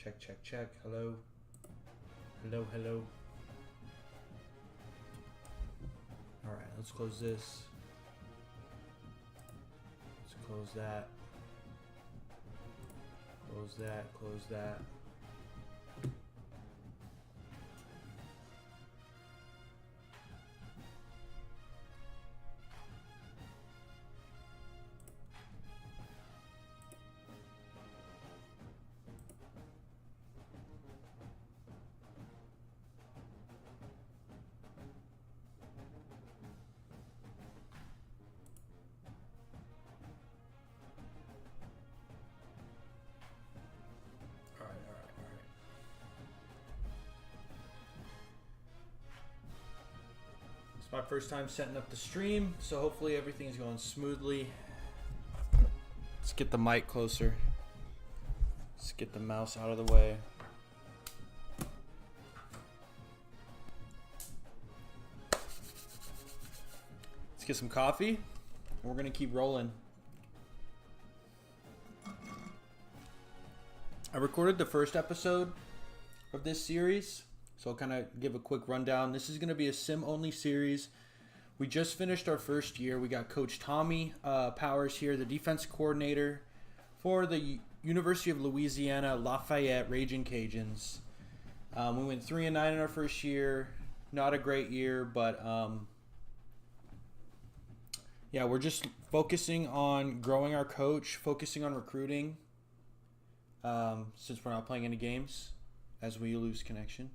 Check, check, check. Hello. Hello, hello. Alright, let's close this. Let's close that. Close that, close that. It's my first time setting up the stream, so hopefully everything's going smoothly. Let's get the mic closer. Let's get the mouse out of the way. Let's get some coffee, and we're gonna keep rolling. I recorded the first episode of this series, so I'll kind of give a quick rundown. This is going to be a sim-only series. We just finished our first year. We got Coach Tommy Powers here, the defense coordinator for the University of Louisiana Lafayette Raging Cajuns. We went 3-9 in our first year. Not a great year, but yeah, we're just focusing on growing our coach, focusing on recruiting. Since we're not playing any games, as we lose connection.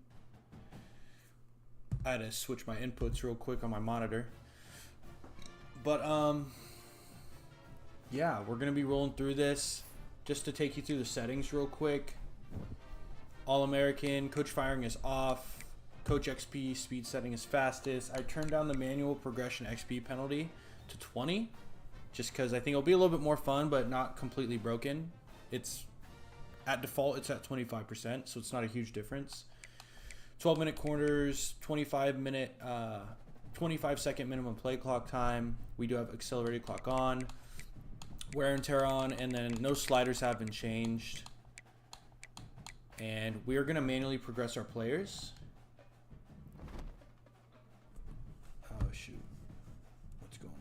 I had to switch my inputs real quick on my monitor. But, yeah, we're going to be rolling through this. Just to take you through the settings real quick. All-American, coach firing is off. Coach XP, speed setting is fastest. I turned down the manual progression XP penalty to 20. Just because I think it'll be a little bit more fun, but not completely broken. At default, it's at 25%, so it's not a huge difference. 12-minute corners, 25-second minimum play clock time. We do have accelerated clock on, wear and tear on, and then no sliders have been changed. And we are going to manually progress our players. Oh, shoot. What's going on?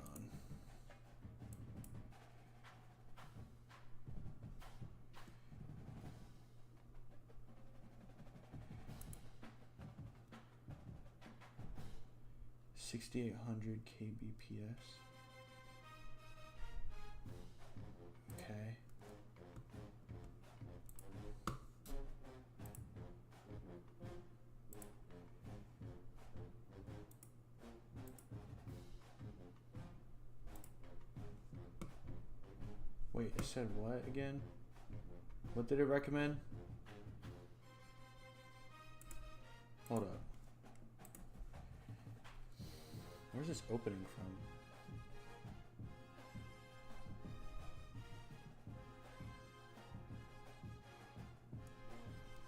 $6,800 kbps. Okay. Wait, it said what again? What did it recommend? Hold up. Where's this opening from?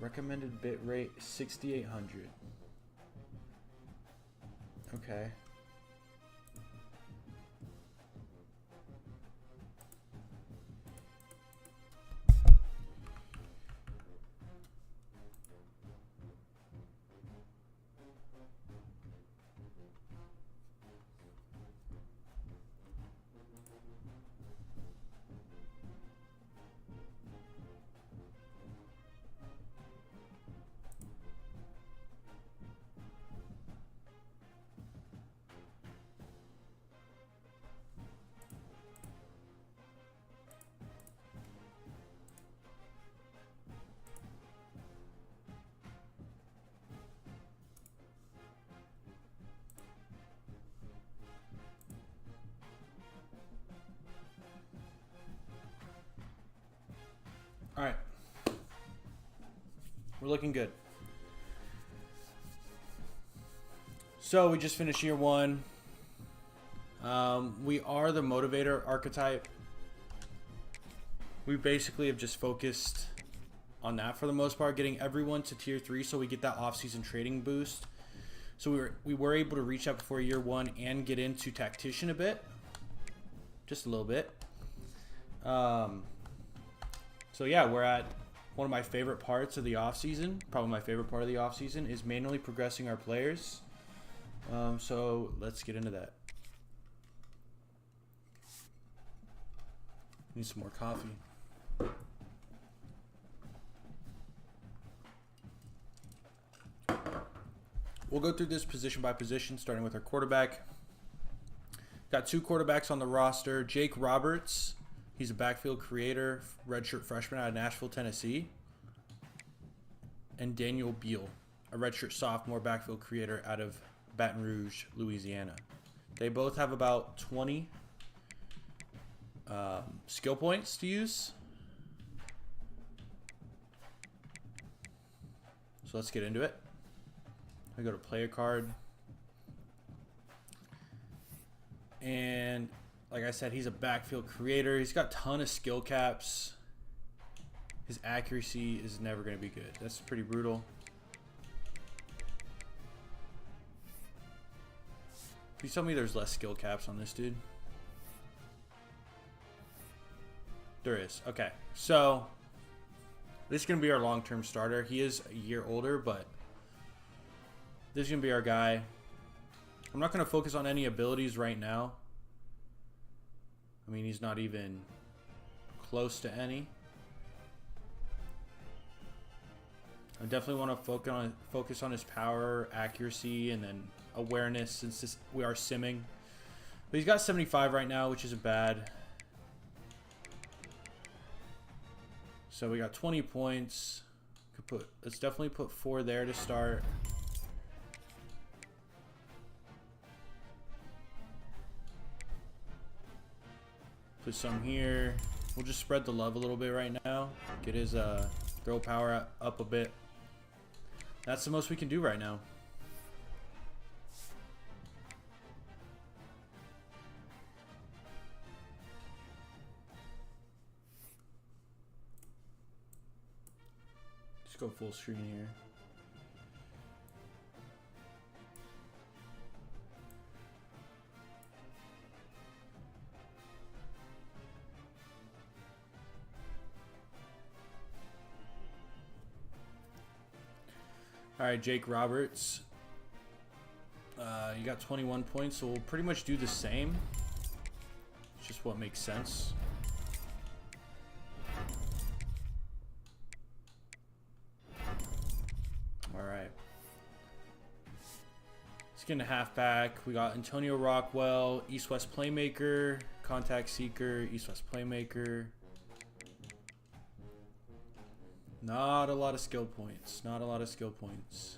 Recommended bit rate 6,800. Okay. All right. We're looking good. So we just finished year one. We are the motivator archetype. We basically have just focused on that for the most part, getting everyone to tier 3 so we get that off-season trading boost. So we were able to reach out before year one and get into tactician a bit. Just a little bit. So yeah, we're at one of my favorite parts of the offseason, probably my favorite part of the offseason, is manually progressing our players. So let's get into that. Need some more coffee. We'll go through this position by position, starting with our quarterback. Got 2 quarterbacks on the roster. Jake Roberts, he's a backfield creator, redshirt freshman out of Nashville, Tennessee. And Daniel Beal, a redshirt sophomore backfield creator out of Baton Rouge, Louisiana. They both have about 20 skill points to use. So let's get into it. I go to player card. And like I said, he's a backfield creator. He's got a ton of skill caps. His accuracy is never going to be good. That's pretty brutal. Please tell me there's less skill caps on this dude. There is. Okay. So this is going to be our long-term starter. He is a year older, but this is going to be our guy. I'm not going to focus on any abilities right now. I mean, he's not even close to any. I definitely want to focus on his power, accuracy, and then awareness since we are simming. But he's got 75 right now, which isn't bad. So we got 20 points. Let's definitely put 4 there to start. Put some here. We'll just spread the love a little bit right now. Get his throw power up a bit. That's the most we can do right now. Just go full screen here. All right, Jake Roberts. You got 21 points, so we'll pretty much do the same. It's just what makes sense. All right. Let's get into halfback. We got Antonio Rockwell, East-West playmaker, contact seeker, East-West playmaker. Not a lot of skill points. Not a lot of skill points.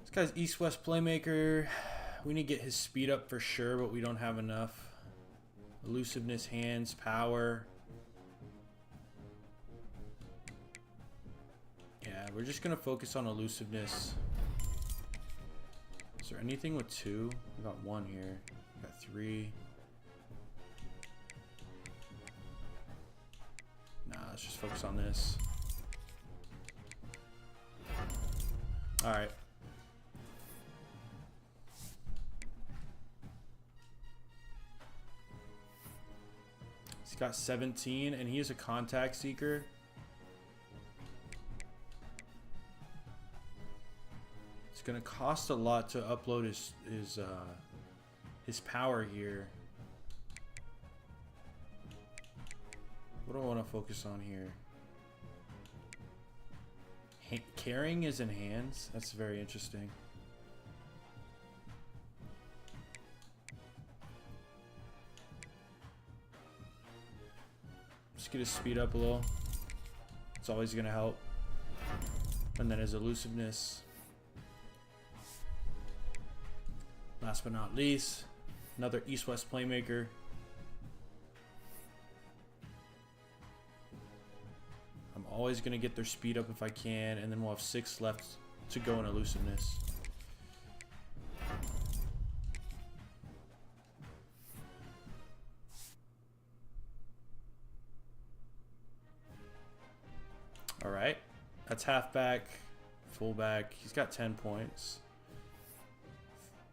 This guy's East-West playmaker. We need to get his speed up for sure, but we don't have enough. Elusiveness, hands, power. Yeah, we're just going to focus on elusiveness. Is there anything with 2? We got 1 here. We got 3. Let's just focus on this. All right. He's got 17, and he is a contact seeker. It's going to cost a lot to upload his power here. What do I want to focus on here? Carrying is in hands. That's very interesting. Just get his speed up a little. It's always going to help. And then his elusiveness. Last but not least, another East-West playmaker. I'm always going to get their speed up if I can, and then we'll have 6 left to go in elusiveness. All right, that's halfback, fullback. He's got 10 points.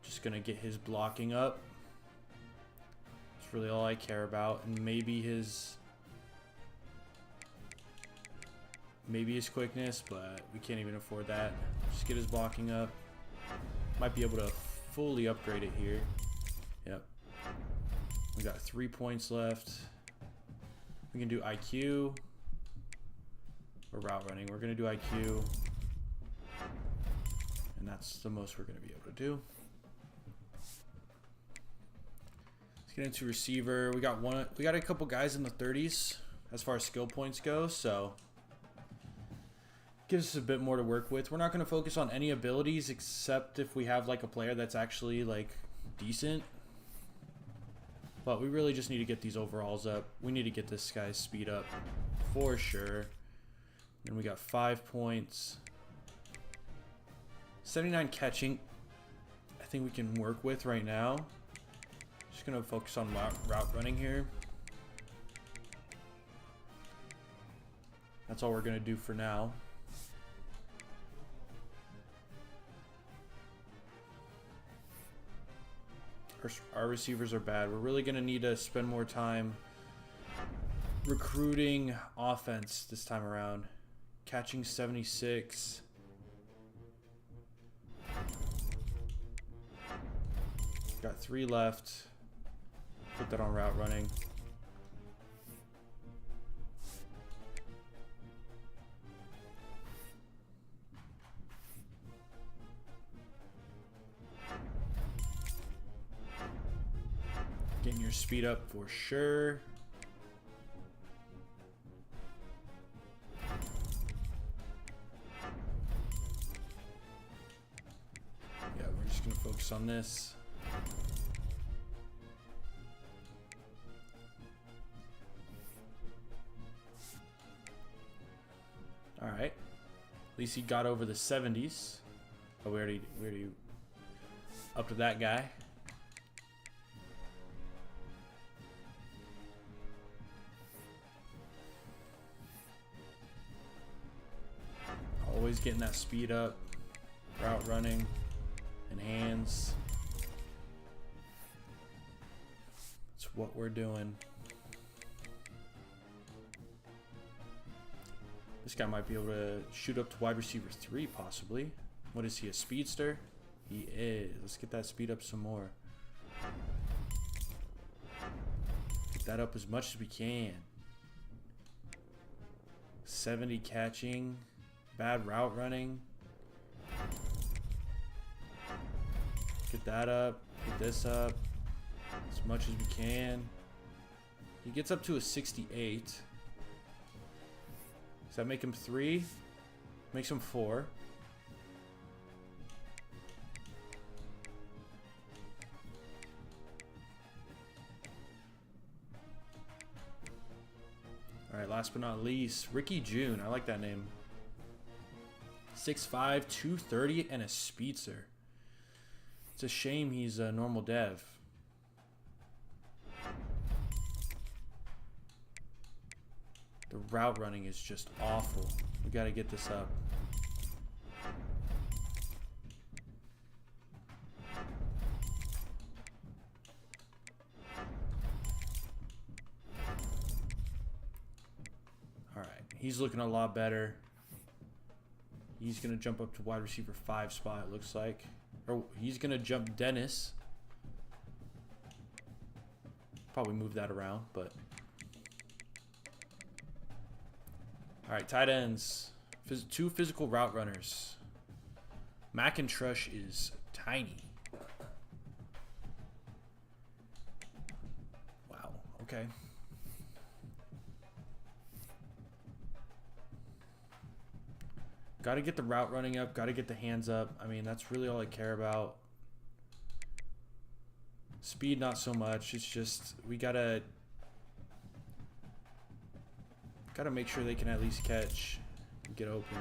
Just going to get his blocking up. That's really all I care about, and maybe his maybe his quickness, but we can't even afford that. Just get his blocking up. Might be able to fully upgrade it here. Yep. We got 3 points left. We can do IQ or route running. We're going to do IQ. And that's the most we're going to be able to do. Let's get into receiver. We got a couple guys in the 30s as far as skill points go, so gives us a bit more to work with. We're not going to focus on any abilities except if we have like a player that's actually like decent. But we really just need to get these overalls up. We need to get this guy's speed up for sure. And we got 5 points. 79 catching. I think we can work with right now. Just going to focus on route running here. That's all we're going to do for now. Our receivers are bad. We're really going to need to spend more time recruiting offense this time around. Catching 76. Got 3 left. Put that on route running. Getting your speed up for sure. Yeah, we're just going to focus on this. All right. At least he got over the 70s. Oh, we already up to that guy. Always getting that speed up, route running, and hands. That's what we're doing. This guy might be able to shoot up to wide receiver 3, possibly. What is he, a speedster? He is. Let's get that speed up some more. Get that up as much as we can. 70 catching. Bad route running. Get that up. Get this up as much as we can. He gets up to a 68. Does that make him 3? Makes him 4. Alright, last but not least, Ricky June. I like that name. 6'5", 230, and a speedster. It's a shame he's a normal dev. The route running is just awful. We got to get this up. All right, he's looking a lot better. He's going to jump up to wide receiver 5 spot, it looks like. Or he's going to jump Dennis. Probably move that around, but. All right, tight ends. 2 physical route runners. McIntosh is tiny. Wow, okay. Got to get the route running up. Got to get the hands up. I mean, that's really all I care about. Speed, not so much. It's just we gotta make sure they can at least catch and get open.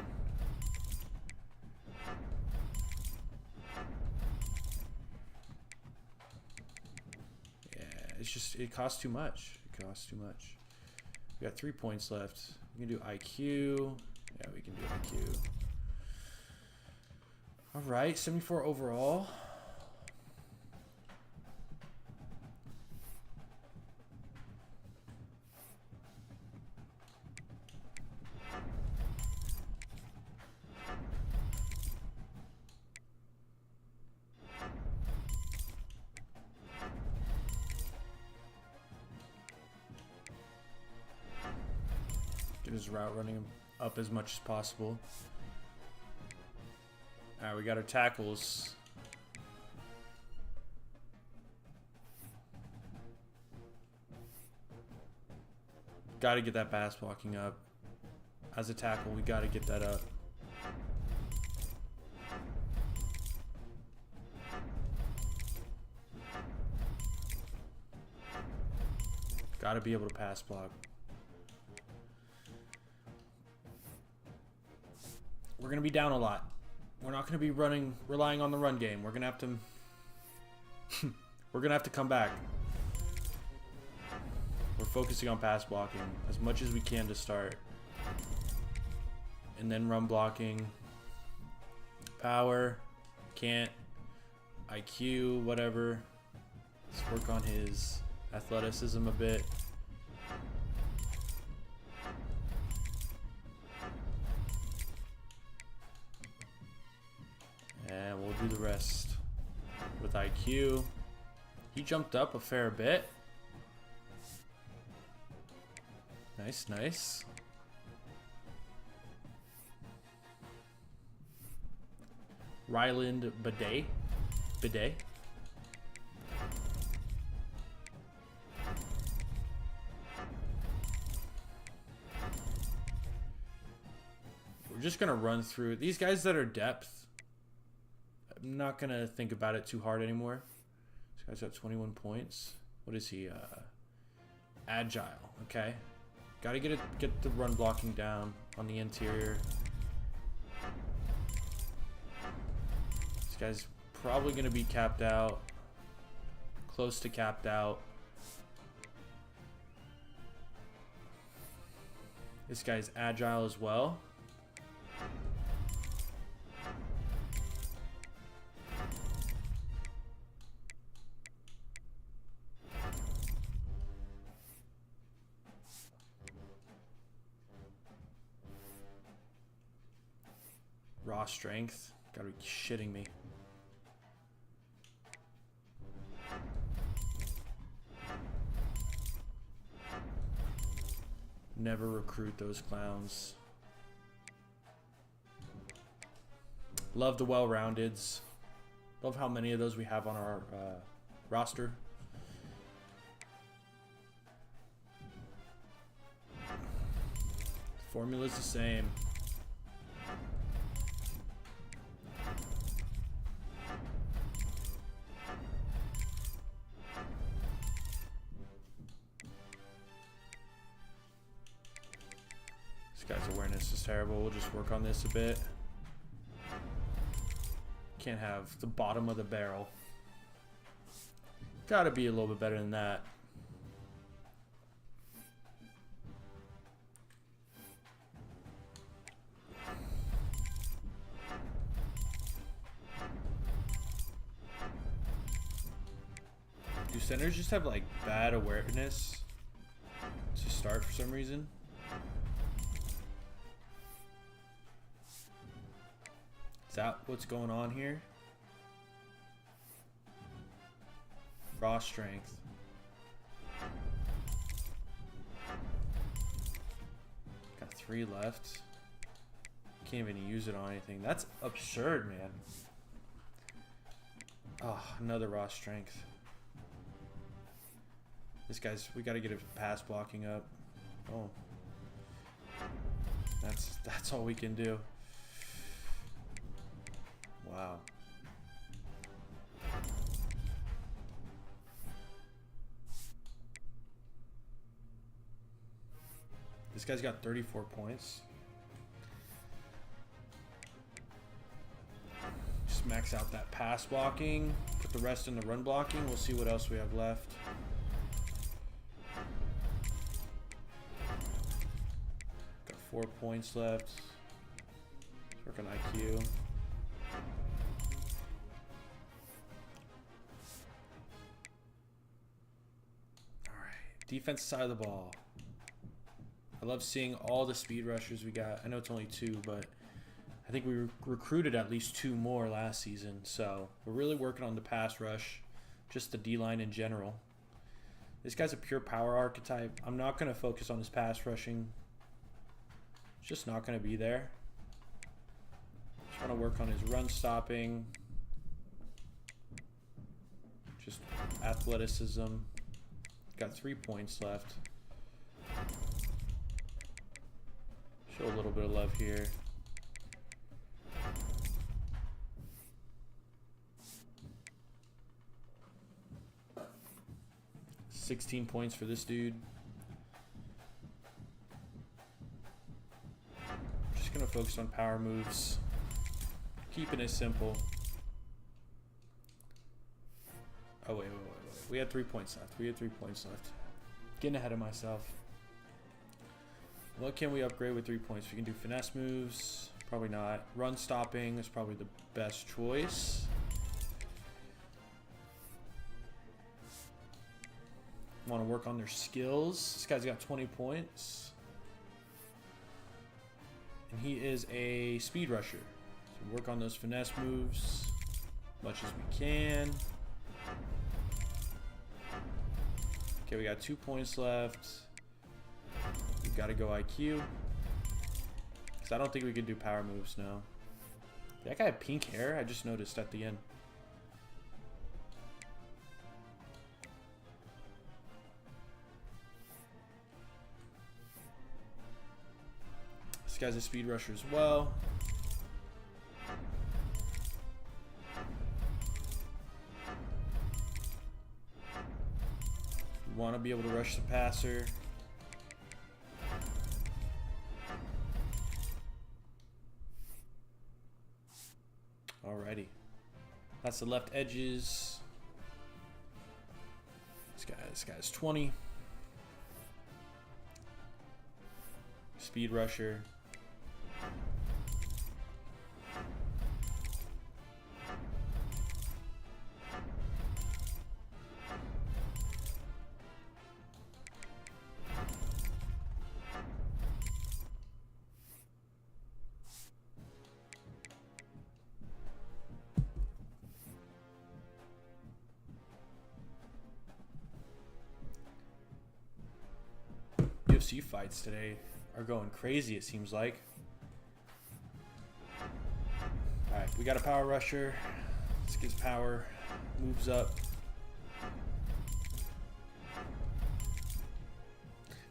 Yeah, it's just it costs too much. It costs too much. We got 3 points left. We can do IQ. Yeah, we can do IQ. All right, 74 overall. just route running him up as much as possible. Alright, we got our tackles. Got to get that pass blocking up. As a tackle, we got to get that up. Got to be able to pass block. We're going to be down a lot. We're not going to be relying on the run game. We're going to have to we're going to have to come back. We're focusing on pass blocking as much as we can to start. And then run blocking. Power. Can't. IQ, whatever. Let's work on his athleticism a bit. And we'll do the rest with IQ. He jumped up a fair bit. Nice, nice. Ryland Bidet. We're just going to run through these guys that are depth. I'm not going to think about it too hard anymore. This guy's got 21 points. What is he? Agile. Okay. Got to get the run blocking down on the interior. This guy's probably going to be capped out. Close to capped out. This guy's agile as well. Raw strength. Gotta be shitting me. Never recruit those clowns. Love the well-roundeds. Love how many of those we have on our roster. Formula's the same. This guy's awareness is terrible. We'll just work on this a bit. Can't have the bottom of the barrel. Gotta be a little bit better than that. Do centers just have like bad awareness to start for some reason? Is that what's going on here? Raw strength. Got 3 left. Can't even use it on anything. That's absurd, man. Oh, another raw strength. This guy's, we got to get his pass blocking up. Oh. That's all we can do. Wow. This guy's got 34 points. Just max out that pass blocking. Put the rest in the run blocking. We'll see what else we have left. Got 4 points left. Let's work on IQ. Defense side of the ball. I love seeing all the speed rushers we got. I know it's only 2, but I think we recruited at least 2 more last season. So we're really working on the pass rush, just the D-line in general. This guy's a pure power archetype. I'm not going to focus on his pass rushing. It's just not going to be there. Just want to work on his run stopping. Just athleticism. Got 3 points left. Show a little bit of love here. $16 points for this dude. Just gonna focus on power moves. Keeping it simple. Oh wait. We had 3 points left. Getting ahead of myself. What can we upgrade with 3 points? We can do finesse moves. Probably not. Run stopping is probably the best choice. Want to work on their skills. This guy's got 20 points. And he is a speed rusher. So work on those finesse moves as much as we can. Okay, we got 2 points left. We've got to go IQ. Because I don't think we can do power moves now. That guy had pink hair, I just noticed at the end. This guy's a speed rusher as well. We want to be able to rush the passer. Alrighty. That's the left edges. This guy's 20. Speed rusher. UFC fights today are going crazy, it seems like. Alright, we got a power rusher. This gives power. Moves up.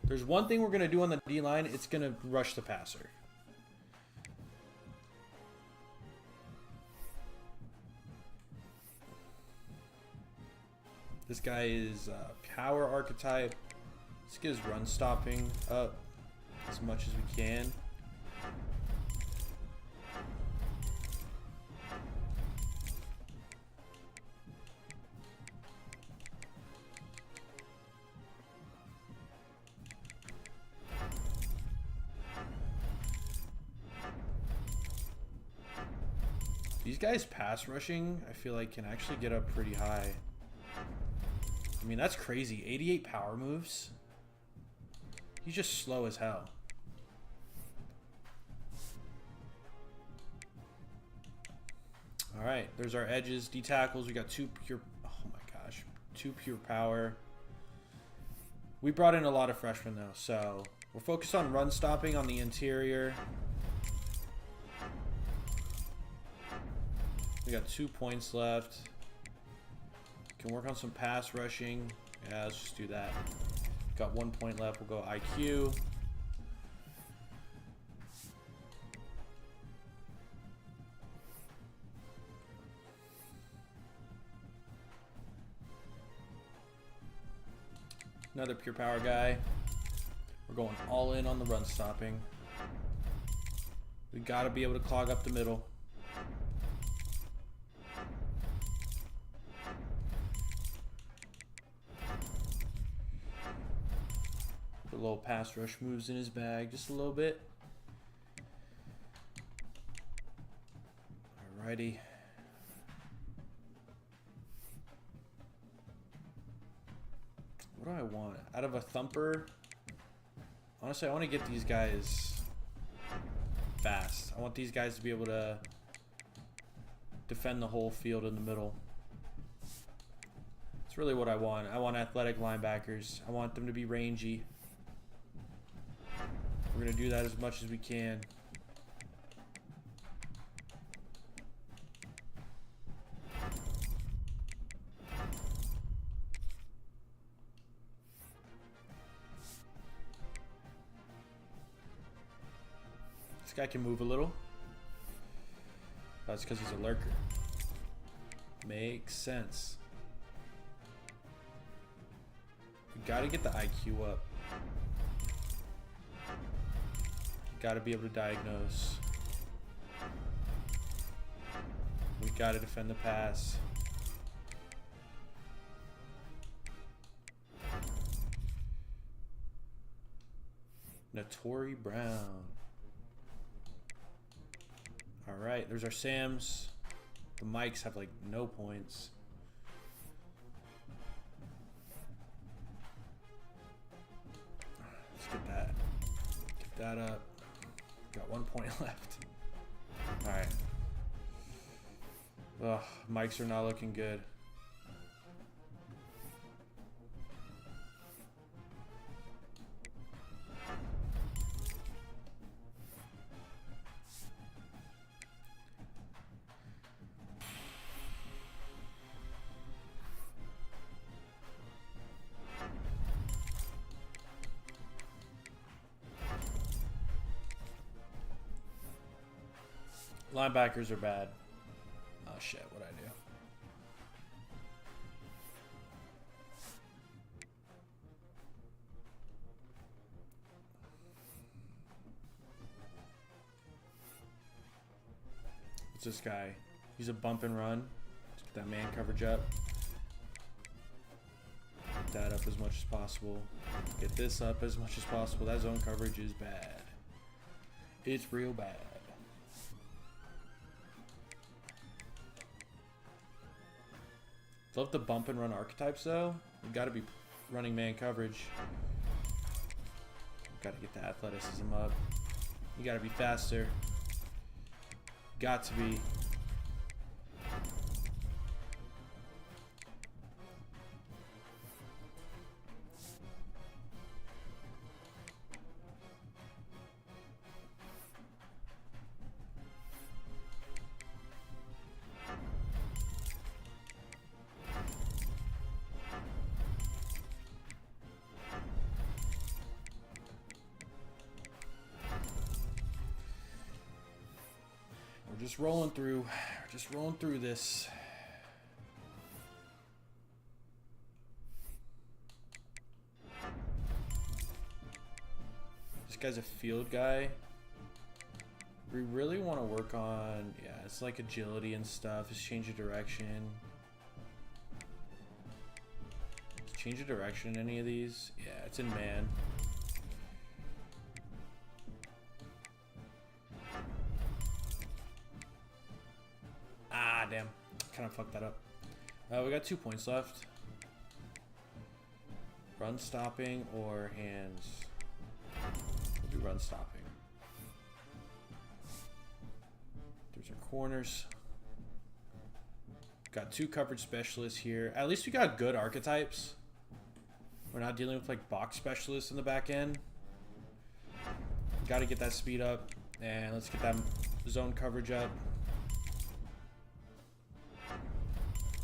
There's one thing we're going to do on the D-line. It's going to rush the passer. This guy is power archetype. Let's get his run stopping up as much as we can. These guys pass rushing, I feel like, can actually get up pretty high. I mean, that's crazy. 88 power moves. He's just slow as hell. All right, there's our edges, D tackles. We got 2 pure. Oh my gosh, 2 pure power. We brought in a lot of freshmen though, so we're focused on run stopping on the interior. We got 2 points left. Can work on some pass rushing. Yeah, let's just do that. Got 1 point left. We'll go IQ. Another pure power guy. We're going all in on the run stopping. We got to be able to clog up the middle. Put a little pass rush moves in his bag, just a little bit. Alrighty. What do I want? Out of a thumper? Honestly, I want to get these guys fast. I want these guys to be able to defend the whole field in the middle. That's really what I want. I want athletic linebackers. I want them to be rangy. We're going to do that as much as we can. This guy can move a little. That's because he's a lurker. Makes sense. We gotta get the IQ up. Gotta be able to diagnose. We gotta defend the pass. Notori Brown. Alright, there's our Sams. The Mikes have like no points. Let's get that. Get that up. Got 1 point left. Alright. Ugh, Mikes are not looking good. Linebackers are bad. Oh shit, what'd I do? What's this guy? He's a bump and run. Let's get that man coverage up. Get that up as much as possible. Get this up as much as possible. That zone coverage is bad. It's real bad. Love the bump and run archetypes though. You gotta be running man coverage. Gotta get the athleticism up. You gotta be faster. Got to be. Just rolling through. We're just rolling through this. This guy's a field guy. We really want to work on, yeah, it's like agility and stuff. Just change of direction. Change of direction in any of these? Yeah, it's in man. Damn, kind of fucked that up. We got 2 points left. Run stopping or hands? We'll do run stopping. There's our corners. Got 2 coverage specialists here. At least we got good archetypes. We're not dealing with like box specialists in the back end. Got to get that speed up, and let's get that zone coverage up.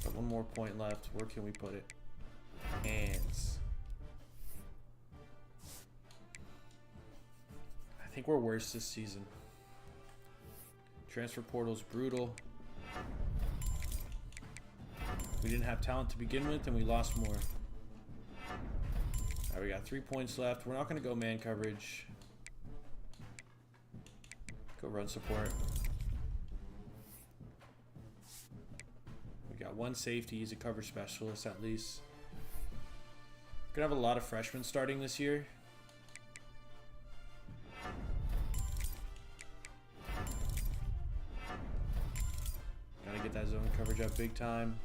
Got 1 more point left. Where can we put it? Hands. I think we're worse this season. Transfer portal's brutal. We didn't have talent to begin with, and we lost more. Alright, we got 3 points left. We're not going to go man coverage. Go run support. We got 1 safety. He's a cover specialist at least. We're going to have a lot of freshmen starting this year. Got to get that zone coverage up big time.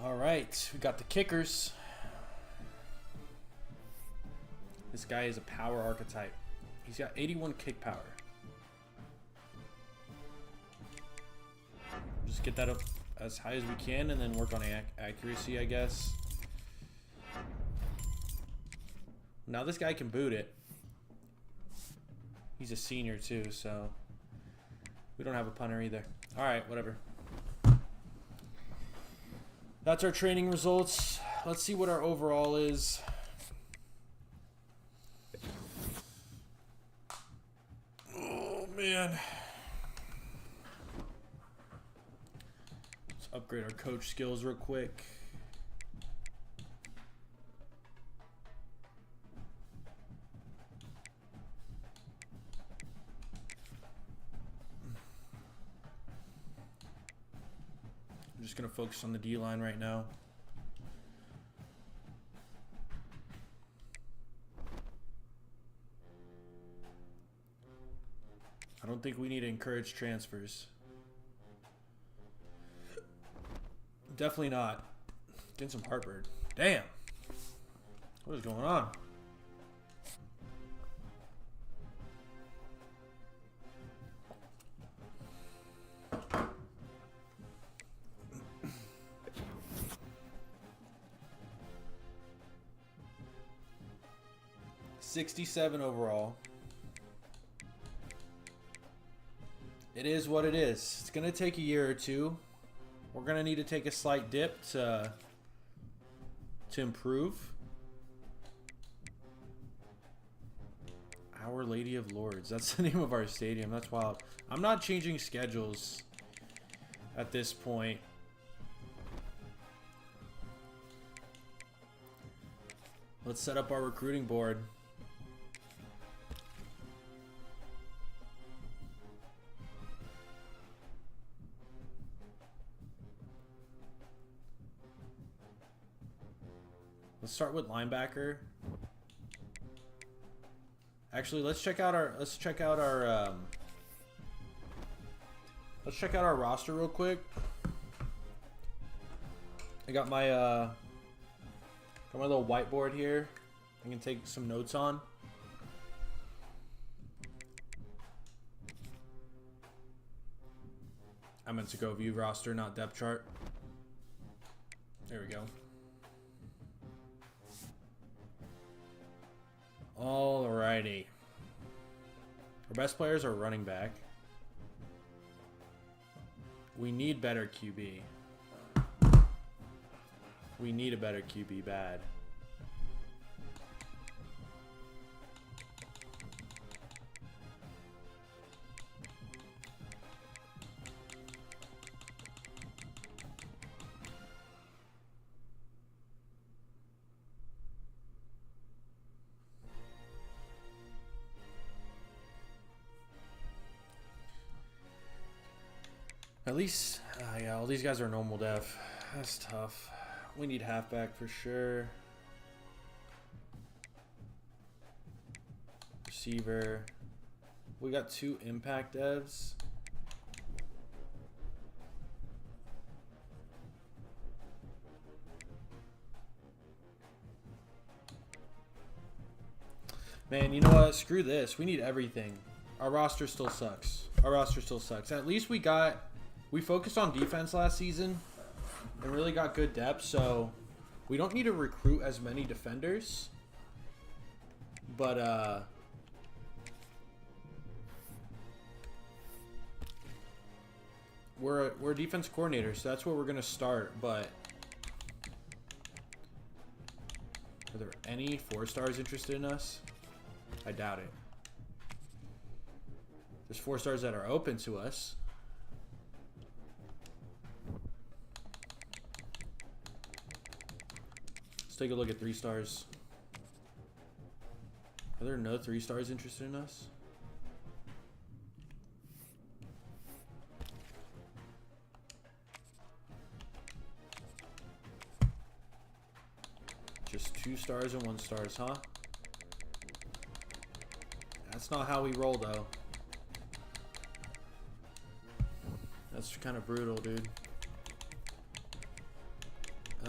All right, we got the kickers. This guy is a power archetype. He's got 81 kick power. Just get that up as high as we can and then work on accuracy, I guess. Now this guy can boot it. He's a senior too, so we don't have a punter either. All right, whatever. That's our training results. Let's see what our overall is. Oh, man. Let's upgrade our coach skills real quick. I'm just going to focus on the D-line right now. I don't think we need to encourage transfers. Definitely not. Getting some heartburn. Damn. What is going on? $67 overall. It is what it is. It's going to take a year or two. We're going to need to take a slight dip to improve. Our Lady of Lords. That's the name of our stadium. That's wild. I'm not changing schedules at this point. Let's set up our recruiting board. Let's start with linebacker. Actually, let's check out our roster real quick. I got my little whiteboard here. I can take some notes on. I meant to go view roster, not depth chart. There we go. Alrighty. Our best players are running back. We need better QB. We need a better QB bad. At least, yeah, all these guys are normal def. That's tough. We need halfback for sure. Receiver. We got 2 impact devs. Man, you know what? Screw this. We need everything. Our roster still sucks. Our roster still sucks. At least we focused on defense last season and really got good depth, so we don't need to recruit as many defenders. But we're a defense coordinator, so that's where we're gonna start. But are there any 4-stars interested in us? I doubt it. There's 4-stars that are open to us. Let's take a look at 3-stars. Are there no 3-stars interested in us? Just 2-stars and 1-stars, huh? That's not how we roll, though. That's kind of brutal, dude.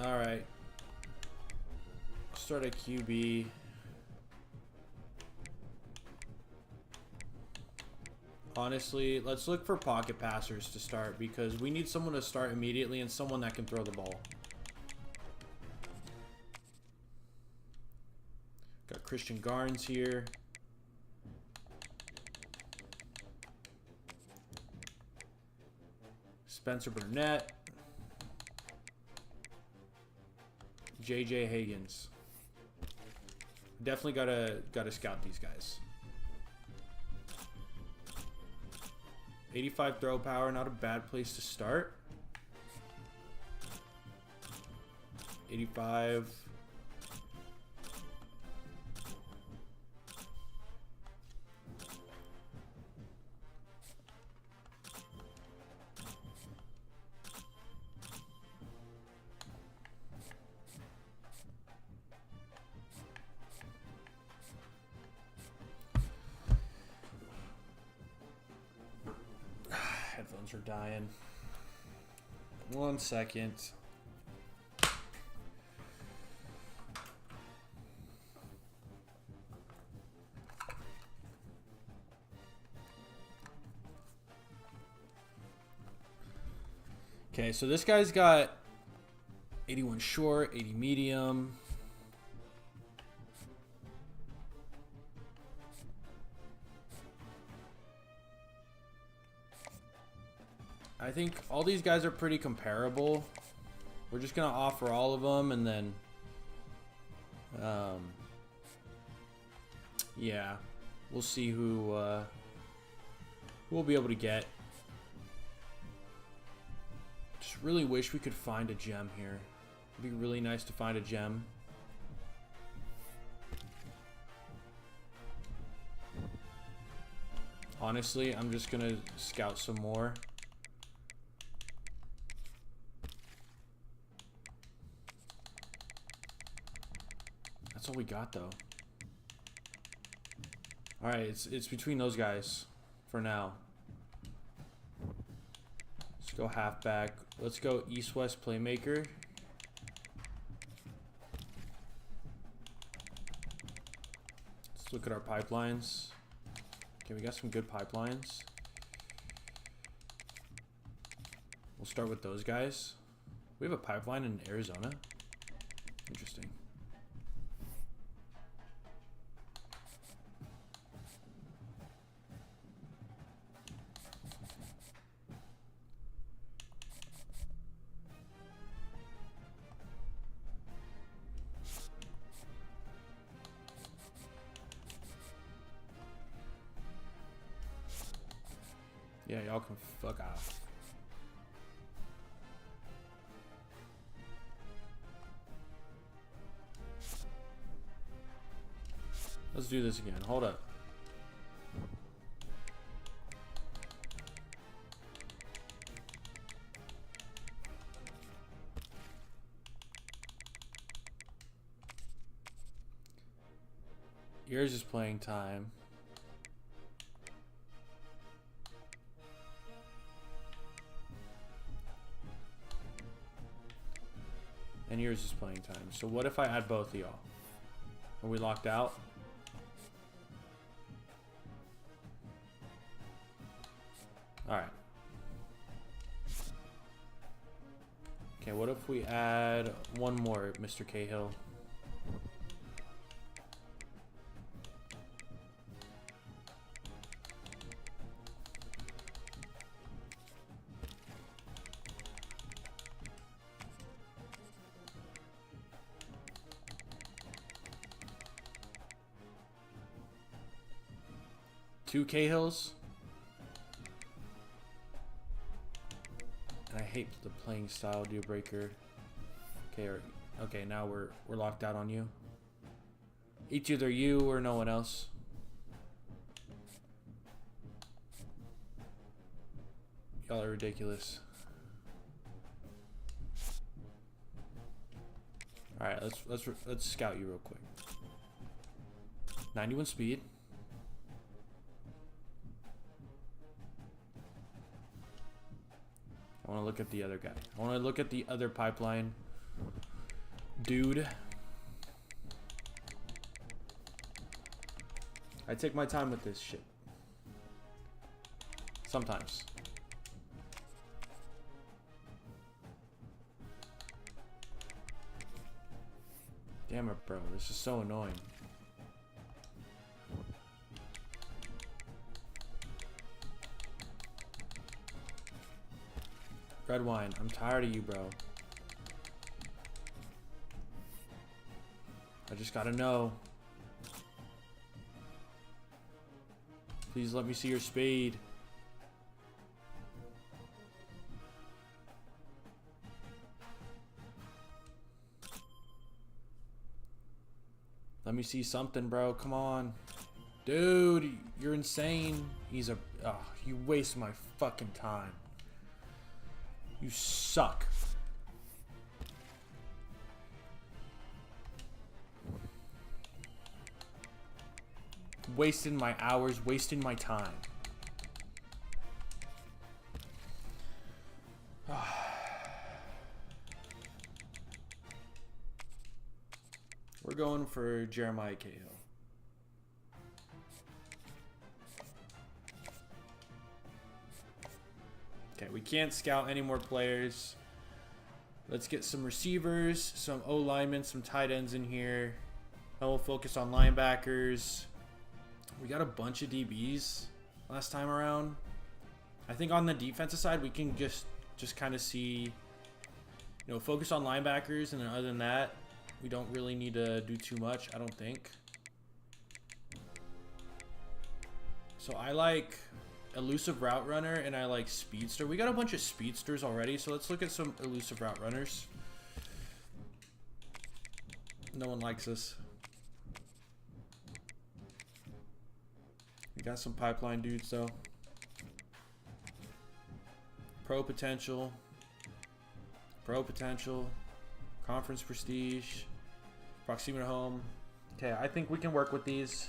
All right. Start a QB. Honestly, let's look for pocket passers to start because we need someone to start immediately and someone that can throw the ball. Got Christian Garnes here. Spencer Burnett. JJ Higgins. Definitely gotta scout these guys. 85 throw power, not a bad place to start. 85. Headphones are dying. 1 second. Okay, so this guy's got 81 short, 80 medium. I think all these guys are pretty comparable. We're just going to offer all of them and then yeah, we'll see who we'll be able to get. Just really wish we could find a gem here. It'd be really nice to find a gem. Honestly, I'm just going to scout some more. That's all we got, though. All right, it's between those guys for now. Let's go halfback. Let's go east-west playmaker. Let's look at our pipelines. Okay, we got some good pipelines. We'll start with those guys. We have a pipeline in Arizona. Interesting. Yeah, y'all can fuck off. Let's do this again. Hold up. Yours is playing time. And yours is playing time. So what if I add both of y'all? Are we locked out? Alright. Okay, what if we add one more, Mr. Cahill? Two Cahills. And I hate the playing style deal breaker. Okay, okay, now we're locked out on you. It's either you or no one else. Y'all are ridiculous. All right, let's scout you real quick. 91 speed. I want to look at the other guy. I want to look at the other pipeline dude. I take my time with this shit. Sometimes. Damn it, bro. This is so annoying. Red wine. I'm tired of you, bro. I just gotta know. Please let me see your spade. Let me see something, bro. Come on. Dude, you're insane. He's a... Oh, you waste my fucking time. You suck. Wasting my hours, wasting my time. We're going for Jeremiah Cahill. Okay, we can't scout any more players. Let's get some receivers, some O-linemen, some tight ends in here. Then we'll focus on linebackers. We got a bunch of DBs last time around. I think on the defensive side, we can just kind of see, you know, focus on linebackers, and then other than that, we don't really need to do too much, I don't think. So I like elusive route runner, and I like speedster. We got a bunch of speedsters already, so let's look at some elusive route runners. No one likes us. We got some pipeline dudes though. Pro potential, conference prestige, proximity to home. Okay, I think we can work with these.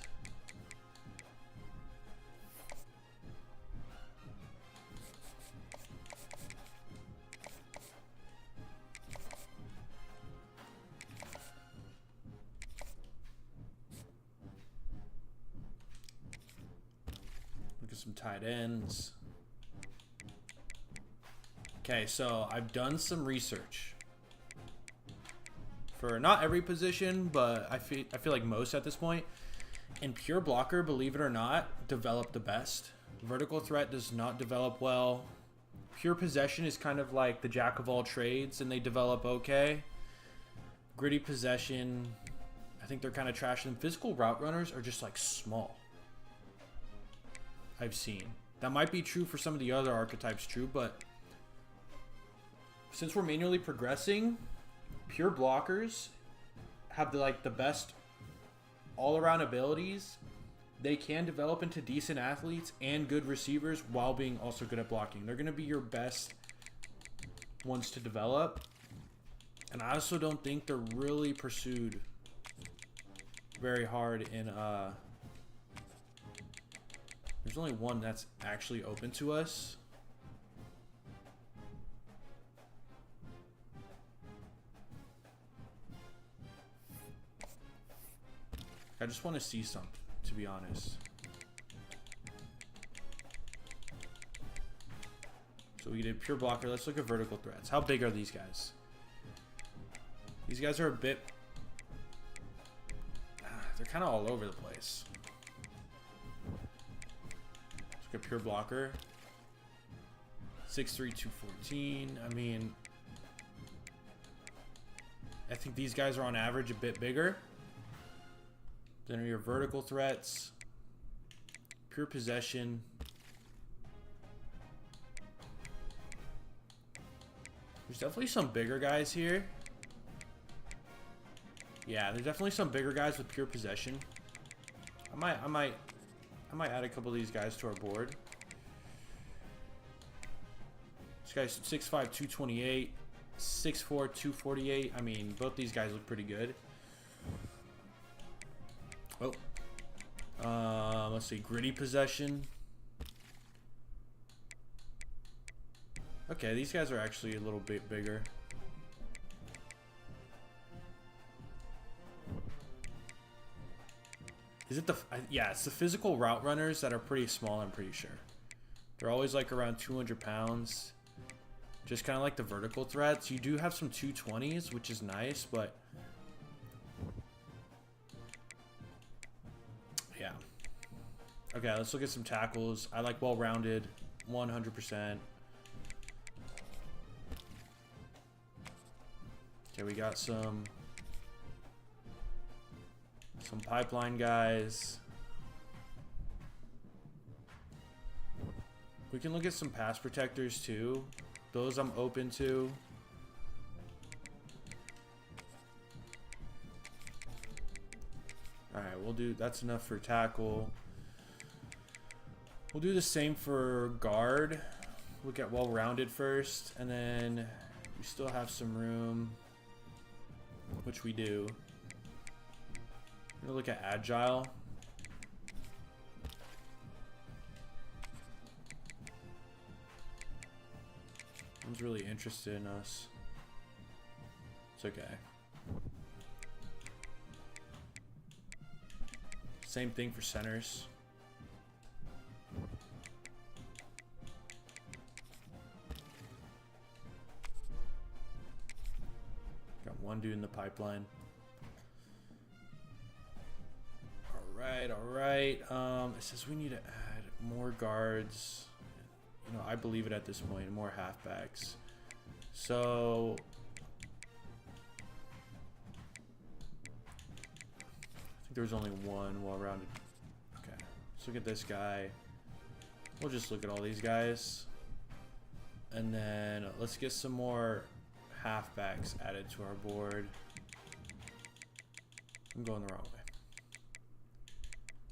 Look at some tight ends. Okay, so I've done some research for not every position, but I feel like most at this point. And pure blocker, believe it or not, develop the best. Vertical threat does not develop well. Pure possession is kind of like the jack of all trades, and they develop okay. Gritty possession, I think they're kind of trash. And physical route runners are just like small. I've seen. That might be true for some of the other archetypes, true, but since we're manually progressing, pure blockers have the best all-around abilities. They can develop into decent athletes and good receivers while being also good at blocking. They're going to be your best ones to develop. And I also don't think they're really pursued very hard in there's only one that's actually open to us. I just want to see something, to be honest. So we did pure blocker. Let's look at vertical threats. How big are these guys? These guys are a bit... they're kind of all over the place. Let's look at pure blocker. 6'3", 214. I mean, I think these guys are on average a bit bigger. Then are your vertical threats. Pure possession. There's definitely some bigger guys here. Yeah, there's definitely some bigger guys with pure possession. I might add a couple of these guys to our board. This guy's 6'5", 228, 6'4", 248. I mean, both these guys look pretty good. Oh, let's see, gritty possession. Okay, these guys are actually a little bit bigger. Is it the... yeah, it's the physical route runners that are pretty small, I'm pretty sure. They're always like around 200 pounds. Just kind of like the vertical threats. You do have some 220s, which is nice, but yeah. Okay, let's look at some tackles. I like well-rounded, 100%. Okay, we got some pipeline guys. We can look at some pass protectors too. Those I'm open to. All right, we'll do, that's enough for tackle. We'll do the same for guard. Look at well-rounded first, and then we still have some room, which we do. We're gonna look at agile. One's really interested in us. It's okay. Same thing for centers. Got one dude in the pipeline. All right. It says we need to add more guards. You know, I believe it at this point. More halfbacks. So I think there was only one well-rounded. Okay, let's look at this guy. We'll just look at all these guys, and then let's get some more halfbacks added to our board. I'm going the wrong way.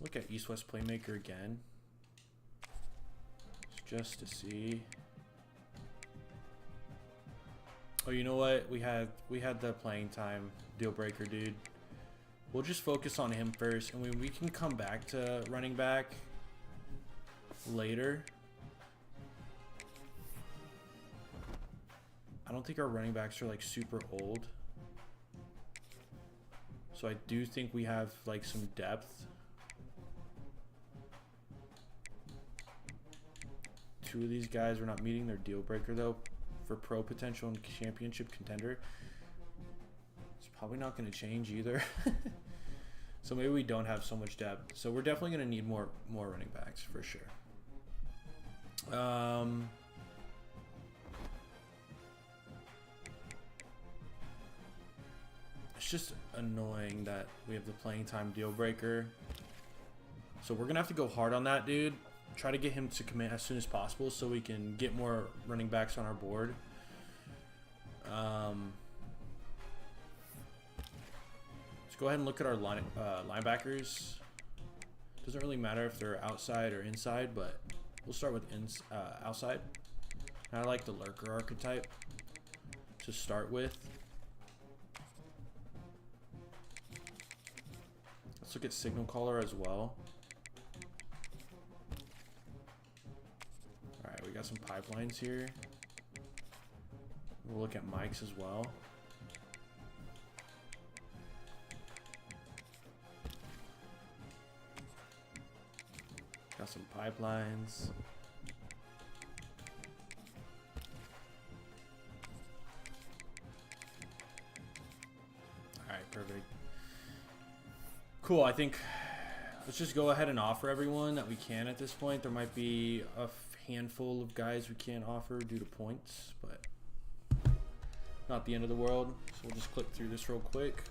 Look at East-West Playmaker again, just to see. Oh, you know what? We had the playing time deal breaker, dude. We'll just focus on him first, and we can come back to running back later. I don't think our running backs are like super old, so I do think we have like some depth. Two of these guys are not meeting their deal breaker though for pro potential and championship contender. It's probably not going to change either. So maybe we don't have so much depth. So we're definitely going to need more running backs for sure. It's just annoying that we have the playing time deal breaker. So we're going to have to go hard on that, dude. Try to get him to commit as soon as possible so we can get more running backs on our board. Let's go ahead and look at our linebackers. Doesn't really matter if they're outside or inside, but we'll start with outside. I like the lurker archetype to start with. Let's look at signal caller as well. We got some pipelines here. We'll look at mics as well. Got some pipelines. All right, perfect. Cool, I think let's just go ahead and offer everyone that we can at this point. There might be a handful of guys we can't offer due to points, but not the end of the world. So we'll just click through this real quick.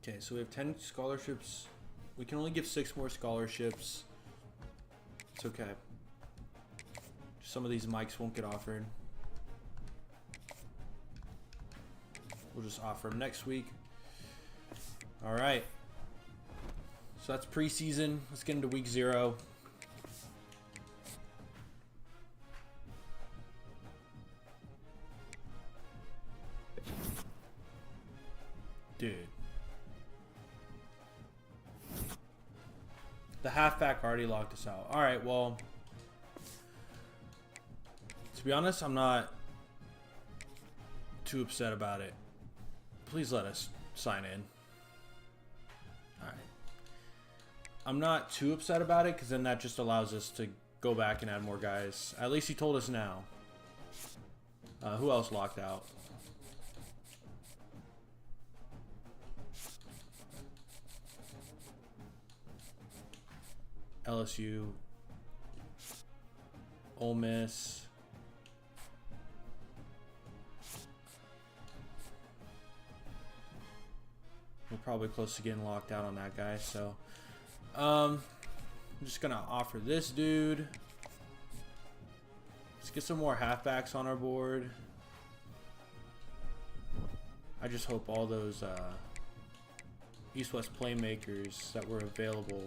Okay, so we have 10 scholarships. We can only give 6 more scholarships. It's okay. Some of these mics won't get offered. We'll just offer them next week. All right. So that's preseason. Let's get into week 0. Dude. The halfback already locked us out. Alright, well. To be honest, I'm not too upset about it. Please let us sign in. Alright. I'm not too upset about it because then that just allows us to go back and add more guys. At least he told us now. Who else locked out? LSU, Ole Miss, we're probably close to getting locked out on that guy, so I'm just gonna offer this dude. Let's get some more halfbacks on our board. I just hope all those East-West playmakers that were available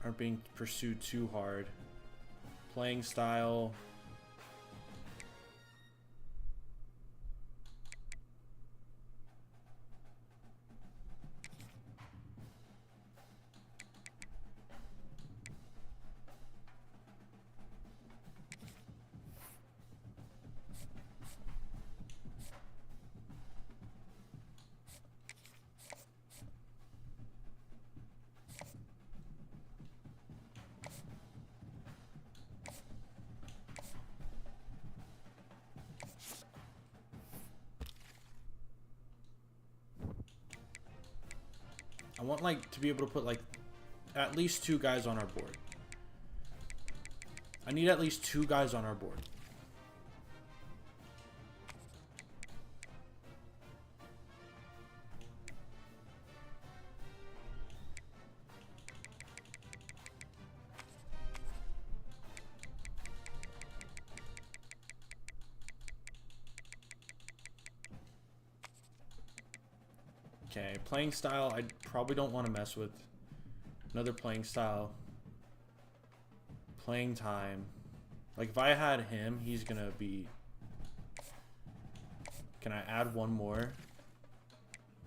aren't being pursued too hard. Playing style. I want like to be able to put like at least 2 guys on our board. I need at least 2 guys on our board. Okay, playing style, I probably don't want to mess with. Another playing style. Playing time. Like, if I had him, he's going to be... Can I add one more?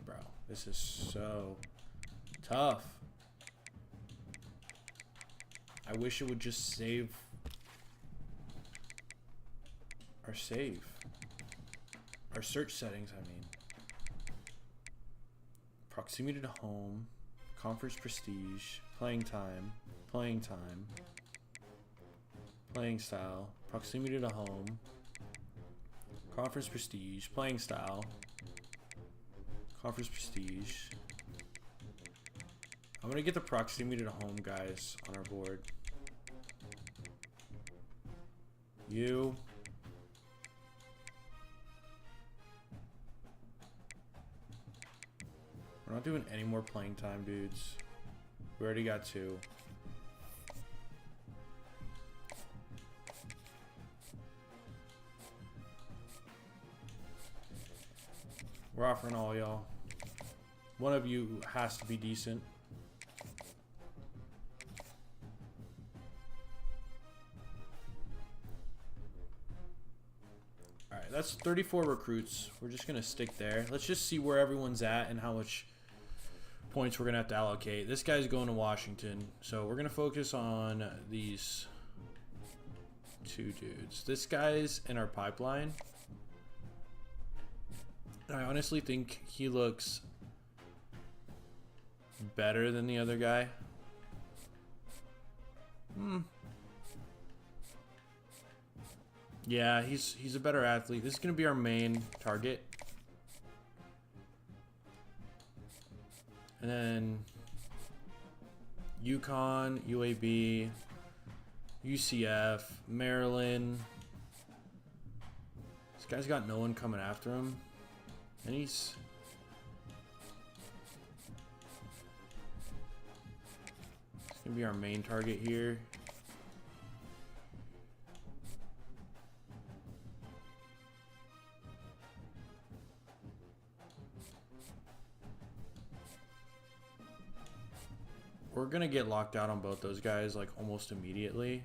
Bro, this is so tough. I wish it would just save our save. Our search settings, I mean. Proximity to home, conference prestige, playing time, playing style, proximity to home, conference prestige, playing style, conference prestige. I'm gonna get the proximity to home guys on our board. You. We're not doing any more playing time, dudes. We already got 2. We're offering all y'all. One of you has to be decent. Alright, that's 34 recruits. We're just going to stick there. Let's just see where everyone's at and how much points we're going to have to allocate. This guy's going to Washington, so we're going to focus on these 2 dudes. This guy's in our pipeline. I honestly think he looks better than the other guy. Yeah, he's a better athlete. This is going to be our main target. And then UConn, UAB, UCF, Maryland. This guy's got no one coming after him. And he's... It's going to be our main target here. We're going to get locked out on both those guys, like, almost immediately.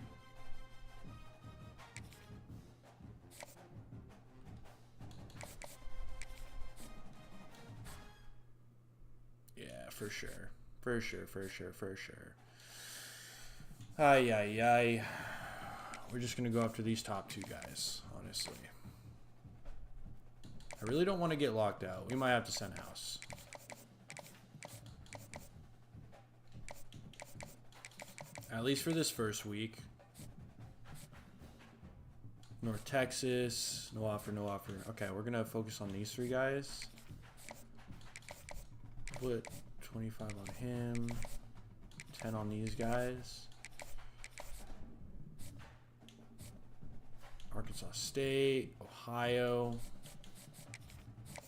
for sure. For sure, for sure, for sure. Ay, ay, ay. We're just going to go after these top two guys, honestly. I really don't want to get locked out. We might have to send house. At least for this first week. North Texas. No offer, no offer. Okay, we're going to focus on these three guys. Put 25 on him. 10 on these guys. Arkansas State. Ohio.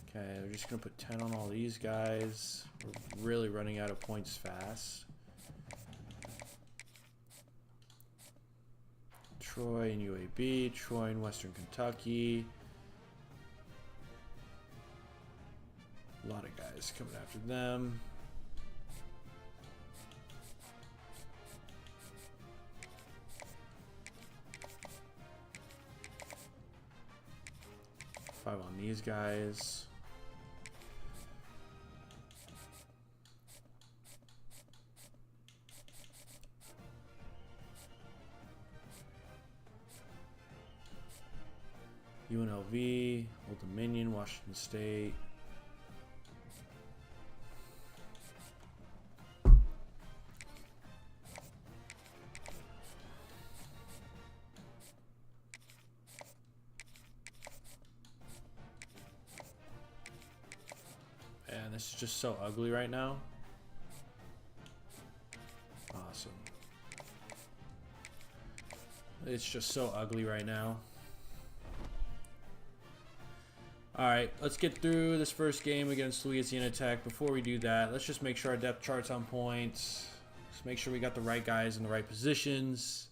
Okay, we're just going to put 10 on all these guys. We're really running out of points fast. Troy and UAB. Troy and Western Kentucky. A lot of guys coming after them. Five on these guys. UNLV, Old Dominion, Washington State. And this is just so ugly right now. Awesome. It's just so ugly right now. Alright, let's get through this first game against Louisiana Tech. Before we do that, let's just make sure our depth chart's on point. Just make sure we got the right guys in the right positions.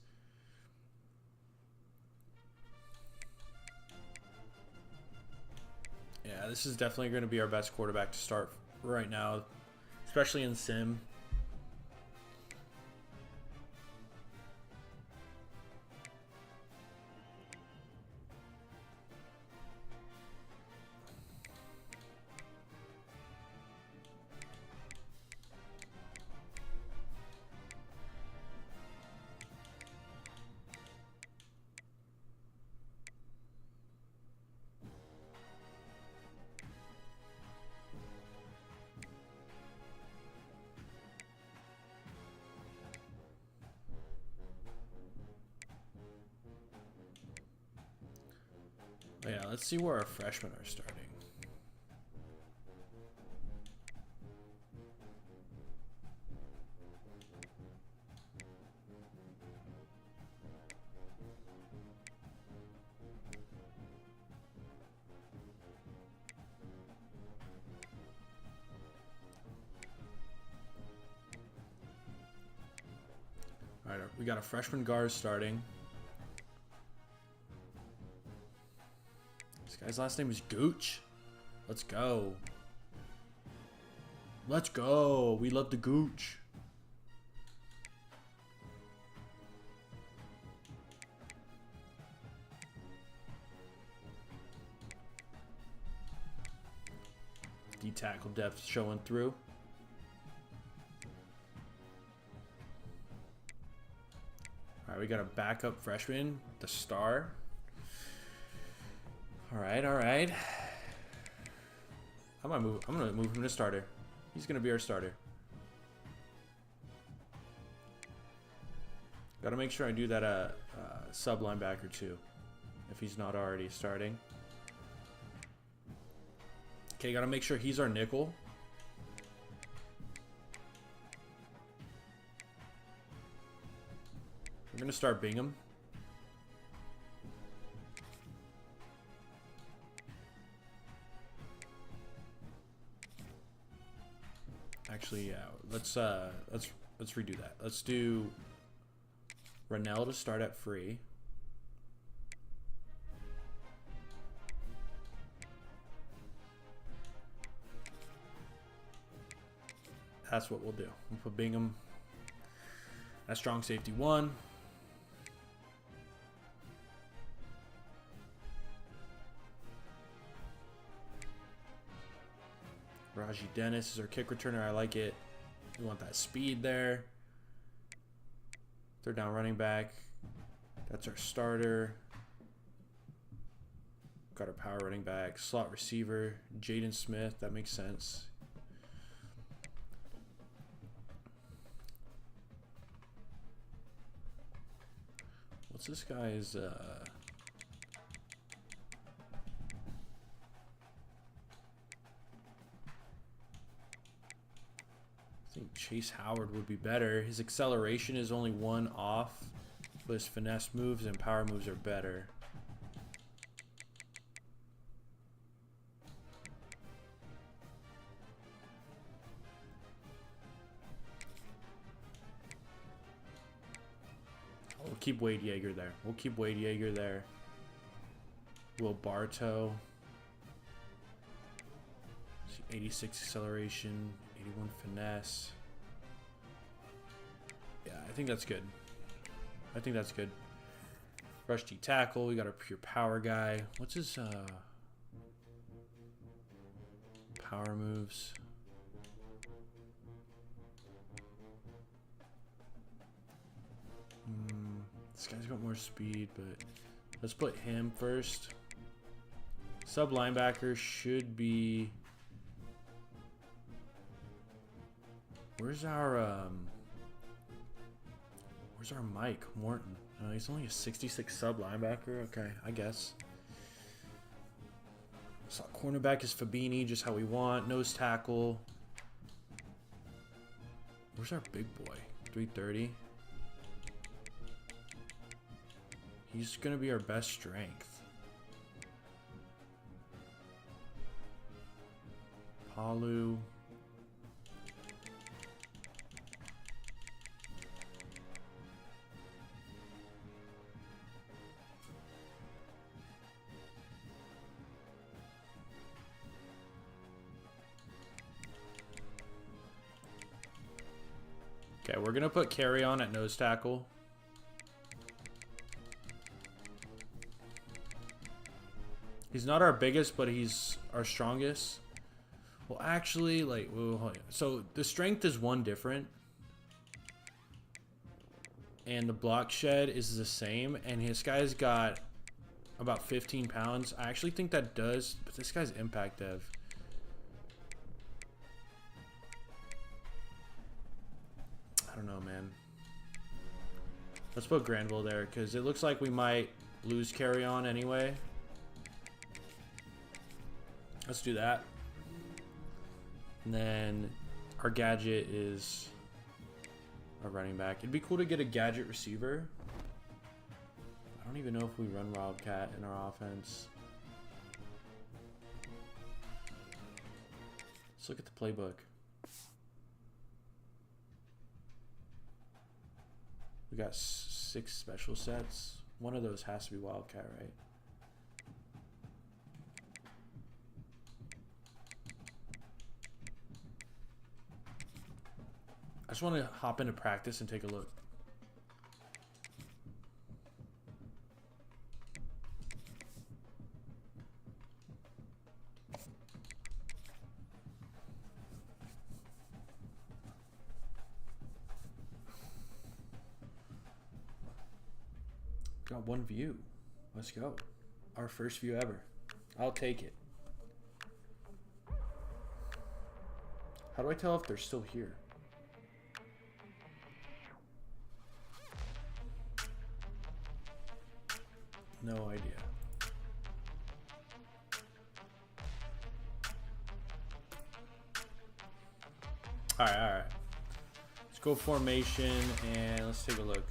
Yeah, this is definitely going to be our best quarterback to start right now, especially in Sim. Yeah, let's see where our freshmen are starting. All right, we got a freshman guard starting. This guy's last name is Gooch. Let's go. Let's go. We love the Gooch. D-tackle depth showing through. All right, we got a backup freshman, the star. All right, all right. I'm gonna move him to starter. He's gonna be our starter. Got to make sure I do that sub linebacker too, if he's not already starting. Okay, got to make sure he's our nickel. We're gonna start Bingham. Actually, yeah. Let's redo that. Let's do Rennell to start at free. That's what we'll do. We'll put Bingham at strong safety 1. Raji Dennis is our kick returner. I like it. We want that speed there. Third down running back. That's our starter. Got our power running back. Slot receiver. Jaden Smith. That makes sense. What's this guy's... I think Chase Howard would be better. His acceleration is only 1 off, but his finesse moves and power moves are better. We'll keep Wade Yeager there. We'll keep Wade Yeager there. Will Bartow. 86 acceleration. 81 finesse. Yeah, I think that's good. I think that's good. Rush D tackle. We got our pure power guy. What's his power moves? This guy's got more speed, but let's put him first. Sub linebacker should be... Where's our Mike Morton? He's only a 66 sub linebacker. Okay, I guess. So cornerback is Fabini, just how we want. Nose tackle. Where's our big boy? 330. He's gonna be our best strength. Palu. Okay, we're gonna put Carry on at nose tackle. He's not our biggest, but he's our strongest. Well, actually, like, so the strength is 1 different. And the block shed is the same. And this guy's got about 15 pounds. I actually think that does, but this guy's impact dev. I don't know, man. Let's put Granville there, because it looks like we might lose Carry on anyway. Let's do that. And then our gadget is our running back. It'd be cool to get a gadget receiver. I don't even know if we run Wildcat in our offense. Let's look at the playbook. We got 6 special sets. One of those has to be Wildcat, right? I just want to hop into practice and take a look. Got 1 view. Let's go. Our first view ever. I'll take it. How do I tell if they're still here? No idea. All right. Let's go formation and let's take a look.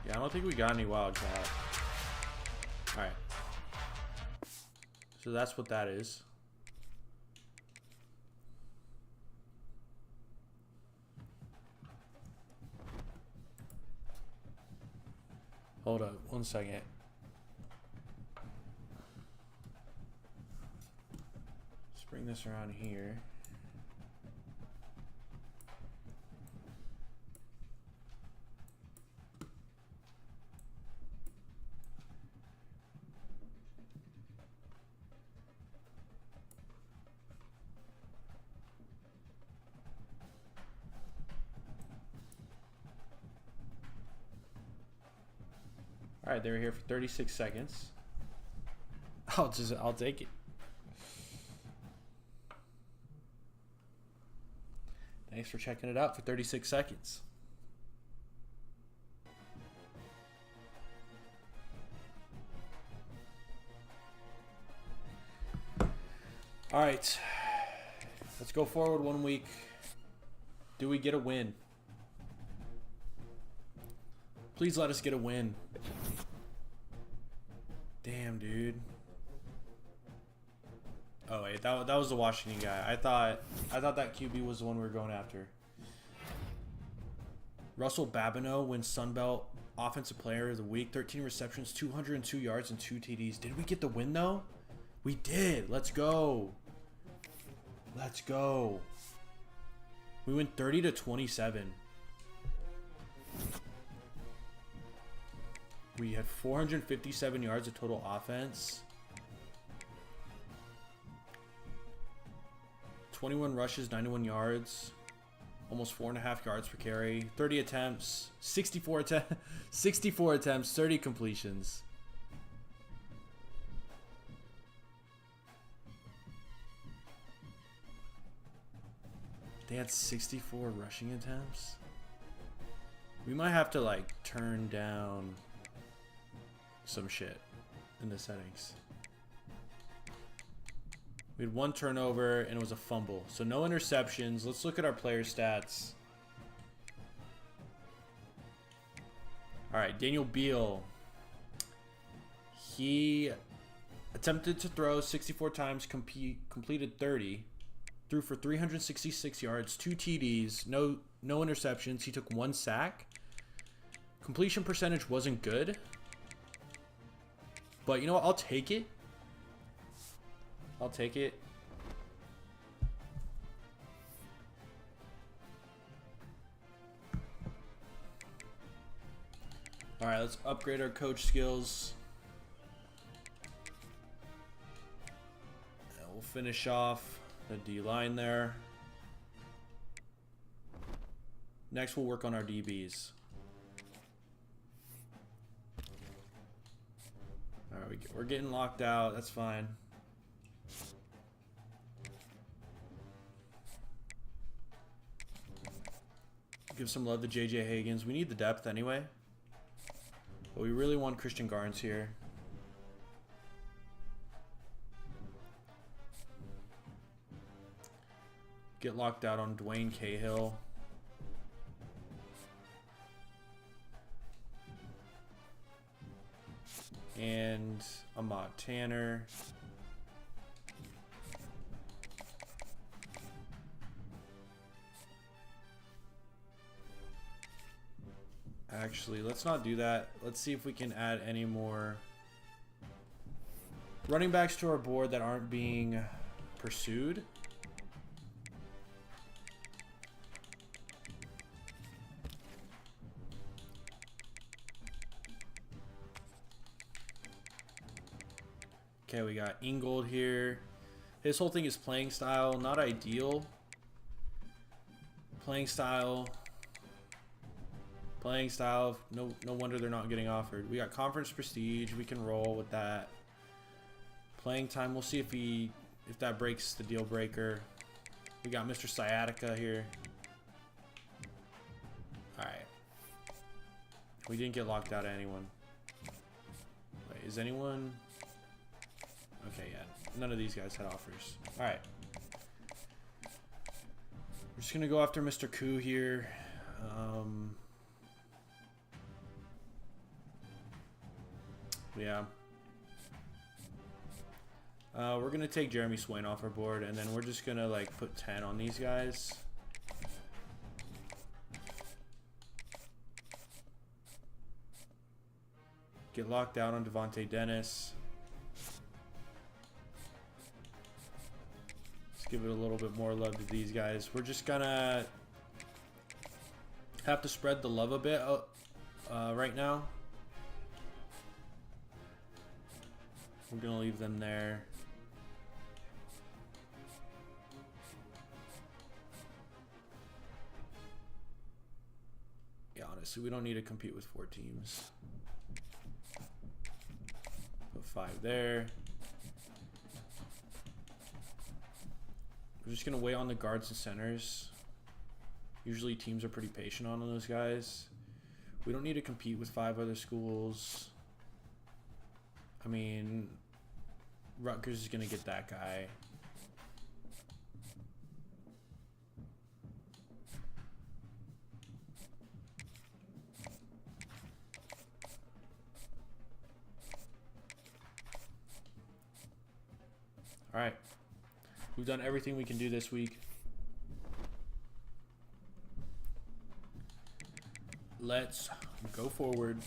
Yeah, I don't think we got any Wildcat. All right. So that's what that is. Hold up, 1 second. Let's bring this around here. All right, they were here for 36 seconds. I'll take it. Thanks for checking it out for 36 seconds. All right, let's go forward 1 week. Do we get a win? Please let us get a win. Damn, dude. Oh wait, that was the Washington guy. I thought that QB was the one we were going after. Russell Babineau wins Sunbelt Offensive Player of the Week. 13 receptions, 202 yards, and 2 TDs. Did we get the win though? We did. Let's go. Let's go. We went 30-27. We had 457 yards of total offense. 21 rushes, 91 yards. Almost 4.5 yards per carry. 30 attempts. 64 attempts, 30 completions. They had 64 rushing attempts. We might have to like turn down some shit in the settings. We had 1 turnover and it was a fumble. So no interceptions. Let's look at our player stats. All right, Daniel Beal. He attempted to throw 64 times, completed 30. Threw for 366 yards, 2 TDs, no interceptions. He took 1 sack. Completion percentage wasn't good. But you know what? I'll take it. I'll take it. All right, let's upgrade our coach skills. And we'll finish off the D-line there. Next, we'll work on our DBs. All right, we're getting locked out. That's fine. Give some love to J.J. Higgins. We need the depth anyway. But we really want Christian Garnes here. Get locked out on Dwayne Cahill. And Ahmad Tanner. Actually, let's not do that. Let's see if we can add any more running backs to our board that aren't being pursued. Okay, we got Ingold here. His whole thing is playing style, not ideal. Playing style. Playing style. No wonder they're not getting offered. We got conference prestige. We can roll with that. Playing time. We'll see if that breaks the deal breaker. We got Mr. Sciatica here. All right. We didn't get locked out of anyone. Wait, is anyone? Okay, yeah. None of these guys had offers. All right. We're just gonna go after Mr. Koo here. Yeah. We're gonna take Jeremy Swain off our board, and then we're just gonna like put 10 on these guys. Get locked out on Devontae Dennis. Let's give it a little bit more love to these guys. We're just gonna have to spread the love a bit right now. We're gonna leave them there. Yeah, honestly, we don't need to compete with 4 teams. 5 there. We're just going to wait on the guards and centers. Usually teams are pretty patient on those guys. We don't need to compete with 5 other schools. I mean, Rutgers is going to get that guy. All right. We've done everything we can do this week. Let's go forward.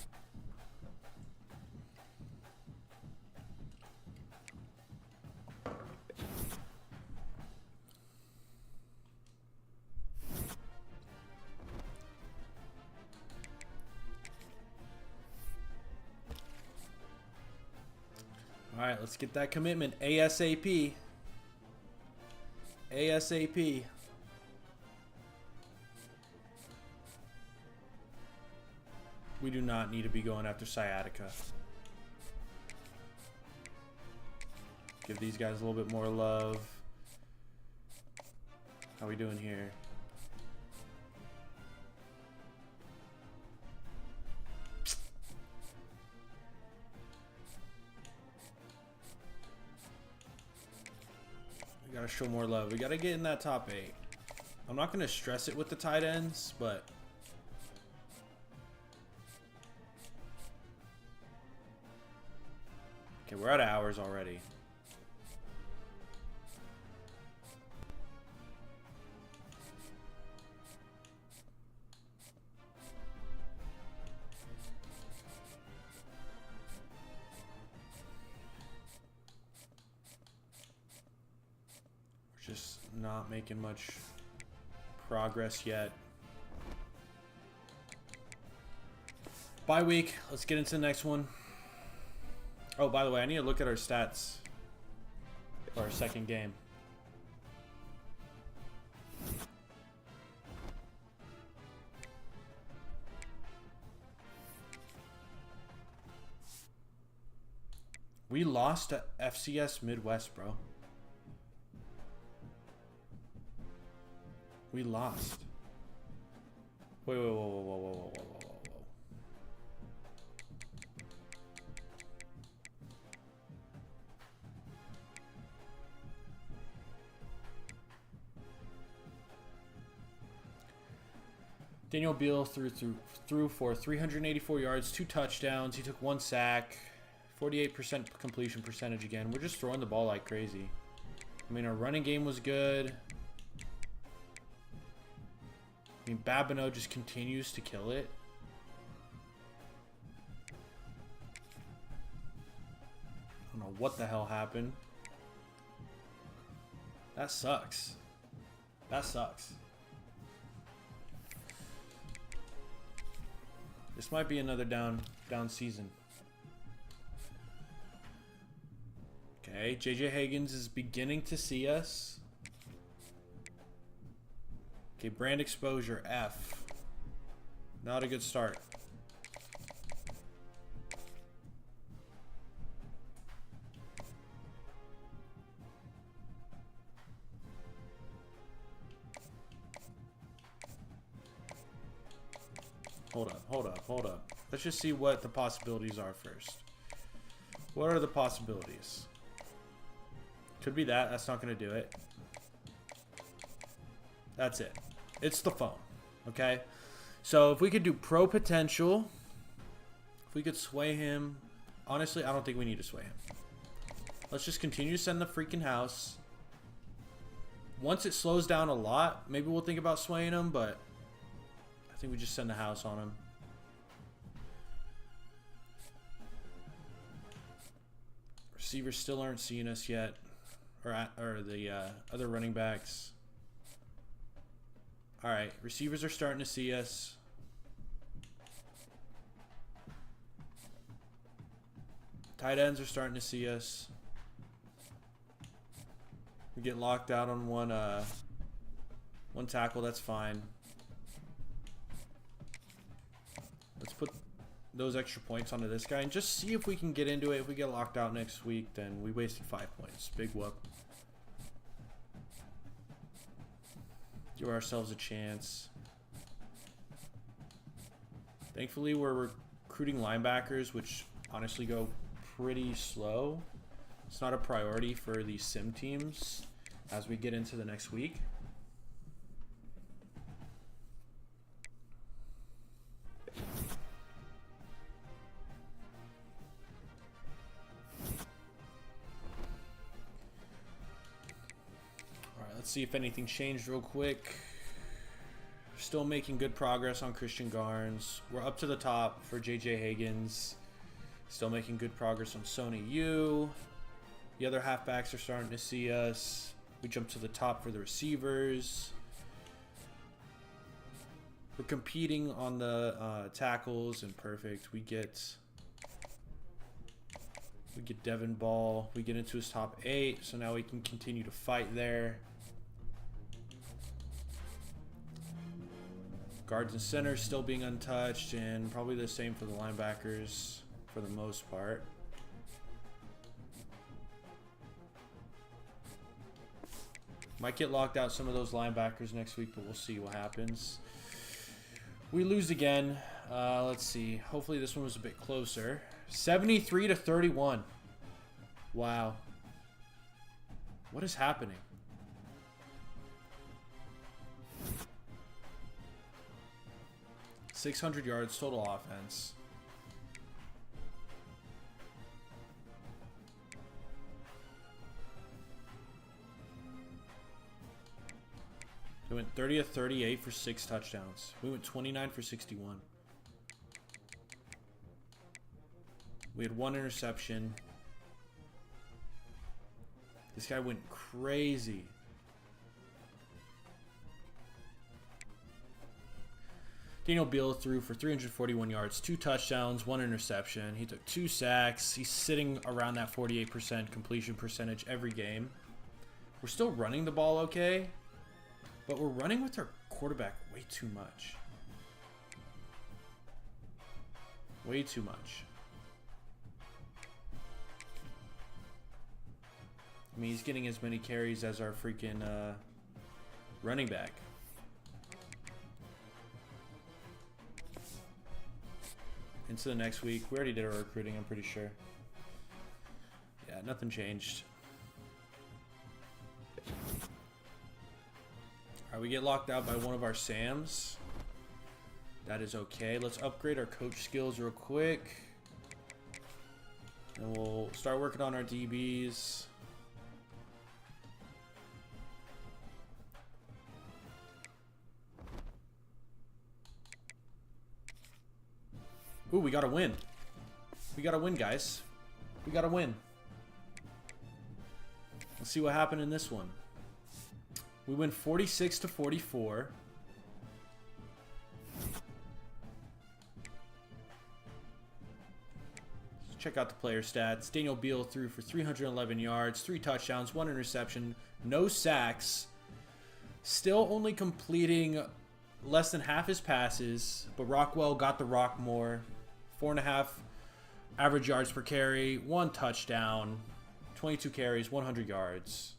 All right, let's get that commitment ASAP. ASAP. We do not need to be going after sciatica. Give these guys a little bit more love. How we doing here? We gotta show more love. We gotta get in that top 8. I'm not gonna stress it with the tight ends, but okay, we're out of hours already. We're just not making much progress yet. Bye week. Let's get into the next one. Oh, by the way, I need to look at our stats for our second game. We lost to FCS Midwest, bro. We lost. Wait, whoa, whoa, whoa, whoa, whoa, whoa, whoa, whoa. Daniel Beal threw for 384 yards, 2 touchdowns. He took 1 sack, 48% completion percentage again. We're just throwing the ball like crazy. I mean, our running game was good. I mean, Babineau just continues to kill it. I don't know what the hell happened. That sucks. That sucks. This might be another down season. Okay, JJ Higgins is beginning to see us. Okay, brand exposure, F. Not a good start. Hold up. Let's just see what the possibilities are first. What are the possibilities? Could be that. That's not going to do it. That's it. It's the phone. Okay? So if we could do pro potential, if we could sway him. Honestly, I don't think we need to sway him. Let's just continue to send the freaking house. Once it slows down a lot, maybe we'll think about swaying him, but I think we just send the house on him. Receivers still aren't seeing us yet, or the other running backs. All right, receivers are starting to see us. Tight ends are starting to see us. We get locked out on one tackle. That's fine. Let's put those extra points onto this guy and just see if we can get into it. If we get locked out next week, then we wasted 5 points. Big whoop. Give ourselves a chance. Thankfully, we're recruiting linebackers, which honestly go pretty slow. It's not a priority for these sim teams as we get into the next week. Let's see if anything changed real quick. Still making good progress on Christian Garns. We're up to the top for JJ Higgins. Still making good progress on Sony U. The other halfbacks are starting to see us. We jump to the top for the receivers. We're competing on the tackles and perfect. We get Devin Ball. We get into his top 8, so now we can continue to fight there. Guards and centers still being untouched, and probably the same for the linebackers for the most part. Might get locked out some of those linebackers next week, but we'll see what happens. We lose again. Let's see. Hopefully this one was a bit closer. 73-31. Wow. What is happening? .600 yards total offense. We went 30 of 38 for 6 touchdowns. We went 29 for 61. We had 1 interception. This guy went crazy. Daniel Beal threw for 341 yards, 2 touchdowns, 1 interception. He took 2 sacks. He's sitting around that 48% completion percentage every game. We're still running the ball okay, but we're running with our quarterback way too much. Way too much. I mean, he's getting as many carries as our freaking running back. Into the next week. We already did our recruiting, I'm pretty sure. Yeah, nothing changed. Alright, we get locked out by one of our Sams. That is okay. Let's upgrade our coach skills real quick. And we'll start working on our DBs. Ooh, we gotta win. We gotta win, guys. We gotta win. Let's see what happened in this one. We win 46-44. Let's check out the player stats. Daniel Beal threw for 311 yards, 3 touchdowns, 1 interception, no sacks. Still only completing less than half his passes, but Rockwell got the rock more. 4.5 average yards per carry, 1 touchdown, 22 carries, 100 yards.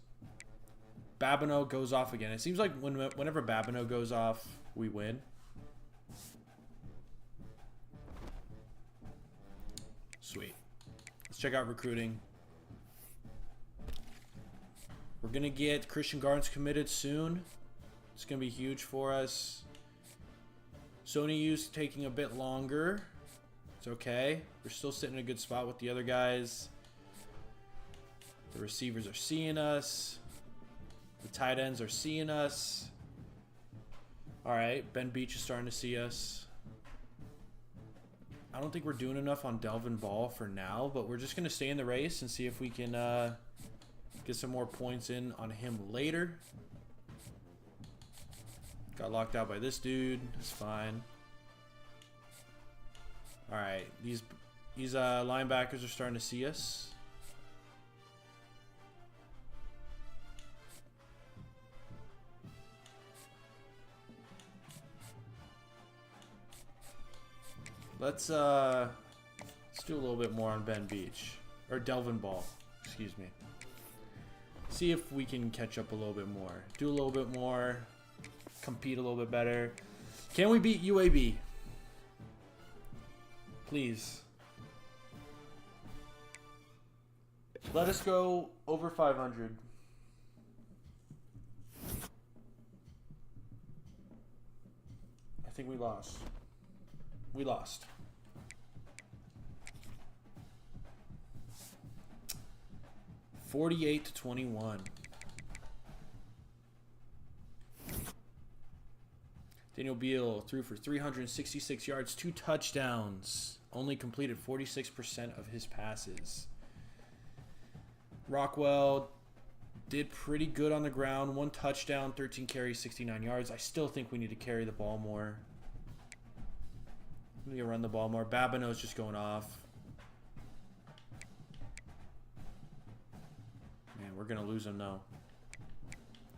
Babineau goes off again. It seems like whenever Babineau goes off, we win. Sweet. Let's check out recruiting. We're going to get Christian Garns committed soon. It's going to be huge for us. Sony U's taking a bit longer. It's okay. We're still sitting in a good spot with the other guys. The receivers are seeing us. The tight ends are seeing us. Alright, Ben Beach is starting to see us. I don't think we're doing enough on Delvin Ball for now, but we're just going to stay in the race and see if we can get some more points in on him later. Got locked out by this dude. It's fine. Alright, these linebackers are starting to see us. Let's do a little bit more on Ben Beach. Or Delvin Ball. Excuse me. See if we can catch up a little bit more. Do a little bit more. Compete a little bit better. Can we beat UAB? Please. Let us go over 500. I think we lost. We lost. $48-21. Daniel Beal threw for 366 yards, 2 touchdowns. Only completed 46% of his passes. Rockwell did pretty good on the ground. 1 touchdown, 13 carries, 69 yards. I still think we need to carry the ball more. We need to run the ball more. Babineau's just going off. Man, we're going to lose him now.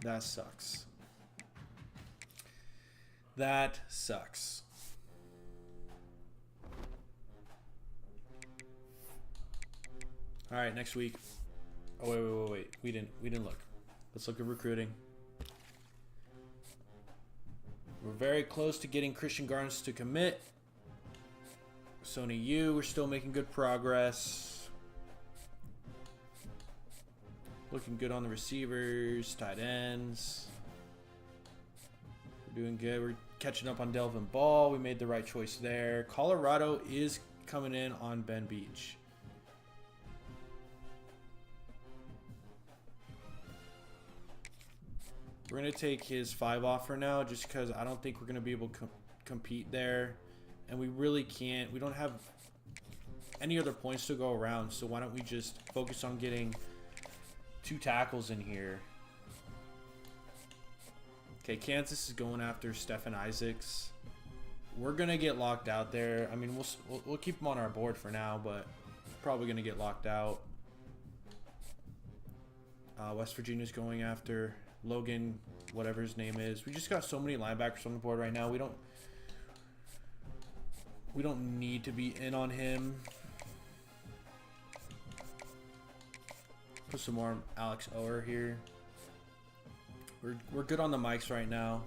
That sucks. That sucks. All right, next week. Oh, wait. We didn't look. Let's look at recruiting. We're very close to getting Christian Garnes to commit. Sony U, we're still making good progress. Looking good on the receivers, tight ends. We're doing good. We're catching up on Delvin Ball. We made the right choice there. Colorado is coming in on Ben Beach. We're going to take his 5 off for now just because I don't think we're going to be able to compete there. And we really can't. We don't have any other points to go around. So why don't we just focus on getting 2 tackles in here. Okay, Kansas is going after Stephen Isaacs. We're going to get locked out there. I mean, we'll keep him on our board for now, but probably going to get locked out. West Virginia's going after Logan, whatever his name is. We just got so many linebackers on the board right now. We don't need to be in on him. Put some more Alex Ower here. We're good on the mics right now.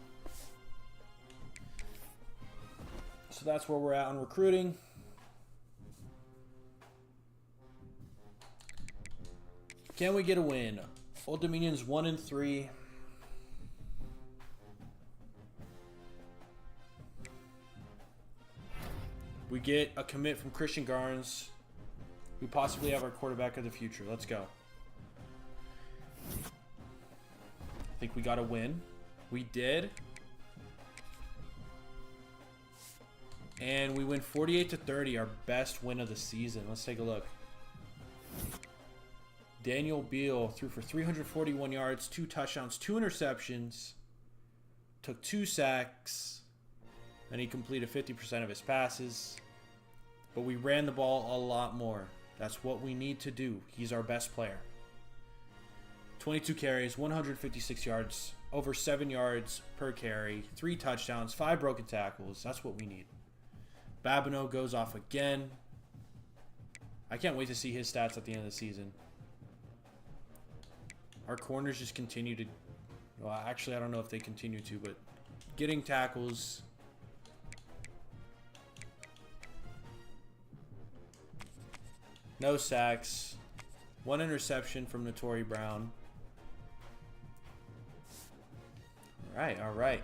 So that's where we're at on recruiting. Can we get a win? Old Dominion's 1-3. We get a commit from Christian Garnes. We possibly have our quarterback of the future. Let's go. I think we got a win. We did. And we win 48-30, our best win of the season. Let's take a look. Daniel Beal threw for 341 yards, 2 touchdowns, 2 interceptions, took 2 sacks, and he completed 50% of his passes. But we ran the ball a lot more. That's what we need to do. He's our best player. 22 carries, 156 yards, over 7 yards per carry, 3 touchdowns, 5 broken tackles. That's what we need. Babineau goes off again. I can't wait to see his stats at the end of the season. Our corners just continue to... Well, actually, I don't know if they continue to, but getting tackles... No sacks. 1 interception from Notori Brown. All right.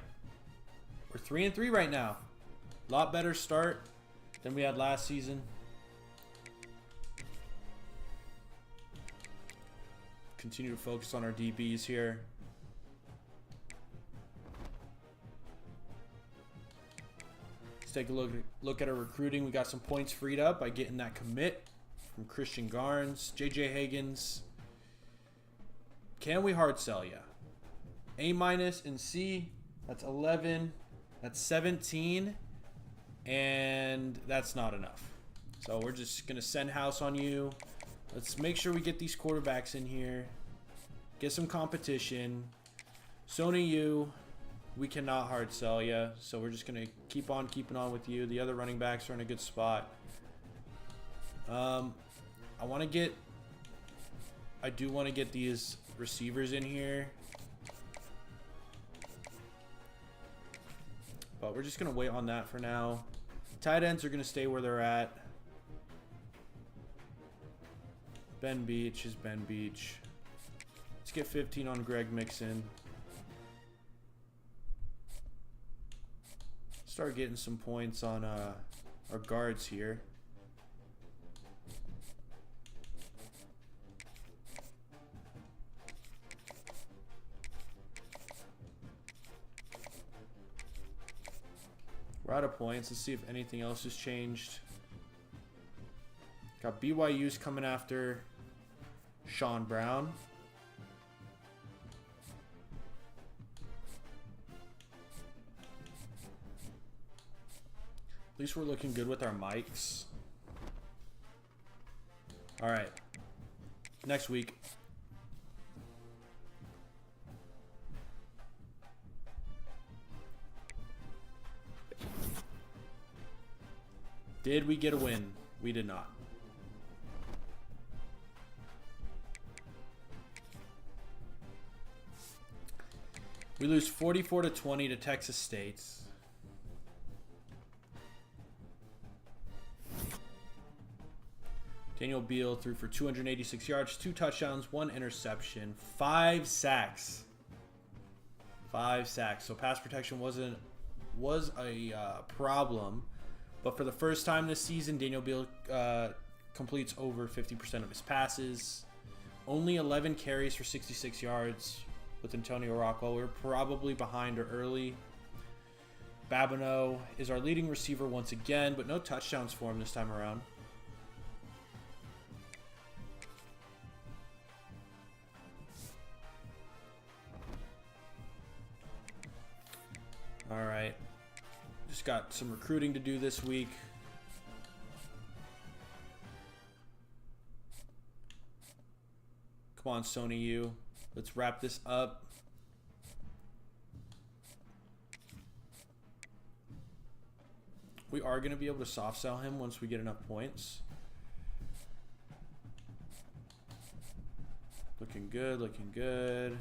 We're 3-3 right now. A lot better start than we had last season. Continue to focus on our DBs here. Let's take a look at our recruiting. We got some points freed up by getting that commit from Christian Garnes, JJ Higgins. Can we hard sell ya? A- and C. That's 11. That's 17. And that's not enough. So we're just going to send house on you. Let's make sure we get these quarterbacks in here. Get some competition. Sony U. We cannot hard sell you, so we're just going to keep on keeping on with you. The other running backs are in a good spot. I do want to get these receivers in here. But we're just going to wait on that for now. Tight ends are going to stay where they're at. Ben Beach is Ben Beach. Let's get 15 on Greg Mixon. Start getting some points on our guards here. We're out of points. Let's see if anything else has changed. Got BYU's coming after Sean Brown. At least we're looking good with our mics. All right. Next week. Did we get a win? We did not. We lose 44-20 to Texas State. Daniel Beal threw for 286 yards, 2 touchdowns, 1 interception, 5 sacks. 5 sacks. So pass protection was a problem. But for the first time this season, Daniel Beal completes over 50% of his passes. Only 11 carries for 66 yards with Antonio Rockwell. We're probably behind or early. Babineau is our leading receiver once again, but no touchdowns for him this time around. All right. Just got some recruiting to do this week. Come on, Sony U. Let's wrap this up. We are going to be able to soft sell him once we get enough points. Looking good, looking good.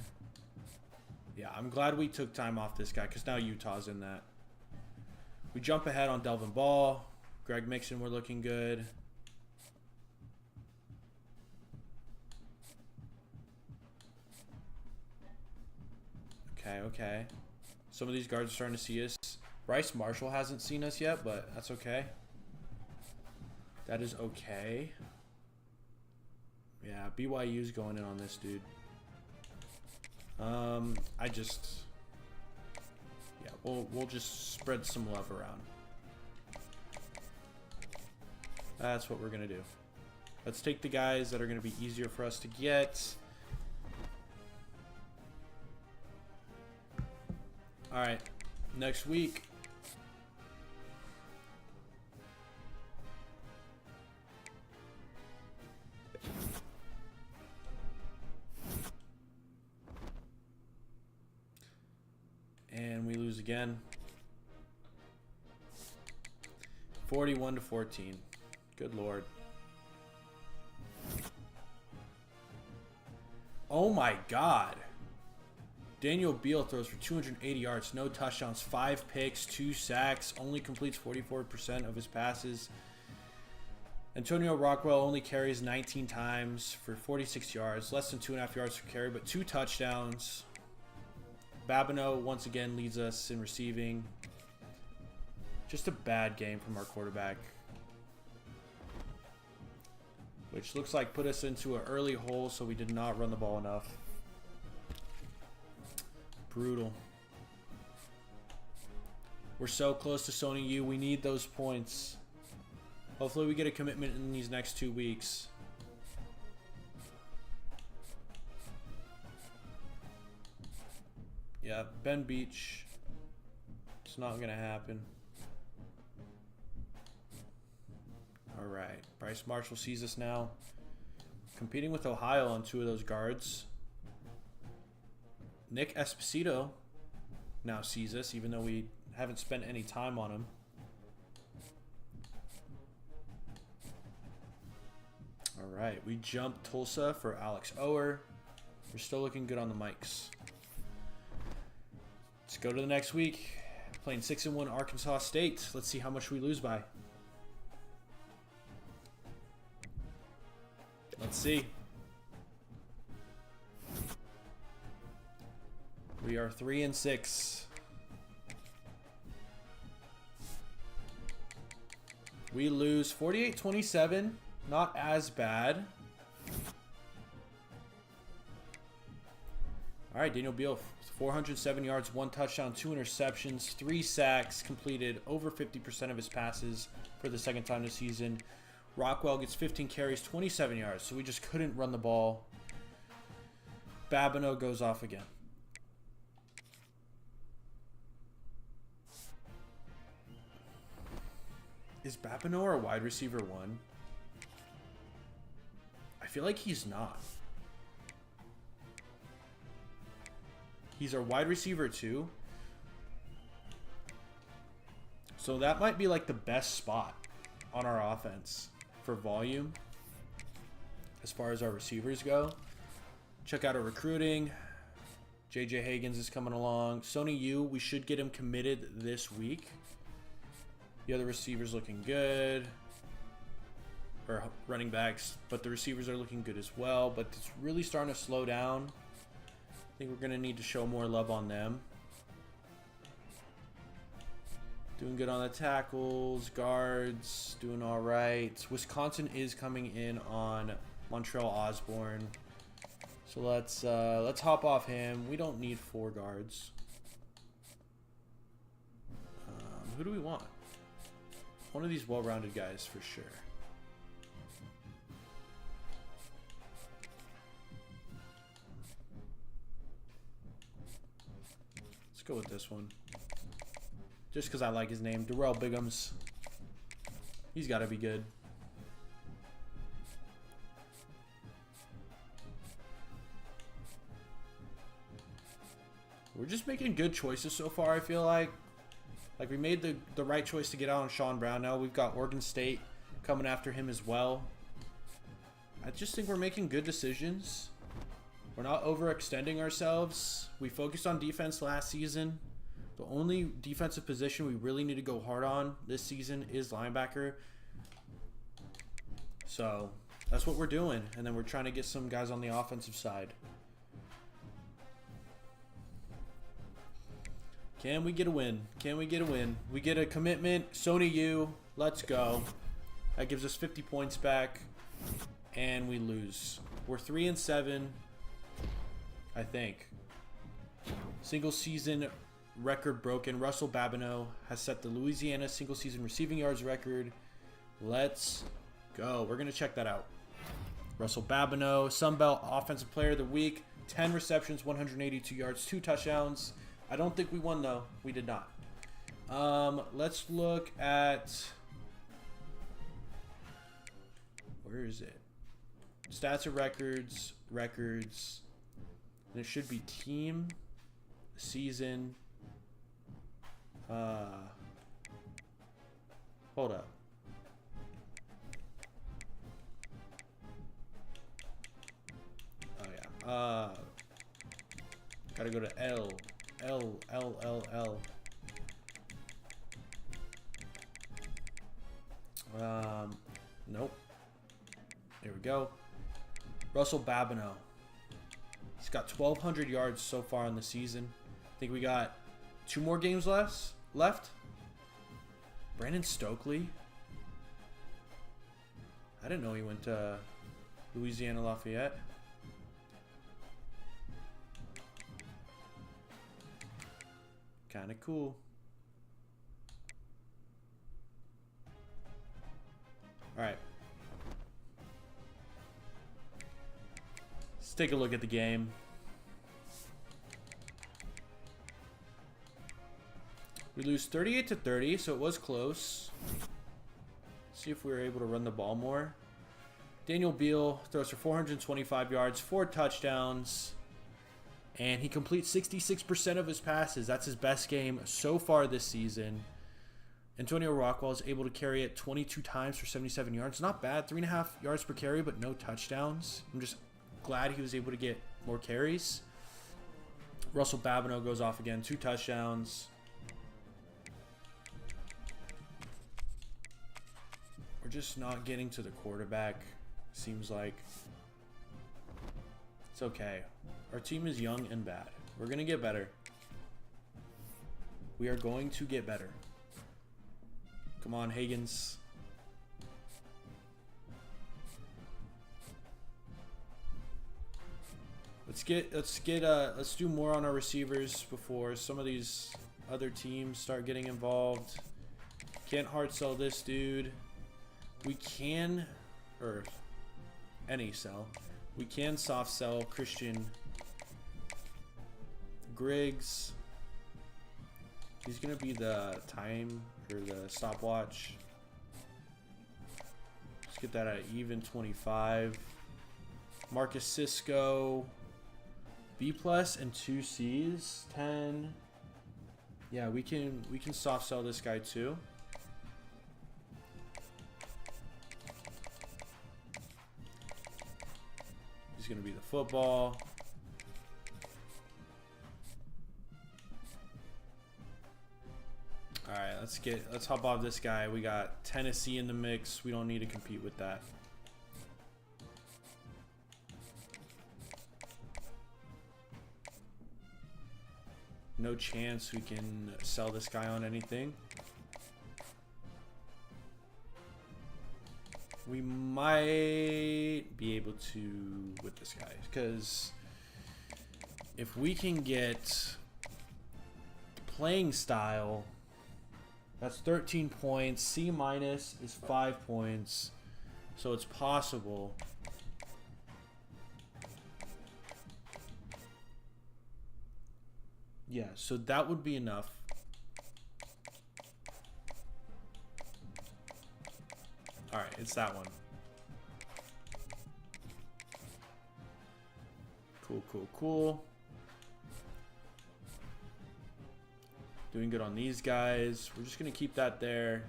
Yeah, I'm glad we took time off this guy because now Utah's in that. We jump ahead on Delvin Ball. Greg Mixon, we're looking good. Okay. Some of these guards are starting to see us. Bryce Marshall hasn't seen us yet, but that's okay. That is okay. Yeah, BYU's going in on this dude. We'll just spread some love around. That's what we're gonna do. Let's take the guys that are gonna be easier for us to get. All right, next week. And we lose again. 41-14. Good Lord. Oh my God. Daniel Beal throws for 280 yards, no touchdowns, 5 picks, 2 sacks, only completes 44% of his passes. Antonio Rockwell only carries 19 times for 46 yards, less than 2.5 yards per carry, but 2 touchdowns. Babineau once again leads us in receiving. Just a bad game from our quarterback, which looks like put us into an early hole, so we did not run the ball enough. Brutal. We're so close to Sony U. We need those points. Hopefully we get a commitment in these next 2 weeks. Yeah, Ben Beach. It's not going to happen. All right. Bryce Marshall sees us now. Competing with Ohio on 2 of those guards. Nick Esposito now sees us, even though we haven't spent any time on him. All right, we jumped Tulsa for Alex Ower. We're still looking good on the mics. Let's go to the next week. Playing 6-1 Arkansas State. Let's see how much we lose by. Let's see. We are 3-6. We lose 48-27. Not as bad. All right, Daniel Beal, 407 yards, 1 touchdown, 2 interceptions, 3 sacks, completed over 50% of his passes for the second time this season. Rockwell gets 15 carries, 27 yards, so we just couldn't run the ball. Babineau goes off again. Is Babineau a wide receiver 1? I feel like he's not. He's our wide receiver 2. So that might be like the best spot on our offense for volume as far as our receivers go. Check out our recruiting. JJ Higgins is coming along. Sony Yu, we should get him committed this week. The other receivers looking good. Or running backs, but the receivers are looking good as well. But it's really starting to slow down. I think we're going to need to show more love on them. Doing good on the tackles, guards, doing all right. Wisconsin is coming in on Montreal Osborne. So let's hop off him. We don't need 4 guards. Who do we want? One of these well-rounded guys for sure. Let's go with this one. Just because I like his name. Darrell Biggums. He's got to be good. We're just making good choices so far, I feel like. Like, we made the right choice to get out on Sean Brown. Now we've got Oregon State coming after him as well. I just think we're making good decisions. We're not overextending ourselves. We focused on defense last season. The only defensive position we really need to go hard on this season is linebacker. So that's what we're doing. And then we're trying to get some guys on the offensive side. Can we get a win? Can we get a win? We get a commitment. Sony Yu. Let's go. That gives us 50 points back. And we lose. We're 3-7. I think. Single season record broken. Russell Babineau has set the Louisiana single season receiving yards record. Let's go. We're going to check that out. Russell Babineau, Sunbelt Offensive Player of the Week. 10 receptions, 182 yards, 2 touchdowns. I don't think we won, though. We did not. Let's look at... Where is it? Stats or records. Records. And it should be team, season. Hold up. Oh, yeah. Gotta go to L. Nope. There we go. Russell Babineau. He's got 1,200 yards so far in the season. I think we got 2 more games left. Brandon Stokely. I didn't know he went to Louisiana Lafayette. Kind of cool. All right. Let's take a look at the game. We lose 38-30, so it was close. See if we were able to run the ball more. Daniel Beal throws for 425 yards, 4 touchdowns, And he completes 66% of his passes. That's his best game so far this season. Antonio Rockwell is able to carry it 22 times for 77 yards. Not bad. 3.5 yards per carry, but no touchdowns. I'm just glad he was able to get more carries. Russell Babineau goes off again. 2 touchdowns. We're just not getting to the quarterback, seems like. It's okay. Our team is young and bad. We're going to get better. We are going to get better. Come on, Higgins. Let's do more on our receivers before some of these other teams start getting involved. Can't hard sell this dude. We can, or any sell. We can soft sell Christian Griggs. He's gonna be the time or the stopwatch. Let's get that at even 25. Marcus Cisco, B+ and 2 C's, 10. Yeah, we can soft sell this guy too. He's gonna be the football. All right, let's hop off this guy. We got Tennessee in the mix. We don't need to compete with that. No chance we can sell this guy on anything. We might be able to with this guy, because if we can get playing style, that's 13 points. C- is 5 points, so it's possible. Yeah, so that would be enough. All right, it's that one. Cool, cool, cool. Doing good on these guys. We're just going to keep that there.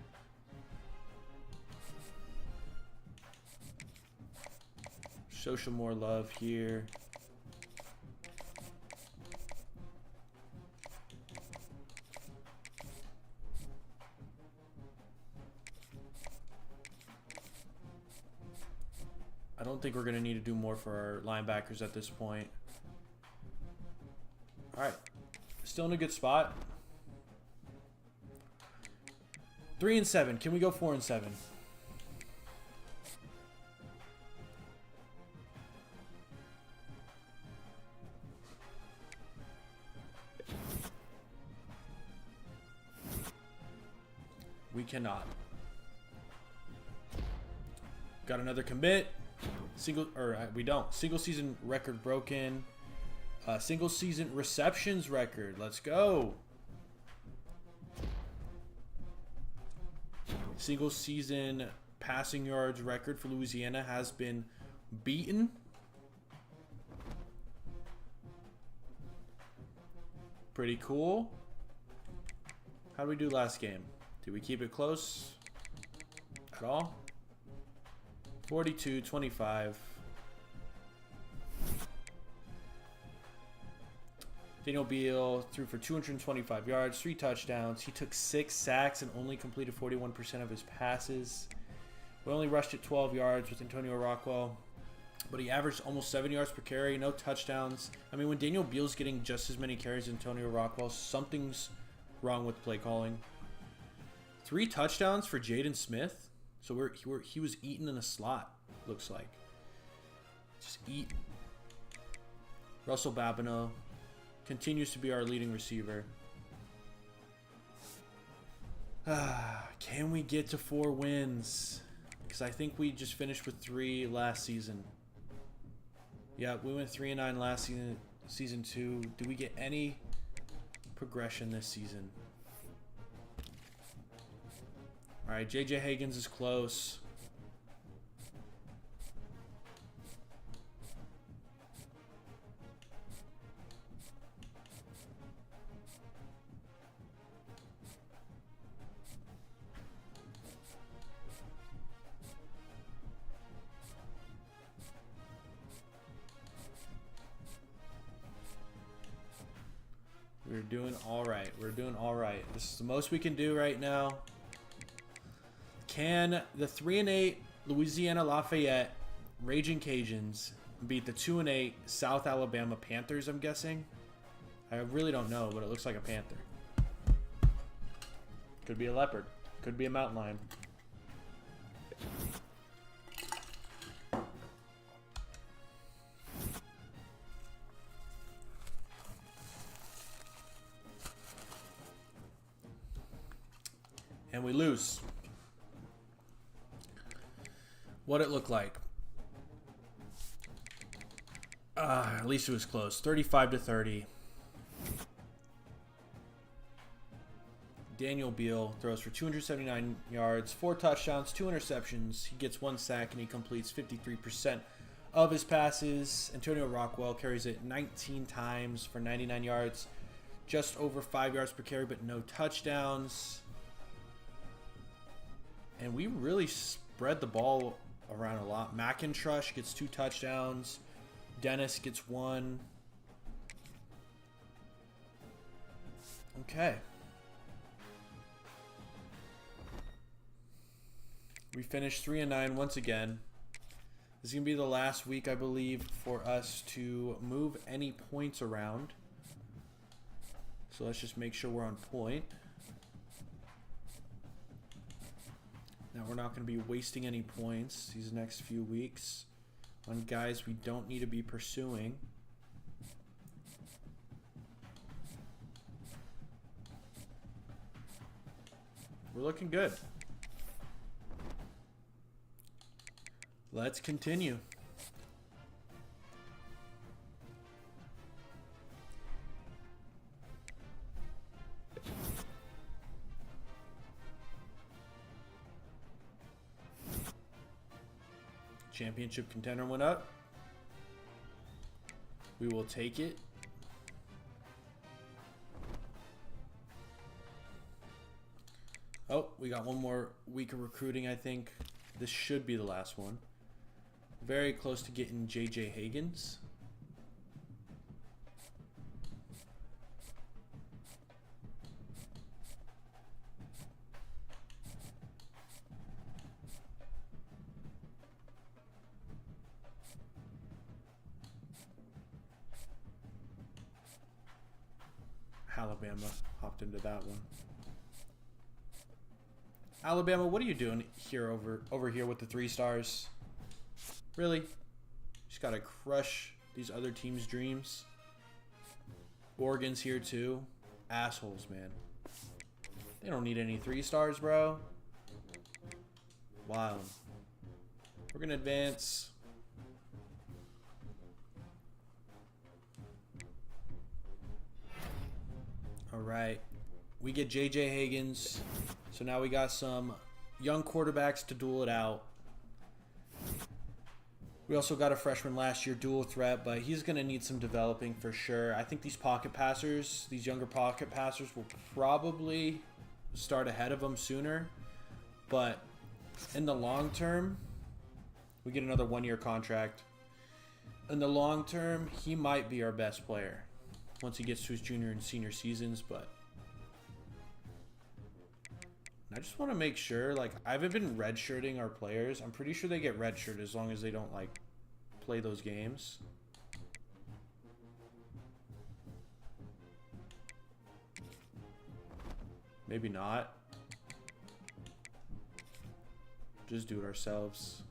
Show some more love here. I don't think we're going to need to do more for our linebackers at this point. All right. Still in a good spot. 3-7. Can we go 4-7? We cannot. Got another commit. We don't. Single season record broken. Single season receptions record. Let's go. Single season passing yards record for Louisiana has been beaten. Pretty cool. How did we do last game? Did we keep it close at all? 42-25. Daniel Beal threw for 225 yards, 3 touchdowns. He took 6 sacks and only completed 41% of his passes. We only rushed it 12 yards with Antonio Rockwell, but he averaged almost 7 yards per carry, no touchdowns. I mean, when Daniel Beal's getting just as many carries as Antonio Rockwell, something's wrong with play calling. 3 touchdowns for Jaden Smith. So he was eaten in a slot, looks like. Just eat. Russell Babineau continues to be our leading receiver. Can we get to 4 wins? Because I think we just finished with 3 last season. Yeah, we went 3-9 last season. Season 2. Do we get any progression this season? All right, J.J. Higgins is close. doing all right. We're doing all right. This is the most we can do right now. Can the 3-8 Louisiana Lafayette Raging Cajuns beat the 2-8 South Alabama Panthers, I'm guessing? I really don't know, but it looks like a panther. Could be a leopard. Could be a mountain lion. And we lose. What'd it look like? At least it was close. 35-30. Daniel Beal throws for 279 yards, 4 touchdowns, 2 interceptions. He gets 1 sack and he completes 53% of his passes. Antonio Rockwell carries it 19 times for 99 yards, just over 5 yards per carry, but no touchdowns. And we really spread the ball around a lot. McIntosh gets 2 touchdowns. Dennis gets 1. Okay. We finished 3-9 once again. This is going to be the last week, I believe, for us to move any points around. So let's just make sure we're on point. Now, we're not going to be wasting any points these next few weeks on guys we don't need to be pursuing. We're looking good. Let's continue. Championship contender went up. We will take it. Oh, we got one more week of recruiting, I think. This should be the last one. Very close to getting J.J. Higgins. Alabama hopped into that one. Alabama, what are you doing here over here with the 3 stars? Really? Just gotta crush these other teams' dreams. Oregon's here too. Assholes, man. They don't need any 3 stars, bro. Wild. We're gonna advance. Alright. We get J.J. Higgins. So now we got some young quarterbacks to duel it out. We also got a freshman last year, dual threat, but he's going to need some developing for sure. I think these pocket passers, these younger pocket passers, will probably start ahead of him sooner. But in the long term, we get another 1-year contract. In the long term, he might be our best player once he gets to his junior and senior seasons, but I just want to make sure, like, I haven't been redshirting our players. I'm pretty sure they get redshirted as long as they don't, like, play those games. Maybe not. Just do it ourselves.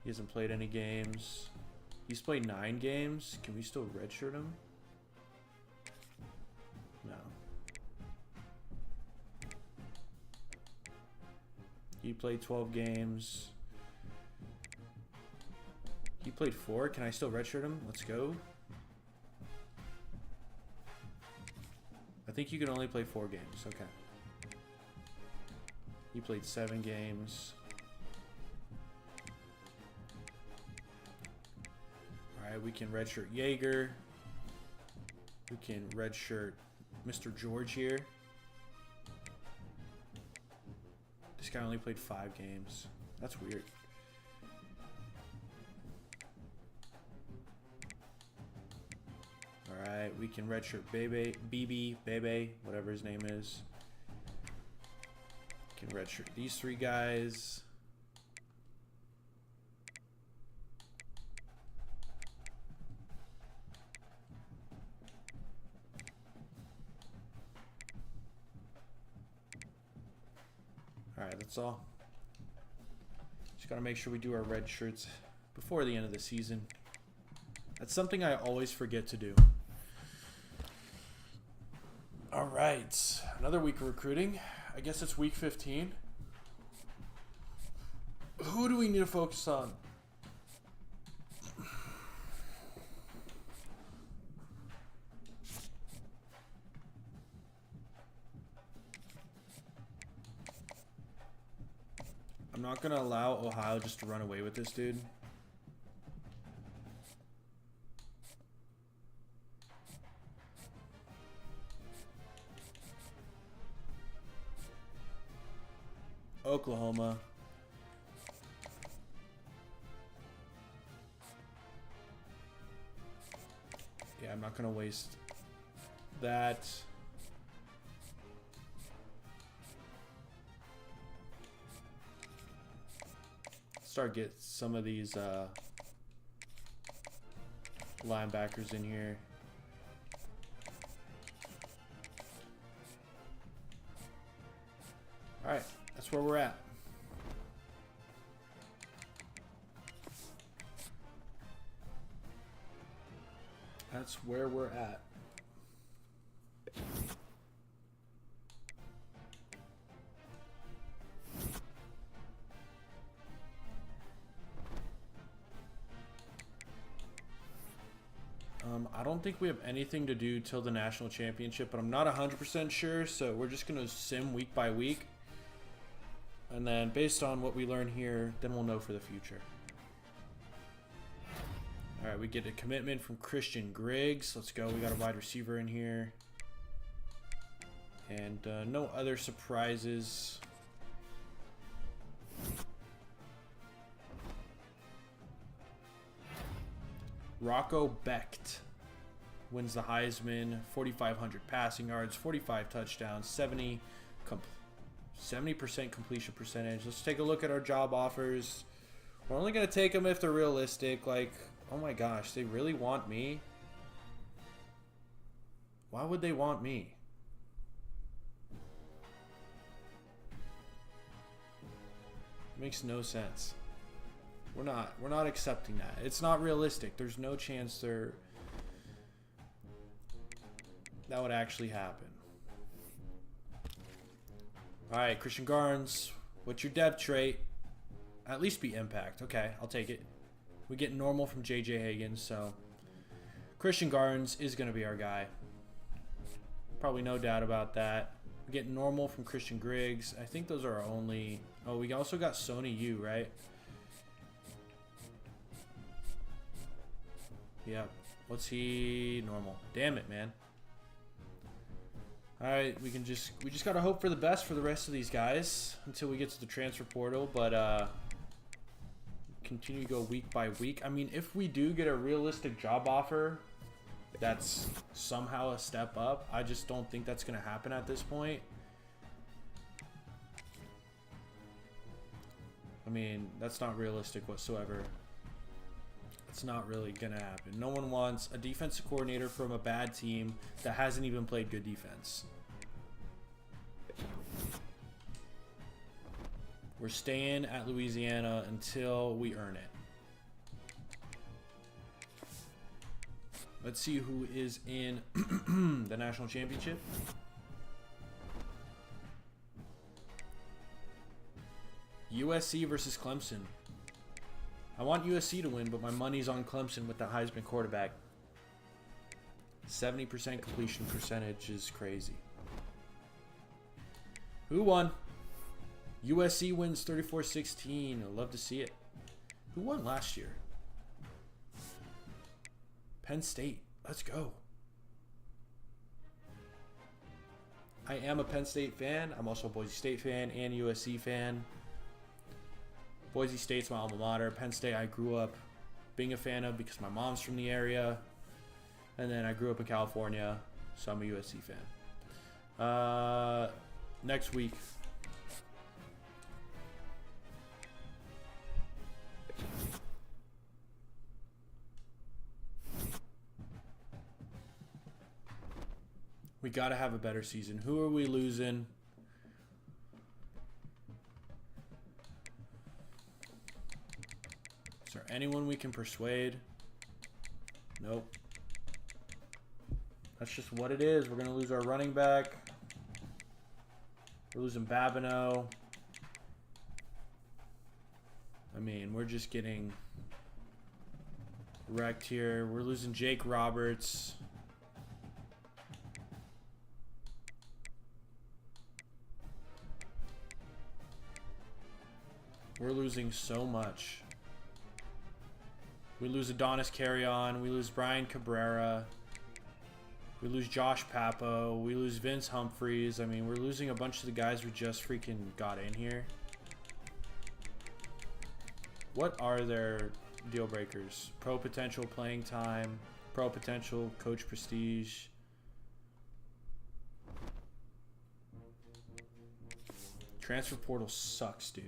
He hasn't played any games. He's played 9 games. Can we still redshirt him? No. He played 12 games. He played 4. Can I still redshirt him? Let's go. I think you can only play 4 games. Okay. He played 7 games. Alright, we can redshirt Jaeger. We can redshirt Mr. George here. This guy only played 5 games. That's weird. Alright, we can redshirt Bebe, whatever his name is. Can redshirt these 3 guys. Alright, that's all. Just gotta make sure we do our red shirts before the end of the season. That's something I always forget to do. Alright, another week of recruiting. I guess it's week 15. Who do we need to focus on? I'm not going to allow Ohio just to run away with this, dude. Oklahoma. Yeah, I'm not going to waste that. Start get some of these linebackers in here. All right, that's where we're at. That's where we're at. I don't think we have anything to do till the national championship, but I'm not 100% sure, so we're just going to sim week by week. And then based on what we learn here, then we'll know for the future. All right, we get a commitment from Christian Griggs. Let's go. We got a wide receiver in here. And no other surprises. Rocco Becht wins the Heisman, 4,500 passing yards, 45 touchdowns, 70% completion percentage. Let's take a look at our job offers. We're only going to take them if they're realistic. Like, oh my gosh, they really want me? Why would they want me? Makes no sense. We're not accepting that. It's not realistic. There's no chance that would actually happen. All right, Christian Garnes, what's your depth trait? At least be impact. Okay, I'll take it. We get normal from J.J. Higgins, so Christian Garnes is going to be our guy. Probably no doubt about that. We get normal from Christian Griggs. I think those are our only... Oh, we also got Sony U, right? Yep. What's he? Normal. Damn it, man. All right, we just gotta hope for the best for the rest of these guys until we get to the transfer portal. But continue to go week by week. I mean, if we do get a realistic job offer, that's somehow a step up. I just don't think that's gonna happen at this point. I mean, that's not realistic whatsoever. It's not really going to happen. No one wants a defensive coordinator from a bad team that hasn't even played good defense. We're staying at Louisiana until we earn it. Let's see who is in the national championship. USC versus Clemson. I want USC to win, but my money's on Clemson with the Heisman quarterback. 70% completion percentage is crazy. Who won? USC wins 34-16. I'd love to see it. Who won last year? Penn State. Let's go. I am a Penn State fan. I'm also a Boise State fan and USC fan. Boise State's my alma mater. Penn State I grew up being a fan of because my mom's from the area. And then I grew up in California, so I'm a USC fan. Next week. We got to have a better season. Who are we losing? Is there anyone we can persuade? Nope. That's just what it is. We're going to lose our running back. We're losing Babineau. I mean, we're just getting wrecked here. We're losing Jake Roberts. We're losing so much. We lose Adonis Carrion. We lose Brian Cabrera. We lose Josh Papo. We lose Vince Humphreys. I mean, we're losing a bunch of the guys we just freaking got in here. What are their deal breakers? Pro potential playing time. Pro potential coach prestige. Transfer portal sucks, dude.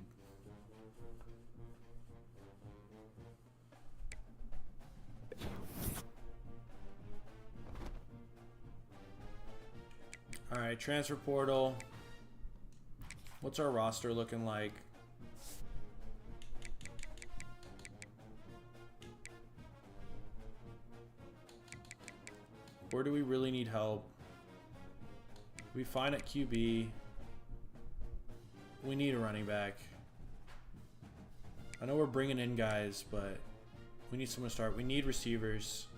All right, transfer portal. What's our roster looking like? Where do we really need help? We fine at QB. We need a running back. I know we're bringing in guys, but we need someone to start. We need receivers.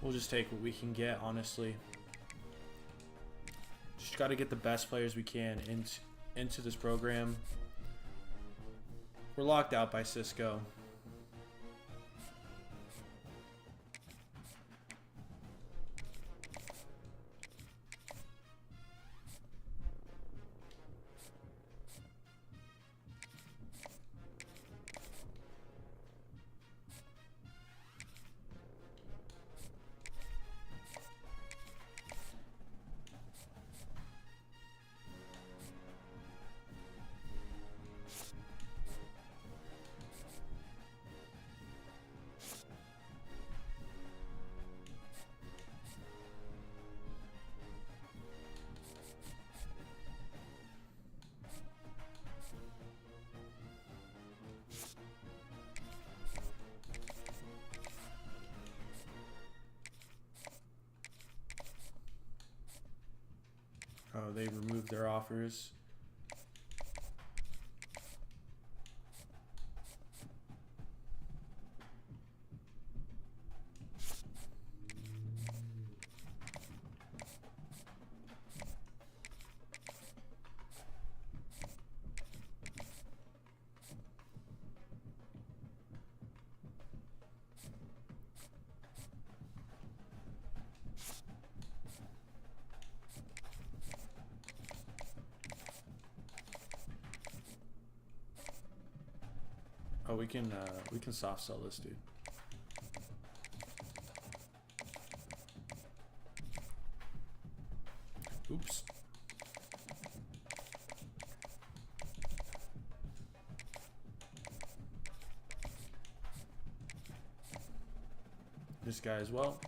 We'll just take what we can get, honestly. Just got to get the best players we can into this program. We're locked out by Cisco. Oh, they removed their offers. Oh, we can soft sell this dude. Oops. This guy as well.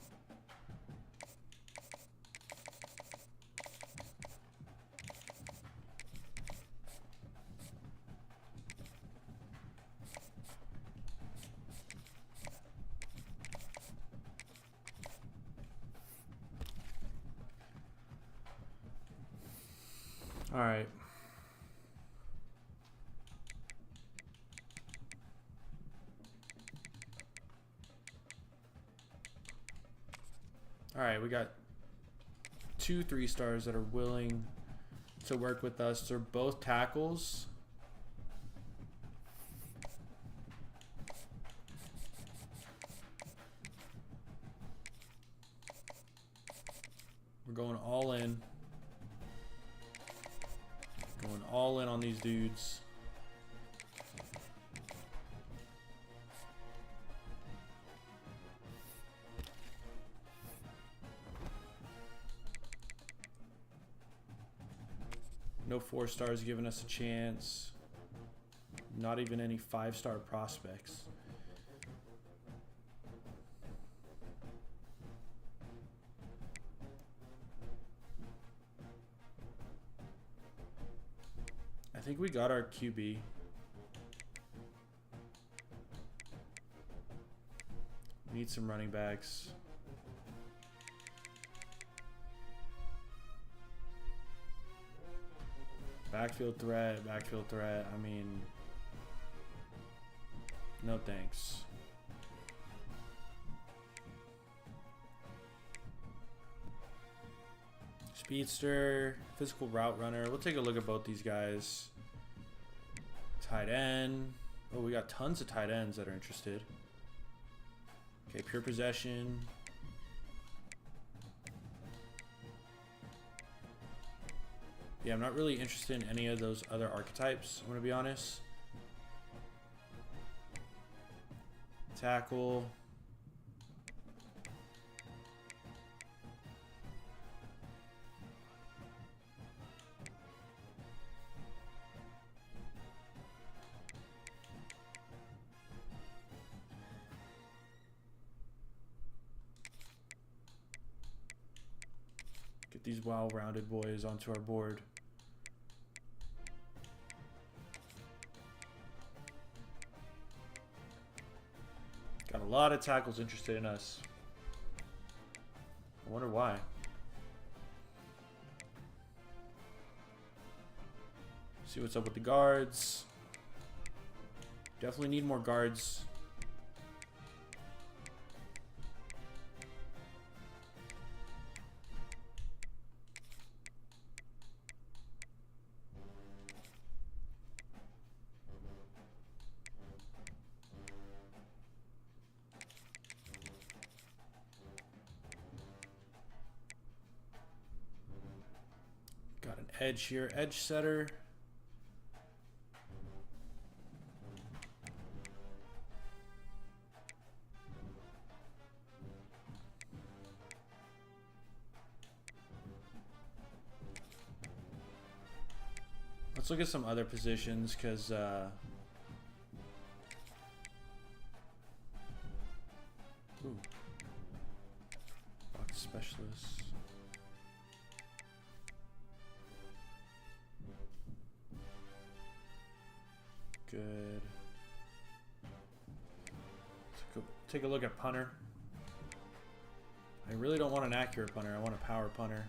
All right. All right, we got 2 3-stars that are willing to work with us. They're both tackles. these dudes. No 4-stars giving us a chance. Not even any 5-star prospects. I think we got our QB. Need some running backs. Backfield threat, backfield threat. I mean, no thanks. Speedster, physical route runner. We'll take a look at both these guys. Tight end. Oh, we got tons of tight ends that are interested. Okay, pure possession. Yeah, I'm not really interested in any of those other archetypes, I'm going to be honest. Tackle. Get these well-rounded boys onto our board. Got a lot of tackles interested in us. I wonder why. See what's up with the guards. Definitely need more guards. Got an edge here, edge setter. Let's look at some other positions because box specialists. Good. Take a look at punter. I really don't want an accurate punter. I want a power punter.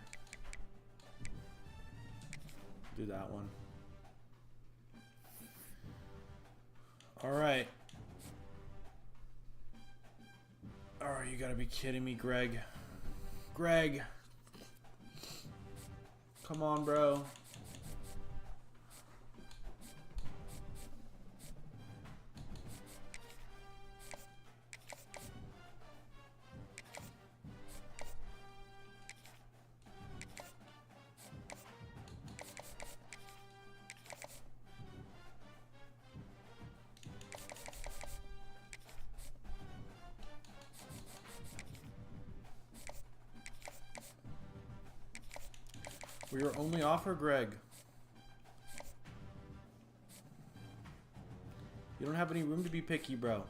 Do that one. All right. Oh, you gotta be kidding me, Greg. Greg. Come on, bro. We are only offer, Greg. You don't have any room to be picky, bro.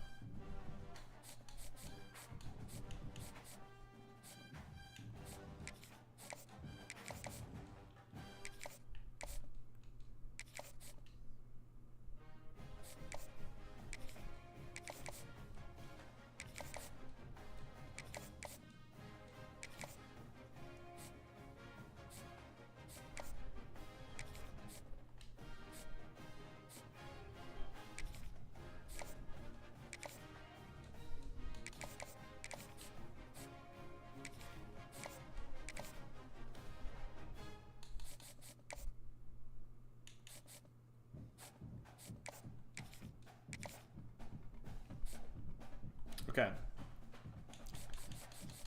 Okay.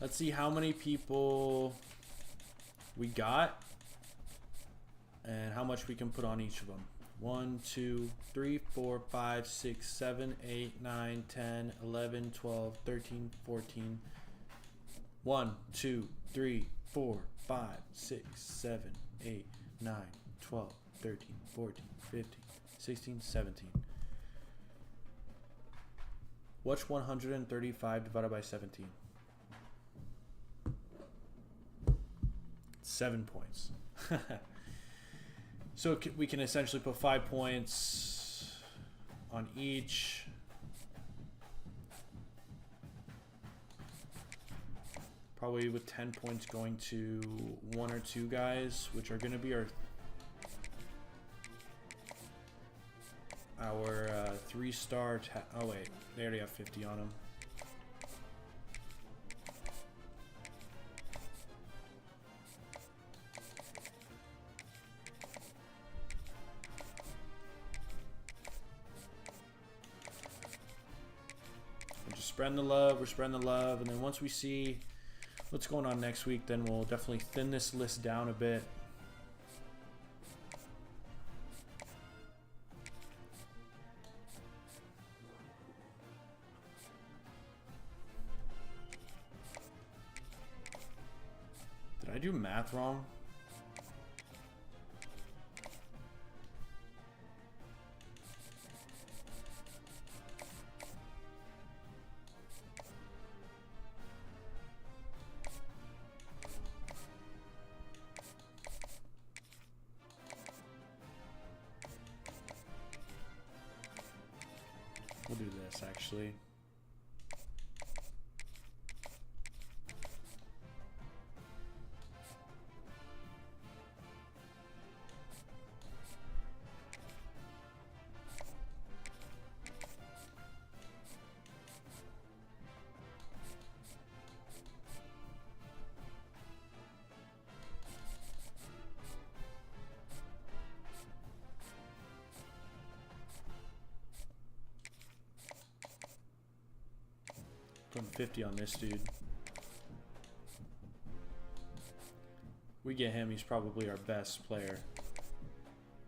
Let's see how many people we got and how much we can put on each of them. 1, 2, 3, 4, 5, 6, 7, 8, 9, 10, 11, 12, 13, 14. 1, 2, 3, 4, 5, 6, 7, 8, 9, 12, 13, 14, 15, 16, 17. What's 135 divided by 17? 7 points. So we can essentially put 5 points on each. Probably with 10 points going to 1 or 2 guys, which are going to be our 3-star. Oh wait, they already have 50 on them. We're just spreading the love. We're spreading the love, and then once we see what's going on next week, then we'll definitely thin this list down a bit. Did I do math wrong? We'll do this actually. Putting 50 on this dude. We get him, he's probably our best player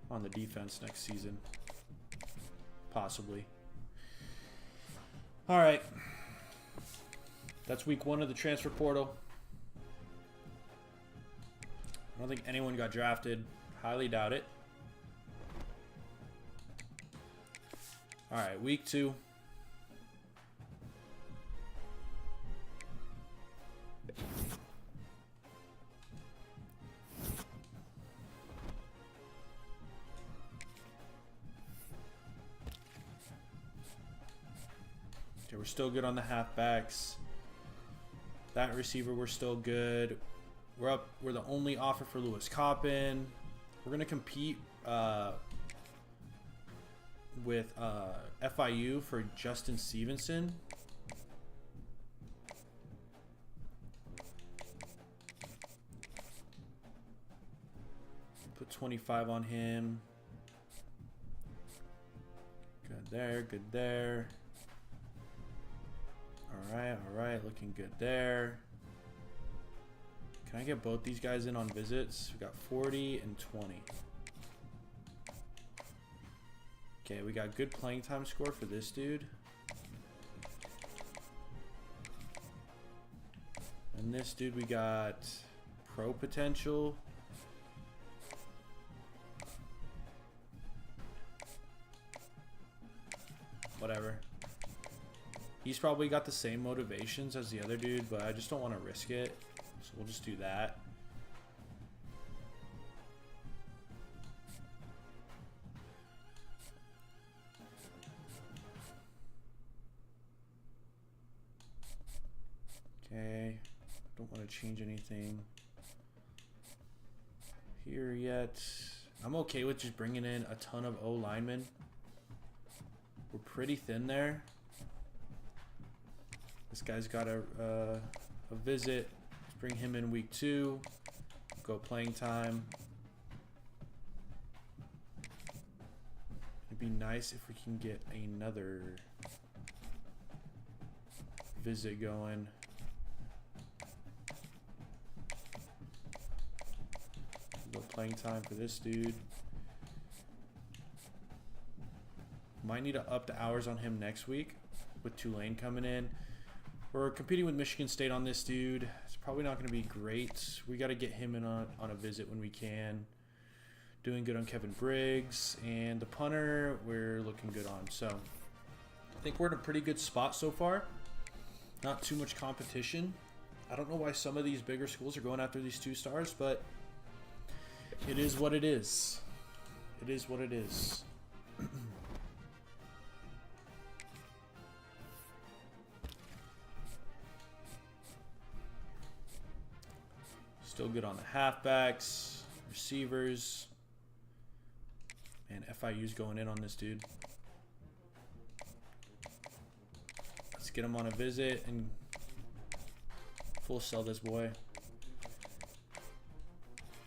on the defense next season. Possibly. Alright. That's week 1 of the transfer portal. I don't think anyone got drafted. Highly doubt it. Alright, week 2. Okay, we're still good on the halfbacks. That receiver, we're still good. We're up. We're the only offer for Lewis Coppin. We're gonna compete with FIU for Justin Stevenson. Put 25 on him. Good there, good there. All right, looking good there. Can I get both these guys in on visits? We got 40 and 20. Okay, we got good playing time score for this dude. And this dude, we got pro potential. Whatever. He's probably got the same motivations as the other dude, but I just don't want to risk it. So we'll just do that. Okay. Don't want to change anything here yet. I'm okay with just bringing in a ton of O linemen. We're pretty thin there. This guy's got a visit. Let's bring him in week 2. Go playing time. It'd be nice if we can get another visit going. Go playing time for this dude. Might need to up the hours on him next week with Tulane coming in. We're competing with Michigan State on this dude. It's probably not going to be great. We got to get him in on a visit when we can. Doing good on Kevin Briggs. And the punter, we're looking good on. So I think we're in a pretty good spot so far. Not too much competition. I don't know why some of these bigger schools are going after these 2 stars, but it is what it is. It is what it is. Still good on the halfbacks, receivers. Man, FIU's going in on this dude. Let's get him on a visit and full sell this boy.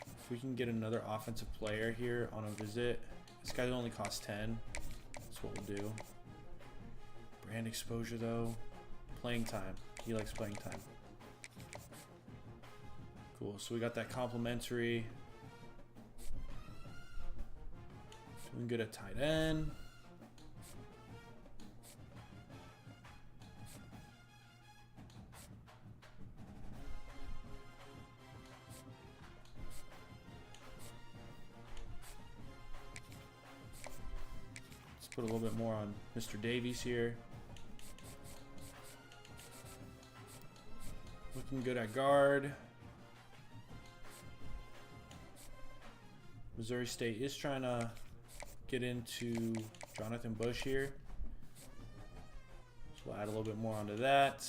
If we can get another offensive player here on a visit. This guy only costs 10. That's what we'll do. Brand exposure though. Playing time. He likes playing time. Cool, so we got that complimentary. Doing good at tight end. Let's put a little bit more on Mr. Davies here. Looking good at guard. Missouri State is trying to get into Jonathan Bush here. So we'll add a little bit more onto that.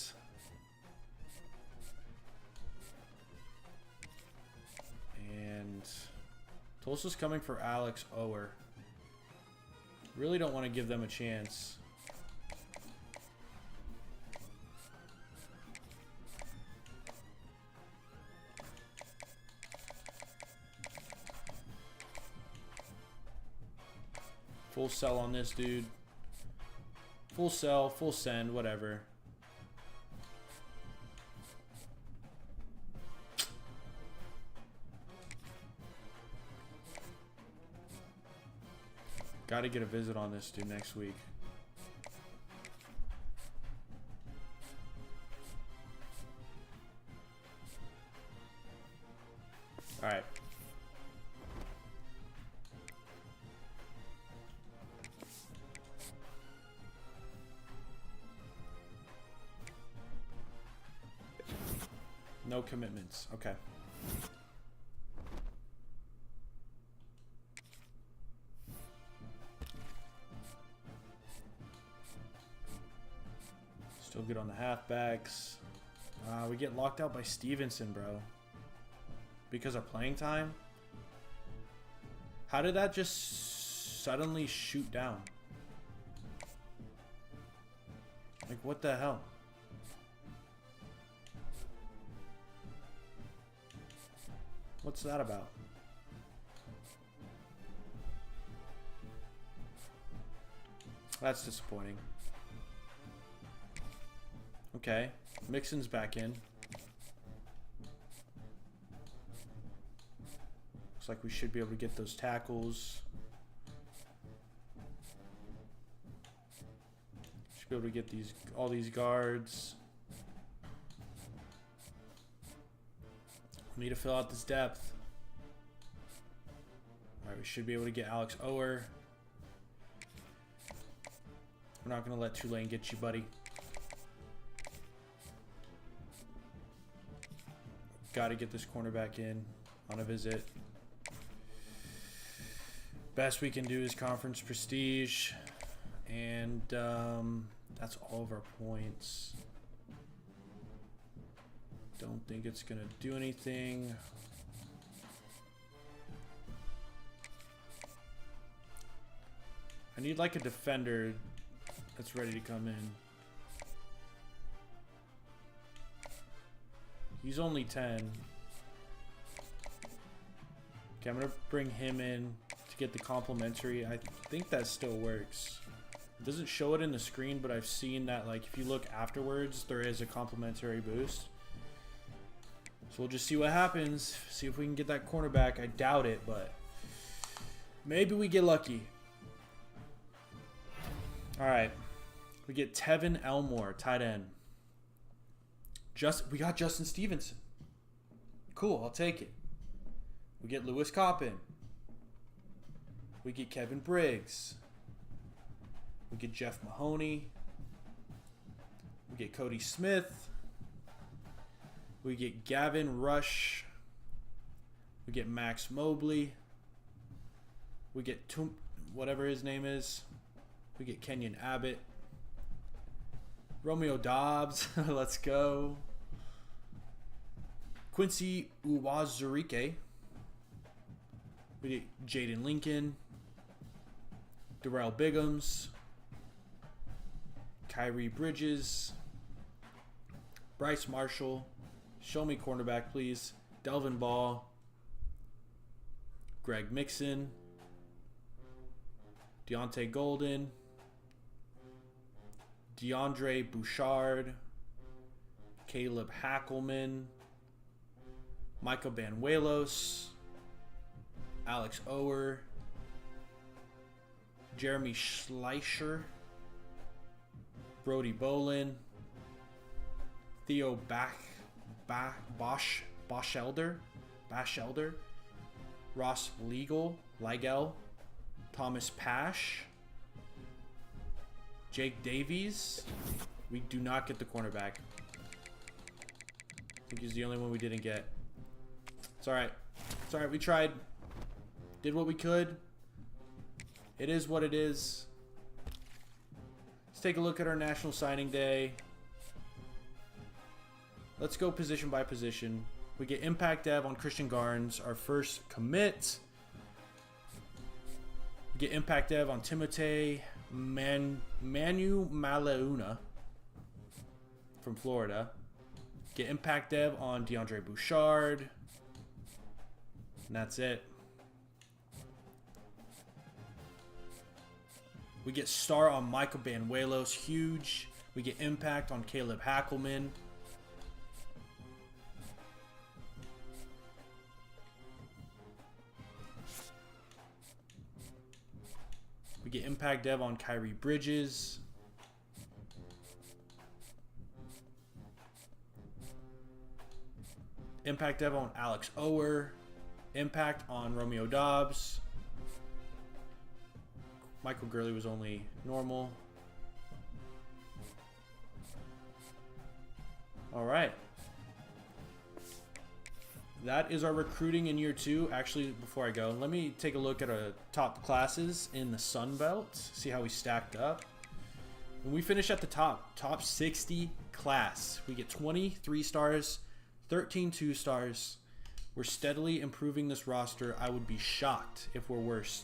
And Tulsa's coming for Alex Ower. Really don't want to give them a chance. Full sell on this dude. Full sell, full send, whatever. Got to get a visit on this dude next week. All right. No commitments. Okay. Still good on the halfbacks. We get locked out by Stevenson, bro. Because of playing time? How did that just suddenly shoot down? Like, what the hell? What's that about? That's disappointing. Okay, Mixon's back in. Looks like we should be able to get those tackles. Should be able to get all these guards. We need to fill out this depth. All right, we should be able to get Alex Ower. We're not going to let Tulane get you, buddy. Got to get this cornerback in on a visit. Best we can do is conference prestige. And that's all of our points. Don't think it's going to do anything. I need like a defender that's ready to come in. He's only 10. Okay, I'm going to bring him in to get the complimentary. I think that still works. It doesn't show it in the screen, but I've seen that like if you look afterwards, there is a complimentary boost. So we'll just see what happens. See if we can get that cornerback. I doubt it, but maybe we get lucky. All right. We get Tevin Elmore, tight end. We got Justin Stevenson. Cool, I'll take it. We get Lewis Coppin. We get Kevin Briggs. We get Jeff Mahoney. We get Cody Smith. We get Gavin Rush. We get Max Mobley. We get whatever his name is. We get Kenyon Abbott. Romeo Dobbs. Let's go. Quincy Uwazurike. We get Jaden Lincoln. Darrell Biggums. Kyrie Bridges. Bryce Marshall. Show me cornerback, please. Delvin Ball. Greg Mixon. Deontay Golden. DeAndre Bouchard. Caleb Hackelman. Michael Banuelos. Alex Ower. Jeremy Schleicher. Brody Bolin. Theo Bachelder. Ross Ligel. Thomas Pash. Jake Davies. We do not get the cornerback. I think he's the only one we didn't get. It's alright. It's alright. We tried. Did what we could. It is what it is. Let's take a look at our National Signing Day. Let's go position by position. We get Impact Dev on Christian Garns, our first commit. We get Impact Dev on Timothée Manu Malauna from Florida. Get Impact Dev on DeAndre Bouchard. And that's it. We get Star on Michael Banuelos. Huge. We get Impact on Caleb Hackelman. We get Impact Dev on Kyrie Bridges. Impact Dev on Alex Ower. Impact on Romeo Dobbs. Michael Gurley was only normal. All right. That is our recruiting in year 2. Actually, before I go, let me take a look at our top classes in the Sun Belt. See how we stacked up. When we finish at the top 60 class, we get 20 3-stars, 13 2-stars. We're steadily improving this roster. I would be shocked if we're worse.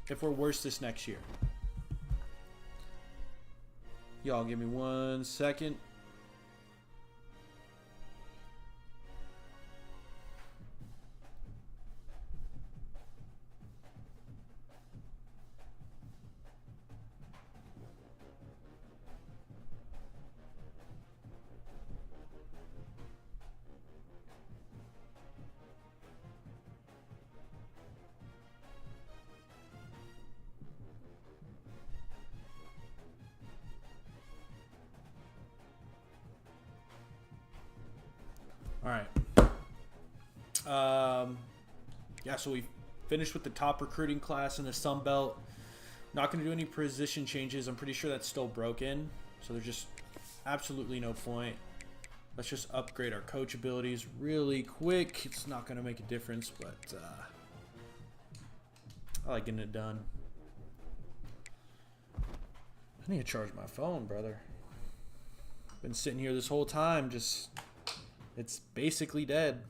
If we're worse this next year. Y'all give me 1 second. All right. Yeah, so we finished with the top recruiting class in the Sun Belt. Not going to do any position changes. I'm pretty sure that's still broken. So there's just absolutely no point. Let's just upgrade our coach abilities really quick. It's not going to make a difference, but I like getting it done. I need to charge my phone, brother. Been sitting here this whole time, just... It's basically dead.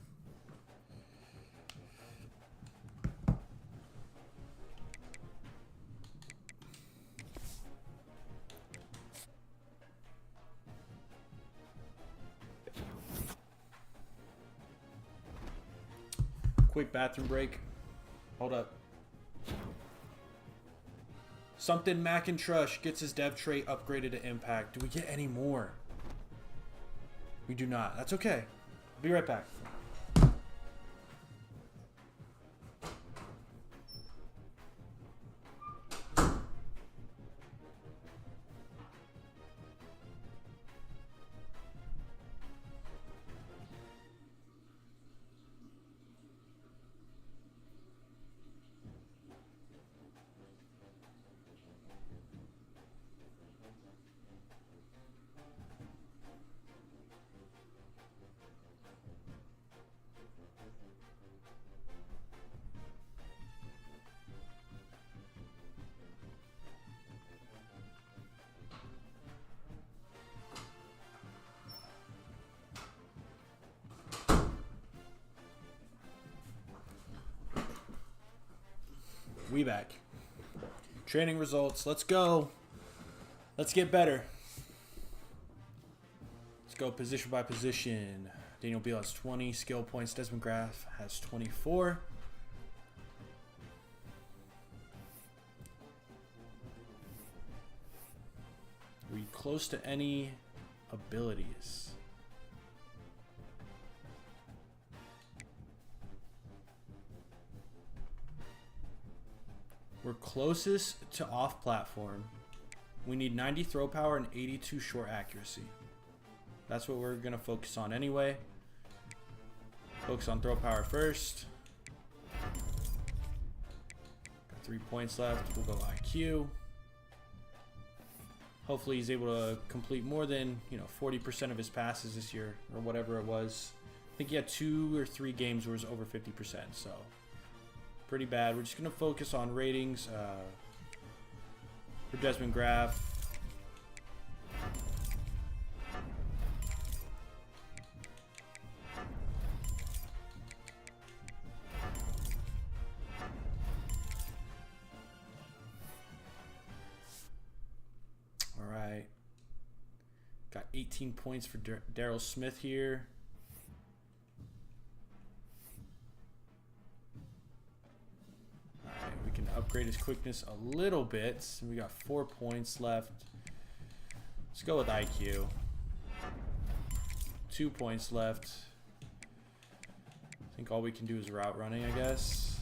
Quick bathroom break. Hold up. Something McIntrush gets his dev trait upgraded to impact. Do we get any more? We do not. That's okay. Be right back. We back. Training results. Let's go. Let's get better. Let's go position by position. Daniel Beal has 20 skill points. Desmond Graff has 24. Are we close to any abilities? We're closest to off-platform. We need 90 throw power and 82 short accuracy. That's what we're going to focus on anyway. Focus on throw power first. Got 3 points left. We'll go IQ. Hopefully he's able to complete more than 40% of his passes this year, or whatever it was. I think he had 2 or 3 games where it was over 50%, so pretty bad. We're just going to focus on ratings for Desmond Graff. All right. Got 18 points for Daryl Smith here. We can upgrade his quickness a little bit. We got 4 points left. Let's go with IQ. 2 points left. I think all we can do is route running, I guess.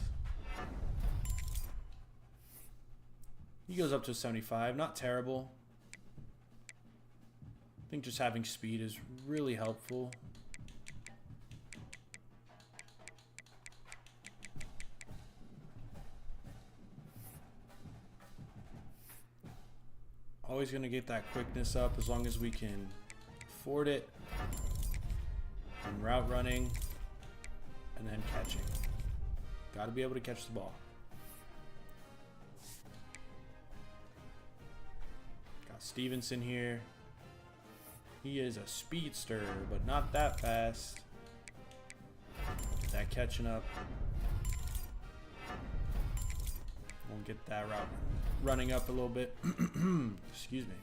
He goes up to 75. Not terrible. I think just having speed is really helpful. Always going to get that quickness up as long as we can afford it. And route running. And then catching. Got to be able to catch the ball. Got Stevenson here. He is a speedster, but not that fast. Get that catching up. We'll get that route running up a little bit. Excuse me.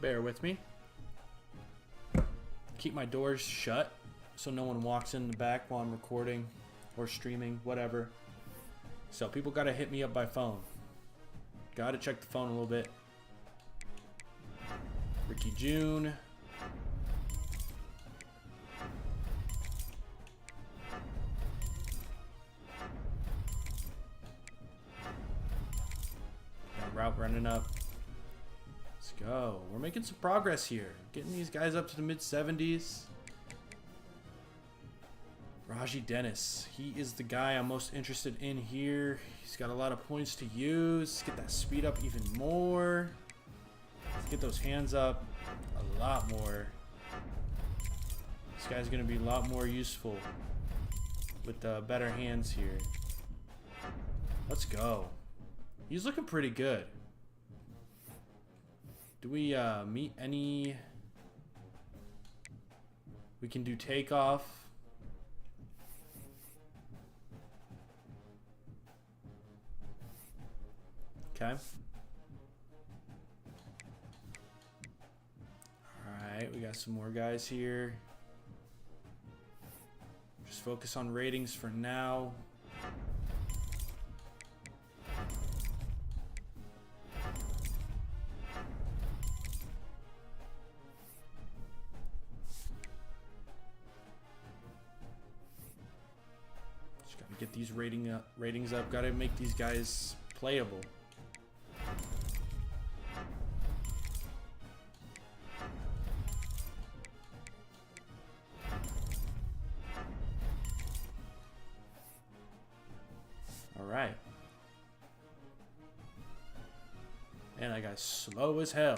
Bear with me. Keep my doors shut so no one walks in the back while I'm recording or streaming, whatever. So people got to hit me up by phone. Got to check the phone a little bit. Ricky June. Got route running up. Let's go. We're making some progress here. Getting these guys up to the mid-70s. Raji Dennis. He is the guy I'm most interested in here. He's got a lot of points to use. Get that speed up even more. Let's get those hands up a lot more. This guy's going to be a lot more useful with better hands here. Let's go. He's looking pretty good. Do we meet any? We can do takeoff. Okay. Alright, we got some more guys here. Just focus on ratings for now. Just gotta get these ratings up. Gotta make these guys playable. Alright. Man, that guy's slow as hell.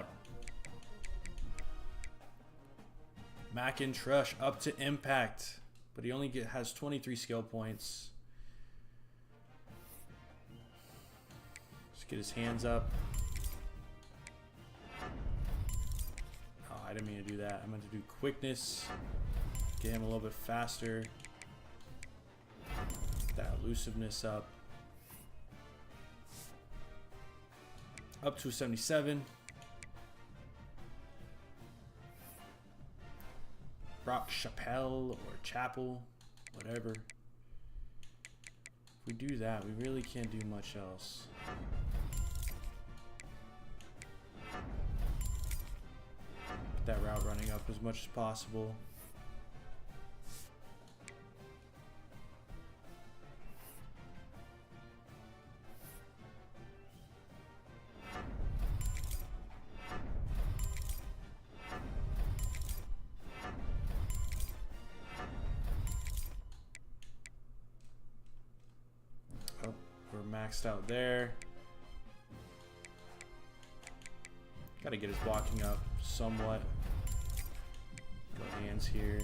McIntrush up to impact. But he only has 23 skill points. Just get his hands up. Oh, I didn't mean to do that. I meant to do quickness. Get him a little bit faster. Get that elusiveness up. Up to 77. Rock Chappelle or Chapel, whatever. If we do that, we really can't do much else. Get that route running up as much as possible. Maxed out there. Got to get his blocking up somewhat. Go hands here.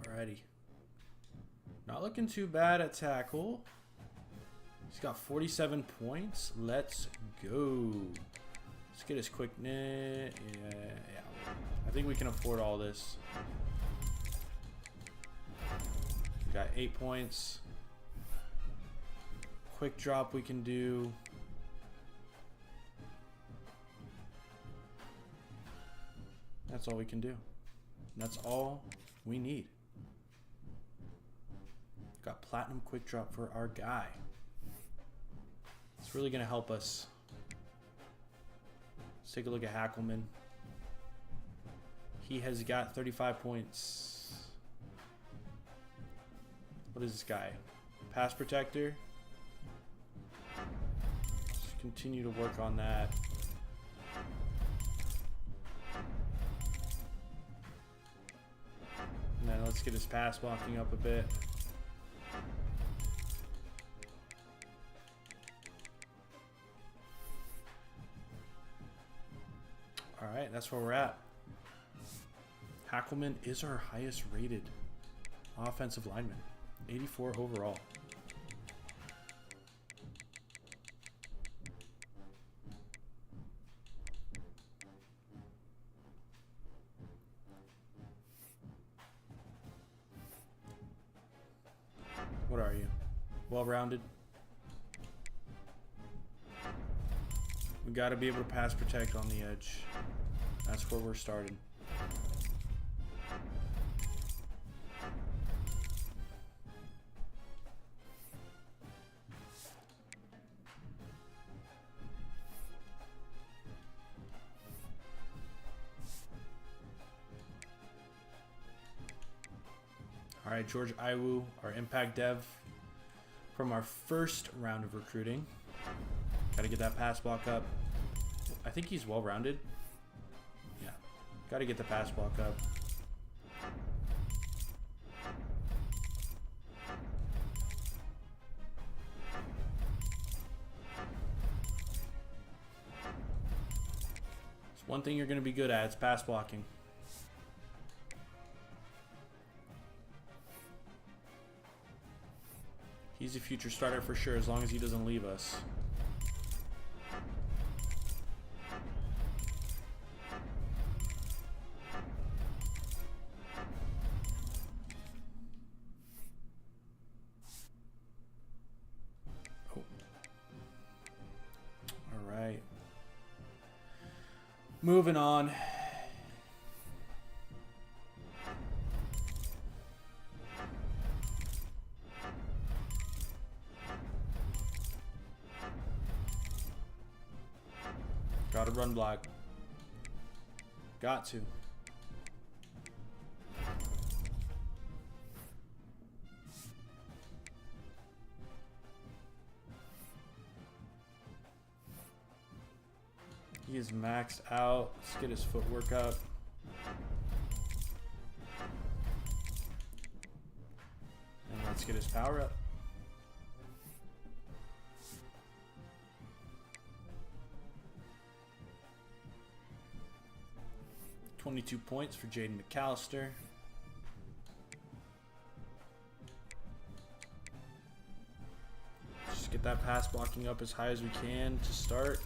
Alrighty. Not looking too bad at tackle. He's got 47 points. Let's go. Let's get his quickness. Yeah. I think we can afford all this. Got 8 points. Quick drop we can do. That's all we can do. That's all we need. Got platinum quick drop for our guy. It's really going to help us. Let's take a look at Hackelman. He has got 35 points. What is this guy? Pass protector. Let's continue to work on that. And then let's get his pass blocking up a bit. Alright, that's where we're at. Hackelman is our highest rated offensive lineman. 84 overall. What are you? Well-rounded? We got to be able to pass protect on the edge. That's where we're starting. All right, George Iwu, our impact dev from our first round of recruiting. Got to get that pass block up. I think he's well-rounded. Yeah, got to get the pass block up. It's one thing you're going to be good at. It's pass blocking. He's a future starter for sure, as long as he doesn't leave us. Oh. All right. Moving on. Got to run block. Got to. He is maxed out. Let's get his footwork up. And let's get his power up. 22 points for Jaden McAllister. get that pass blocking up as high as we can to start.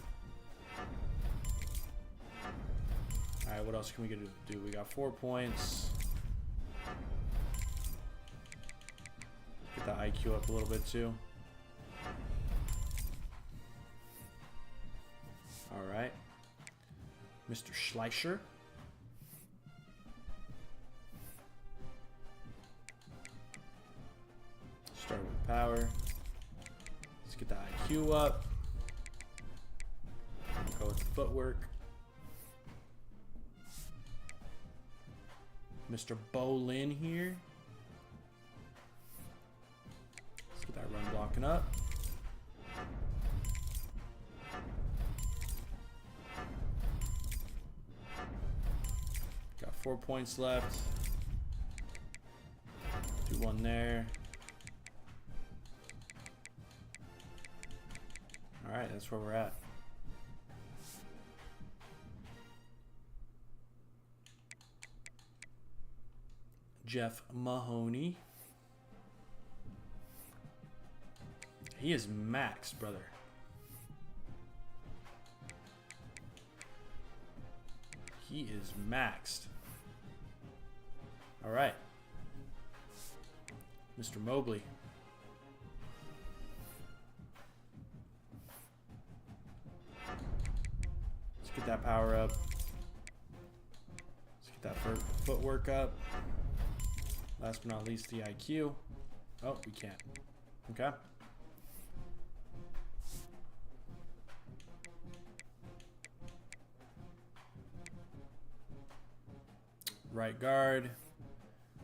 Alright, what else can we do? We got 4 points. Get the IQ up a little bit too. Alright. Mr. Schleicher. Start with power. Let's get the IQ up. Go with the footwork. Mr. Bolin here. Let's get that run blocking up. Got 4 points left. Do one there. Alright, that's where we're at. Jeff Mahoney. He is max, brother. He is maxed. All right. Mr. Mobley. Let's get that power up. Let's get that footwork up. Last but not least, the IQ. Oh, we can't. Okay. Right guard.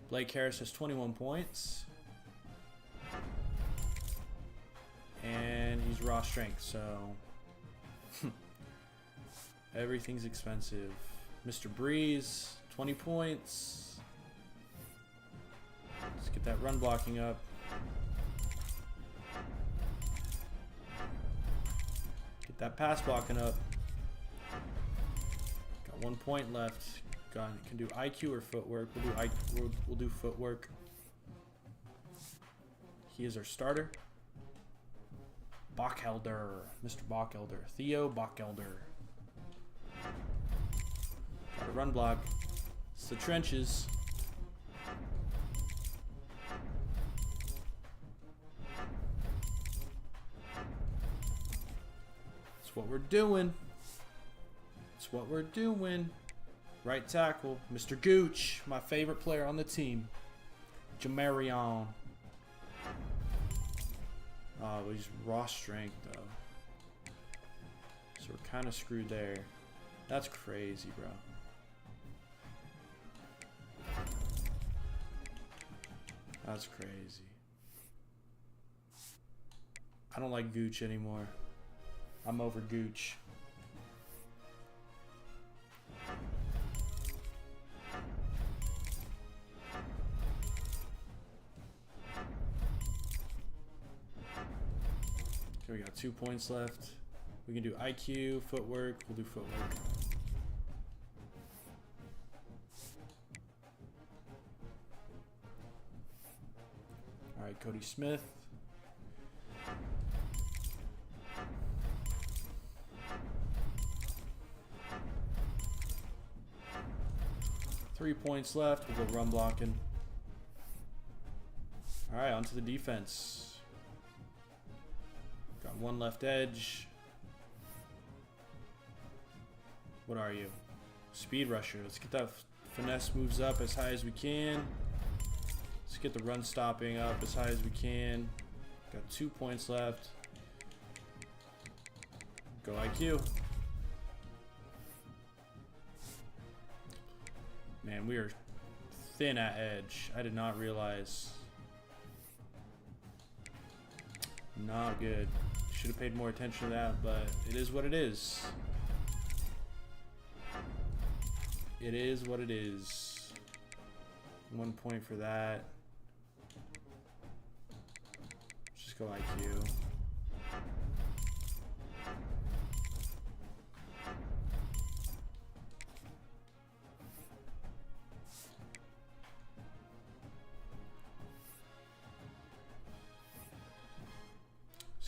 Blake Harris has 21 points. And he's raw strength, so everything's expensive. Mr. Breeze, 20 points. Let's get that run blocking up. Get that pass blocking up. Got 1 point left. Can do IQ or footwork. We'll do footwork. He is our starter. Bachelder. Mr. Bachelder. Theo Bachelder. Got a run block. It's the trenches. That's what we're doing. That's what we're doing. Right tackle, Mr. Gooch, my favorite player on the team. Jamarion. Oh, he's raw strength, though. So we're kind of screwed there. That's crazy, bro. That's crazy. I don't like Gooch anymore. I'm over Gooch. We got 2 points left. We can do IQ, footwork. We'll do footwork. All right, Cody Smith. Three points left. We'll go run blocking. All right, on to the defense. Got one left edge. What are you? Speed rusher. Let's get that finesse moves up as high as we can. Let's get the run stopping up as high as we can. Got 2 points left. Go IQ. Man, we are thin at edge. I did not realize. Not good. Should have paid more attention to that, but it is what it is. It is what it is. 1 point for that. Let's just go IQ.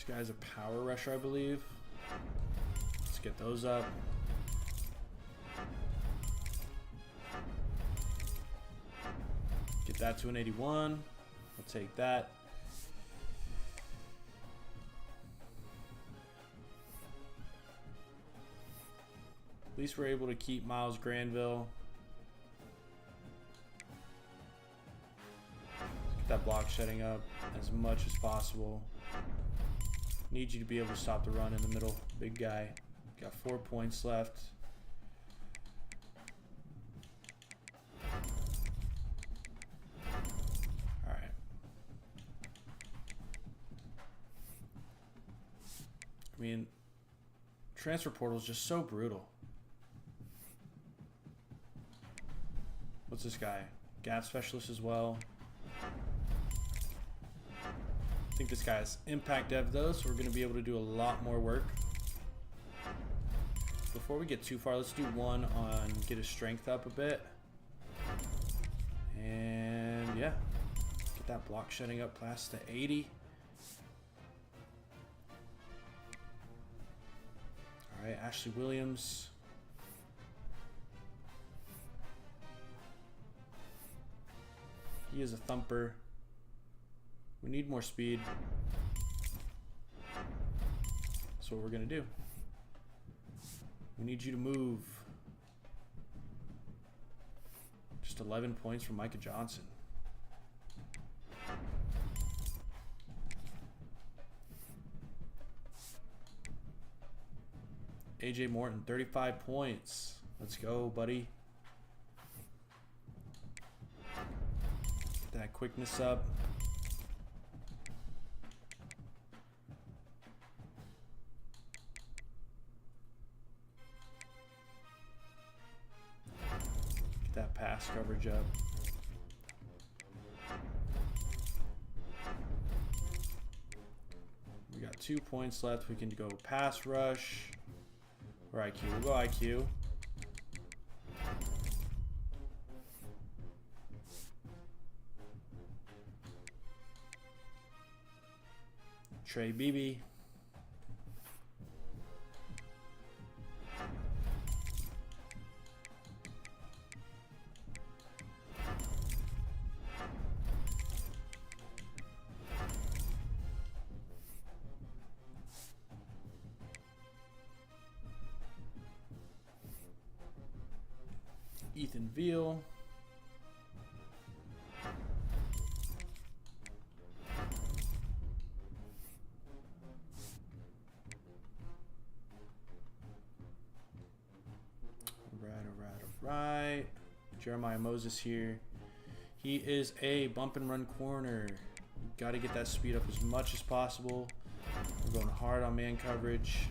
This guy's a power rusher, I believe. Let's get those up. Get that to an 81. I'll take that. At least we're able to keep Miles Granville. Let's get that block shedding up as much as possible. Need you to be able to stop the run in the middle. Big guy. Got 4 points left. Alright. I mean, transfer portal is just so brutal. What's this guy? Gap specialist as well. I think this guy has impact dev though, so we're going to be able to do a lot more work. Before we get too far, let's do one on get his strength up a bit. And yeah, get that block shedding up past the 80. All right, Ashley Williams. He is a thumper. We need more speed. That's what we're gonna do. We need you to move. Just 11 points from Micah Johnson. AJ Morton, 35 points. Let's go, buddy. Get that quickness up. Get that pass coverage up. We got 2 points left. We can go pass rush or IQ. We'll go IQ. Trey Beebe. Ethan Veal. Right. Jeremiah Moses here. He is a bump and run corner. Got to get that speed up as much as possible. We're going hard on man coverage.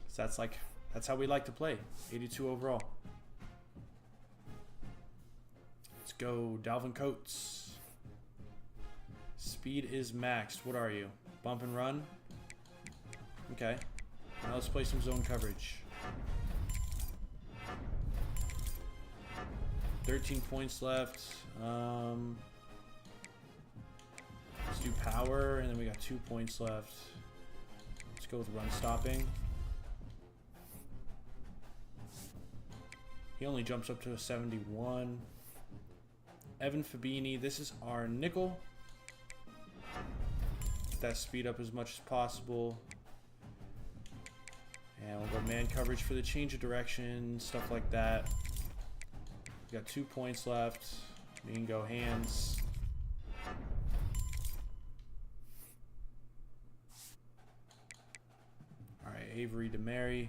So that's how we like to play. 82 overall. Let's go, Dalvin Coates. Speed is maxed. What are you? Bump and run. Okay. Now let's play some zone coverage. 13 points left. Let's do power, and then we got 2 points left. Let's go with run stopping. He only jumps up to a 71. Evan Fabini, this is our nickel. Get that speed up as much as possible. And we'll go man coverage for the change of direction, stuff like that. We got 2 points left. We can go hands. All right, Avery DeMary.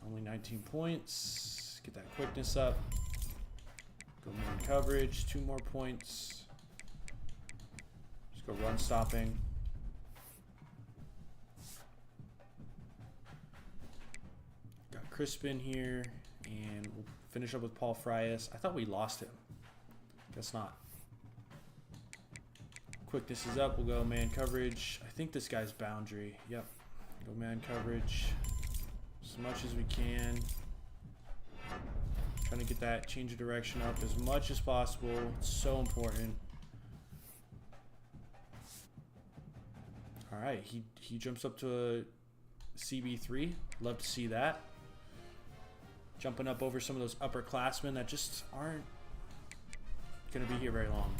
Only 19 points. Get that quickness up. Go man coverage, 2 more points. Just go run stopping. Got Crispin here, and we'll finish up with Paul Frias. I thought we lost him. Guess not. Quickness is up. We'll go man coverage. I think this guy's boundary. Yep. Go man coverage as much as we can. Trying to get that change of direction up as much as possible. It's so important. All right, he jumps up to a CB3. Love to see that. Jumping up over some of those upperclassmen that just aren't going to be here very long.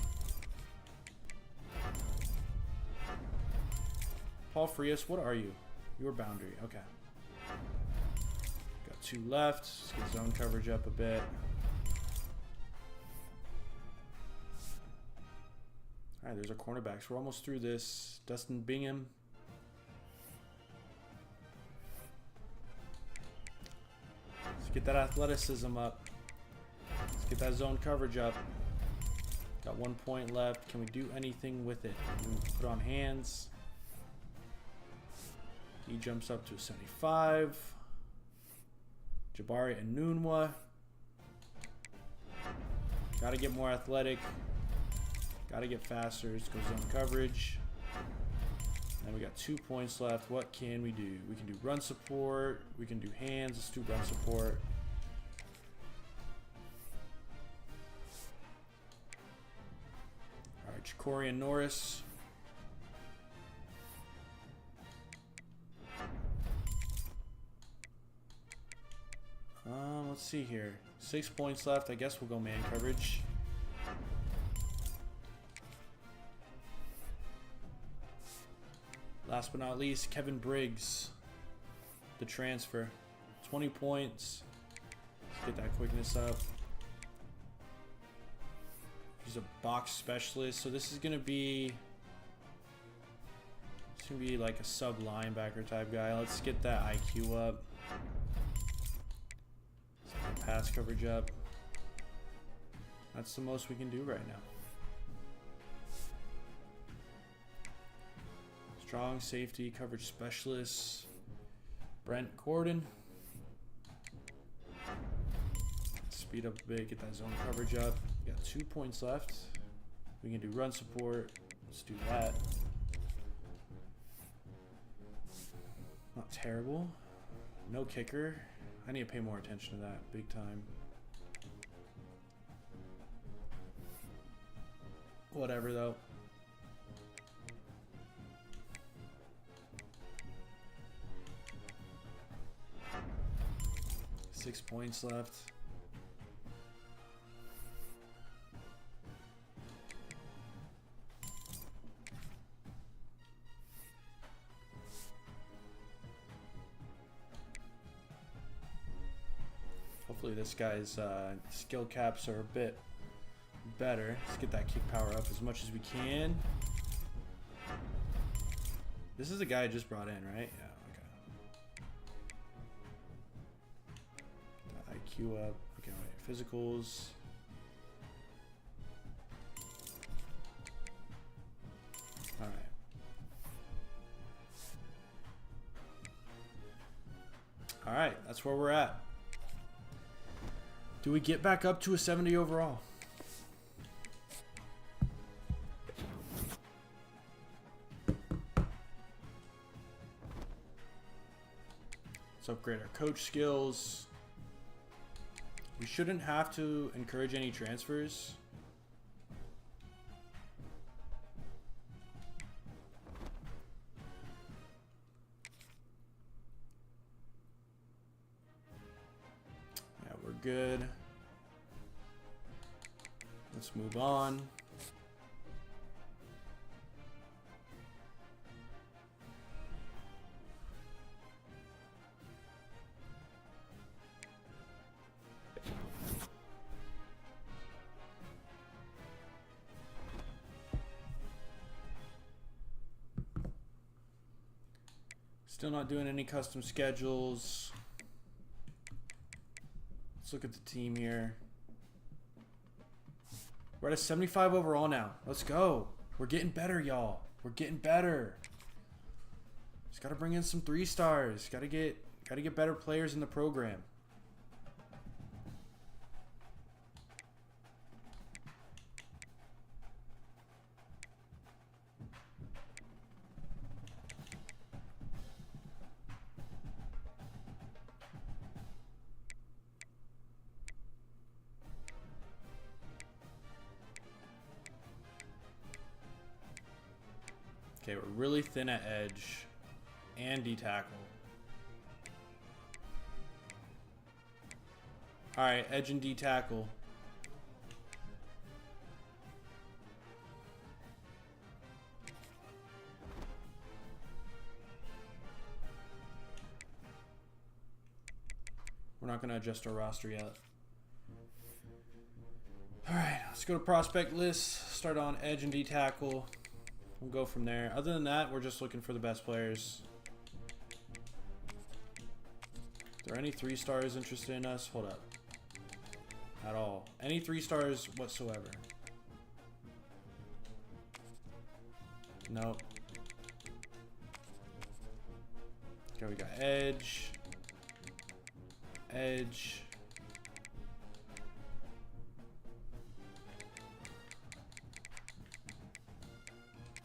Paul Frias, what are you? Your boundary. Okay. Got 2 left. Let's get zone coverage up a bit. All right, there's our cornerbacks. We're almost through this. Dustin Bingham. Let's get that athleticism up. Let's get that zone coverage up. Got 1 point left. Can we do anything with it? Can we put on hands? He jumps up to a 75. Jabari Anunwa. Got to get more athletic. Got to get faster. Let's go zone coverage. And we got 2 points left. What can we do? We can do run support. We can do hands. Let's do run support. All right, Jacorian Norris. Let's see here. 6 points left. I guess we'll go man coverage. Last but not least, Kevin Briggs, the transfer. 20 points. Let's get that quickness up. He's a box specialist, so this is gonna be like a sub linebacker type guy. Let's get that IQ up. Pass coverage up. That's the most we can do right now. Strong safety coverage specialist. Brent Gordon. Speed up a bit, get that zone coverage up. We got 2 points left. We can do run support. Let's do that. Not terrible. No kicker. I need to pay more attention to that, big time. Whatever, though. Six points left. Hopefully this guy's skill caps are a bit better. Let's get that kick power up as much as we can. This is the guy I just brought in, right? Yeah, okay. Get that IQ up. Okay, wait. Physicals. Alright. Alright, that's where we're at. Do we get back up to a 70 overall? Let's upgrade our coach skills. We shouldn't have to encourage any transfers. Yeah, we're good. Let's move on. Still not doing any custom schedules. Let's look at the team here. We're at a 75 overall now. Let's go. We're getting better, y'all. We're getting better. Just gotta bring in some 3 stars. Gotta get better players in the program. Okay, we're really thin at edge and D-tackle. Alright, edge and D-tackle. We're not going to adjust our roster yet. Alright, let's go to prospect list. Start on edge and D-tackle. We'll go from there. Other than that, we're just looking for the best players. Are there any 3-stars interested in us? Hold up. At all. Any 3-stars whatsoever? Nope. Okay, we got edge. Edge.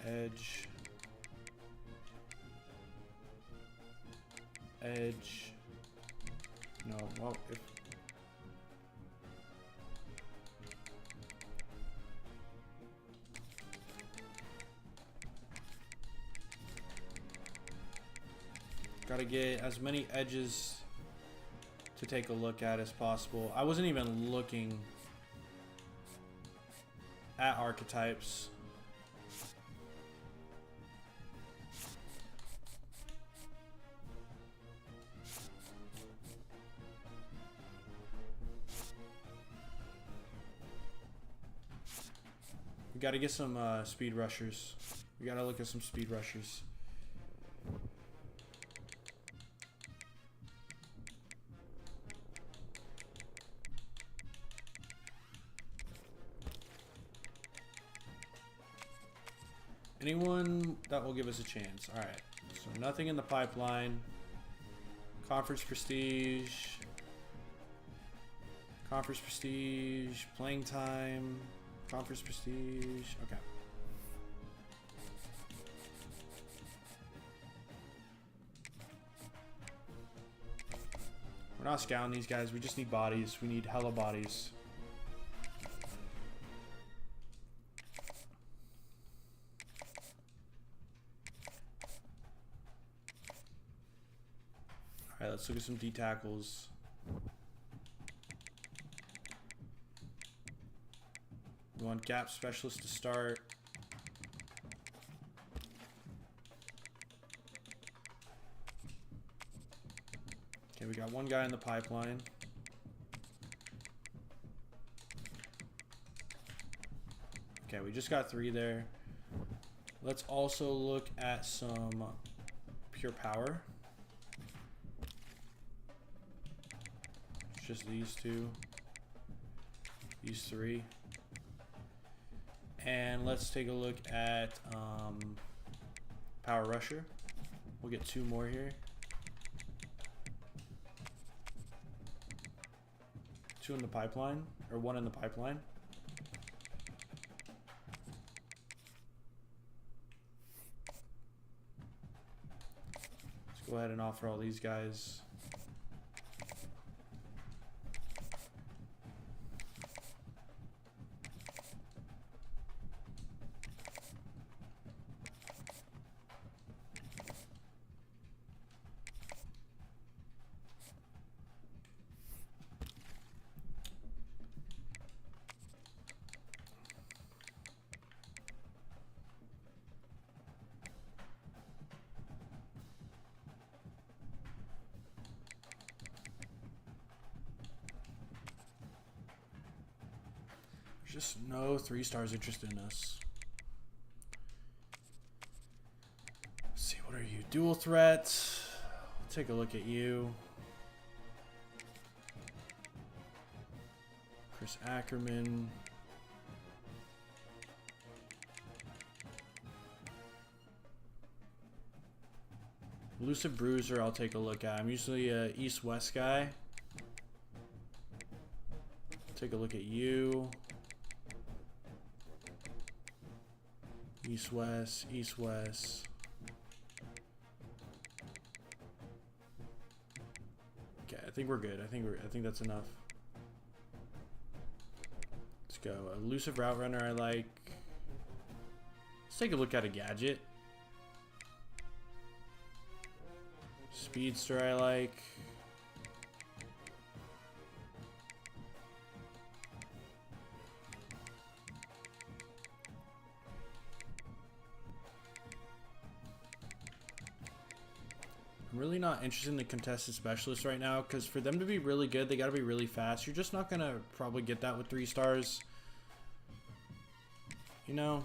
Edge. Edge. No, well, if gotta get as many edges to take a look at as possible. I wasn't even looking at archetypes. We gotta get some speed rushers. We gotta look at some speed rushers. Anyone that will give us a chance. All right. So nothing in the pipeline. Conference prestige. Conference prestige. Playing time. Conference prestige. Okay. We're not scouting these guys. We just need bodies. We need hella bodies. Alright, let's look at some D tackles. We want gap specialist to start. Okay, we got one guy in the pipeline. Okay, we just got 3 there. Let's also look at some pure power. Just these 2, these 3, and let's take a look at power rusher. We'll get 2 more here. 2 in the pipeline, or 1 in the pipeline. Let's go ahead and offer all these guys. Just no 3-stars interested in us. Let's see, what are you? Dual threat. Take a look at you. Chris Ackerman. Elusive Bruiser, I'll take a look at. I'm usually a East-West guy. Take a look at you. East-West, East-West. Okay, I think we're good. I think that's enough. Let's go. Elusive Route Runner I like. Let's take a look at a gadget. Speedster I like. I'm really not interested in the contested specialist right now because for them to be really good, they got to be really fast. You're just not going to probably get that with 3 stars. You know?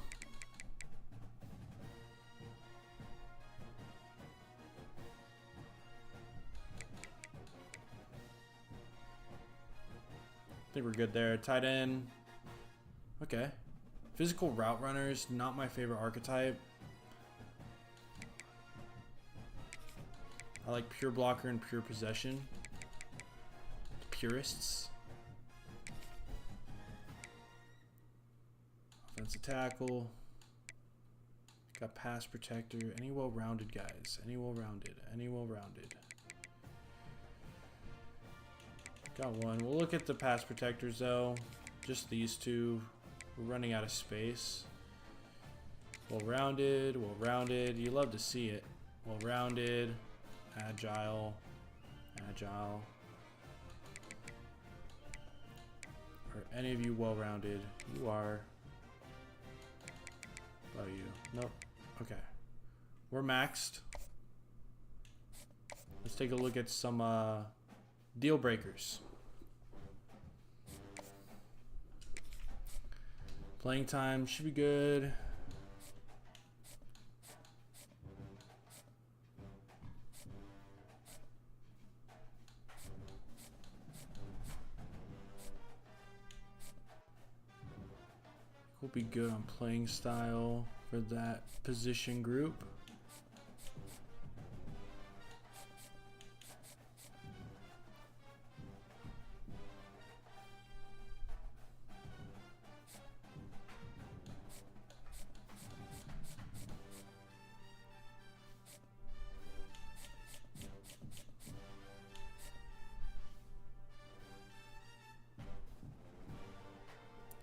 I think we're good there. Tight end. Okay. Physical route runners, not my favorite archetype. I like pure blocker and pure possession. Purists. Offensive tackle. Got pass protector. Any well-rounded guys. Any well-rounded. Any well-rounded. Got one. We'll look at the pass protectors though. Just these two. We're running out of space. Well-rounded. Well-rounded. You love to see it. Well-rounded. Agile. Agile. Are any of you well-rounded? You are. Oh, you. Nope. Okay. We're maxed. Let's take a look at some deal breakers. Playing time should be good. Will be good on playing style for that position group.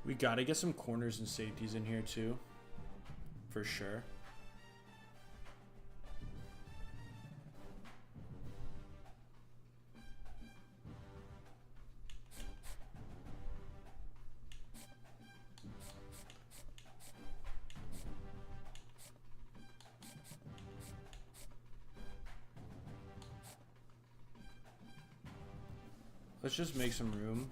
We gotta get some corners and safeties in here too, for sure. Let's just make some room.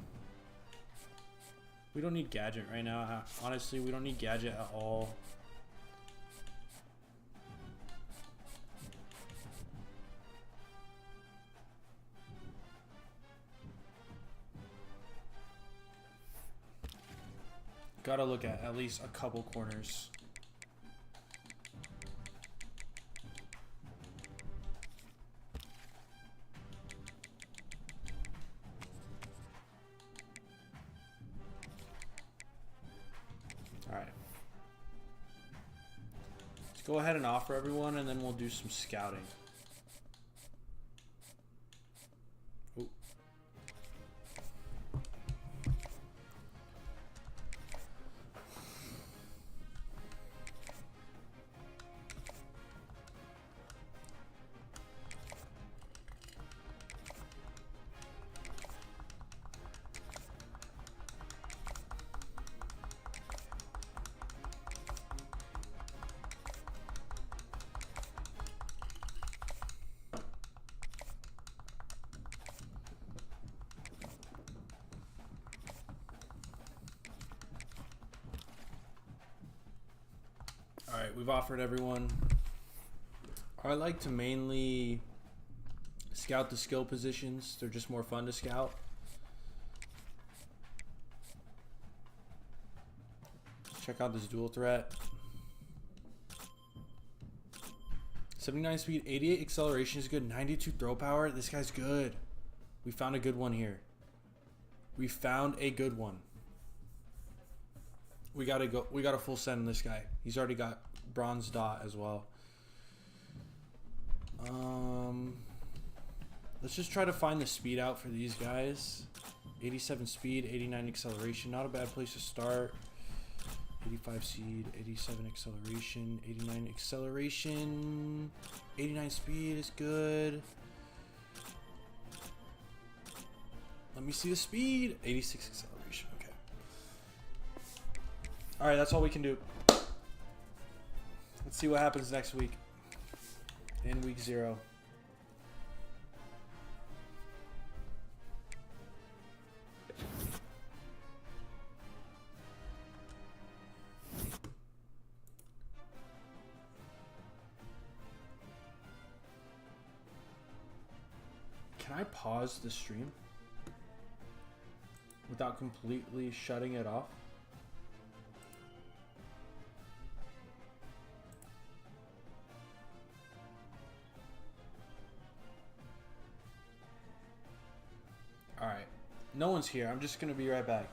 We don't need Gadget right now. Honestly, we don't need Gadget at all. Gotta look at least a couple corners. Go ahead and offer everyone, and then we'll do some scouting. Ooh. Alright, we've offered everyone. I like to mainly scout the skill positions. They're just more fun to scout. Check out this dual threat. 79 speed, 88 acceleration is good, 92 throw power. This guy's good. We found a good one here. We found a good one. We gotta go. We got a full send on this guy. He's already got bronze dot as well. Let's just try to find the speed out for these guys. 87 speed, 89 acceleration. Not a bad place to start. 85 speed, 87 acceleration, 89 acceleration. 89 speed is good. Let me see the speed. 86 acceleration. Okay. All right, that's all we can do. Let's see what happens next week. In week 0. Can I pause the stream without completely shutting it off? All right. No one's here. I'm just going to be right back.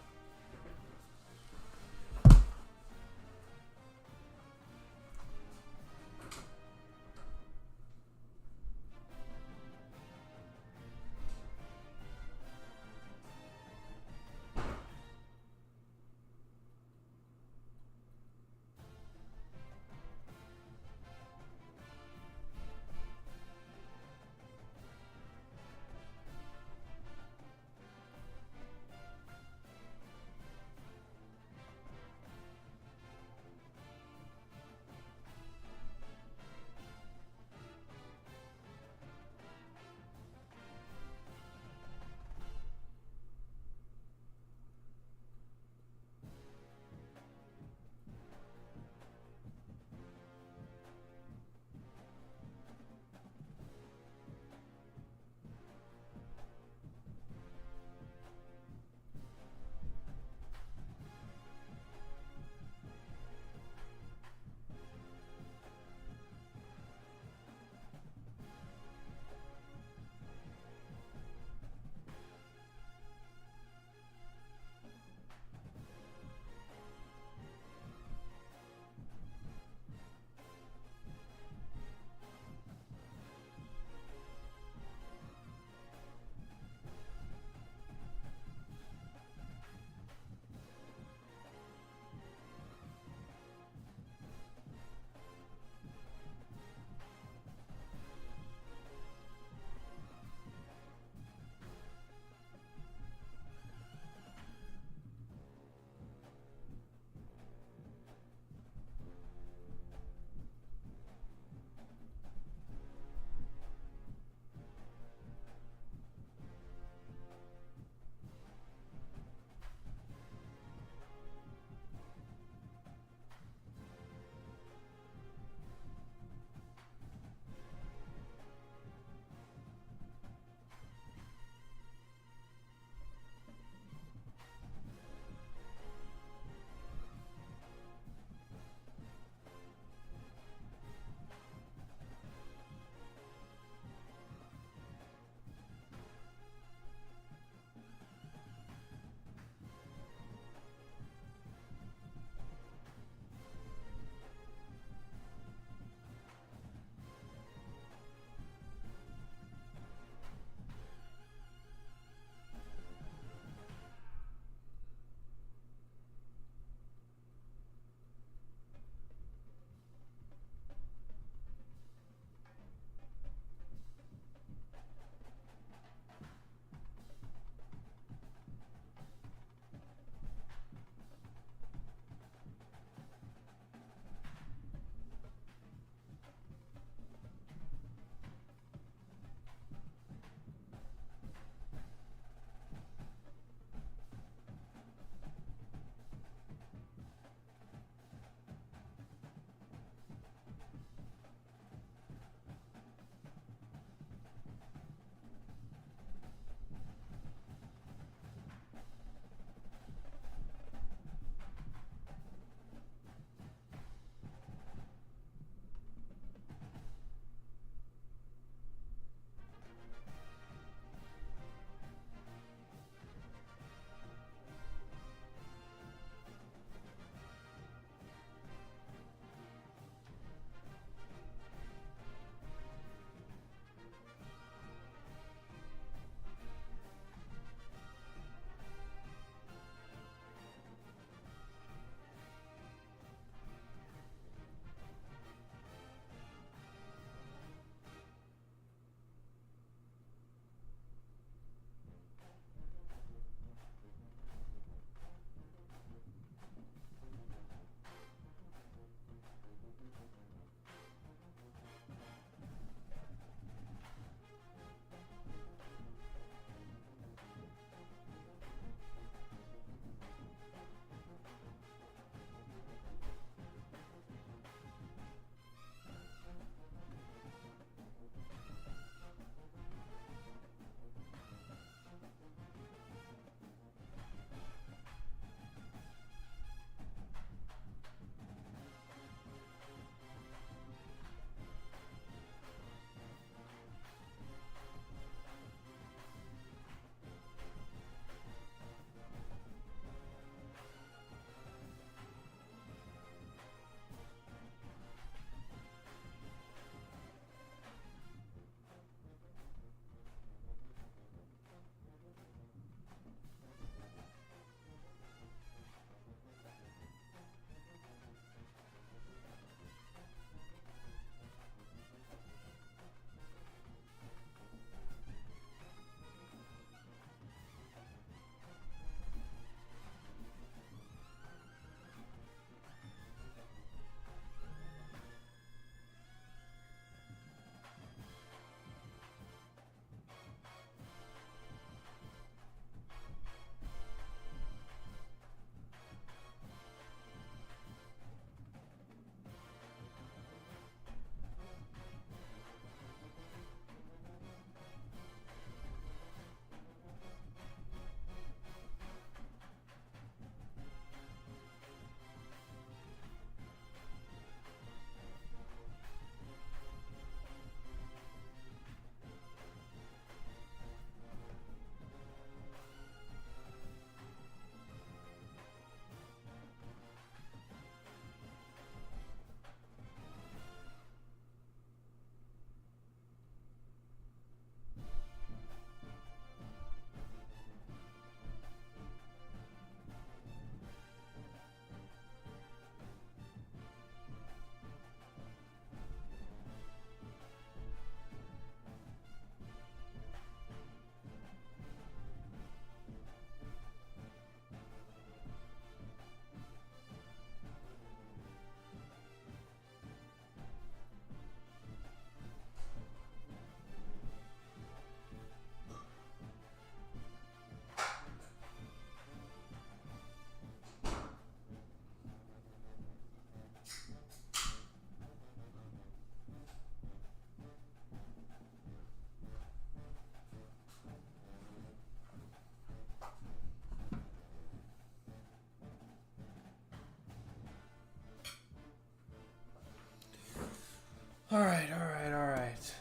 All right, all right, all right.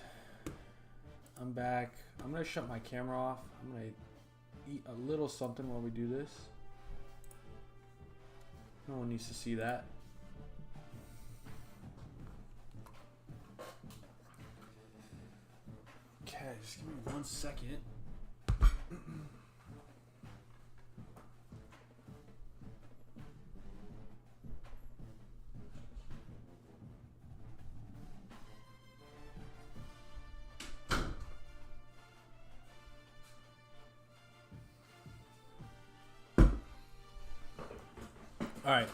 I'm back. I'm going to shut my camera off. I'm going to eat a little something while we do this. No one needs to see that. Okay, just give me 1 second. All right.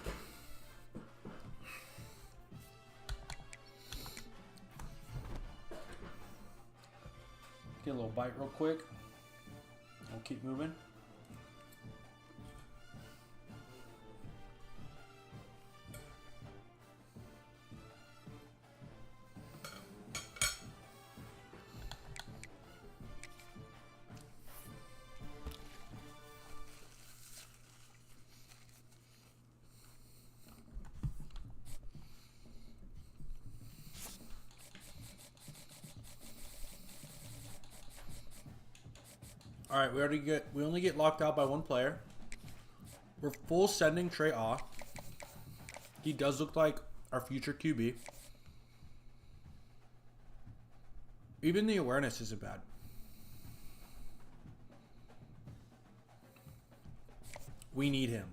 Get a little bite real quick. We'll keep moving. All right, we only get locked out by 1 player. We're full sending Trey off. He does look like our future QB. Even the awareness isn't bad. We need him.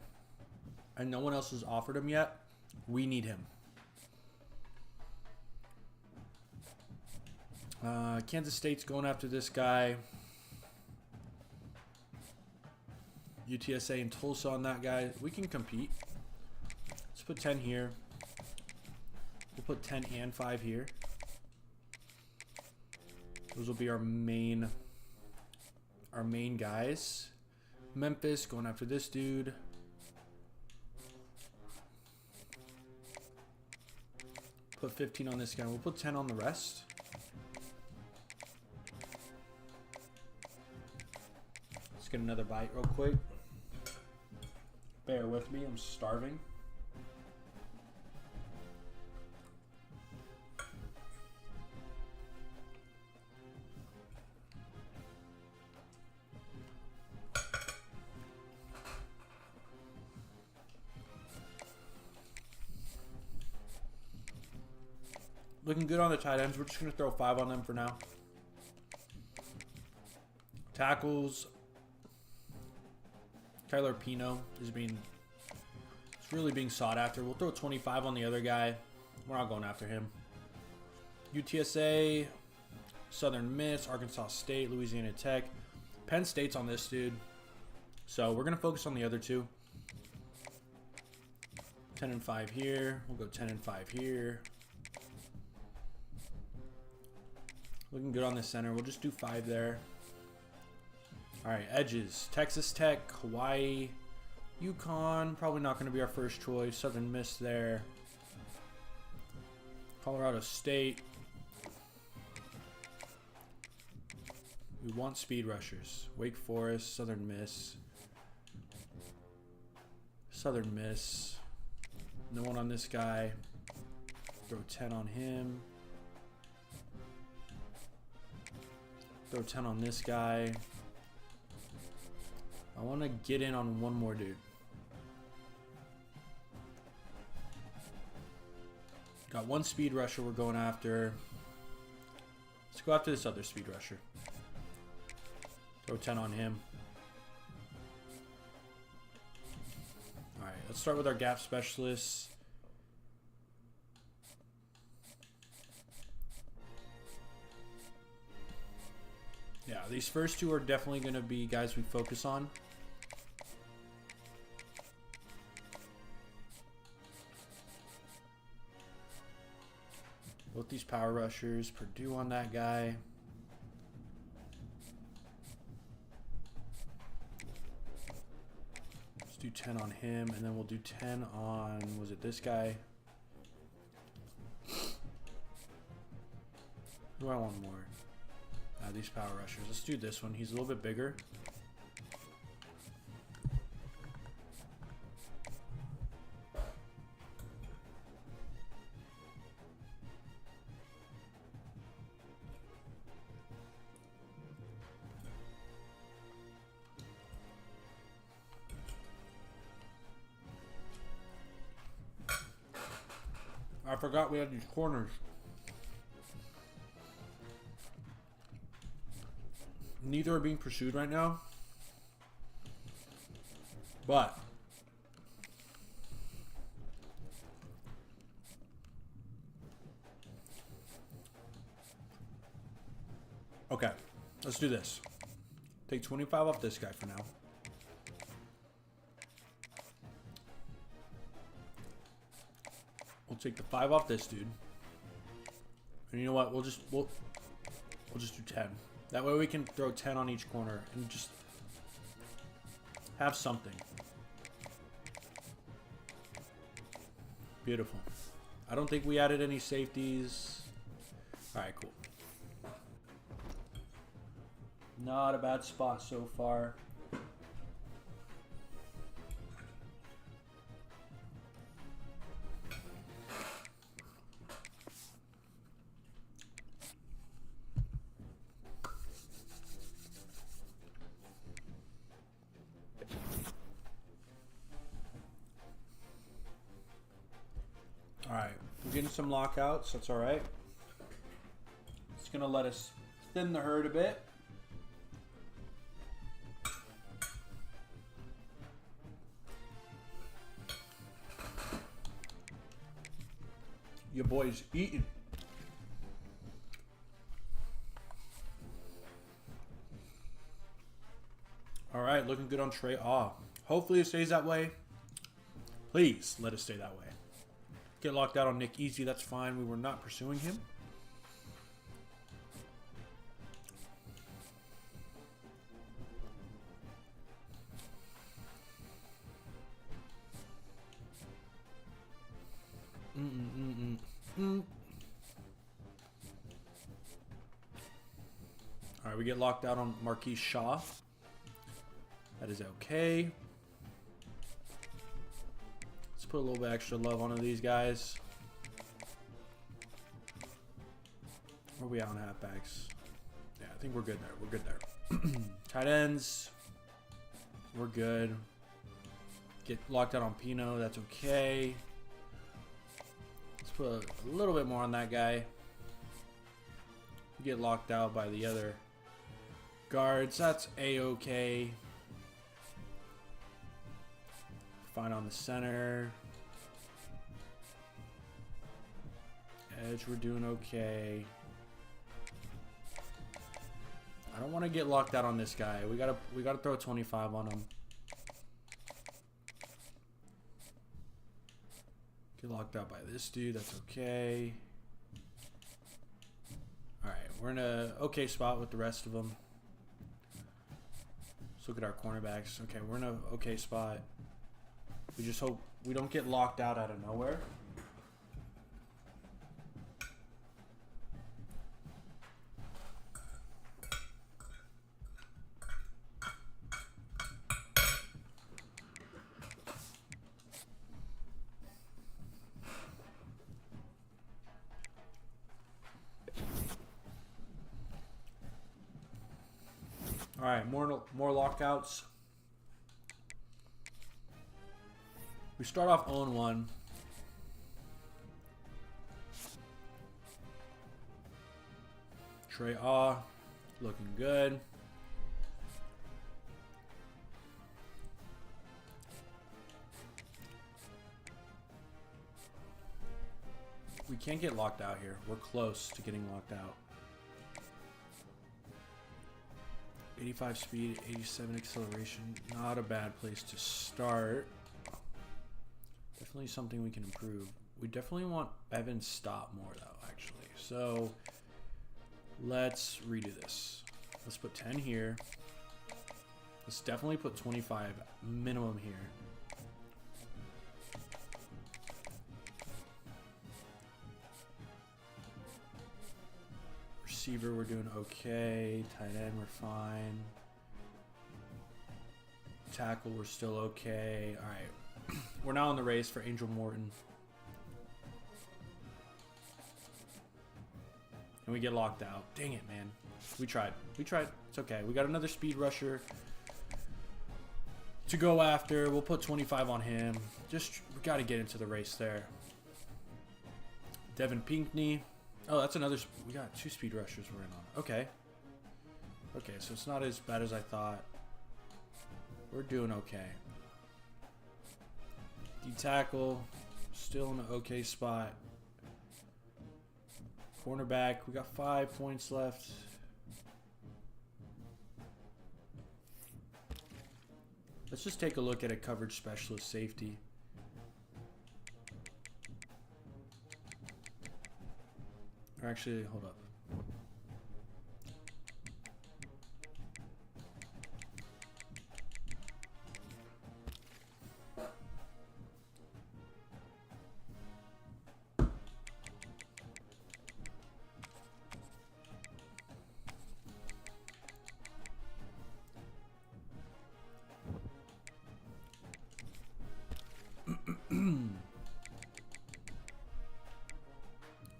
And no one else has offered him yet. We need him. Kansas State's going after this guy. UTSA and Tulsa on that guy. We can compete. Let's put 10 here. We'll put 10 and 5 here. Those will be our main guys. Memphis going after this dude. Put 15 on this guy. We'll put 10 on the rest. Let's get another bite real quick. Bear with me, I'm starving. Looking good on the tight ends. We're just going to throw 5 on them for now. Tackles. Tyler Pino is really being sought after. We'll throw 25 on the other guy. We're not going after him. UTSA, Southern Miss, Arkansas State, Louisiana Tech. Penn State's on this dude. So we're going to focus on the other 2. 10 and 5 here. We'll go 10 and 5 here. Looking good on the center. We'll just do 5 there. All right, edges. Texas Tech, Hawaii, UConn. Probably not going to be our first choice. Southern Miss there. Colorado State. We want speed rushers. Wake Forest, Southern Miss. Southern Miss. No one on this guy. Throw 10 on him. Throw 10 on this guy. I want to get in on one more dude. Got 1 speed rusher we're going after. Let's go after this other speed rusher. Throw 10 on him. All right, let's start with our gap specialists. Yeah, these first 2 are definitely going to be guys we focus on. Both these power rushers. Purdue on that guy. Let's do 10 on him, and then we'll do 10 on, was it this guy? Who do I want more? These power rushers. Let's do this one. He's a little bit bigger. I forgot we had these corners. Neither are being pursued right now. But okay, let's do this. Take 25 off this guy for now. We'll take the 5 off this dude. And you know what? We'll just do 10. That way we can throw 10 on each corner and just have something. Beautiful. I don't think we added any safeties. Alright, cool. Not a bad spot so far. Alright, we're getting some lockouts, that's alright. It's gonna let us thin the herd a bit. Your boy's eating. Alright, looking good on Trey. Hopefully it stays that way. Please let it stay that way. Get locked out on Nick Easy, that's fine. We were not pursuing him. Alright, we get locked out on Marquise Shaw. That is okay. Let's put a little bit extra love onto these guys. Where are we at on halfbacks? Yeah, I think we're good there. We're good there. Tight ends. We're good. Get locked out on Pino. That's okay. Let's put a little bit more on that guy. Get locked out by the other guards. That's a-okay. Fine on the center. Edge, we're doing okay. I don't want to get locked out on this guy. We gotta throw 25 on him. Get locked out by this dude. That's okay. All right, we're in a okay spot with the rest of them. Let's look at our cornerbacks. Okay, we're in a okay spot. We just hope we don't get locked out of nowhere. All right, more lockouts. We start off 0-1. Trey looking good. We can't get locked out here. We're close to getting locked out. 85 speed, 87 acceleration. Not a bad place to start. Definitely something we can improve. We definitely want Evan's stop more though, actually. So let's redo this. Let's put 10 here. Let's definitely put 25 minimum here. Receiver, we're doing okay. Tight end, we're fine. Tackle, we're still okay. All right. We're now in the race for Angel Morton. And we get locked out. Dang it, man. We tried. We tried. It's okay. We got another speed rusher to go after. We'll put 25 on him. Just, we got to get into the race there. Devin Pinkney. Oh, that's another. We got 2 speed rushers we're in on. Okay. Okay, so it's not as bad as I thought. We're doing okay. D-tackle, still in an okay spot. Cornerback, we got 5 points left. Let's just take a look at a coverage specialist safety. Or actually, hold up.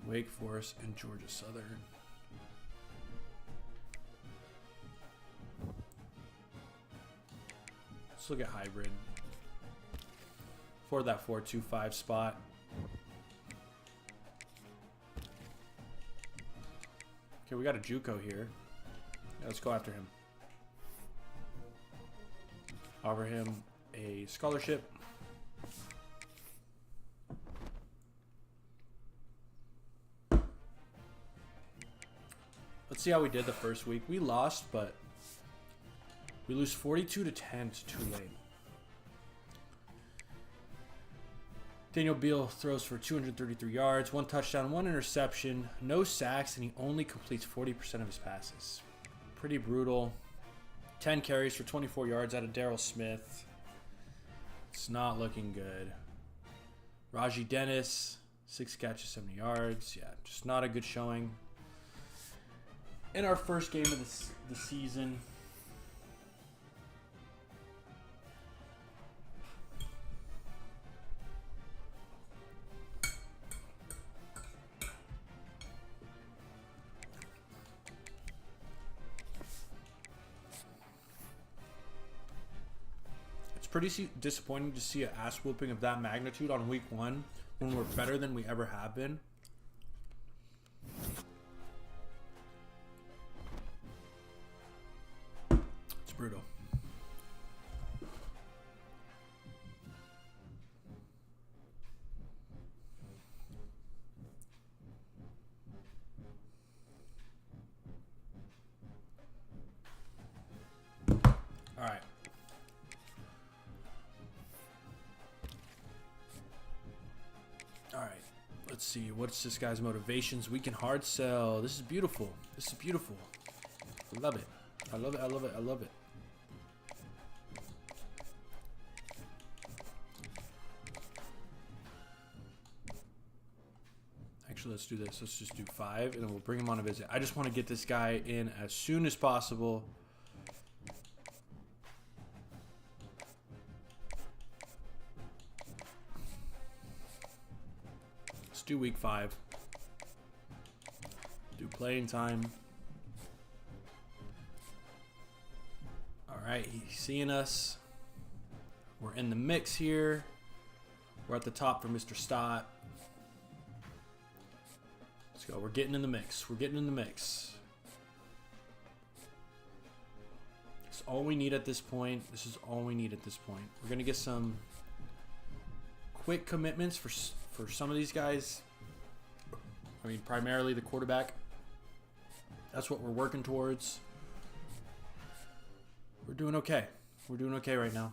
Wake Forest and Georgia Southern. Let's look at hybrid for that 4-2-5 spot. Okay, we got a JUCO here. Yeah, let's go after him. Offer him a scholarship. Let's see how we did the first week. We lost, but we lose 42-10 to Tulane. Daniel Beal throws for 233 yards, 1 touchdown, 1 interception, no sacks, and he only completes 40% of his passes. Pretty brutal. 10 carries for 24 yards out of Darryl Smith. It's not looking good. Raji Dennis, 6 catches, 70 yards. Yeah, just not a good showing. In our first game of the season. It's pretty disappointing to see an ass whooping of that magnitude on week 1 when we're better than we ever have been. Brutal. All right. All right. Let's see. What's this guy's motivations? We can hard sell. This is beautiful. This is beautiful. I love it. I love it. I love it. I love it. Actually, let's do this. Let's just do 5, and then we'll bring him on a visit. I just want to get this guy in as soon as possible. Let's do week 5. Do playing time. All right, he's seeing us. We're in the mix here. We're at the top for Mr. Stott. Let's go. We're getting in the mix. We're getting in the mix. It's all we need at this point. This is all we need at this point. We're going to get some quick commitments for some of these guys. I mean, primarily the quarterback. That's what we're working towards. We're doing okay. We're doing okay right now.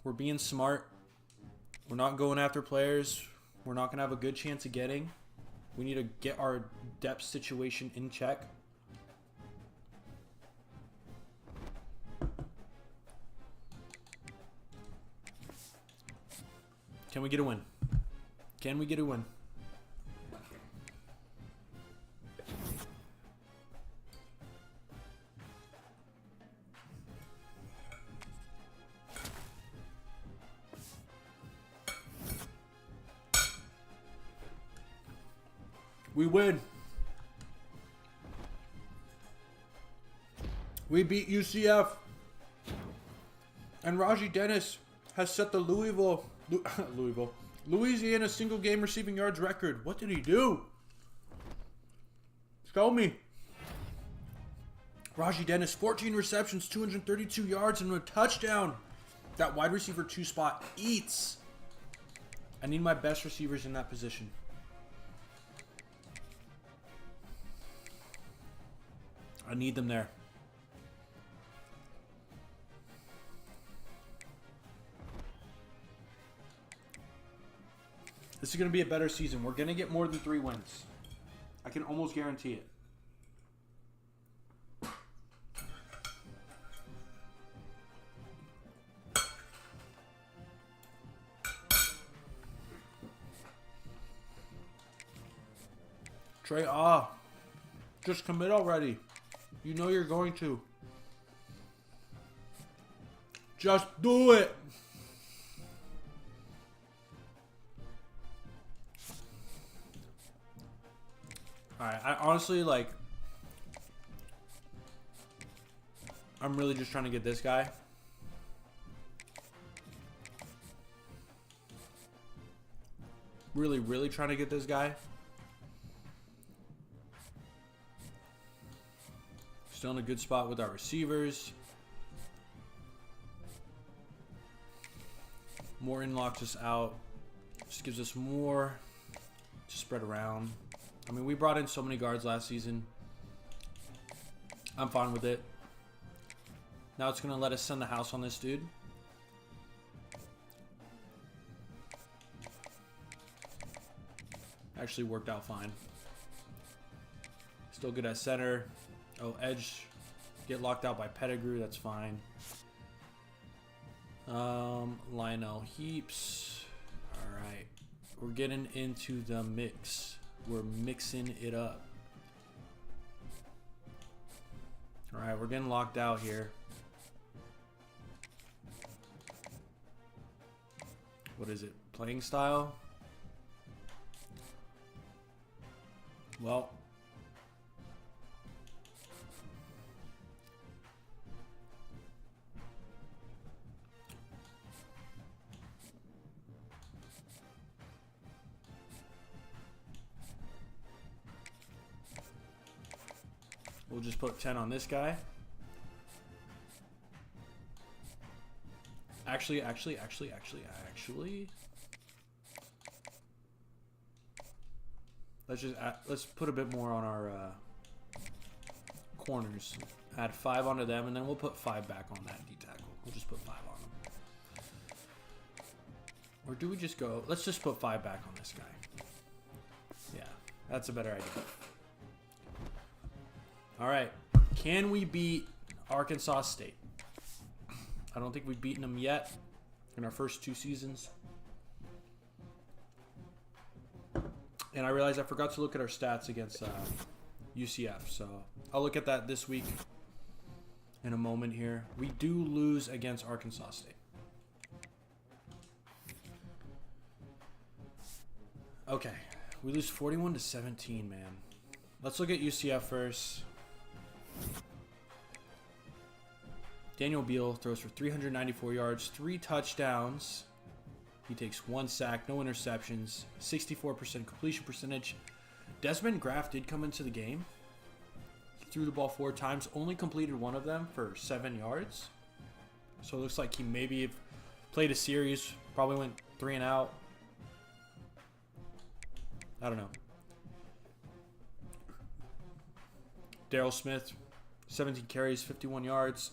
We're being smart. We're not going after players we're not going to have a good chance of getting. We need to get our depth situation in check. Can we get a win? Can we get a win? We win. We beat UCF. And Raji Dennis has set the Louisville Louisiana single game receiving yards record. What did he do? Tell me. Rajee Dennis, 14 receptions, 232 yards, and a touchdown. That wide receiver 2 spot eats. I need my best receivers in that position. I need them there. This is going to be a better season. We're going to get more than 3 wins. I can almost guarantee it. Trey, just commit already. You know you're going to. Just do it. Alright, I honestly, like, I'm really just trying to get this guy. Really trying to get this guy. Still in a good spot with our receivers. More in-lock just out. Just gives us more to spread around. I mean, we brought in so many guards last season. I'm fine with it. Now it's going to let us send the house on this dude. Actually worked out fine. Still good at center. Oh, edge. Get locked out by Pettigrew. That's fine. Lionel Heaps. All right. We're getting into the mix. We're mixing it up. All right, we're getting locked out here. What is it? Playing style? Well, we'll just put 10 on this guy. Actually. Let's put a bit more on our corners. Add 5 onto them, and then we'll put 5 back on that D tackle. We'll just put 5 on them. Or do we just go? Let's just put 5 back on this guy. Yeah, that's a better idea. All right, can we beat Arkansas State? I don't think we've beaten them yet in our first 2 seasons. And I realized I forgot to look at our stats against UCF, so I'll look at that this week in a moment here. We do lose against Arkansas State. Okay, we lose 41-17, man. Let's look at UCF first. Daniel Beal throws for 394 yards, 3 touchdowns. He takes 1 sack, no interceptions, 64% completion percentage. Desmond Graff did come into the game. He threw the ball 4 times, only completed 1 of them for 7 yards. So it looks like he maybe played a series, probably went 3 and out. I don't know. Daryl Smith, 17 carries, 51 yards,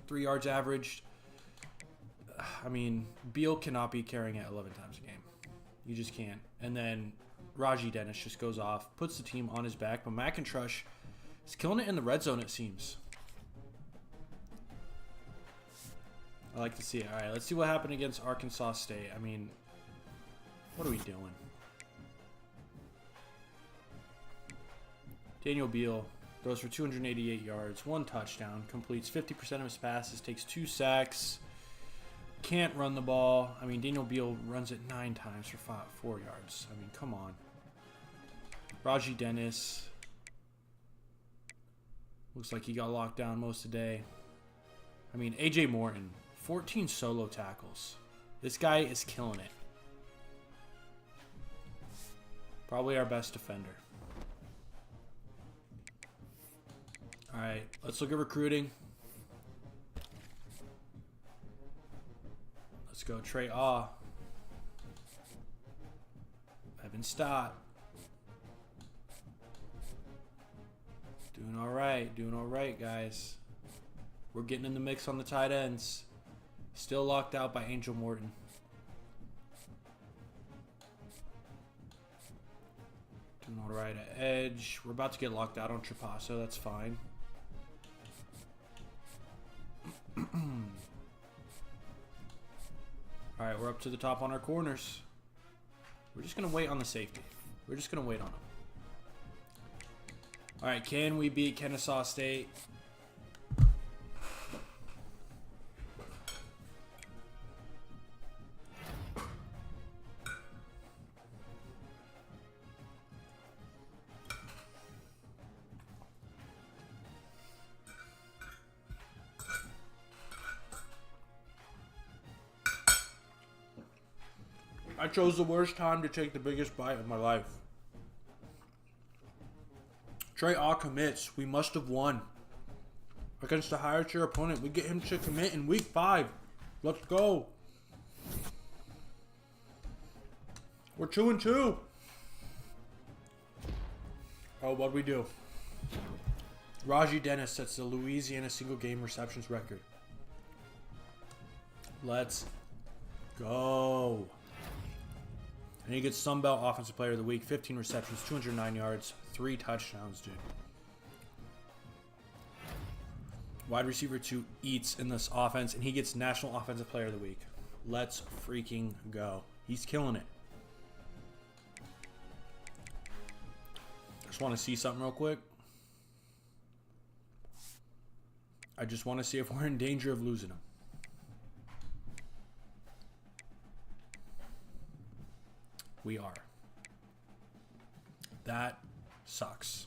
3 yards averaged. I mean, Beal cannot be carrying it 11 times a game. You just can't. And then Rajee Dennis just goes off, puts the team on his back. But McIntosh is killing it in the red zone, it seems. I like to see it. All right, let's see what happened against Arkansas State. I mean, what are we doing? Daniel Beal throws for 288 yards, 1 touchdown, completes 50% of his passes, takes 2 sacks. Can't run the ball. I mean, Daniel Beal runs it 9 times for 4 yards. I mean, come on. Rajee Dennis. Looks like he got locked down most of the day. I mean, A.J. Morton, 14 solo tackles. This guy is killing it. Probably our best defender. All right, let's look at recruiting. Let's go Trey Aw. Evan Stott. Doing all right, guys. We're getting in the mix on the tight ends. Still locked out by Angel Morton. Doing all right at edge. We're about to get locked out on Trapasso. That's fine. All right, we're up to the top on our corners. We're just going to wait on the safety. We're just going to wait on him. All right, can we beat Kennesaw State? I chose the worst time to take the biggest bite of my life. Trey Aw commits. We must have won. Against a higher tier opponent. We get him to commit in week 5. Let's go. We're 2-2. Oh, what'd we do? Raji Dennis sets the Louisiana single game receptions record. Let's go. And he gets Sunbelt Offensive Player of the Week. 15 receptions, 209 yards, 3 touchdowns, dude. Wide receiver 2 eats in this offense, and he gets National Offensive Player of the Week. Let's freaking go. He's killing it. Just want to see something real quick. I just want to see if we're in danger of losing him. We are. That sucks.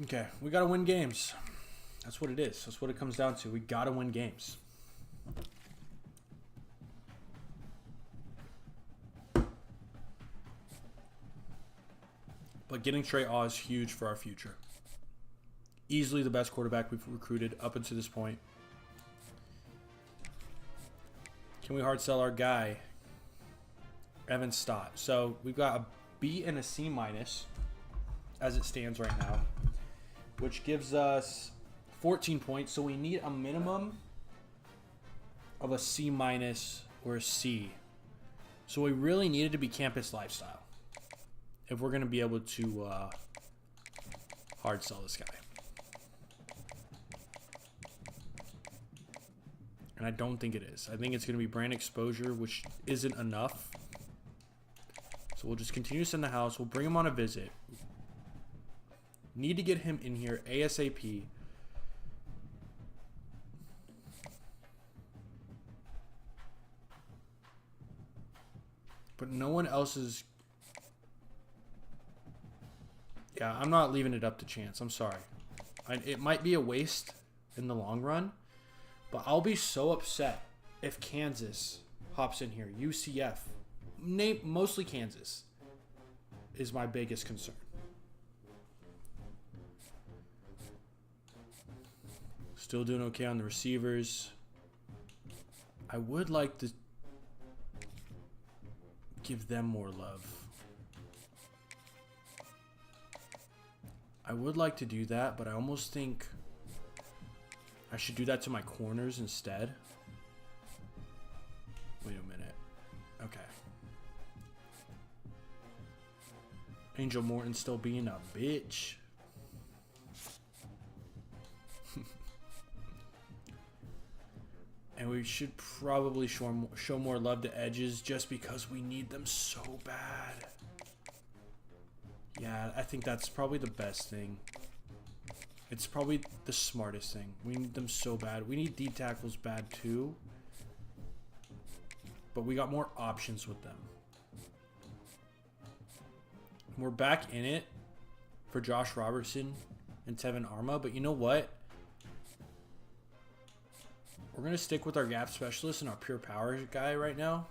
Okay, we got to win games. That's what it is. That's what it comes down to. We got to win games. But getting Trey Aw is huge for our future. Easily the best quarterback we've recruited up until this point. Can we hard sell our guy, Evan Stott? So we've got a B and a C minus as it stands right now, which gives us 14 points. So we need a minimum of a C minus or a C. So we really needed to be campus lifestyle if we're going to be able to hard sell this guy. And I don't think it is. I think it's going to be brand exposure, which isn't enough. So we'll just continue to send the house. We'll bring him on a visit. Need to get him in here ASAP. But no one else is... Yeah, I'm not leaving it up to chance. I'm sorry. It might be a waste in the long run. But I'll be so upset if Kansas hops in here. UCF. Mostly Kansas is my biggest concern. Still doing okay on the receivers. I would like to give them more love. I would like to do that, but I almost think I should do that to my corners instead. Wait a minute. Okay. Angel Morton still being a bitch. And we should probably show more love to edges just because we need them so bad. Yeah, I think that's probably the best thing. It's probably the smartest thing. We need them so bad. We need deep tackles bad too. But we got more options with them. We're back in it for Josh Robertson and Tevin Arma. But you know what? We're going to stick with our gap specialist and our pure power guy right now.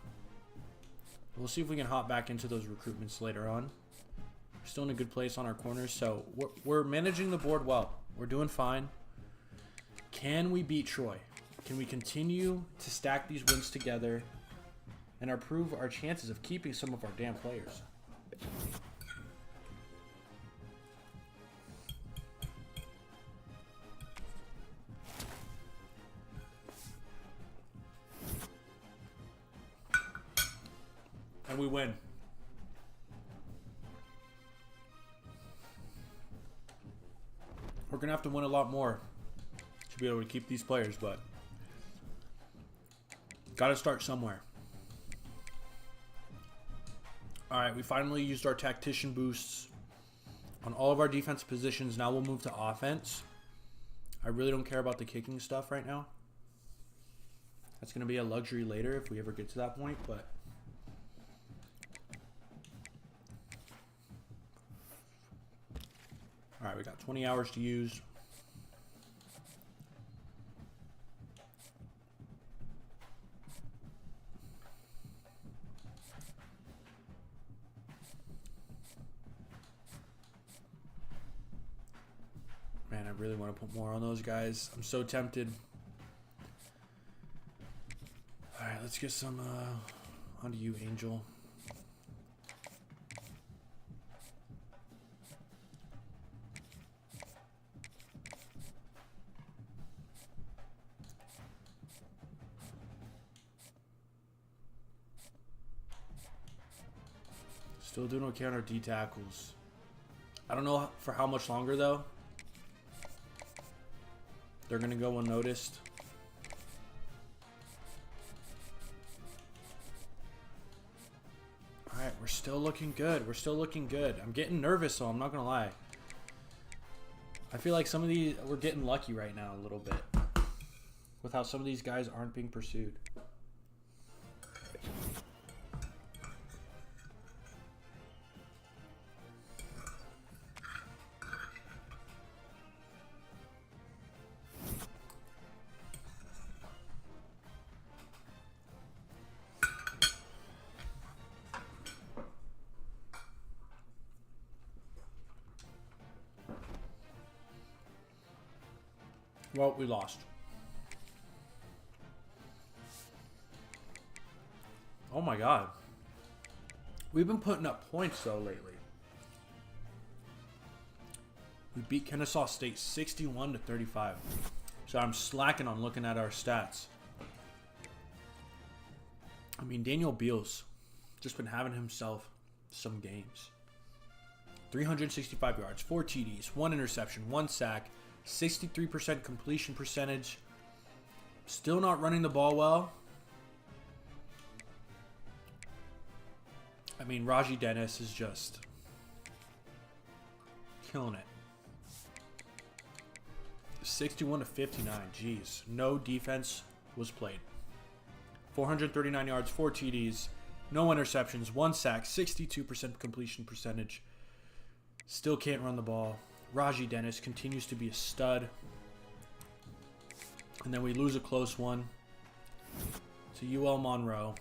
We'll see if we can hop back into those recruitments later on. We're still in a good place on our corners, so we're managing the board well. We're doing fine. Can we beat Troy? Can we continue to stack these wins together and improve our chances of keeping some of our damn players? And we win. We're going to have to win a lot more to be able to keep these players, but got to start somewhere. All right, we finally used our tactician boosts on all of our defense positions. Now we'll move to offense. I really don't care about the kicking stuff right now. That's going to be a luxury later if we ever get to that point, but all right, we got 20 hours to use. Man, I really want to put more on those guys. I'm so tempted. All right, let's get some onto you, Angel. Still doing okay on our D tackles. I don't know for how much longer though. They're gonna go unnoticed. All right, we're still looking good. We're still looking good. I'm getting nervous, so I'm not gonna lie. I feel like some of these we're getting lucky right now a little bit with how some of these guys aren't being pursued. Well, we lost. Oh my God. We've been putting up points though lately. We beat Kennesaw State 61-35. So I'm slacking on looking at our stats. I mean, Daniel Beals just been having himself some games. 365 yards, 4 TDs, 1 interception, 1 sack, 63% completion percentage. Still not running the ball well. I mean, Raji Dennis is just killing it. 61-59. Jeez. No defense was played. 439 yards, 4 TDs, no interceptions, 1 sack, 62% completion percentage. Still can't run the ball. Raji Dennis continues to be a stud. And then we lose a close one to UL Monroe.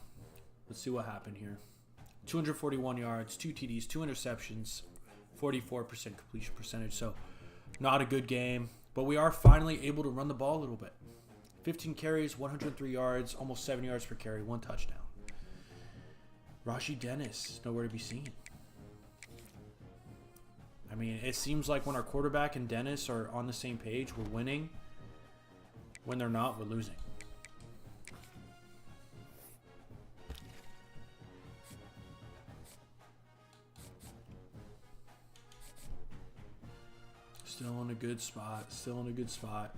Let's see what happened here. 241 yards, 2 TDs, 2 interceptions, 44% completion percentage. So not a good game. But we are finally able to run the ball a little bit. 15 carries, 103 yards, almost 7 yards per carry, 1 touchdown. Raji Dennis, nowhere to be seen. I mean, it seems like when our quarterback and Dennis are on the same page, we're winning. When they're not, we're losing. Still in a good spot. Still in a good spot.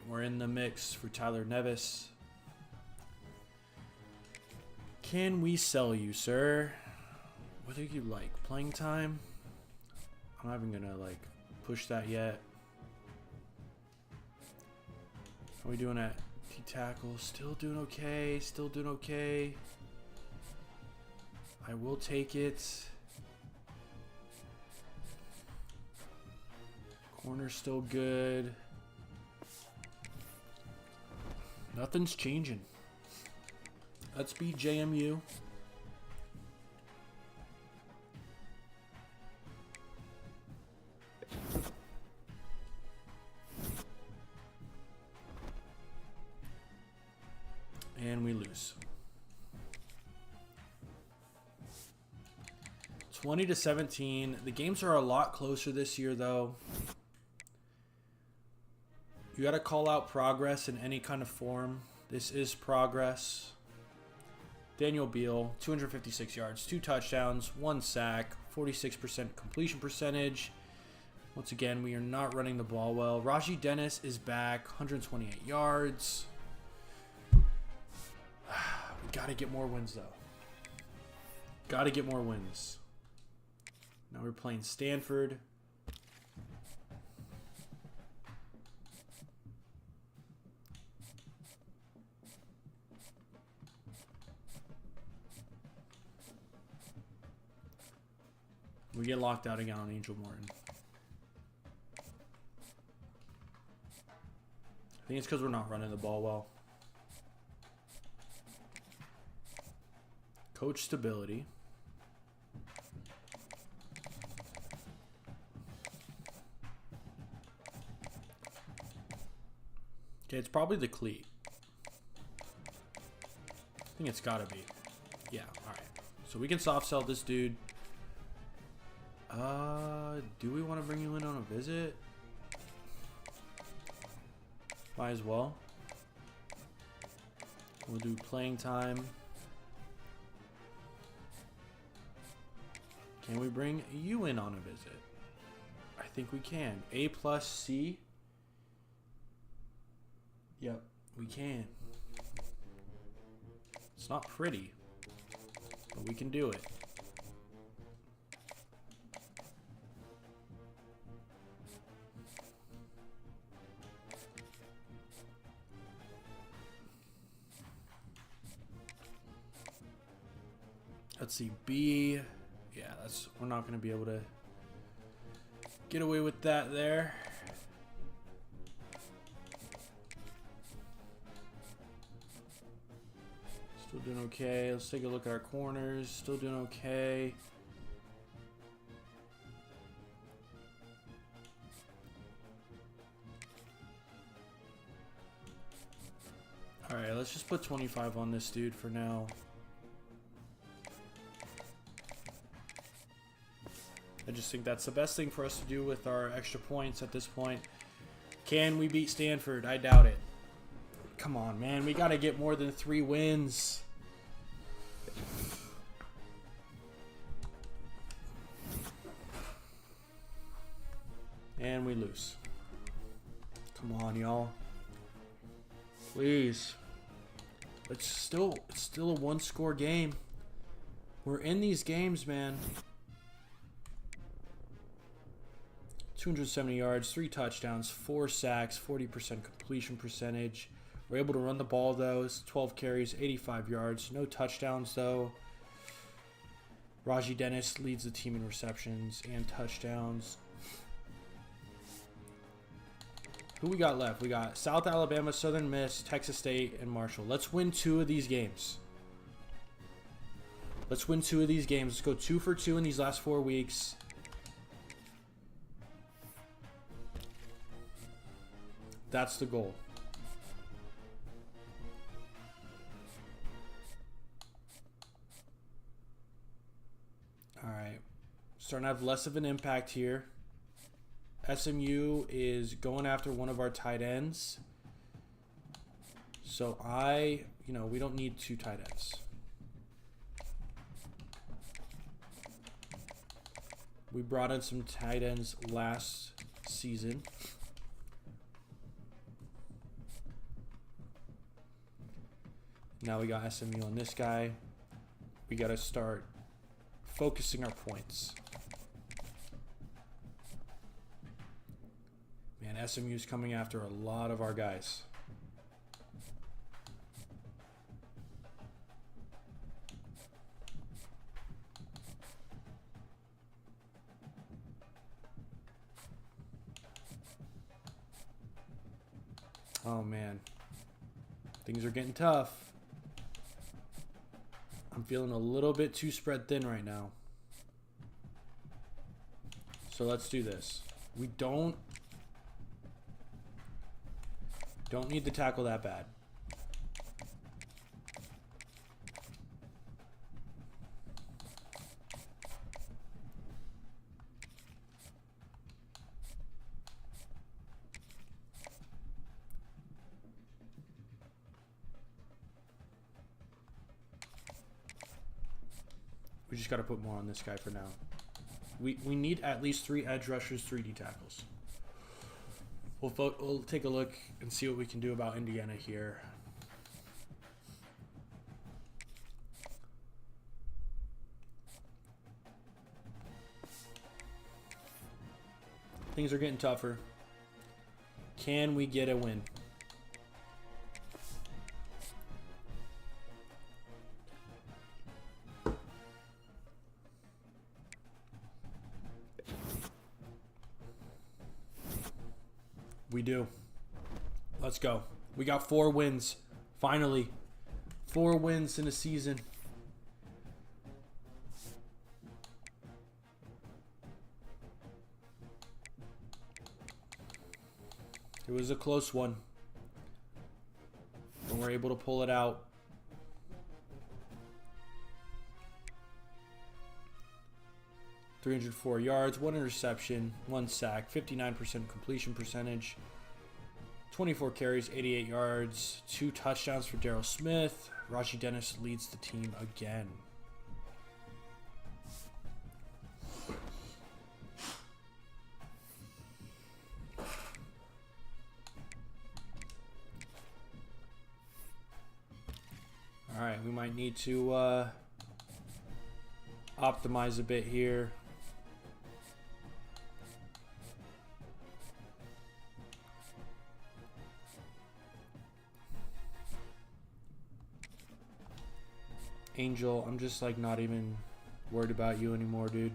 We're in the mix for Tyler Nevis. Can we sell you, sir? What do you like? Playing time? I'm not even gonna like push that yet. How are we doing at D tackle? Still doing okay. Still doing okay. I will take it. Corner's still good. Nothing's changing. Let's beat JMU. And we lose. 20-17. The games are a lot closer this year, though. You got to call out progress in any kind of form. This is progress. Daniel Beal, 256 yards, 2 touchdowns, 1 sack, 46% completion percentage. Once again, we are not running the ball well. Raji Dennis is back, 128 yards. We got to get more wins, though. Got to get more wins. Now we're playing Stanford. We get locked out again on Angel Morton. I think it's because we're not running the ball well. Coach stability. Okay, it's probably the cleat. I think it's gotta be. Yeah, alright. So we can soft sell this dude. Do we want to bring you in on a visit? Might as well. We'll do playing time. Can we bring you in on a visit? I think we can. A plus C. Yep, we can. It's not pretty, but we can do it. Let's see, B. Yeah, we're not going to be able to get away with that there. Still doing okay. Let's take a look at our corners. Still doing okay. Alright, let's just put 25 on this dude for now. I just think that's the best thing for us to do with our extra points at this point. Can we beat Stanford? I doubt it. Come on, man. We got to get more than 3 wins. And we lose. Come on, y'all. Please. It's still a 1-score game. We're in these games, man. 270 yards, 3 touchdowns, 4 sacks, 40% completion percentage. We're able to run the ball, though. 12 carries, 85 yards. No touchdowns, though. Raji Dennis leads the team in receptions and touchdowns. Who we got left? We got South Alabama, Southern Miss, Texas State, and Marshall. Let's win 2 of these games. Let's win 2 of these games. Let's go 2 for 2 in these last 4 weeks. That's the goal. All right. Starting to have less of an impact here. SMU is going after one of our tight ends. So we don't need 2 tight ends. We brought in some tight ends last season. Now we got SMU on this guy. We got to start focusing our points. Man, SMU's coming after a lot of our guys. Oh, man. Things are getting tough. I'm feeling a little bit too spread thin right now. So let's do this. We don't need to tackle that bad. We just got to put more on this guy for now. We need at least 3 edge rushers, 3 D tackles. We'll take a look and see what we can do about Indiana here. Things are getting tougher. Can we get a win? We do. Let's go. We got 4 wins. Finally. 4 wins in a season. It was a close one. And we're able to pull it out. .304 yards, 1 interception, 1 sack, 59% completion percentage, 24 carries, 88 yards, 2 touchdowns for Darryl Smith. Raji Dennis leads the team again. All right, we might need to optimize a bit here. Angel, I'm just like not even worried about you anymore, dude.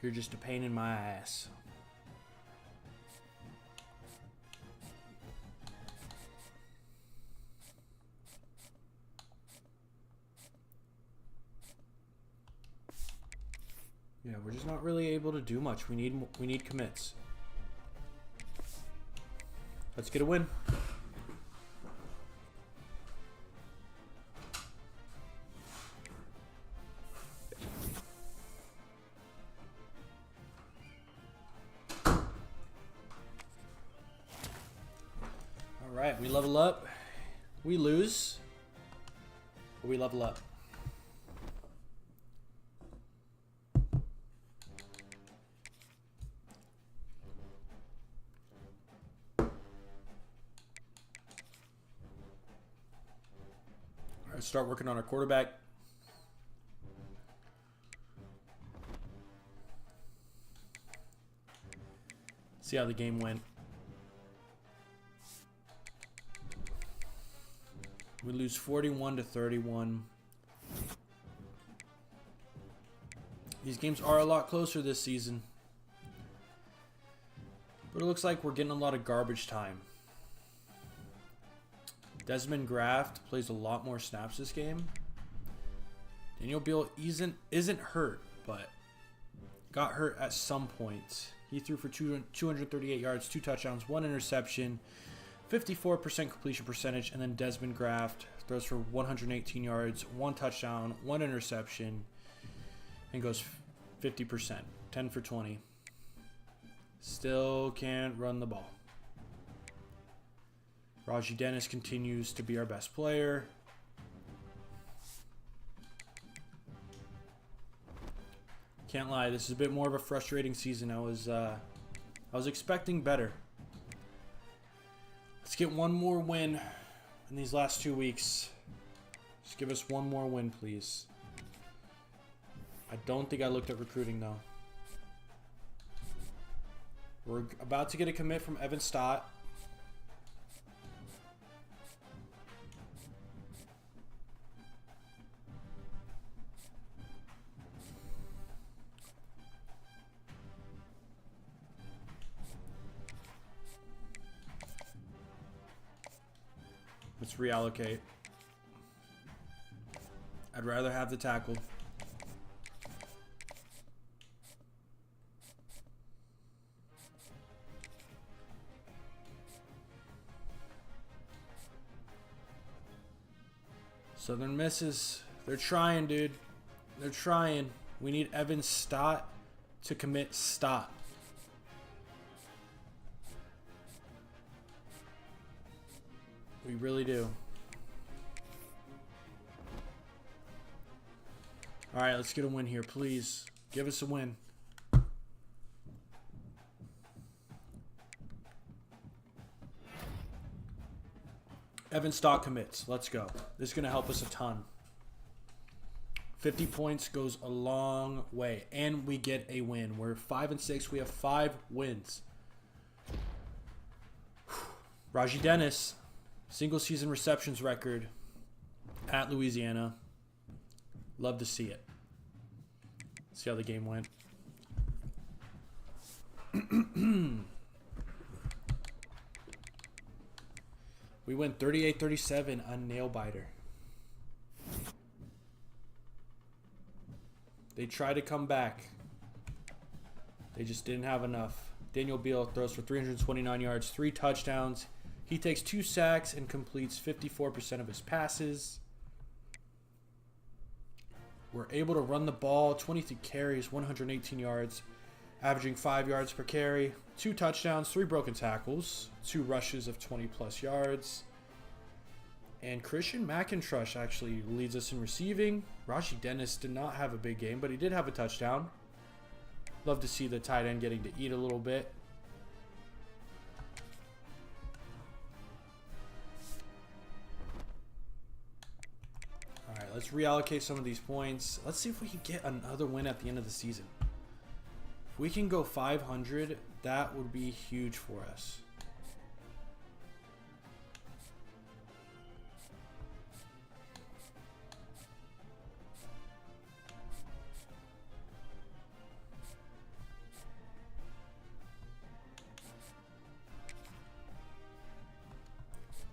You're just a pain in my ass. Yeah, we're just not really able to do much. We need commits. Let's get a win. All right, we level up. We lose, but we level up. Start working on our quarterback. See how the game went. We lose 41-31. These games are a lot closer this season. But it looks like we're getting a lot of garbage time. Desmond Graft plays a lot more snaps this game. Daniel Beal isn't hurt, but got hurt at some point. He threw for 238 yards, 2 touchdowns, 1 interception, 54% completion percentage, and then Desmond Graft throws for 118 yards, 1 touchdown, 1 interception, and goes 50%, 10 for 20. Still can't run the ball. Raji Dennis continues to be our best player. Can't lie, this is a bit more of a frustrating season. I was expecting better. Let's get one more win in these last 2 weeks. Just give us one more win, please. I don't think I looked at recruiting, though. We're about to get a commit from Evan Stott. Let's reallocate. I'd rather have the tackle. Southern misses. They're trying, dude. They're trying. We need Evan Stott to commit stop. We really do. All right, let's get a win here, please. Give us a win. Evan Stott commits. Let's go. This is going to help us a ton. 50 points goes a long way. And we get a win. We're 5-6. We have 5 wins. Rajee Dennis, single season receptions record at Louisiana. Love to see it. See how the game went. We went 38-37 on Nail Biter. They tried to come back. They just didn't have enough. Daniel Beal throws for 329 yards, 3 touchdowns. He takes 2 sacks and completes 54% of his passes. We're able to run the ball, 23 carries, 118 yards, averaging 5 yards per carry, 2 touchdowns, 3 broken tackles, 2 rushes of 20-plus yards. And Christian McIntrush actually leads us in receiving. Rajee Dennis did not have a big game, but he did have a touchdown. Love to see the tight end getting to eat a little bit. All right, let's reallocate some of these points. Let's see if we can get another win at the end of the season. If we can go 500, that would be huge for us.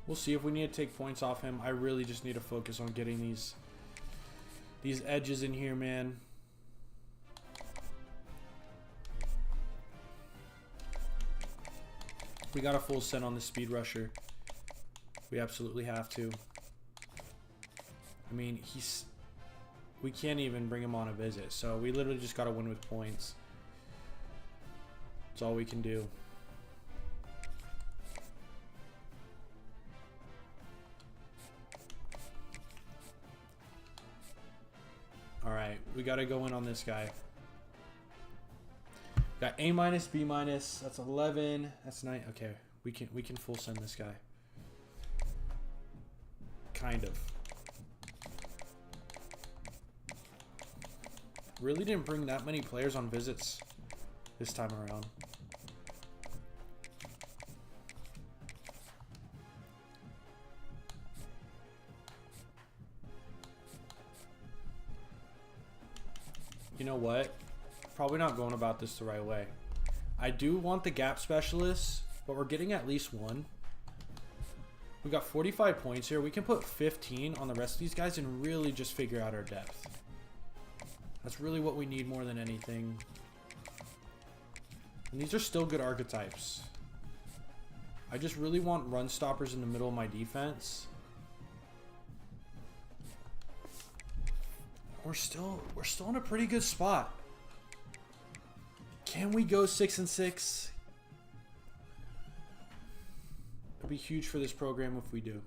We'll see if we need to take points off him. I really just need to focus on getting these edges in here, man. We got a full set on the speed rusher. We absolutely have to. I mean, we can't even bring him on a visit. So we literally just got to win with points. That's all we can do. All right, we got to go in on this guy. Got A-, B-. That's 11. That's 9. Okay, we can full send this guy. Kind of. Really didn't bring that many players on visits this time around. You know what? Probably not going about this the right way. I do want the gap specialists, but we're getting at least one. We got 45 points here. We can put 15 on the rest of these guys and really just figure out our depth. That's really what we need more than anything. And these are still good archetypes. I just really want run stoppers in the middle of my defense. We're still in a pretty good spot. Can we go 6-6? It'll be huge for this program if we do.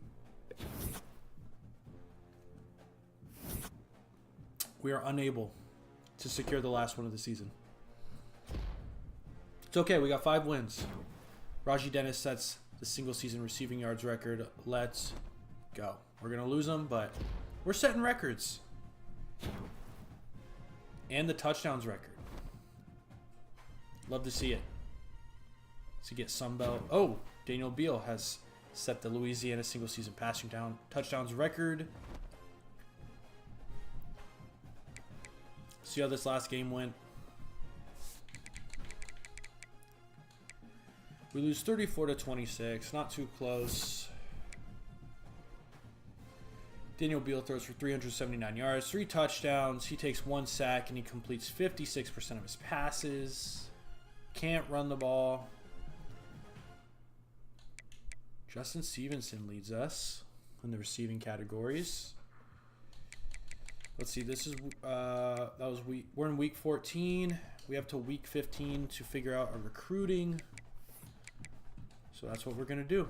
We are unable to secure the last one of the season. It's okay. We got 5 wins. Rajee Dennis sets the single season receiving yards record. Let's go. We're going to lose them, but we're setting records. And the touchdowns record. Love to see it. To get Sunbelt. Oh, Daniel Beal has set the Louisiana single season passing down touchdowns record. See how this last game went. We lose 34-26. Not too close. Daniel Beal throws for 379 yards, 3 touchdowns. He takes 1 sack, and he completes 56% of his passes. Can't run the ball. Justin Stevenson leads us in the receiving categories. Let's see. This is we're in week 14. We have till week 15 to figure out our recruiting. So that's what we're gonna do.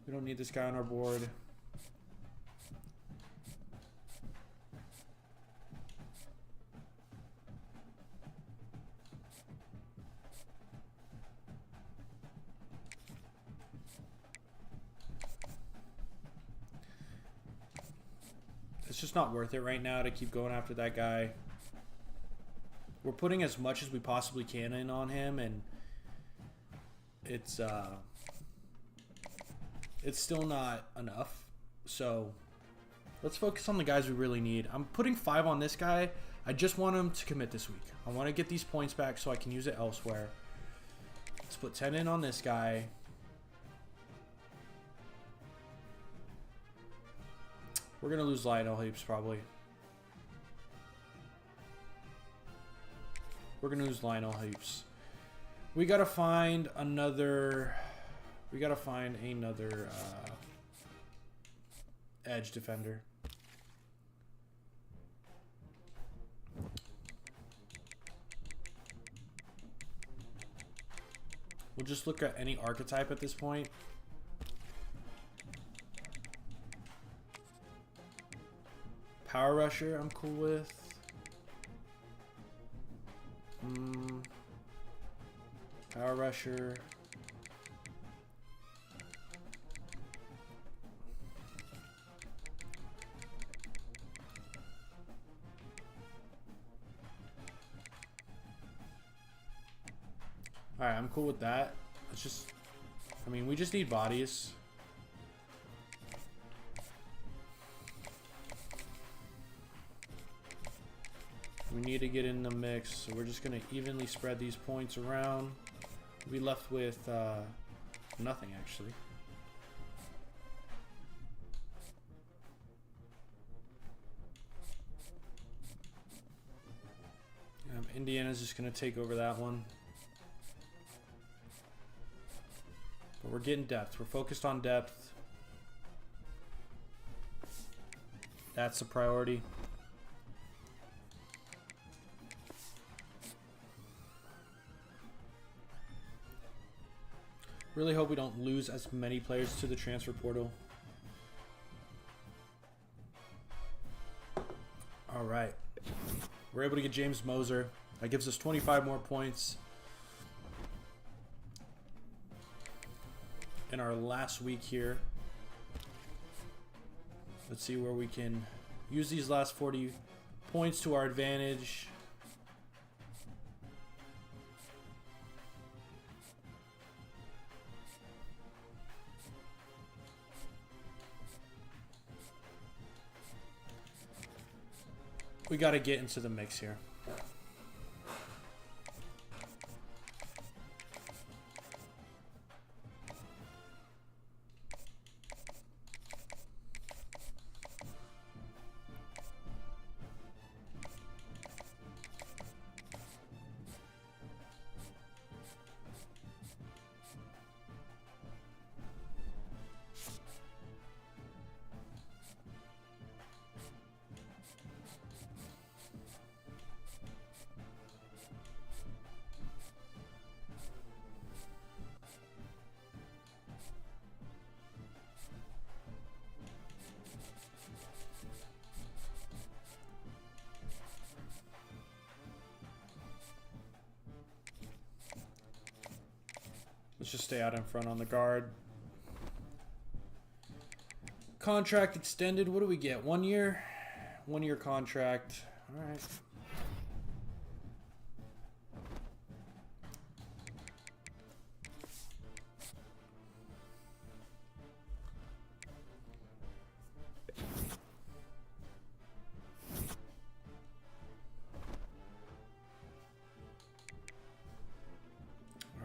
We don't need this guy on our board. It's just not worth it right now to keep going after that guy. We're putting as much as we possibly can in on him, and it's still not enough. So let's focus on the guys we really need. I'm putting 5 on this guy. I just want him to commit this week. I want to get these points back so I can use it elsewhere. Let's put 10 in on this guy. We're going to lose Lionel Heaps probably. We're going to lose Lionel Heaps. We got to find another... We got to find another edge defender. We'll just look at any archetype at this point. Power rusher, I'm cool with. Power rusher. Alright, I'm cool with that. Let's just... I mean, we just need bodies. We need to get in the mix, so we're just going to evenly spread these points around. We'll be left with nothing, actually. Indiana's just going to take over that one. But we're getting depth. We're focused on depth. That's the priority. Really hope we don't lose as many players to the transfer portal. All right. We're able to get James Moser. That gives us 25 more points in our last week here. Let's see where we can use these last 40 points to our advantage. We got to get into the mix here. Let's just stay out in front on the guard. Contract extended. What do we get? 1 year? 1 year contract. All right.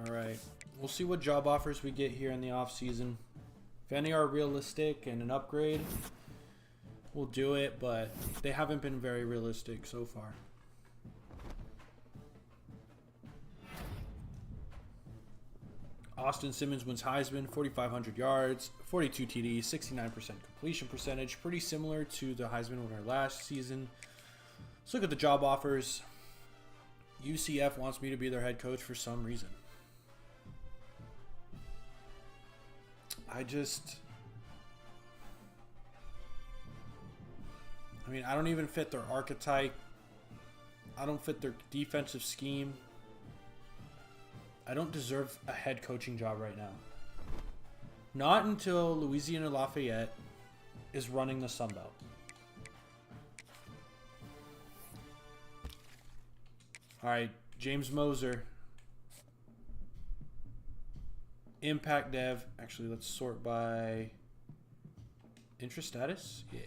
All right. see what job offers we get here in the off season. If any are realistic and an upgrade, we'll do it, but they haven't been very realistic so far. Austin Simmons wins Heisman, 4,500 yards, 42 TDs, 69% completion percentage. Pretty similar to the Heisman winner last season. Let's look at the job offers. UCF wants me to be their head coach for some reason. I don't even fit their archetype. I don't fit their defensive scheme. I don't deserve a head coaching job right now. Not until Louisiana Lafayette is running the Sun Belt. All right, James Moser. Impact Dev. Actually, let's sort by interest status. Yeah.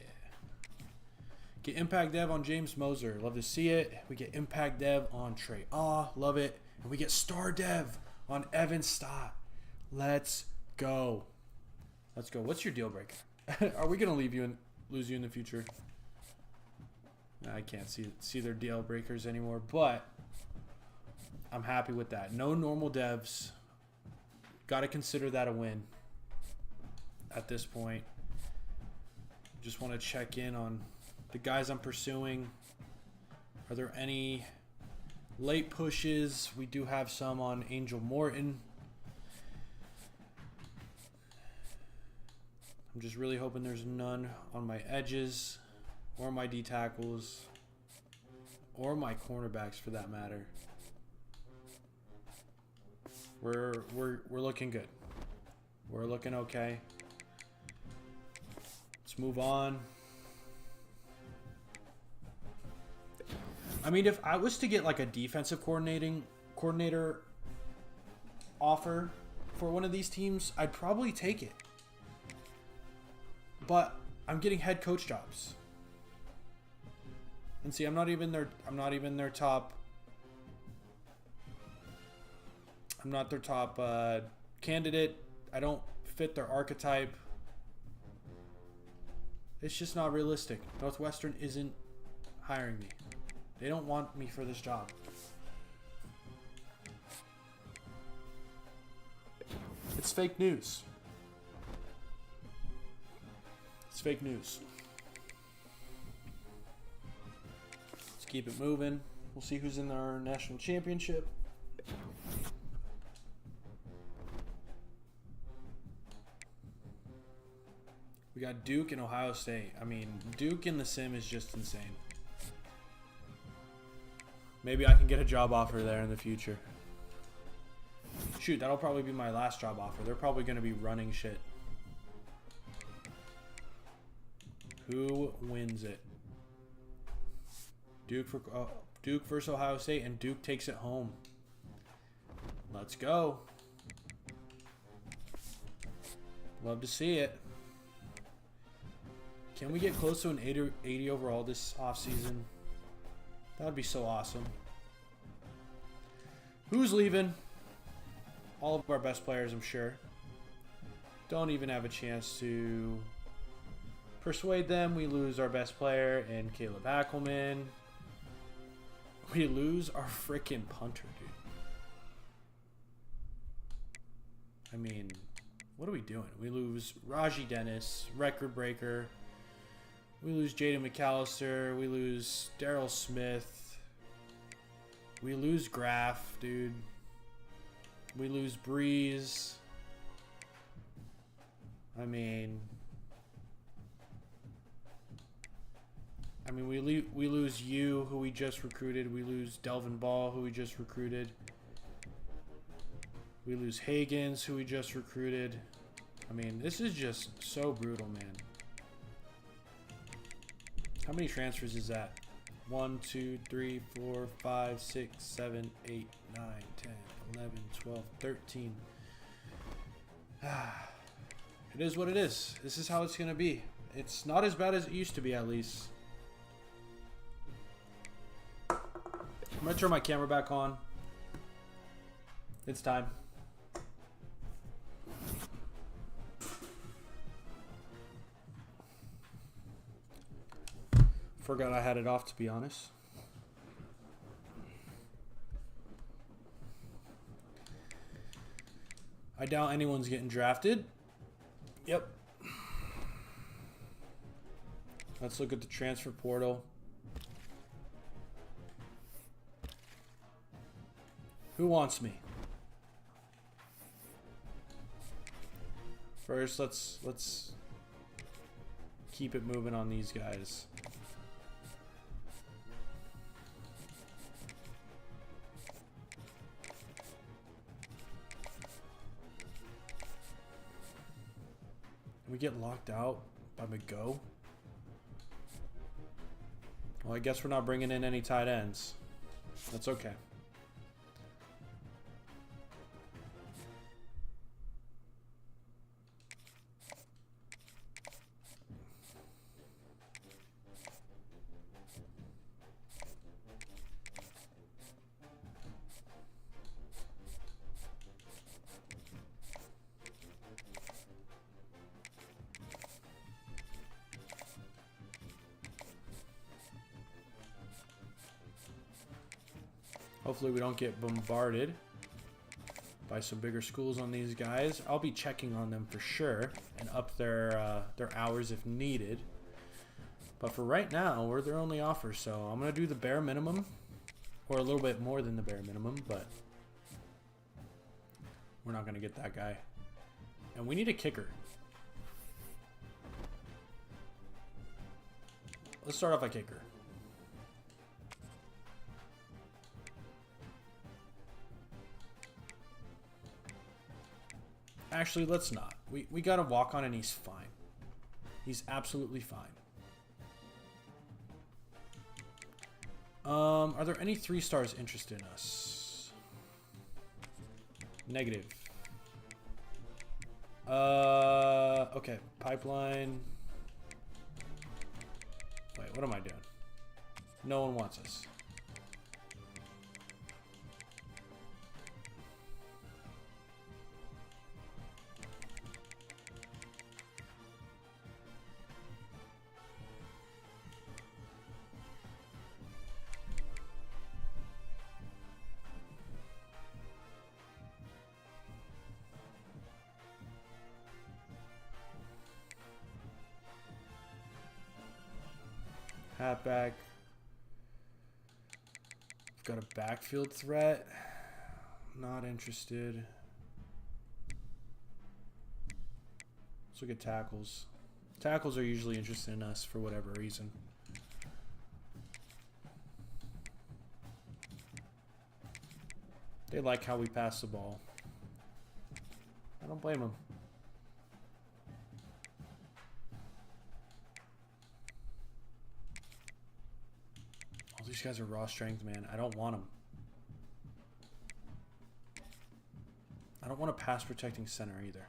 Get Impact Dev on James Moser. Love to see it. We get Impact Dev on Trey. Love it. And we get Star Dev on Evan Stott. Let's go. Let's go. What's your deal breaker? Are we gonna lose you in the future? I can't see their deal breakers anymore, but I'm happy with that. No normal devs. Got to consider that a win at this point. Just want to check in on the guys I'm pursuing. Are there any late pushes? We do have some on Angel Morton. I'm just really hoping there's none on my edges or my D tackles or my cornerbacks for that matter. We're looking good. We're looking okay. Let's move on. I mean, if I was to get like a defensive coordinator offer for one of these teams, I'd probably take it. But I'm getting head coach jobs. And see, I'm not even their top. I'm not their top candidate. I don't fit their archetype. It's just not realistic. Northwestern isn't hiring me. They don't want me for this job. It's fake news. It's fake news. Let's keep it moving. We'll see who's in our national championship. We got Duke and Ohio State. I mean, Duke in the sim is just insane. Maybe I can get a job offer there in the future. Shoot, that'll probably be my last job offer. They're probably going to be running shit. Who wins it? Duke versus Ohio State, and Duke takes it home. Let's go. Love to see it. Can we get close to an 80 overall this offseason? That would be so awesome. Who's leaving? All of our best players, I'm sure. Don't even have a chance to persuade them. We lose our best player in Caleb Hackelman. We lose our freaking punter, dude. I mean, what are we doing? We lose Raji Dennis, record breaker. We lose Jaden McAllister. We lose Daryl Smith. We lose Graf, dude. We lose Breeze. I mean, we lose you, who we just recruited. We lose Delvin Ball, who we just recruited. We lose Higgins, who we just recruited. I mean, this is just so brutal, man. How many transfers is that? 1, 2, 3, 4, 5, 6, 7, 8, 9, 10, 11, 12, 13. It is what it is. This is how it's going to be. It's not as bad as it used to be, at least. I'm going to turn my camera back on. It's time. Forgot I had it off, to be honest. I doubt anyone's getting drafted. Yep. Let's look at the transfer portal. Who wants me? First, let's keep it moving on these guys. We get locked out by McGo. Well, I guess we're not bringing in any tight ends. That's okay. Hopefully we don't get bombarded by some bigger schools on these guys. I'll be checking on them for sure and up their hours if needed. But for right now, we're their only offer, so I'm going to do the bare minimum, or a little bit more than the bare minimum, but we're not going to get that guy. And we need a kicker. Let's start off a kicker. Actually, let's not. We got to walk on and he's fine. He's absolutely fine. Are there any 3 stars interested in us? Negative. Okay. Pipeline. Wait, what am I doing? No one wants us. Halfback. Got a backfield threat. Not interested. Let's look at tackles. Tackles are usually interested in us for whatever reason. They like how we pass the ball. I don't blame them. These guys are raw strength, man. I don't want them. I don't want a pass protecting center either.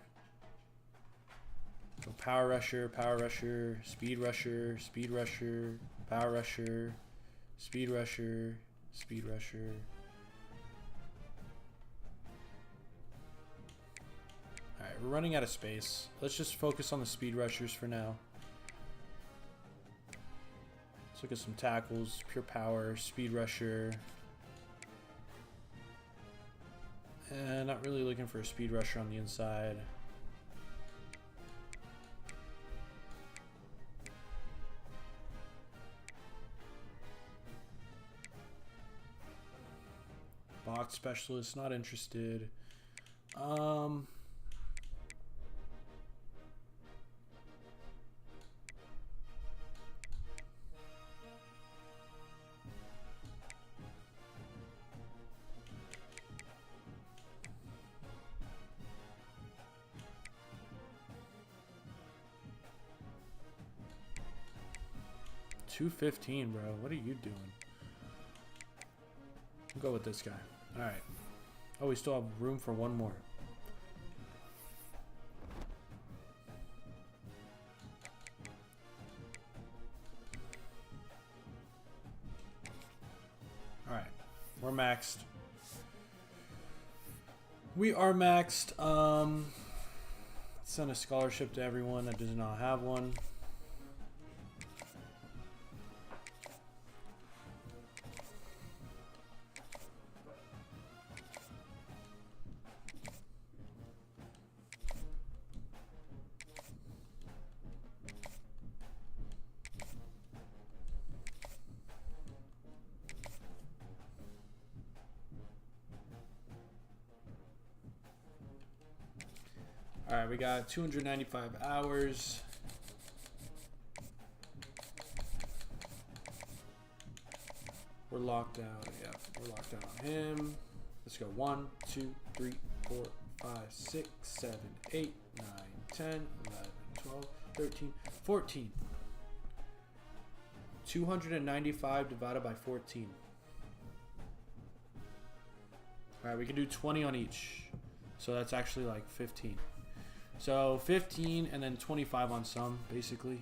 So power rusher, speed rusher, speed rusher, power rusher, speed rusher, speed rusher. Alright, we're running out of space. Let's just focus on the speed rushers for now. Let's look at some tackles. Pure power, speed rusher. And not really looking for a speed rusher on the inside. Box specialist, not interested. $215, bro. What are you doing? We'll go with this guy. All right. Oh, we still have room for one more. All right. We're maxed. We are maxed. Send a scholarship to everyone that does not have one. All right, we got 295 hours. We're locked down. Yep, we're locked down on him. Let's go. 1, 2, 3, 4, 5, 6, 7, 8, 9, 10, 11, 12, 13, 14. 295 divided by 14. All right, we can do 20 on each. So that's actually like 15. So 15 and then 25 on some, basically.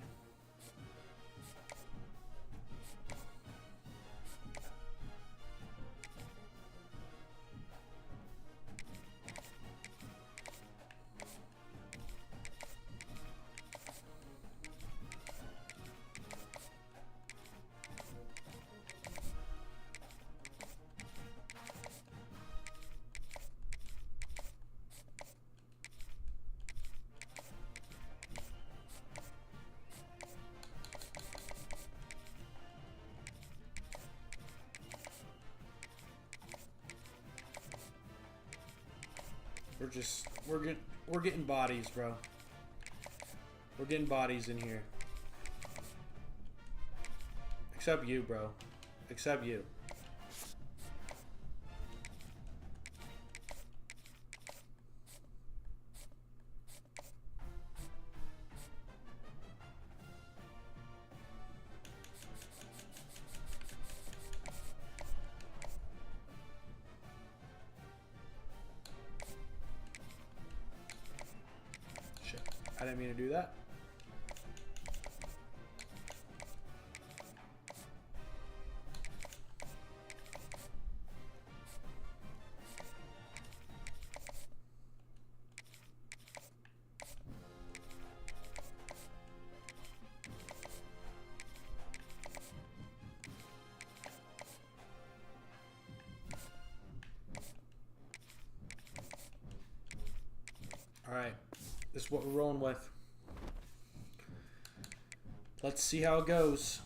We're getting bodies, bro. We're getting bodies in here. Except you, bro. Except you. I didn't mean to do that. All right. This is what we're rolling with. Let's see how it goes.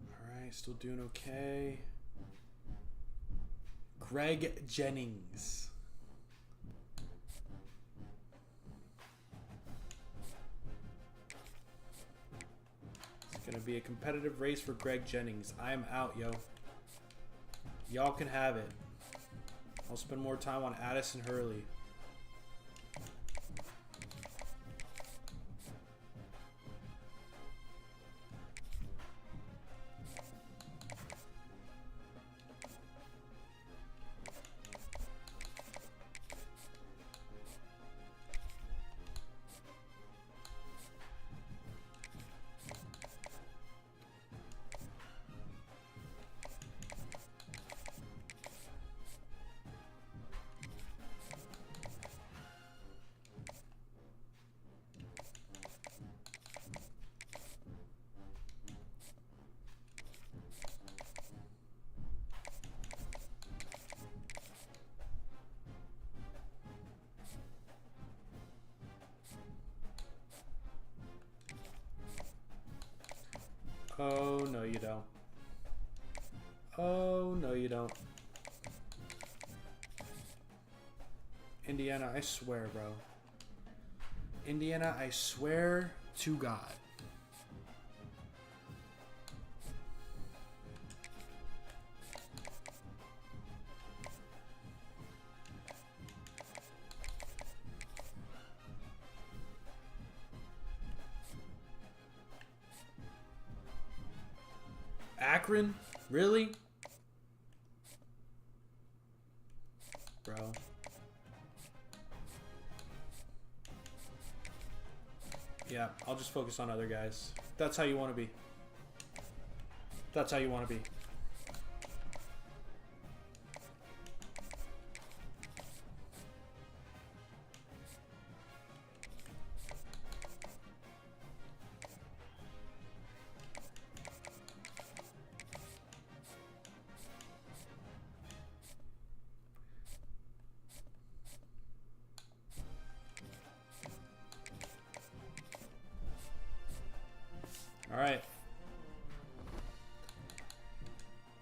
All right, still doing okay. Greg Jennings. It's going to be a competitive race for Greg Jennings. I am out, yo. Y'all can have it. I'll spend more time on Addison Hurley. Oh, no you don't. Oh, no you don't. Indiana, I swear, bro. Indiana, I swear to God. Akron? Really? Bro. Yeah, I'll just focus on other guys. That's how you want to be. That's how you want to be. All right.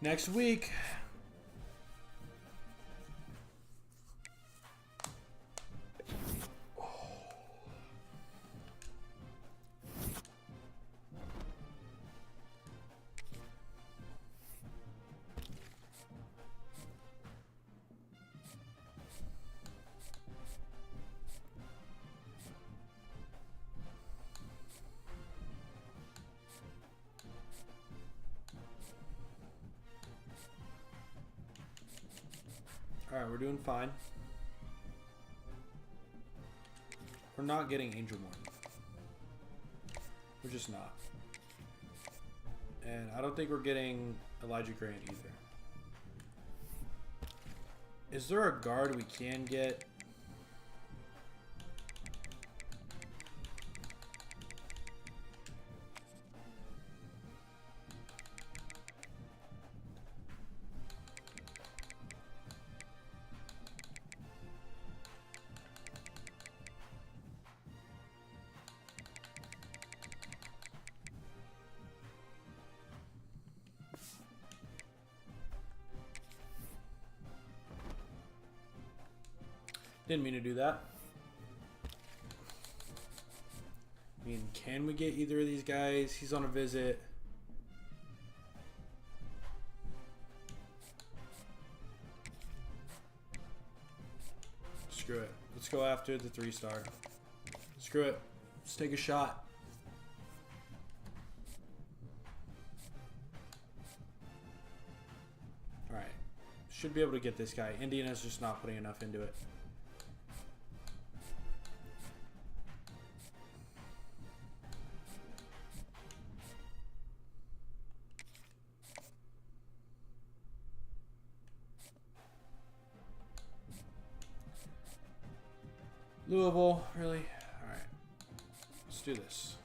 Next week. Alright, we're doing fine. We're not getting Angel Morton. We're just not. And I don't think we're getting Elijah Grant either. Is there a guard we can get? Didn't mean to do that. I mean, can we get either of these guys? He's on a visit. Screw it. Let's go after the 3-star. Screw it. Let's take a shot. Alright. Should be able to get this guy. Indiana's just not putting enough into it. Louisville, really? Alright. Let's do this.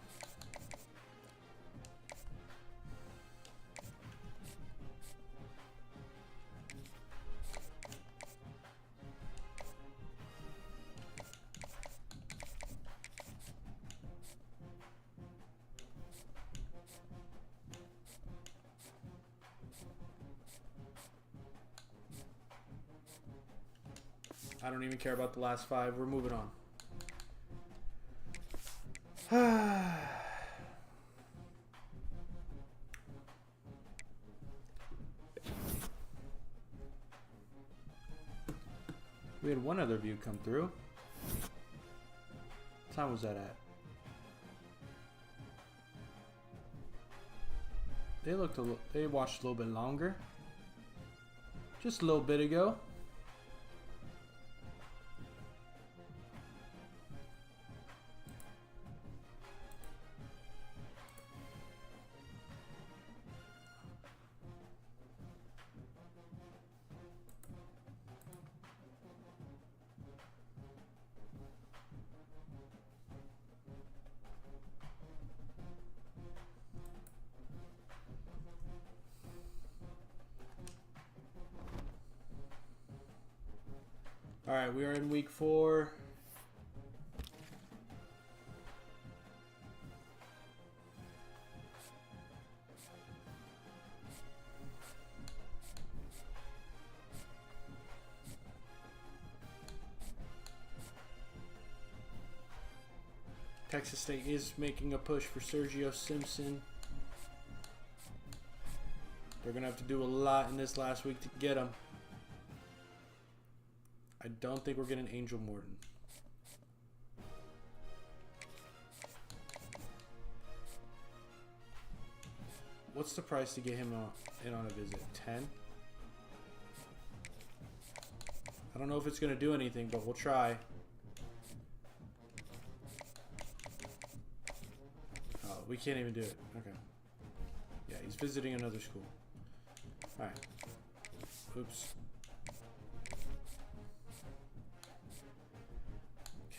I don't even care about the last 5. We're moving on. We had one other view come through. What time was that at? They watched a little bit longer. Just a little bit ago. All right, we are in week 4. Texas State is making a push for Sergio Simpson. They're going to have to do a lot in this last week to get him. I don't think we're getting Angel Morton. What's the price to get him in on a visit? 10? I don't know if it's going to do anything, but we'll try. Oh, we can't even do it. Okay. Yeah, he's visiting another school. Alright. Oops.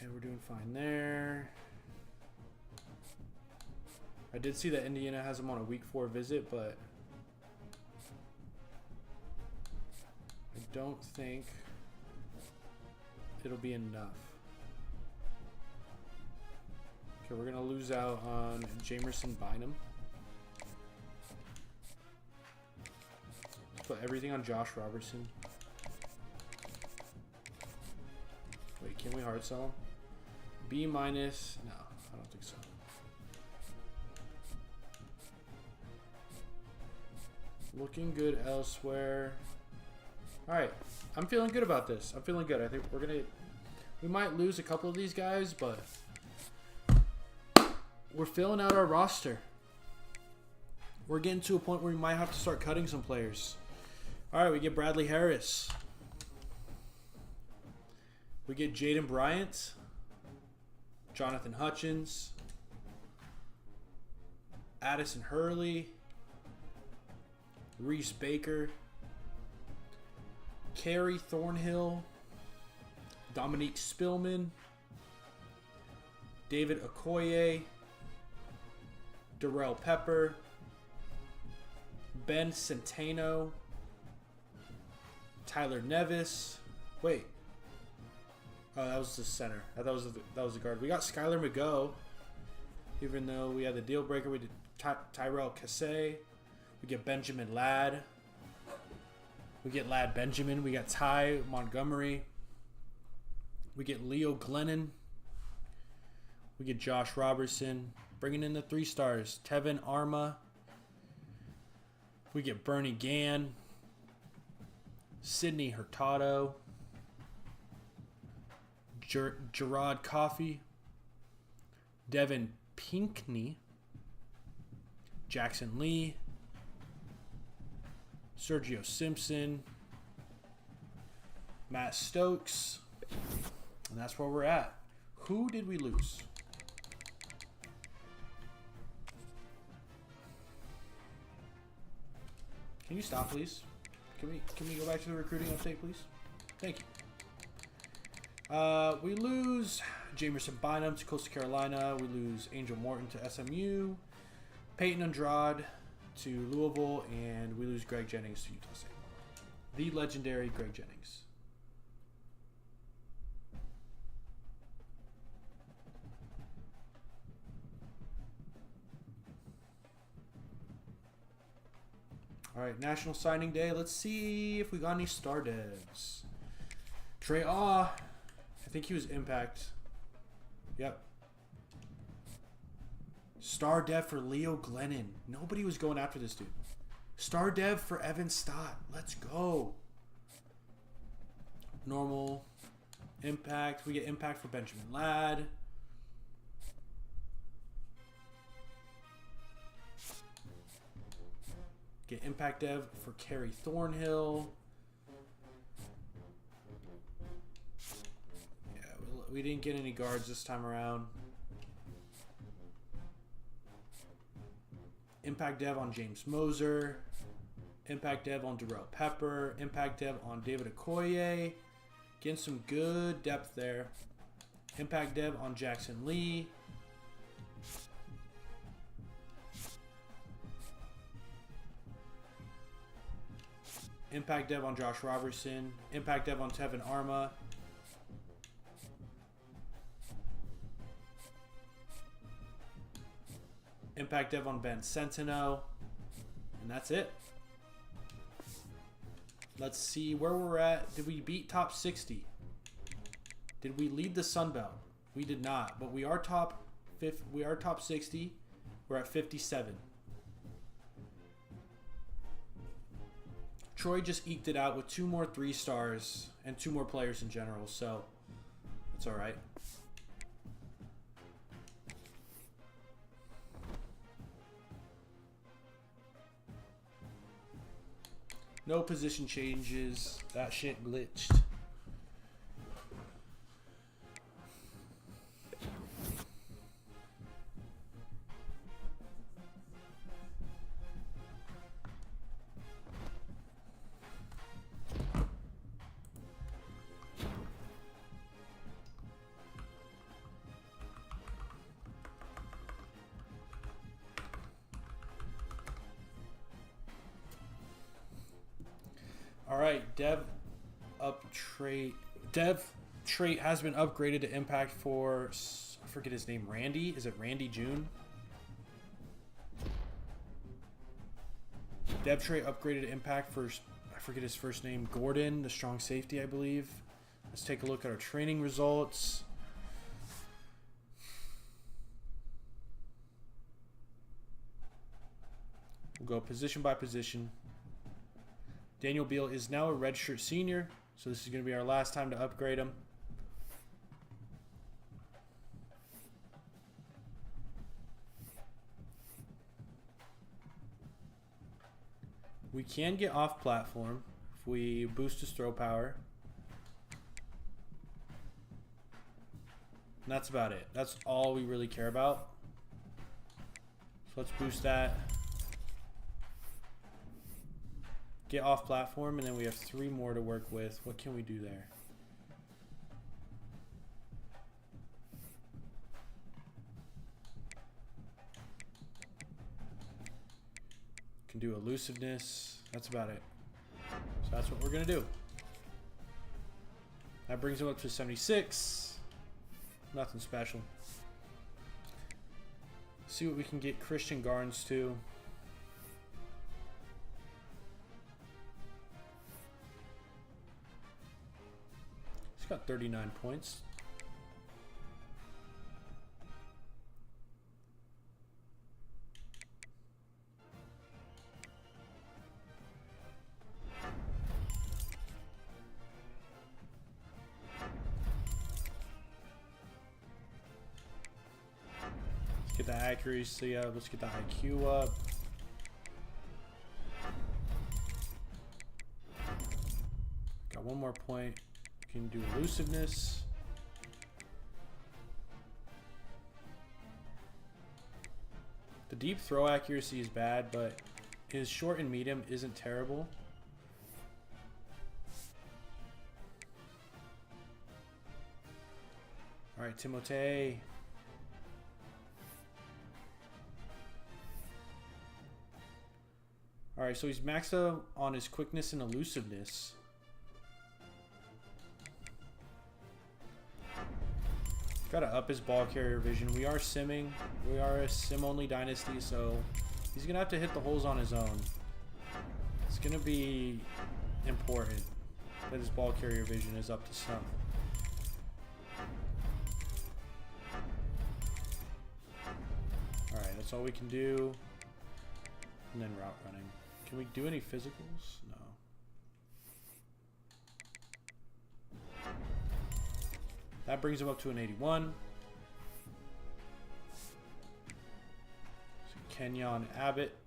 Okay, we're doing fine there. I did see that Indiana has him on a week 4 visit, but I don't think it'll be enough. Okay, we're going to lose out on Jamerson Bynum. put everything on Josh Robertson. Wait, can we hard sell him? B minus. No, I don't think so. Looking good elsewhere. All right, I'm feeling good about this. I'm feeling good. I think we might lose a couple of these guys, but we're filling out our roster. We're getting to a point where we might have to start cutting some players. All right, we get Bradley Harris. We get Jaden Bryant, Jonathan Hutchins, Addison Hurley, Reese Baker, Kerry Thornhill, Dominique Spillman, David Okoye, Darrell Pepper, Ben Centeno, Tyler Nevis. Wait. Oh, that was the center. I thought that was the guard. We got Skylar McGough. Even though we had the deal breaker, we did Tyrell Cassay. We get Benjamin Ladd. We get Ladd Benjamin. We got Ty Montgomery. We get Leo Glennon. We get Josh Robertson. Bringing in the 3 stars. Tevin Arma. We get Bernie Gann. Sidney Hurtado. Gerard Coffey. Devin Pinkney. Jackson Lee. Sergio Simpson. Matt Stokes. And that's where we're at. Who did we lose? Can you stop, please? Can we go back to the recruiting update, please? Thank you. We lose Jamerson Bynum to Coastal Carolina. We lose Angel Morton to SMU. Peyton Andrade to Louisville. And we lose Greg Jennings to Utah State. The legendary Greg Jennings. All right, National Signing Day. Let's see if we got any star devs. Trey I think he was Impact. Yep. Star dev for Leo Glennon. Nobody was going after this dude. Star dev for Evan Stott. Let's go. Normal. Impact. We get Impact for Benjamin Ladd. Get Impact Dev for Kerry Thornhill. Yeah, we didn't get any guards this time around. Impact Dev on James Moser. Impact Dev on Darrell Pepper. Impact Dev on David Okoye. Getting some good depth there. Impact Dev on Jackson Lee. Impact Dev on Josh Robertson. Impact Dev on Tevin Arma. Impact Dev on Ben Centeno. And that's it. Let's see where we're at. Did we beat top 60? Did we lead the Sun Belt? We did not, but we are top 60. We're at 57. Troy just eked it out with 2 more 3 stars and 2 more players in general, so it's all right. No position changes. That shit glitched. All right, Dev trait has been upgraded to Impact for, I forget his name, Randy? Is it Randy June? Dev trait upgraded to Impact for I forget his first name. Gordon, the strong safety, I believe. Let's take a look at our training results. We'll go position by position. Daniel Beal is now a redshirt senior, so this is going to be our last time to upgrade him. We can get off platform if we boost his throw power. And that's about it. That's all we really care about. So let's boost that. Get off platform, and then we have 3 more to work with. What can we do there? Can do elusiveness. That's about it. So that's what we're gonna do. That brings him up to 76. Nothing special. See what we can get Christian Garnes to. He's got 39 points. Get the accuracy up. Let's get the IQ up. Got 1 more point. We can do elusiveness. The deep throw accuracy is bad, but his short and medium isn't terrible. All right, Timothée. All right, so he's maxed out on his quickness and elusiveness. Got to up his ball carrier vision. We are simming. We are a sim-only dynasty, so he's going to have to hit the holes on his own. It's going to be important that his ball carrier vision is up to snuff. All right, that's all we can do. And then route running. Can we do any physicals? No. That brings him up to an 81. So Kenyon Abbott.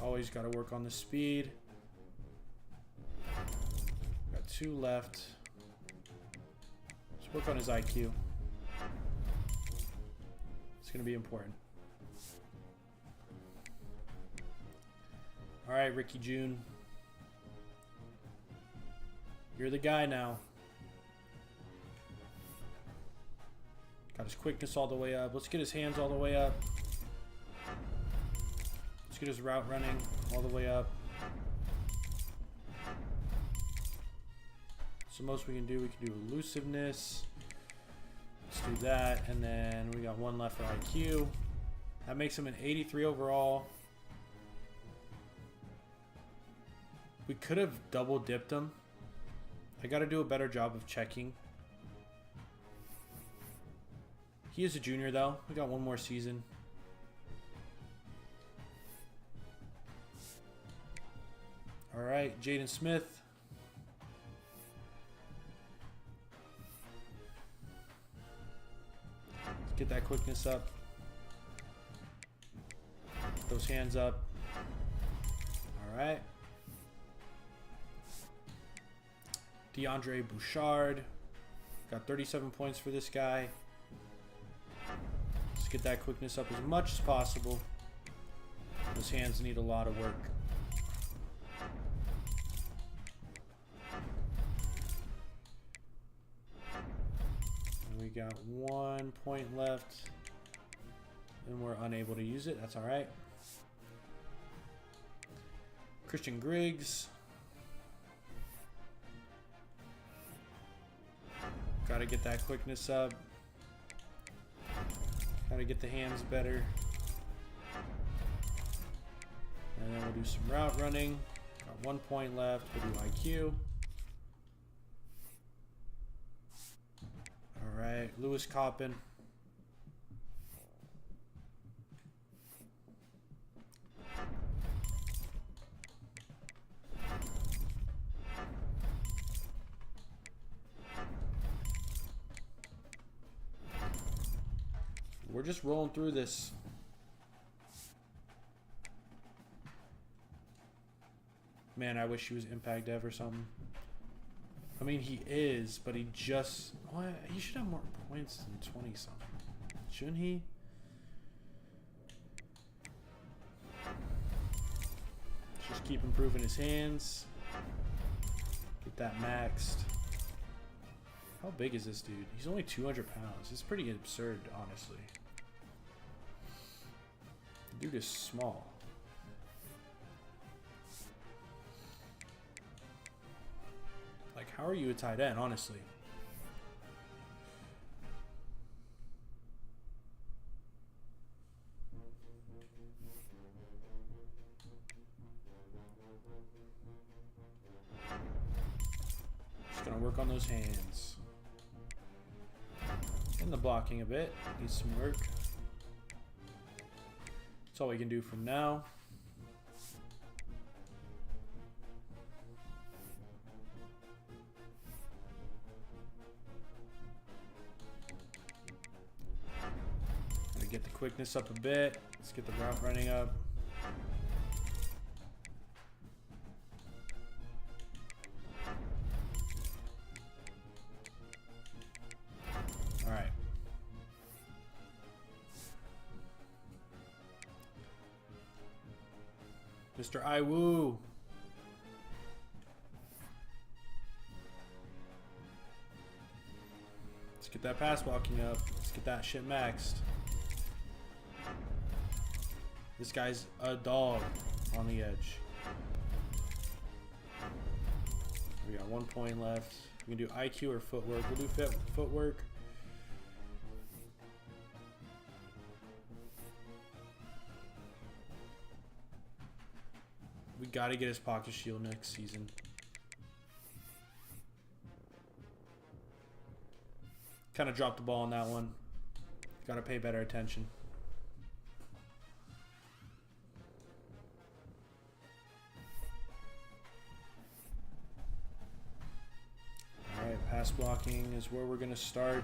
Always got to work on the speed. Got 2 left. Let's work on his IQ. It's going to be important. All right, Ricky June. You're the guy now. Got his quickness all the way up. Let's get his hands all the way up. Let's get his route running all the way up. So most we can do elusiveness. Let's do that, and then we got 1 left for IQ. That makes him an 83 overall. We could have double dipped him. I got to do a better job of checking. He is a junior though. We got 1 more season. All right, Jaden Smith. Let's get that quickness up. Get those hands up. All right. DeAndre Bouchard. Got 37 points for this guy. Let's get that quickness up as much as possible. Those hands need a lot of work. And we got 1 point left. And we're unable to use it. That's all right. Christian Griggs. Got to get that quickness up. Gotta get the hands better. And then we'll do some route running. Got 1 point left. We'll do IQ. Alright, Lewis Coppin. We're just rolling through this. Man, I wish he was Impact Dev or something. I mean, he is, but he just... What? He should have more points than 20-something. Shouldn't he? Just keep improving his hands. Get that maxed. How big is this dude? He's only 200 pounds. It's pretty absurd, honestly. The dude is small. Like, how are you a tight end, honestly? Just gonna work on those hands. And the blocking a bit. Needs some work. That's all we can do from now. Gotta get the quickness up a bit. Let's get the route running up. Alright. Mr. Iwoo. Let's get that pass blocking up. Let's get that shit maxed. This guy's a dog on the edge. We got 1 point left. We can do IQ or footwork. We'll do footwork. We got to get his pocket shield next season. Kind of dropped the ball on that one. Got to pay better attention. All right, pass blocking is where we're going to start.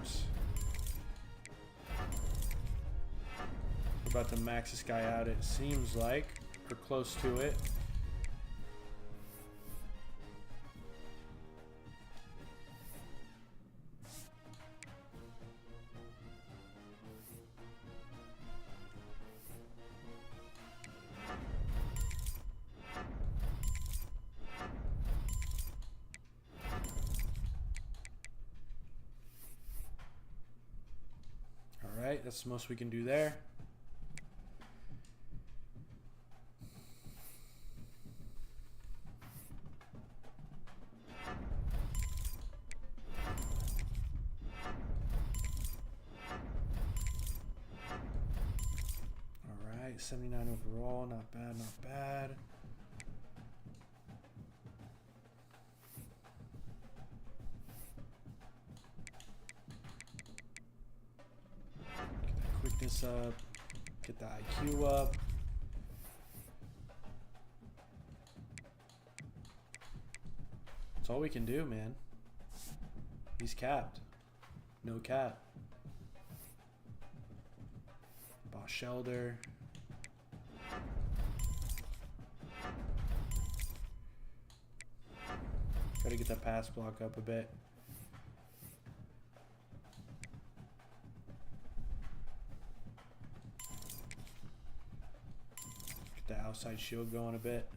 We're about to max this guy out, it seems like. We're close to it. That's the most we can do there. All right, 79 overall, not bad, not bad. Quickness up, get the IQ up. That's all we can do, man. He's capped. No cap. Boss Shelder. Gotta get that pass block up a bit. Get the outside shield going a bit.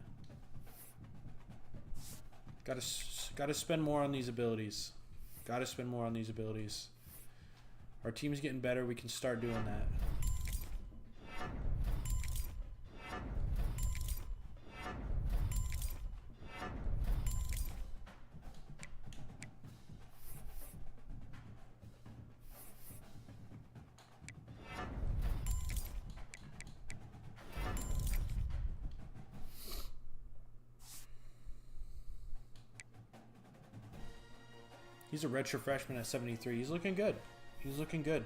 Gotta spend more on these abilities. Gotta spend more on these abilities. Our team's getting better. We can start doing that. He's a redshirt freshman at 73. He's looking good. He's looking good.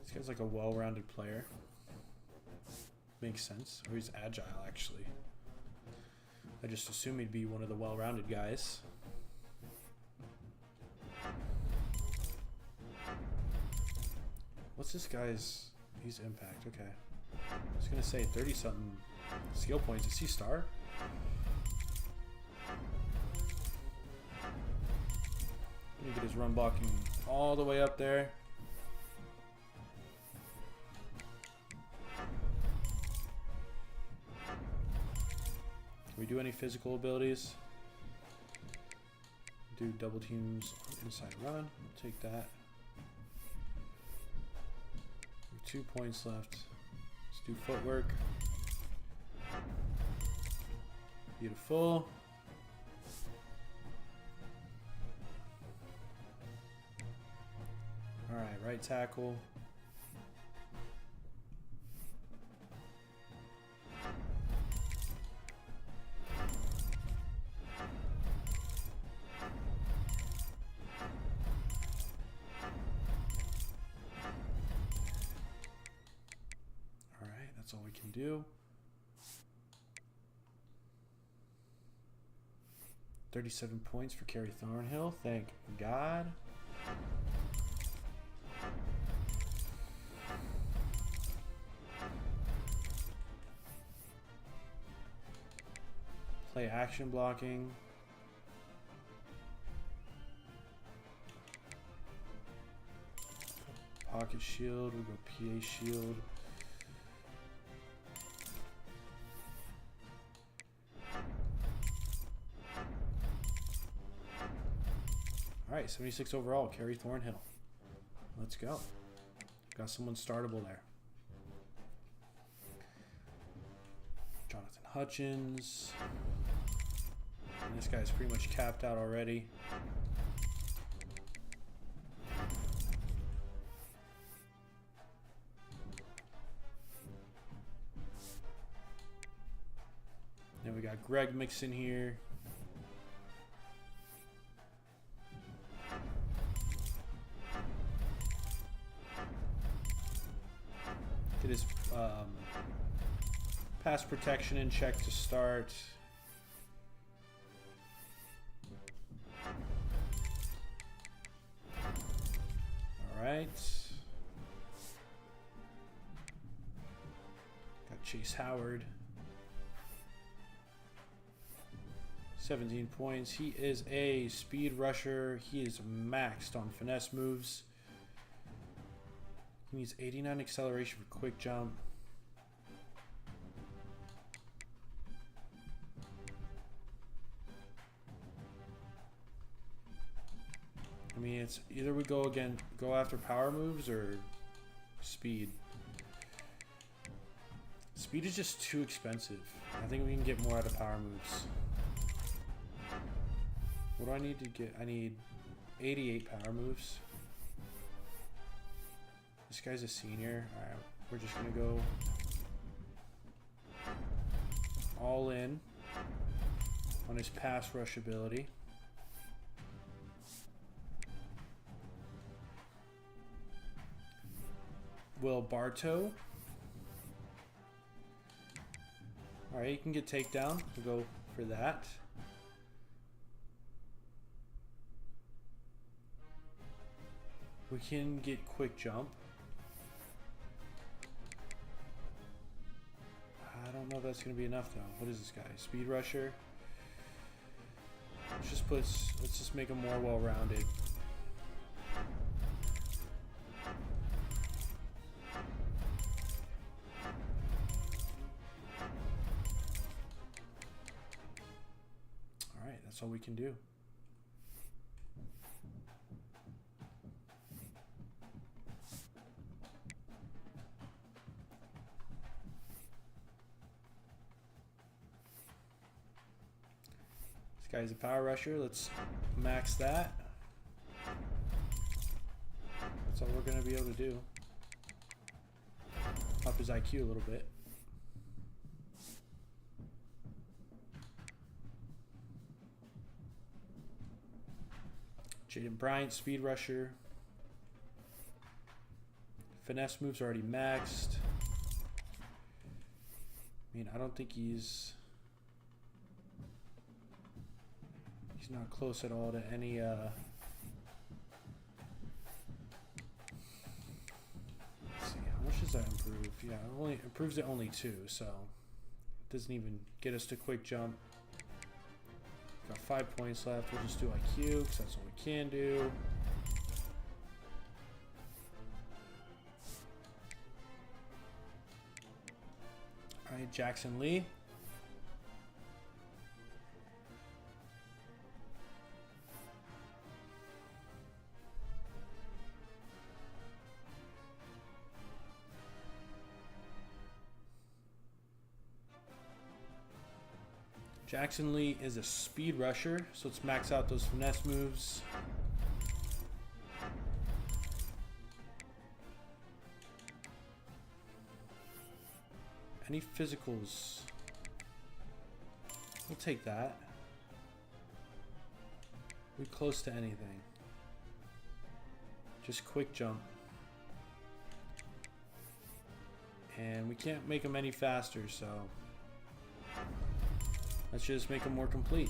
This guy's like a well-rounded player. Makes sense. Or he's agile, actually. I just assume he'd be one of the well-rounded guys. What's this guy's... He's impact, okay. I was going to say 30-something skill points. Is he star? Let me get his run blocking all the way up there. Can we do any physical abilities? Do double teams on inside run. We'll take that. 2 points left. Let's do footwork. Beautiful. All right, right tackle. That's all we can do. 37 points for Kerry Thornhill. Thank God. Play action blocking. Pocket shield. We'll go PA shield. All right, 76 overall, Kerry Thornhill. Let's go. Got someone startable there. Jonathan Hutchins. And this guy's pretty much capped out already. Then we got Greg Mixon here. Get his pass protection in check to start. All right. Got Chase Howard. 17 points. He is a speed rusher. He is maxed on finesse moves. He needs 89 acceleration for quick jump. I mean, it's either we go after power moves or speed. Speed is just too expensive. I think we can get more out of power moves. What do I need to get? I need 88 power moves. This guy's a senior. Alright, we're just going to go all in on his pass rush ability. Will Bartow. Alright, you can get takedown. We'll go for that. We can get quick jump. I don't know if that's going to be enough though. What is this guy? Speed rusher. Let's just make him more well-rounded. All right, that's all we can do. guy's a power rusher. Let's max that. That's all we're going to be able to do. Up his IQ a little bit. Jaden Bryant, speed rusher. Finesse moves already maxed. I mean, I don't think he's not close at all to any let's see, how much does that improve? Yeah, it only improves it only 2, so it doesn't even get us to quick jump. Got 5 points left. We'll just do IQ because that's what we can do. All right, Jackson Lee. Jackson Lee is a speed rusher, so let's max out those finesse moves. Any physicals? We'll take that. We're close to anything. Just quick jump. And we can't make them any faster, so let's just make them more complete.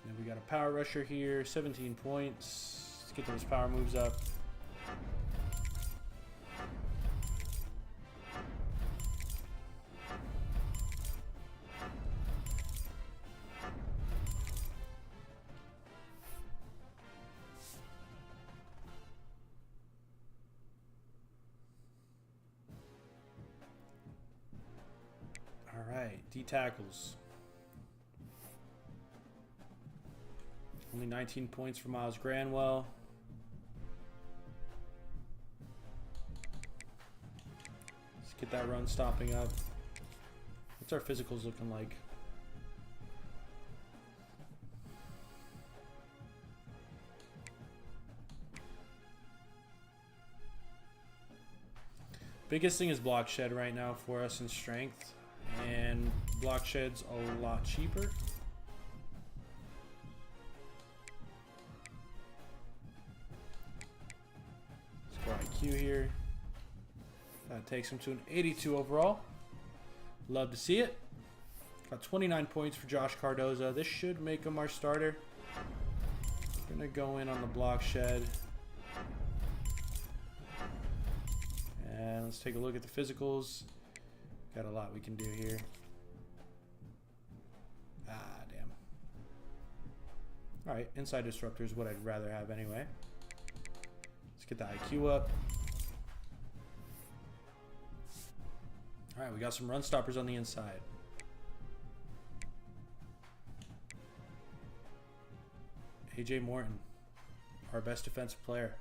And then we got a power rusher here, 17 points. Let's get those power moves up. D tackles. Only 19 points for Miles Granwell. Let's get that run stopping up. What's our physicals looking like? Biggest thing is block shed right now for us in strength. And block shed's a lot cheaper. Let's go IQ here. That takes him to an 82 overall. Love to see it. Got 29 points for Josh Cardoza. This should make him our starter. Gonna go in on the block shed. And let's take a look at the physicals. Got a lot we can do here. Ah, damn. Alright, inside disruptor is what I'd rather have anyway. Let's get the IQ up. Alright, we got some run stoppers on the inside. AJ Morton, our best defensive player.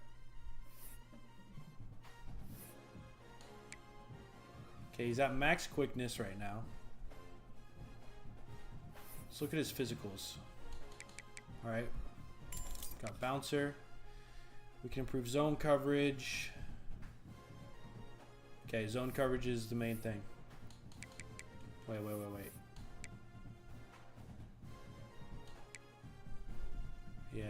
Okay, he's at max quickness right now. Let's look at his physicals. Alright. Got bouncer. We can improve zone coverage. Okay, zone coverage is the main thing. Wait. Yeah.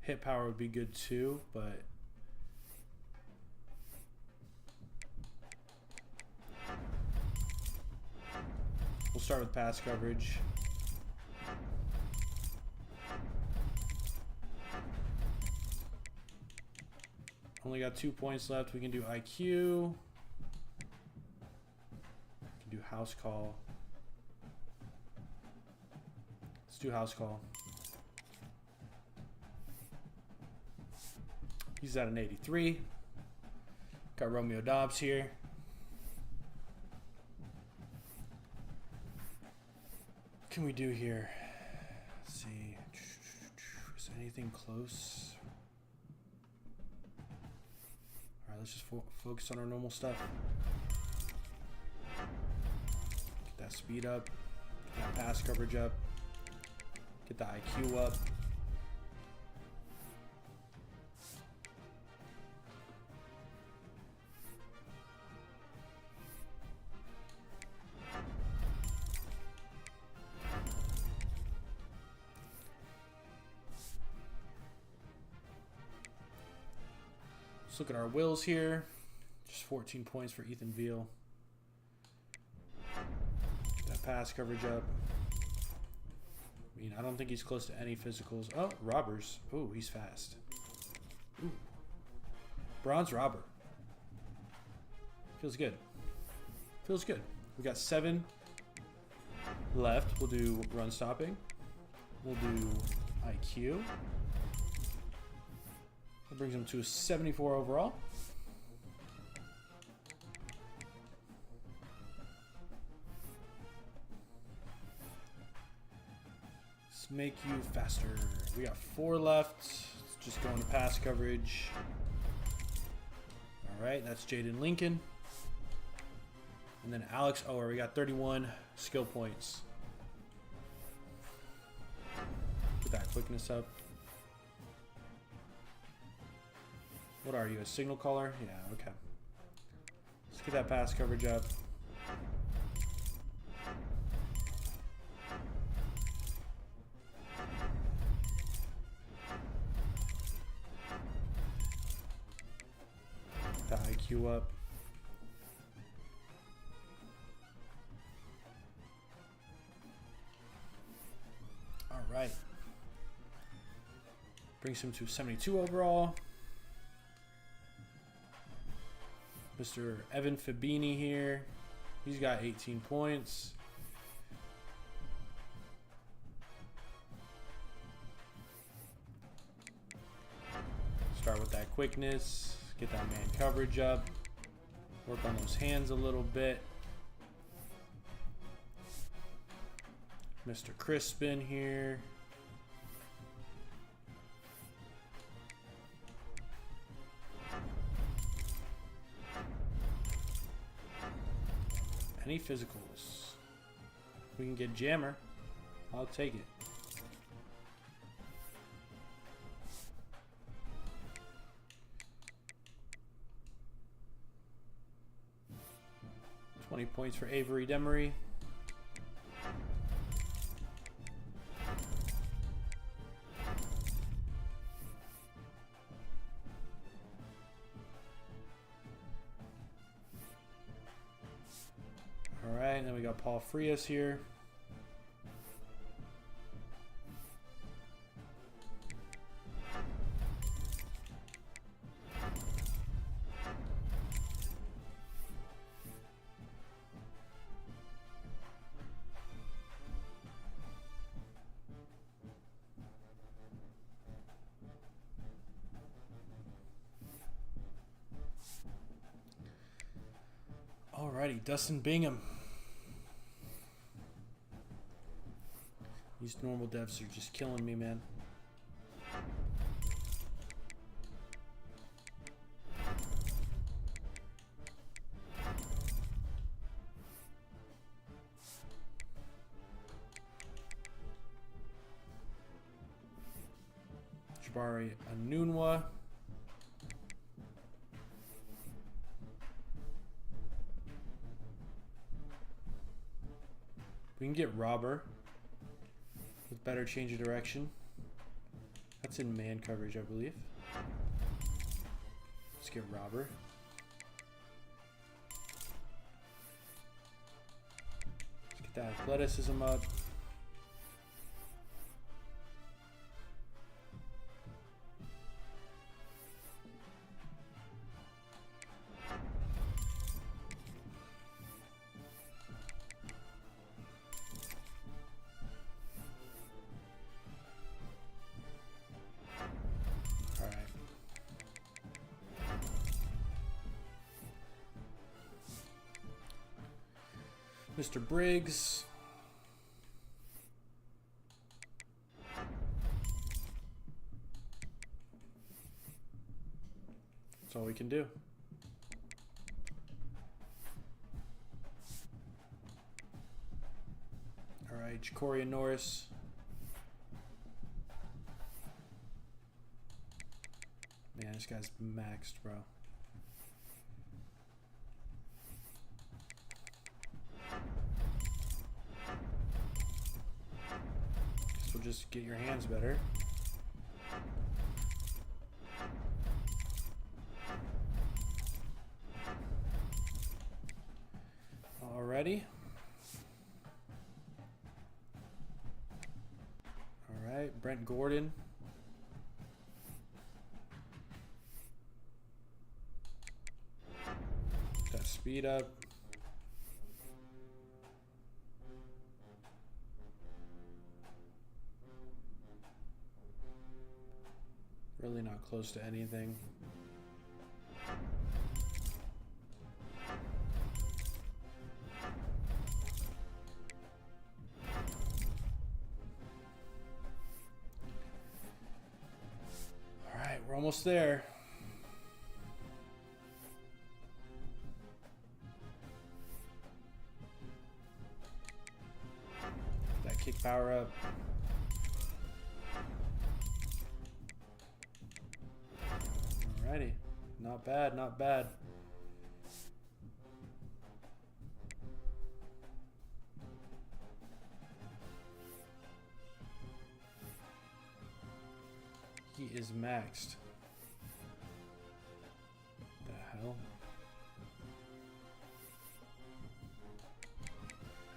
Hit power would be good too, but we'll start with pass coverage. Only got 2 points left. We can do IQ. We can do house call. Let's do house call. He's at an 83. Got Romeo Dobbs here. What can we do here? Let's see. Is anything close? All right, let's just focus on our normal stuff. Get that speed up. Get that pass coverage up. Get the IQ up. Let's look at our wills here. Just 14 points for Ethan Veal. Get that pass coverage up. I mean, I don't think he's close to any physicals. Oh, Robbers. Oh, he's fast. Ooh. Bronze robber. Feels good. Feels good. We got 7 left. We'll do run stopping. We'll do IQ. That brings him to a 74 overall. Let's make you faster. We got 4 left. Let's just go into pass coverage. All right, that's Jaden Lincoln. And then Alex Ower, we got 31 skill points. Get that quickness up. What are you, a signal caller? Yeah, okay. Let's get that pass coverage up. The IQ up. All right. Brings him to 72 overall. Mr. Evan Fabini here. He's got 18 points. Start with that quickness. Get that man coverage up. Work on those hands a little bit. Mr. Crispin here. Any physicals? We can get Jammer. I'll take it. $20 points for Avery Demery. Alright, and then we got Paul Frias here. Alrighty, Dustin Bingham. These normal devs are just killing me, man. Jabari Anunwa. We can get Robber with better change of direction. That's in man coverage, I believe. Let's get Robber. Let's get that athleticism up. Mr. Briggs. That's all we can do. All right, Ja'Cory and Norris. Man, this guy's maxed, bro. Guess we'll just get your hands better. Alrighty. All right, Brent Gordon. Got speed up. Really not close to anything. All right, we're almost there. That kick power up. Alrighty, not bad, not bad. He is maxed. The hell?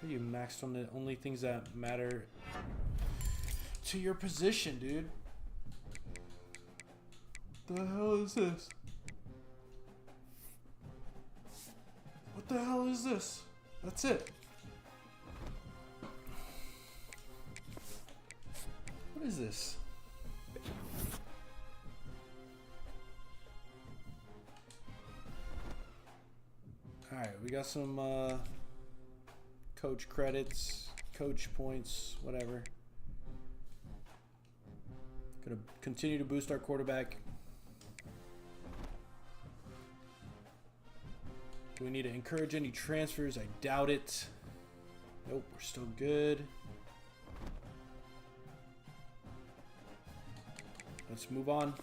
How are you maxed on the only things that matter to your position, dude? The hell is this? What the hell is this? That's it. What is this? Alright, we got some coach credits, coach points, whatever. Gonna continue to boost our quarterback. Do we need to encourage any transfers? I doubt it. Nope, we're still good. Let's move on.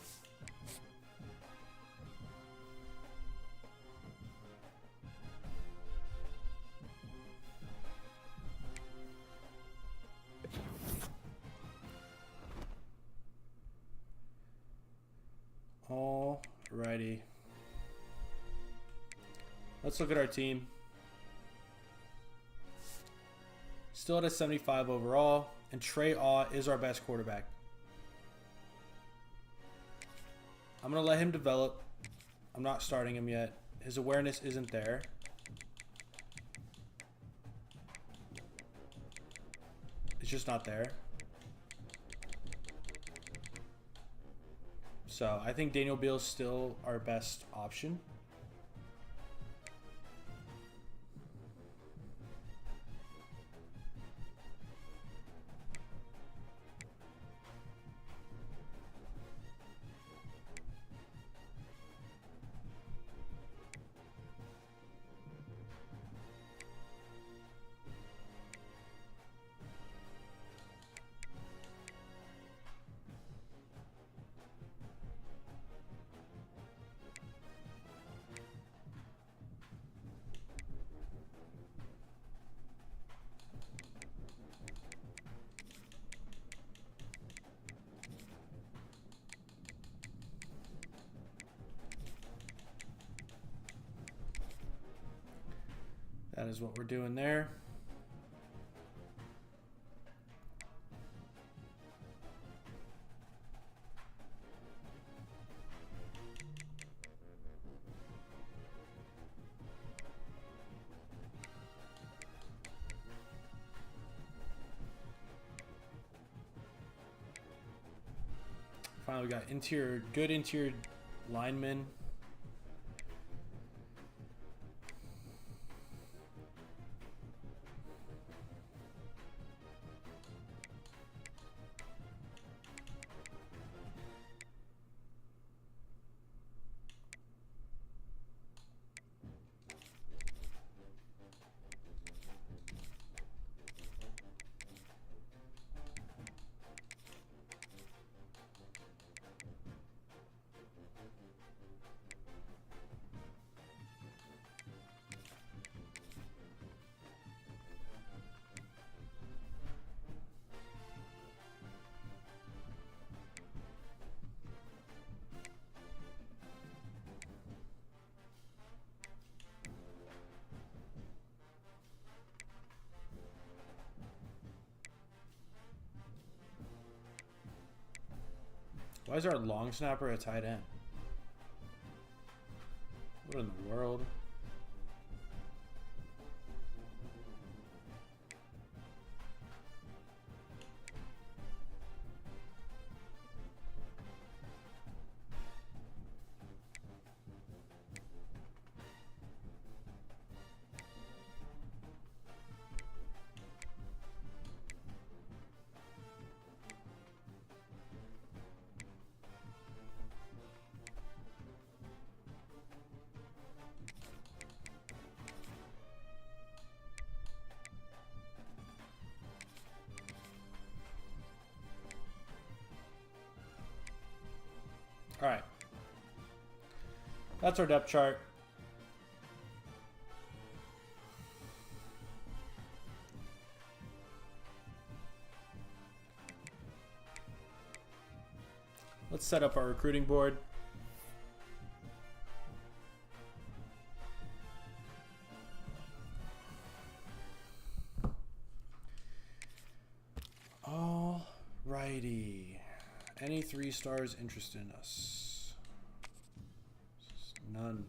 Alrighty. Let's look at our team. Still at a 75 overall, and Trey Aw is our best quarterback. I'm going to let him develop. I'm not starting him yet. His awareness isn't there. It's just not there. So I think Daniel Beal's still our best option. That is what we're doing there. Finally, we got good interior linemen. Why is our long snapper a tight end? What in the world? All right. That's our depth chart. Let's set up our recruiting board. All righty. Any 3 stars interested in us? None.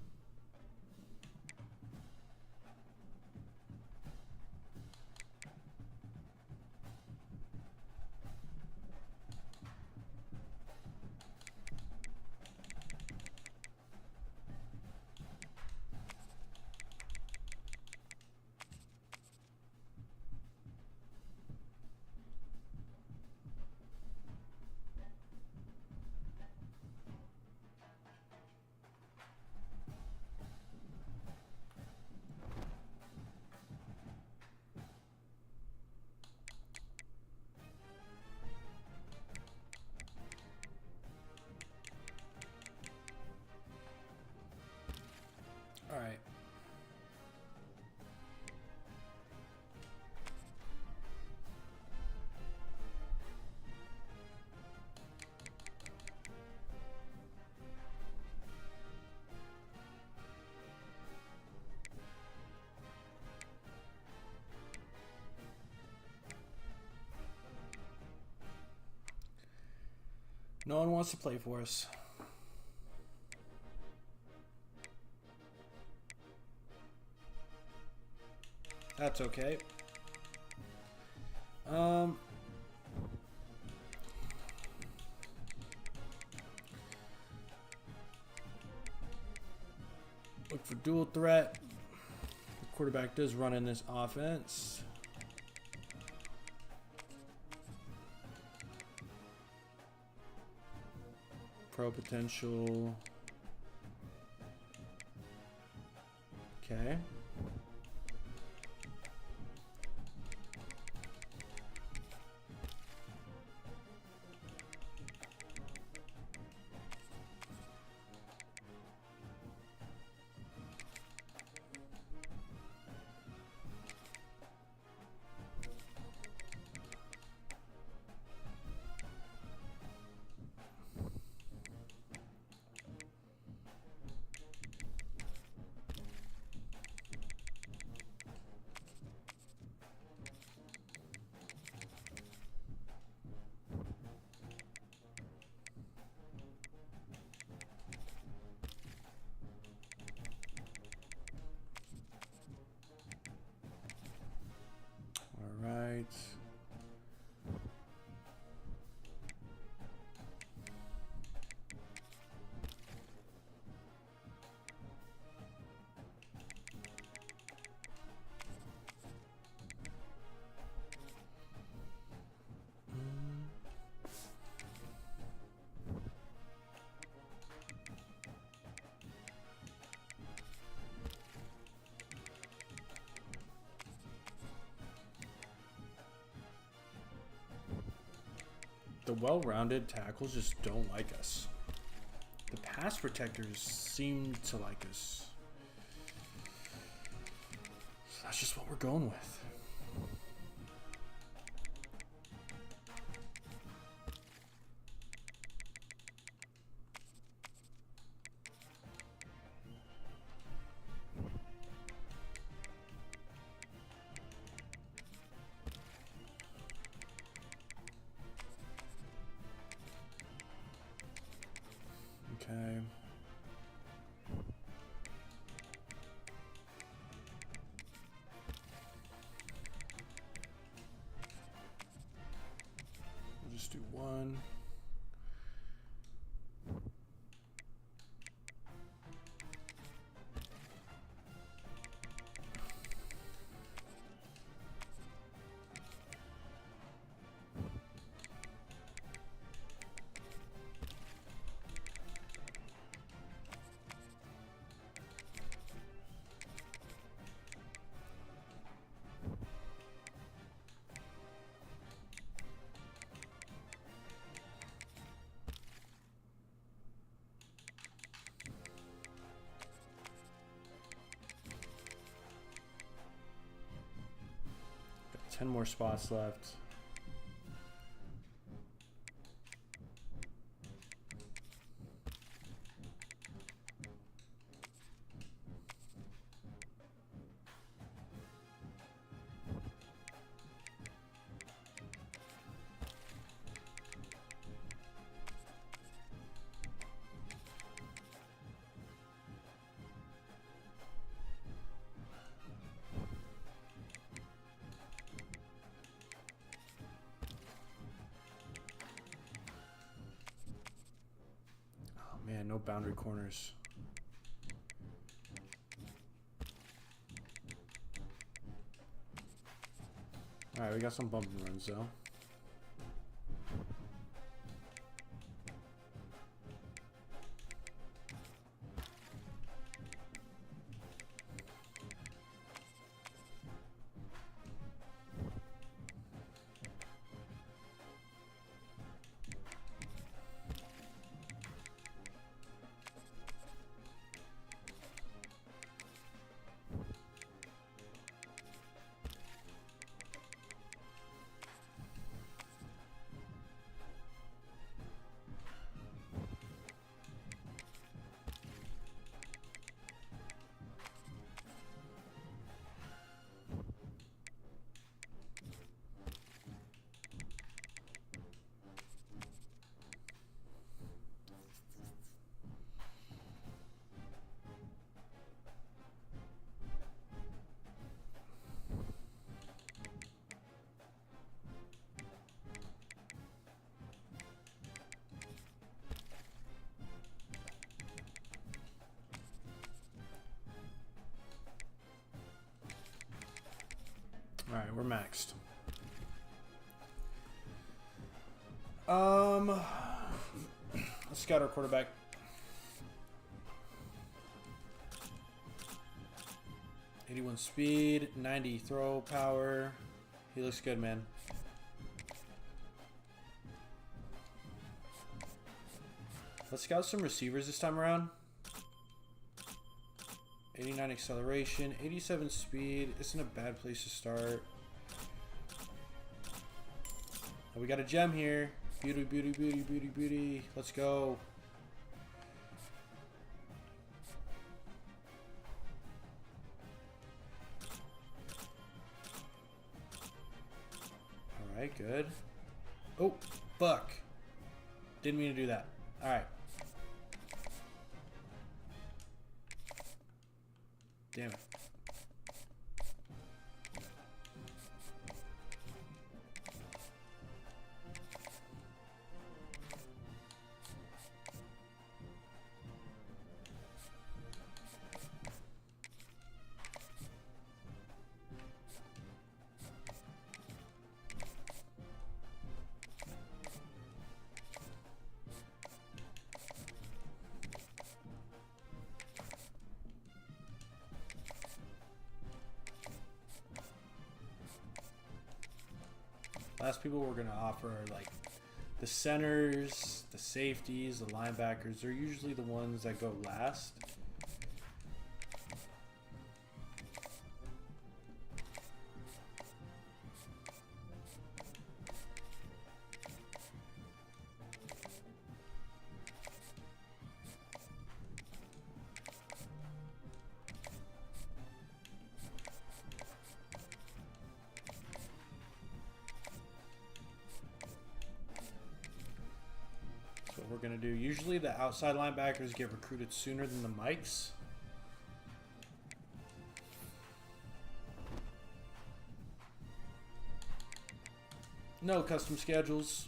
All right. No one wants to play for us. That's okay. Look for dual threat. The quarterback does run in this offense. Pro potential. Okay. Right. The well-rounded tackles just don't like us. The pass protectors seem to like us. So that's just what we're going with. 10 more spots left. Man, no boundary corners. All right, we got some bump and runs though. All right, we're maxed. Let's scout our quarterback. '81 speed, 90 throw power. He looks good, man. Let's scout some receivers this time around. 89 acceleration, 87 speed. Isn't a bad place to start. Oh, we got a gem here. Beauty, beauty, beauty, beauty, beauty. Let's go. All right, good. Oh, fuck. Didn't mean to do that. All right. Damn it. Last people we're going to offer are like the centers, the safeties, the linebackers. They're usually the ones that go last. We're going to do. Usually the outside linebackers get recruited sooner than the mics. No custom schedules.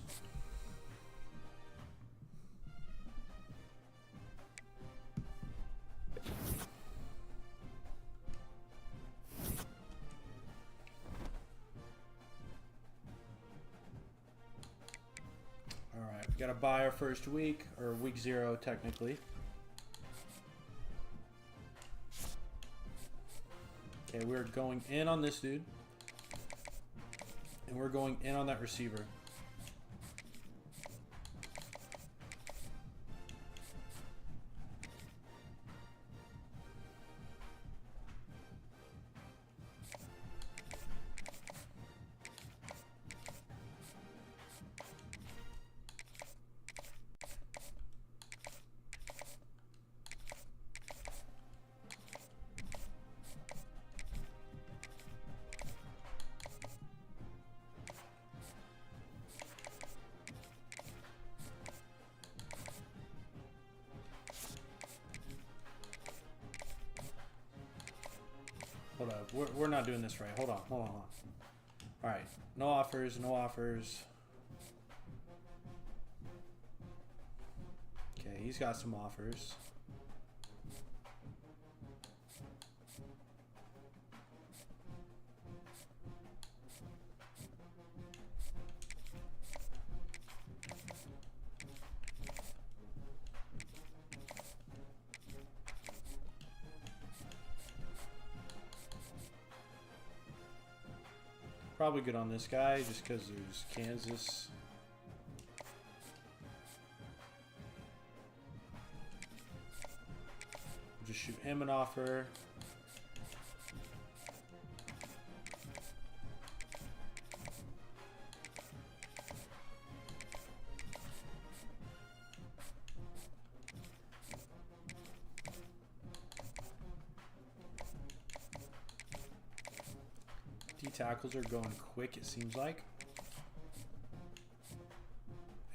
Got to buy our first week, or week 0 technically. Okay, we're going in on this dude. And we're going in on that receiver. hold up. We're not doing this right. Hold on. All right. No offers. Okay, he's got some offers. Probably good on this guy just because there's Kansas. Just shoot him an offer. Tackles are going quick, it seems like.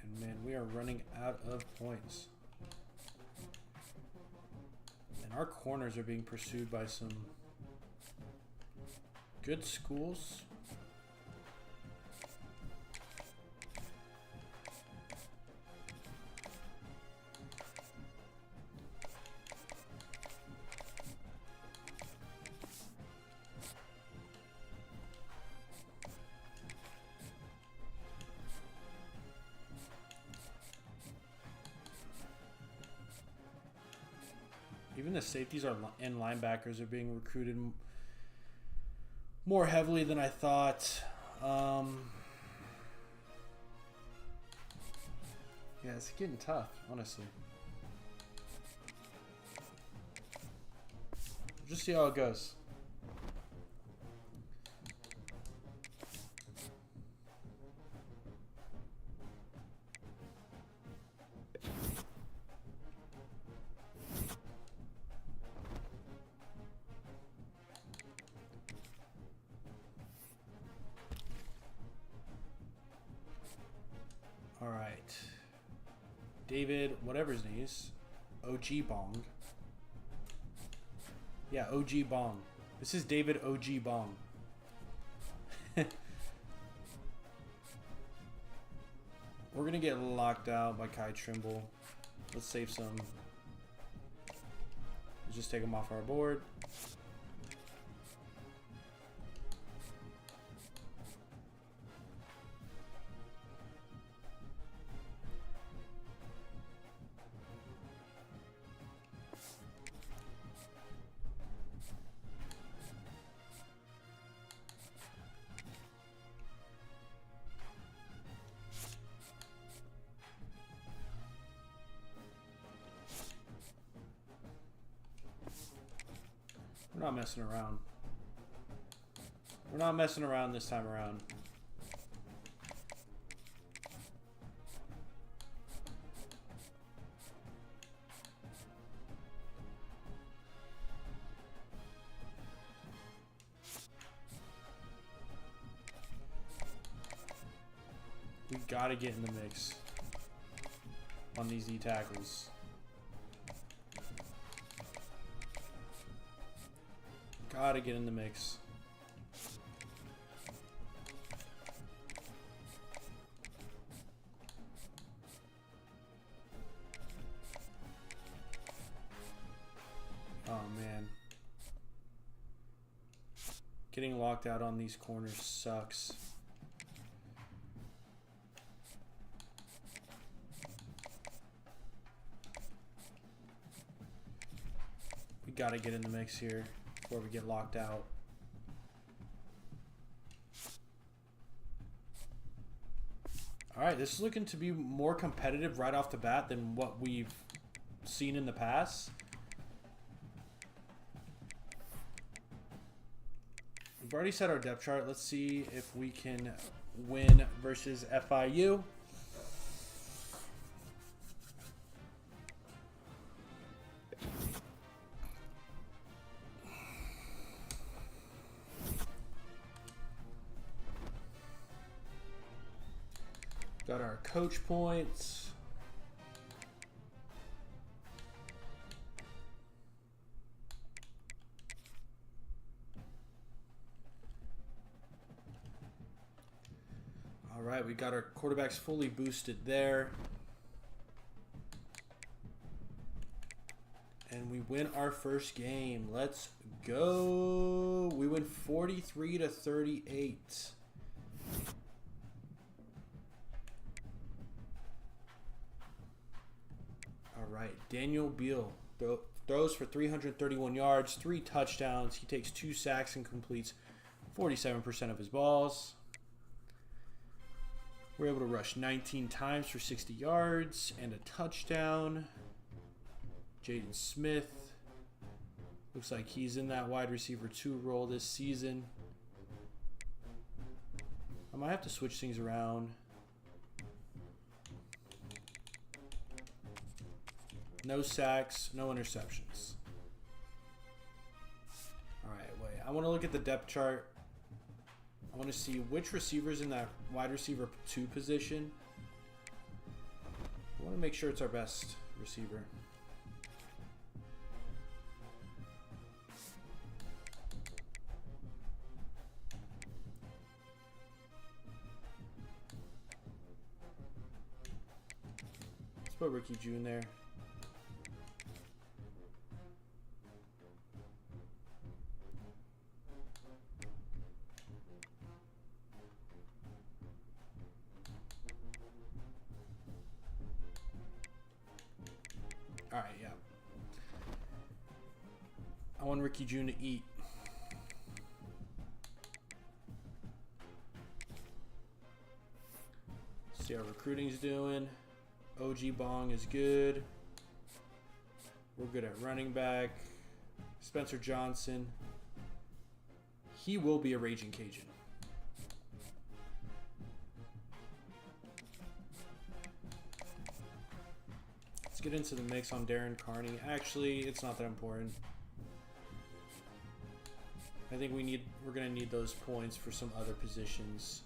And man, we are running out of points. And our corners are being pursued by some good schools. Even the safeties and linebackers are being recruited more heavily than I thought. Yeah, it's getting tough, honestly. We'll just see how it goes. All right, David, whatever his name is, OG Bong. Yeah, OG Bong. This is David OG Bong. We're gonna get locked out by Kai Trimble. Let's save some. Let's just take him off our board. We're not messing around. We're not messing around this time around. We gotta get in the mix on these D tackles. Gotta get in the mix. Oh man. Getting locked out on these corners sucks. We gotta get in the mix here before we get locked out. Alright, this is looking to be more competitive right off the bat than what we've seen in the past. We've already set our depth chart. Let's see if we can win versus FIU. Got our coach points. right, we got our quarterbacks fully boosted there. And we win our first game. Let's go. We win 43-38. All right, Daniel Beal throws for 331 yards, 3 touchdowns. He takes 2 sacks and completes 47% of his balls. We're able to rush 19 times for 60 yards and a touchdown. Jaden Smith. Looks like he's in that wide receiver 2 role this season. I might have to switch things around. No sacks, no interceptions. All right, wait. I want to look at the depth chart. I want to see which receivers in that wide receiver 2 position. I want to make sure it's our best receiver. Let's put Ricky June there. All right, yeah. I want Ricky June to eat. See how recruiting's doing. OG Bong is good. We're good at running back. Spencer Johnson. He will be a Raging Cajun. Let's get into the mix on Darren Carney. Actually, it's not that important. I think we're gonna need those points for some other positions.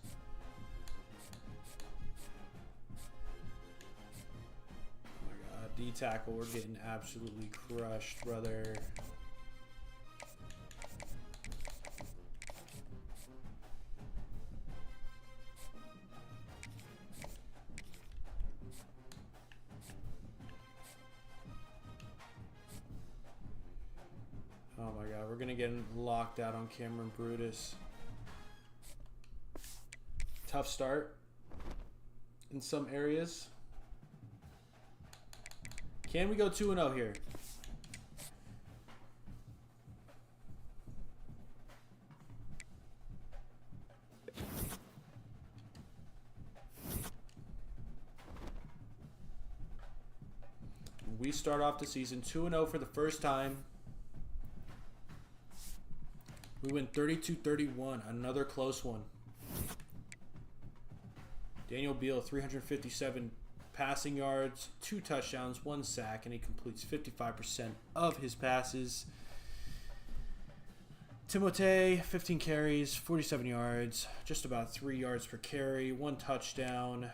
Oh my God, D tackle, we're getting absolutely crushed, brother. Oh my God, we're gonna get locked out on Cameron Brutus. Tough start in some areas. Can we go 2-0 here? We start off the season 2-0 for the first time. We win 32-31, another close one. Daniel Beal, 357 passing yards, 2 touchdowns, 1 sack, and he completes 55% of his passes. Timothée, 15 carries, 47 yards, just about 3 yards per carry, 1 touchdown.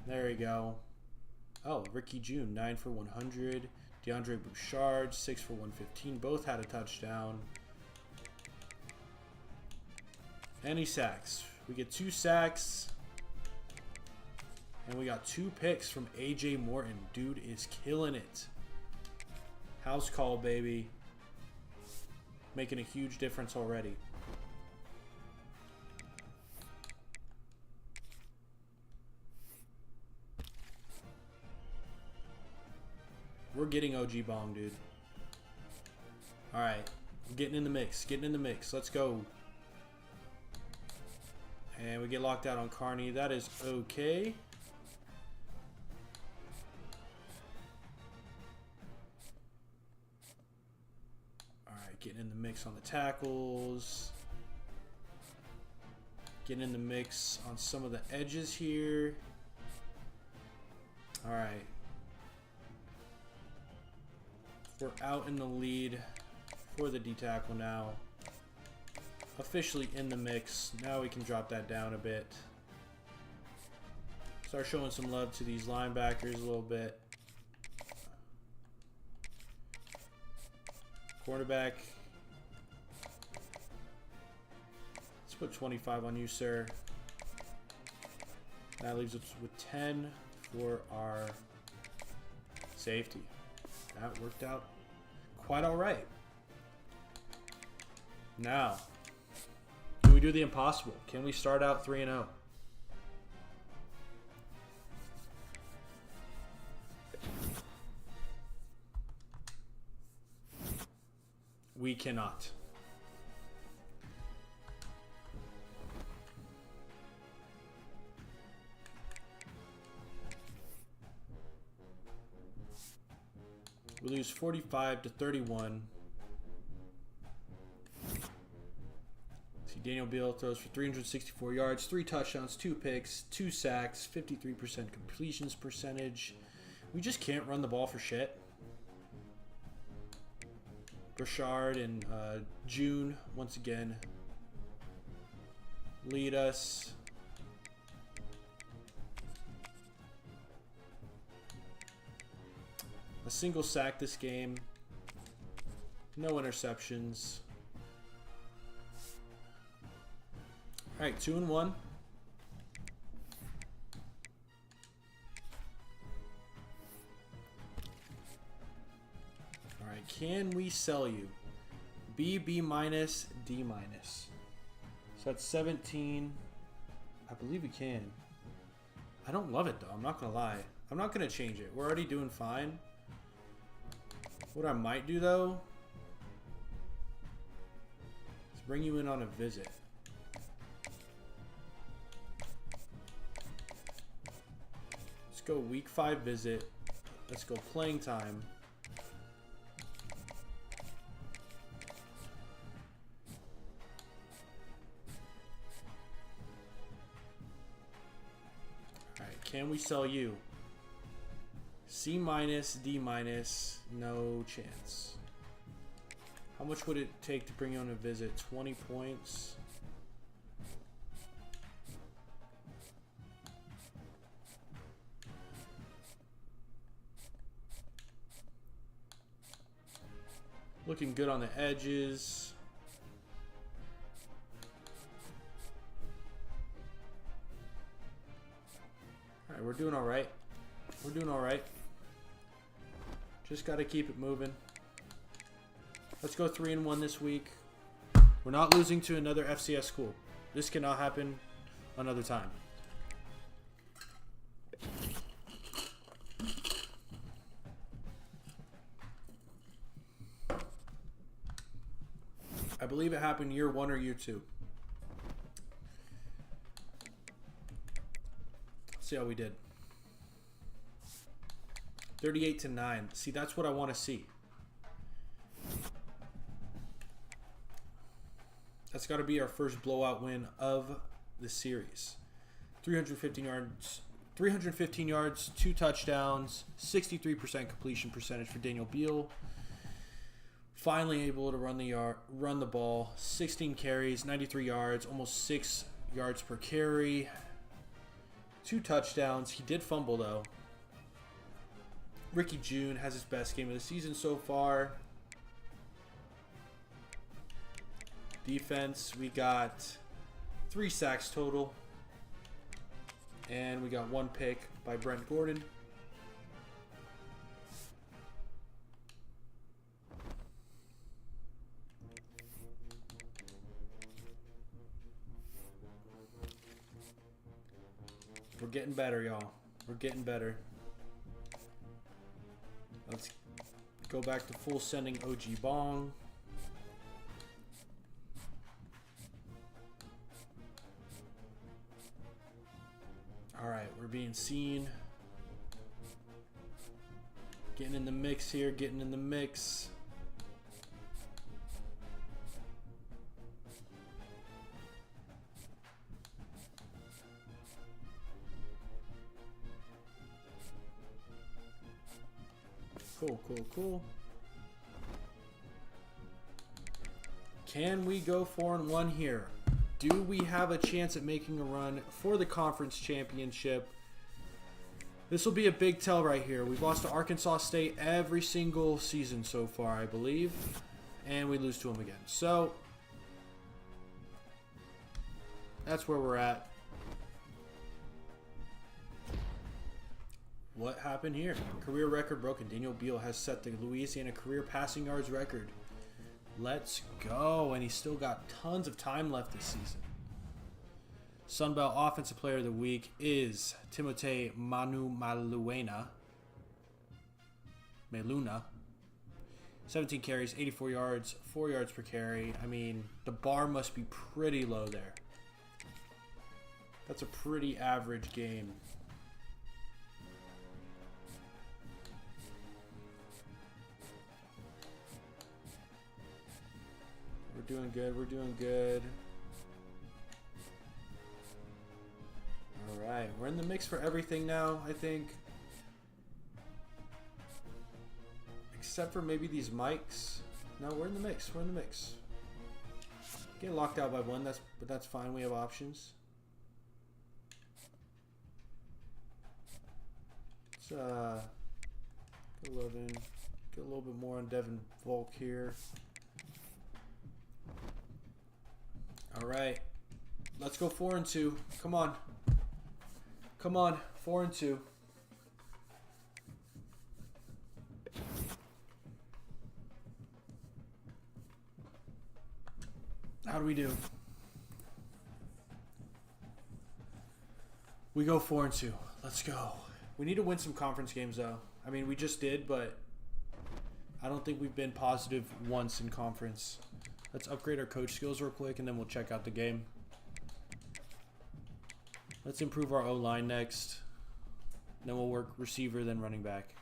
There you go. Oh, Ricky June, 9 for 100. DeAndre Bouchard, 6 for 115. Both had a touchdown. Any sacks. We get 2 sacks. And we got 2 picks from AJ Morton. Dude is killing it. House call, baby. Making a huge difference already. We're getting OG Bong, dude. Alright. Getting in the mix. Getting in the mix. Let's go. And we get locked out on Carney. That is okay. Alright, getting in the mix on the tackles. Getting in the mix on some of the edges here. Alright. We're out in the lead for the D tackle now. Officially in the mix. Now we can drop that down a bit. Start showing some love to these linebackers a little bit. Quarterback. Let's put 25 on you, sir. That leaves us with 10 for our safety. That worked out quite all right. Now, can we do the impossible? Can we start out 3-0? We cannot. We lose 45-31. See, Daniel Beal throws for 364 yards, 3 touchdowns, 2 picks, 2 sacks, 53% completions percentage. We just can't run the ball for shit. Burchard and June, once again, lead us. A single sack this game. No interceptions. All right, 2-1. All right, can we sell you? B, B minus, D minus. So that's 17. I believe we can. I don't love it though. I'm not gonna lie. I'm not gonna change it. We're already doing fine. What I might do though is bring you in on a visit. Let's go week 5 visit. Let's go playing time. Alright, can we sell you? C minus, D minus, no chance. How much would it take to bring you on a visit? 20 points. Looking good on the edges. All right, we're doing all right. We're doing all right. Just got to keep it moving. Let's go 3-1 this week. We're not losing to another FCS school. This cannot happen another time. I believe it happened year 1 or year 2. Let's see how we did. 38-9. See, that's what I want to see. That's got to be our first blowout win of the series. 315 yards, 2 touchdowns, 63% completion percentage for Daniel Beal. Finally able to run the ball. 16 carries, 93 yards, almost 6 yards per carry. 2 touchdowns. He did fumble though. Ricky June has his best game of the season so far. Defense, we got 3 sacks total. And we got 1 pick by Brent Gordon. We're getting better, y'all. We're getting better. Let's go back to full sending OG Bong. All right, we're being seen. Getting in the mix here, getting in the mix. Cool, cool, cool. Can we go 4-1 here? Do we have a chance at making a run for the conference championship? This will be a big tell right here. We've lost to Arkansas State every single season so far, I believe. And we lose to them again. So, that's where we're at. What happened here? Career record broken. Daniel Beal has set the Louisiana career passing yards record. Let's go. And he's still got tons of time left this season. Sunbelt Offensive Player of the Week is Timote Meluna. 17 carries, 84 yards, 4 yards per carry. I mean, the bar must be pretty low there. That's a pretty average game. We're doing good. We're doing good. All right. We're in the mix for everything now, I think. Except for maybe these mics. No, we're in the mix. We're in the mix. Getting locked out by one, but that's fine. We have options. Let's get a little bit more on Devin Volk here. All right. Let's go 4-2. Come on. Come on. 4-2. How do we do? We go 4-2. Let's go. We need to win some conference games, though. I mean, we just did, but I don't think we've been positive once in conference. Let's upgrade our coach skills real quick, and then we'll check out the game. Let's improve our O-line next. Then we'll work receiver, then running back.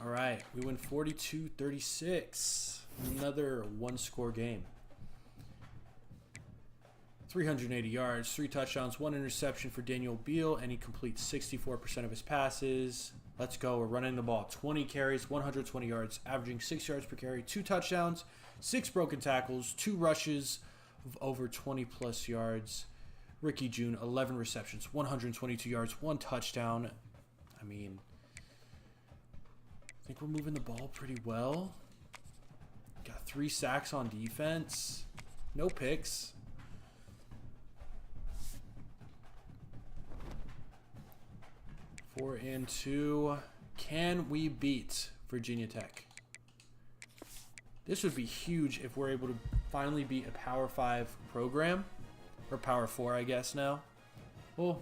All right, we win 42-36. Another one-score game. 380 yards, 3 touchdowns, 1 interception for Daniel Beal, and he completes 64% of his passes. Let's go. We're running the ball. 20 carries, 120 yards, averaging 6 yards per carry, 2 touchdowns, 6 broken tackles, 2 rushes of over 20-plus yards. Ricky June, 11 receptions, 122 yards, 1 touchdown. I mean, I think we're moving the ball pretty well. Got 3 sacks on defense. No picks. Four and 2. Can we beat Virginia Tech? This would be huge if we're able to finally beat a Power 5 program. Or Power 4, I guess, now. Well,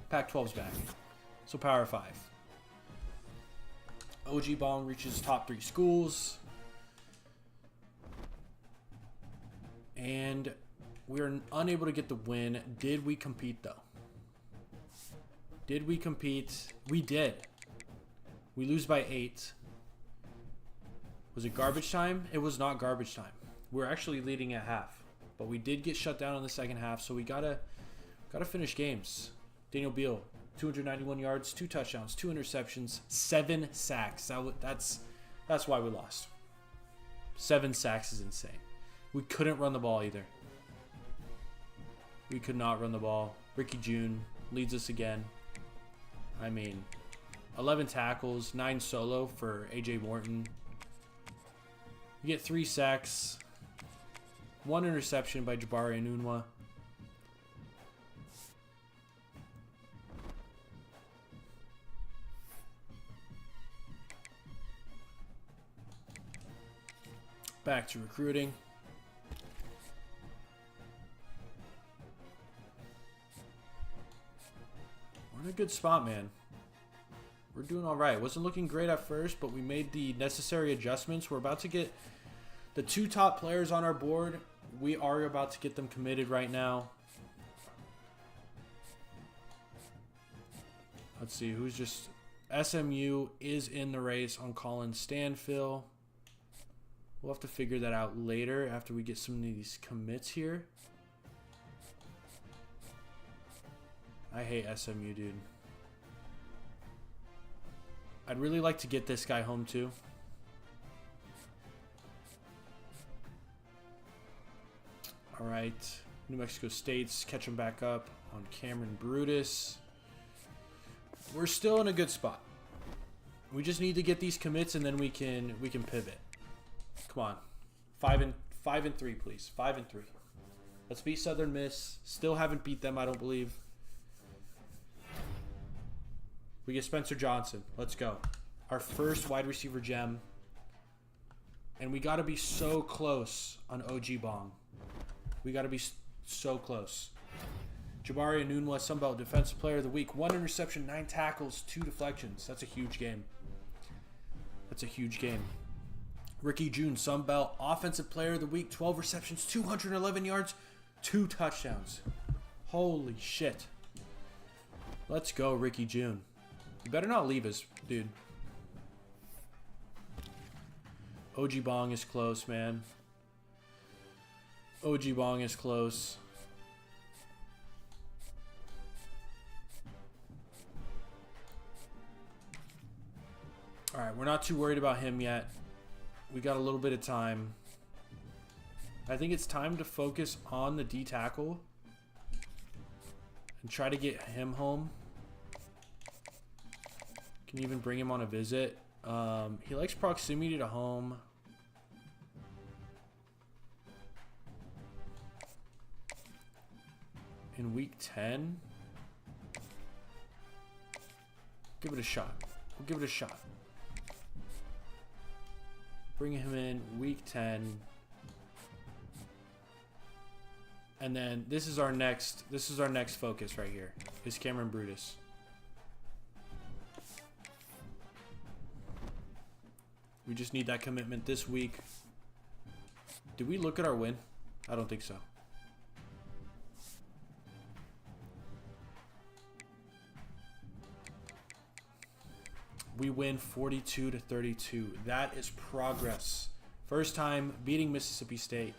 Pac-12's back. So Power 5. OG Bong reaches top 3 schools. And we're unable to get the win. Did we compete, though? Did we compete? We did. We lose by 8. Was it garbage time? It was not garbage time. We're actually leading at half. But we did get shut down in the second half, so we gotta finish games. Daniel Beal, 291 yards, 2 touchdowns, 2 interceptions, 7 sacks. That's why we lost. 7 sacks is insane. We couldn't run the ball either. We could not run the ball. Ricky June leads us again. I mean, 11 tackles, 9 solo for A.J. Morton. You get 3 sacks, 1 interception by Jabari Anunwa. Back to recruiting. We're in a good spot, man. We're doing all right. Wasn't looking great at first, but we made the necessary adjustments. We're about to get the 2 top players on our board. We are about to get them committed right now. Let's see who's just... SMU is in the race on Colin Stanfill. We'll have to figure that out later after we get some of these commits here. I hate SMU, dude. I'd really like to get this guy home, too. All right. New Mexico State's catching back up on Cameron Brutus. We're still in a good spot. We just need to get these commits, and then we can pivot. Come on. 5 and 3, please. 5 and 3. Let's beat Southern Miss. Still haven't beat them, I don't believe. We get Spencer Johnson. Let's go. Our first wide receiver gem. And we got to be so close on OG Bong. We got to be so close. Jabari Anunwa, Sunbelt Defensive Player of the Week. 1 interception, 9 tackles, 2 deflections. That's a huge game. That's a huge game. Ricky June, Sunbelt Offensive Player of the Week. 12 receptions, 211 yards, 2 touchdowns. Holy shit. Let's go, Ricky June. You better not leave us, dude. OG Bong is close, man. OG Bong is close. All right, we're not too worried about him yet. We got a little bit of time. I think it's time to focus on the D tackle and try to get him home. Can even bring him on a visit. He likes proximity to home. In week 10, give it a shot. We'll give it a shot. Bring him in week 10. And then this is our next focus right here. Is Cameron Brutus. We just need that commitment this week. Did we look at our win? I don't think so. We win 42-32. That is progress. First time beating Mississippi State.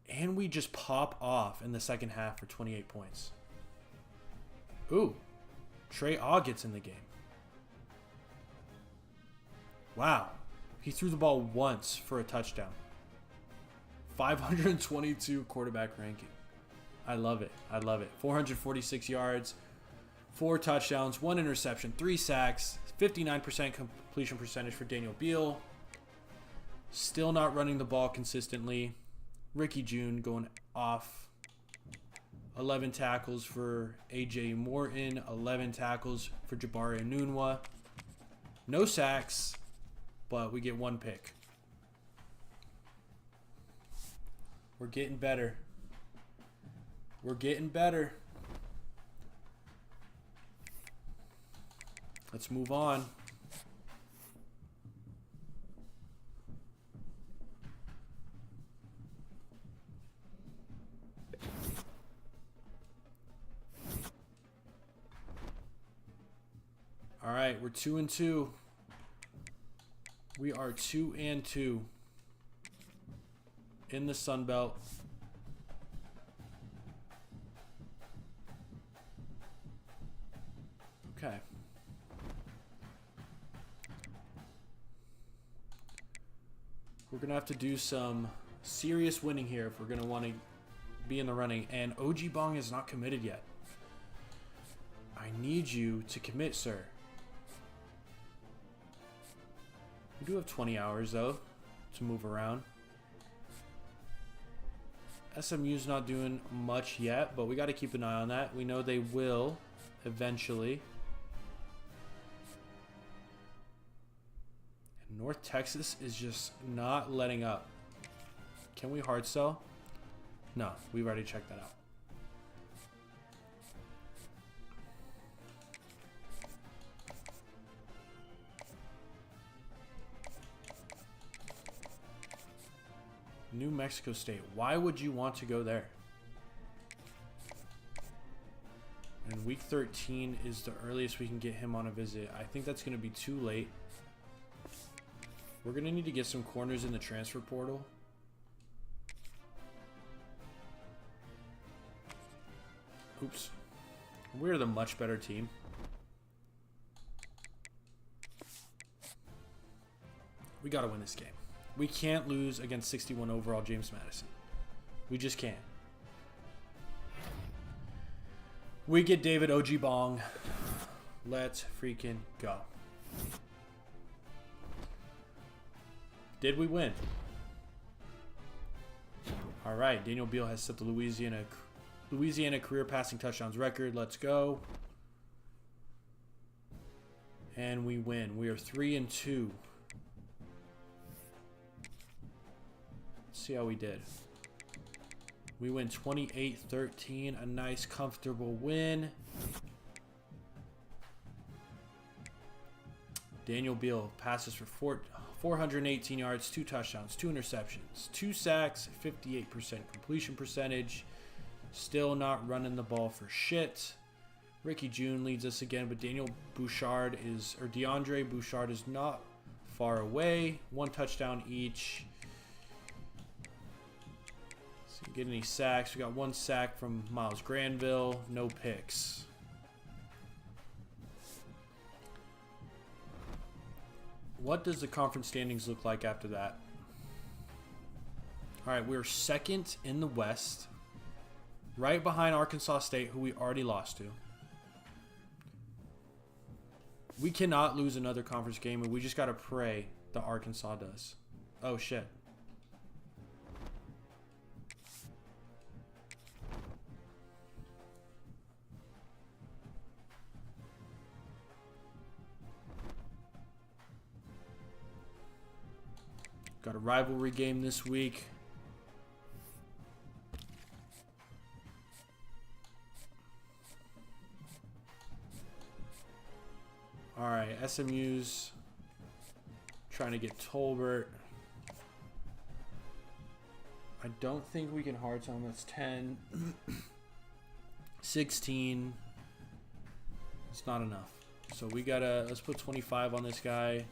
And we just pop off in the second half for 28 points. Ooh. Trey Aw gets in the game. Wow. He threw the ball once for a touchdown. 522 quarterback ranking. I love it. I love it. 446 yards. 4 touchdowns, 1 interception, 3 sacks, 59% completion percentage for Daniel Beal. Still not running the ball consistently. Ricky June going off. 11 tackles for A.J. Morton. 11 tackles for Jabari Anunwa. No sacks, but we get 1 pick. We're getting better. We're getting better. Let's move on. All right, we're 2-2. We are 2-2 in the Sun Belt. Okay. We're going to have to do some serious winning here if we're going to want to be in the running. And OG Bong is not committed yet. I need you to commit, sir. We do have 20 hours, though, to move around. SMU's not doing much yet, but we got to keep an eye on that. We know they will eventually. North Texas is just not letting up. Can we hard sell? No, we've already checked that out. New Mexico State. Why would you want to go there? And week 13 is the earliest we can get him on a visit. I think that's going to be too late. We're going to need to get some corners in the transfer portal. Oops. We're the much better team. We got to win this game. We can't lose against 61 overall James Madison. We just can't. We get David OG Bong. Let's freaking go. Did we win? All right, Daniel Beal has set the Louisiana career passing touchdowns record. Let's go. And we win. We are 3-2. Let's see how we did. We win 28-13. A nice, comfortable win. Daniel Beal passes for 418 yards, 2 touchdowns, 2 interceptions, 2 sacks, 58% completion percentage. Still not running the ball for shit. Ricky June leads us again, but DeAndre Bouchard is not far away. 1 touchdown each. So get any sacks? We got 1 sack from Miles Granville. No picks. What does the conference standings look like after that? All right, we're 2nd in the West, right behind Arkansas State, who we already lost to. We cannot lose another conference game, and we just got to pray that Arkansas does. Oh, shit. Got a rivalry game this week. All right, SMU's trying to get Tolbert. I don't think we can hard tell him. That's 10. 16. It's not enough. So we gotta, let's put 25 on this guy.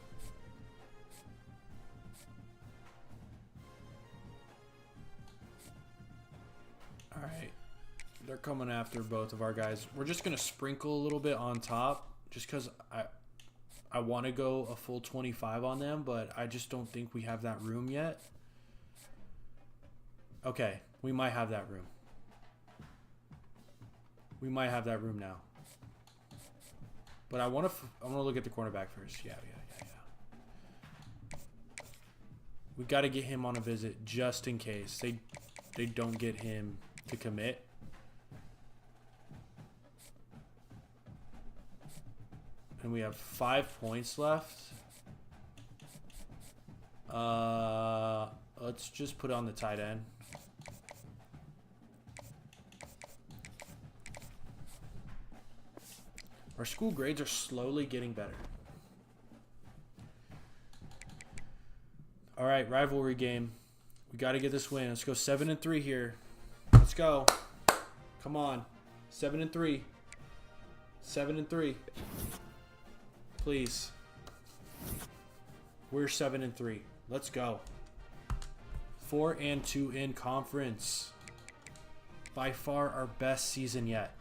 All right, they're coming after both of our guys. We're just gonna sprinkle a little bit on top, just because I want to go a full 25 on them, but I just don't think we have that room yet. Okay, we might have that room. We might have that room now. But I want to look at the cornerback first. Yeah. We got to get him on a visit just in case they don't get him to commit. And we have 5 points left. Let's just put it on the tight end. Our school grades are slowly getting better. All right, rivalry game. We got to get this win. Let's go 7-3 here. Let's go. Come on. 7-3. 7-3. Please. We're 7-3. Let's go. 4-2 in conference. By far our best season yet.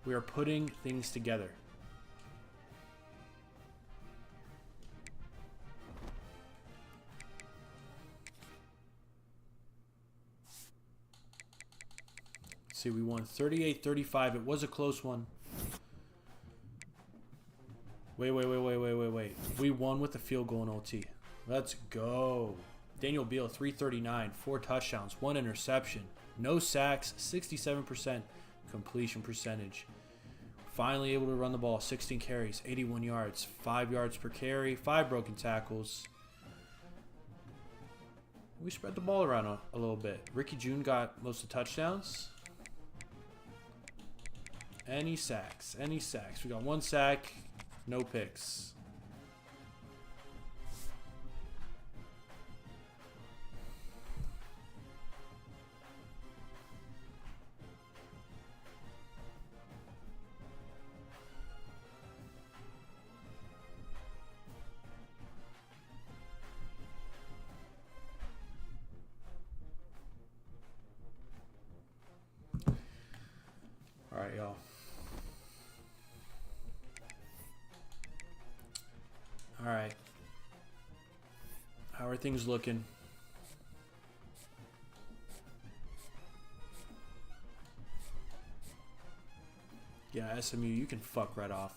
We are putting things together. Let's see, we won 38-35. It was a close one. Wait. We won with the field goal in OT. Let's go. Daniel Beal, 339, 4 touchdowns, 1 interception, no sacks, 67% completion percentage. Finally able to run the ball, 16 carries, 81 yards, 5 yards per carry, 5 broken tackles. We spread the ball around a little bit. Ricky June got most of the touchdowns. Any sacks. We got 1 sack, no picks. All right, y'all. All right. How are things looking? Yeah, SMU, you can fuck right off.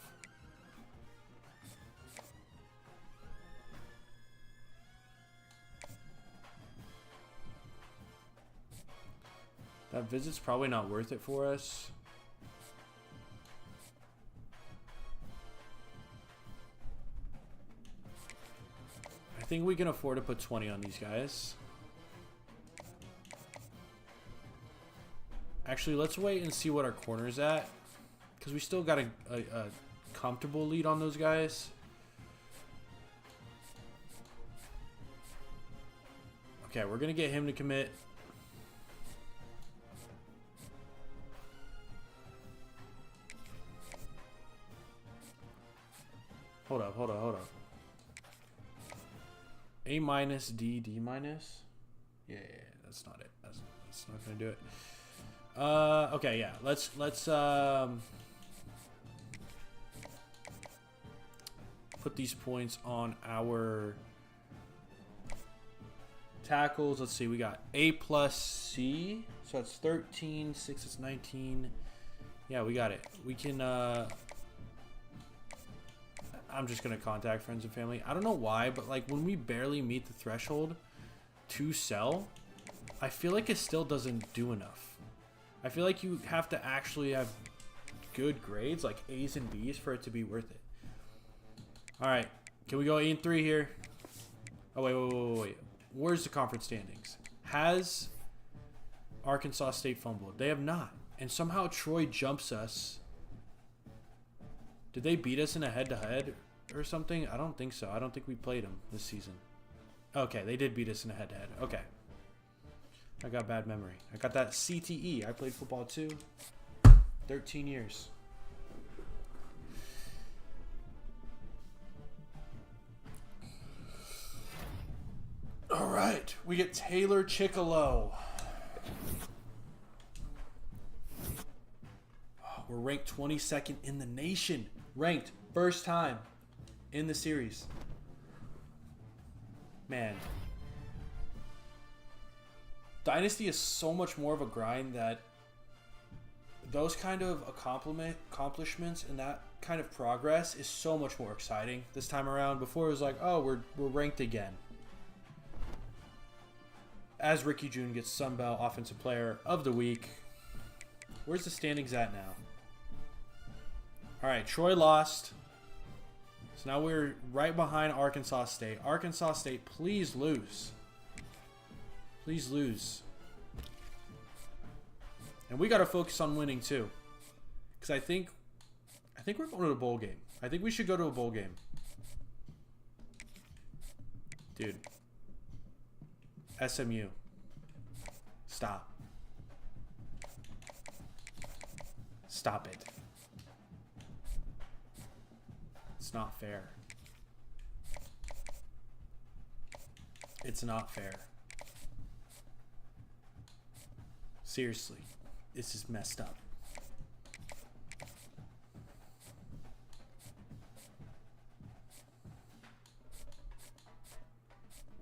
That visit's probably not worth it for us. I think we can afford to put 20 on these guys. Actually, let's wait and see what our corner's at. Because we still got a comfortable lead on those guys. Okay, we're going to get him to commit. Hold up. A minus, D minus. Yeah, that's not it. That's not gonna do it. Okay, yeah. Let's put these points on our tackles. Let's see. We got A plus C, so that's 13. 6 is 19. Yeah, we got it. We can. I'm just gonna contact friends and family. I don't know why, but like when we barely meet the threshold to sell, I feel like it still doesn't do enough. I feel like you have to actually have good grades, like A's and B's, for it to be worth it. All right, can we go 8 and 3 here? Oh wait. Where's the conference standings? Has Arkansas State fumbled? They have not, and somehow Troy jumps us. Did they beat us in a head-to-head or something? I don't think so. I don't think we played them this season. Okay, they did beat us in a head-to-head. Okay. I got bad memory. I got that CTE. I played football too. 13 years. All right. We get Taylor Chickalow. We're ranked 22nd in the nation. Ranked first time in the series. Man. Dynasty is so much more of a grind that those kind of accomplishments and that kind of progress is so much more exciting this time around. Before it was like, oh, we're ranked again. As Ricky June gets Sunbelt Offensive Player of the Week. Where's the standings at now? All right, Troy lost. So now we're right behind Arkansas State. Arkansas State, please lose. Please lose. And we got to focus on winning too. Because I think we're going to a bowl game. I think we should go to a bowl game. Dude. SMU. Stop. Stop it. It's not fair. It's not fair. Seriously, this is messed up.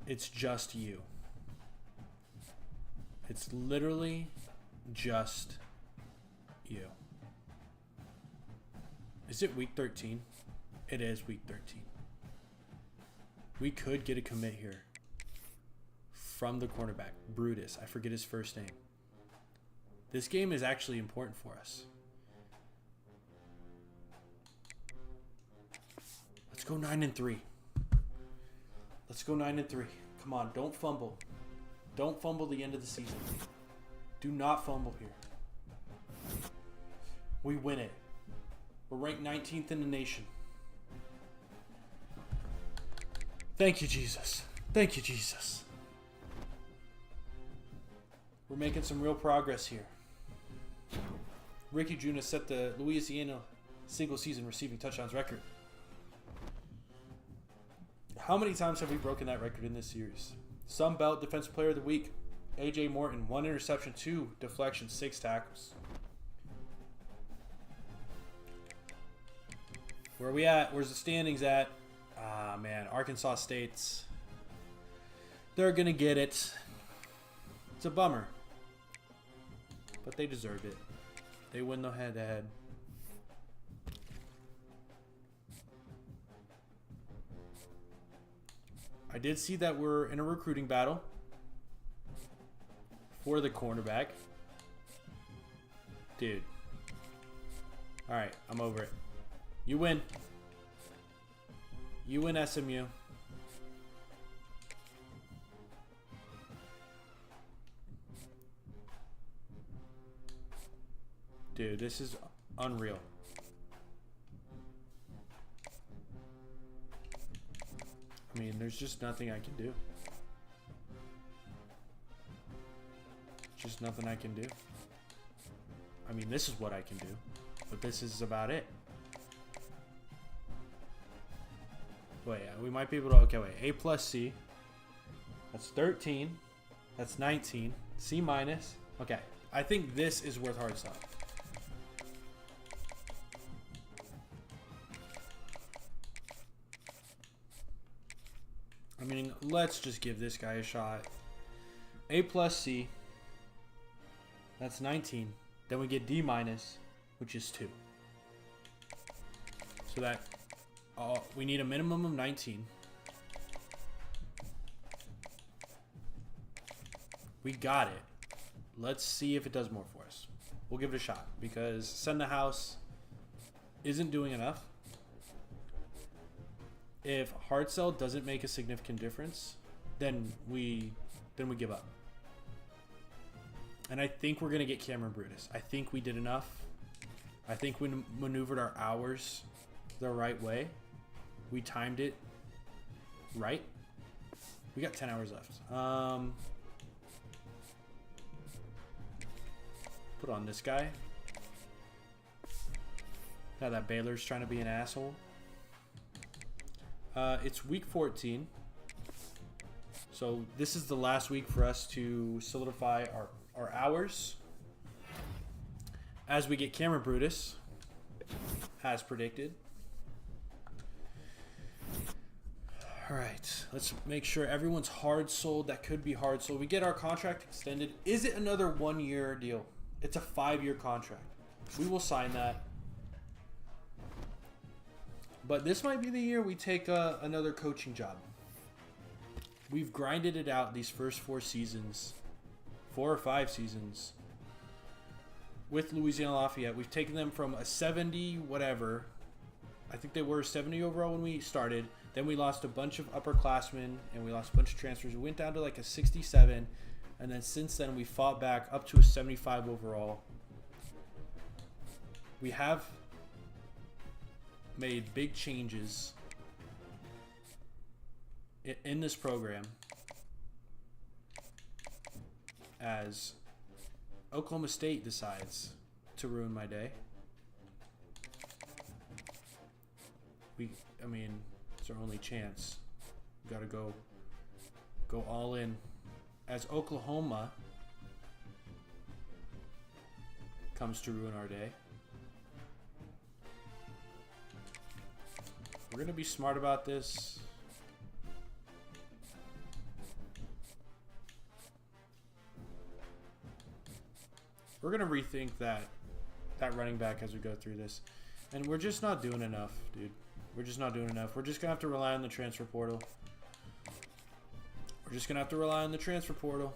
It's just you. It's literally just you. Is it week 13? It is week 13. We could get a commit here from the cornerback, Brutus. I forget his first name. This game is actually important for us. Let's go 9 and 3. Let's go 9 and 3. Come on, don't fumble. Don't fumble the end of the season. Do not fumble here. We win it. We're ranked 19th in the nation. Thank you, Jesus. Thank you, Jesus. We're making some real progress here. Ricky June has set the Louisiana single-season receiving touchdowns record. How many times have we broken that record in this series? Sun Belt Defensive Player of the Week. A.J. Morton, 1 interception, 2 deflections, 6 tackles. Where are we at? Where's the standings at? Ah, man. Arkansas State's. They're going to get it. It's a bummer. But they deserved it. They win the head-to-head. I did see that we're in a recruiting battle for the cornerback. Dude. Alright, I'm over it. You win. You win, SMU. Dude, this is unreal. I mean, there's just nothing I can do. Just nothing I can do. I mean, this is what I can do. But this is about it. Wait, we might be able to... Okay, wait. A plus C. That's 13. That's 19. C minus. Okay. I think this is worth hard stuff. I mean, let's just give this guy a shot. A plus C. That's 19. Then we get D minus, which is 2. So that we need a minimum of 19. We got it. Let's see if it does more for us. We'll give it a shot because Send the House isn't doing enough. If Hard Sell doesn't make a significant difference, then we give up. And I think we're gonna get Cameron Brutus. I think we did enough. I think we maneuvered our hours the right way. We timed it right. We got 10 hours left. Put on this guy. Now that Baylor's trying to be an asshole. It's week 14. So this is the last week for us to solidify our hours. As we get Cameron Brutus, as predicted. Alright, let's make sure everyone's hard sold. That could be hard sold. We get our contract extended. Is it another 1-year deal? It's a 5-year contract. We will sign that. But this might be the year we take another coaching job. We've grinded it out these first 4 seasons. 4 or 5 seasons. With Louisiana Lafayette. We've taken them from a 70 whatever. I think they were 70 overall when we started. Then we lost a bunch of upperclassmen and we lost a bunch of transfers. We went down to like a 67. And then since then we fought back up to a 75 overall. We have made big changes in this program as Oklahoma State decides to ruin my day. I mean, it's our only chance. We gotta go all in. As Oklahoma comes to ruin our day. We're going to be smart about this. We're going to rethink that running back as we go through this. And we're just not doing enough, dude. We're just not doing enough. We're just going to have to rely on the transfer portal. We're just going to have to rely on the transfer portal.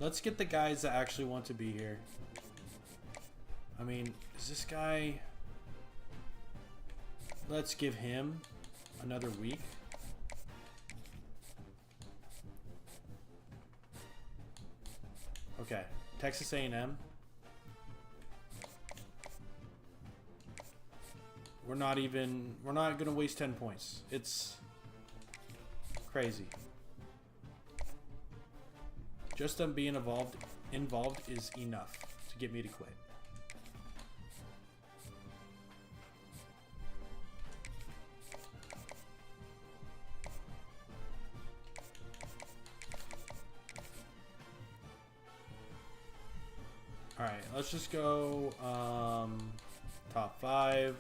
Let's get the guys that actually want to be here. I mean, is this guy... Let's give him another week. Okay, Texas A&M. We're not going to waste 10 points. It's crazy. Just them being involved is enough to get me to quit. All right, let's just go top 5.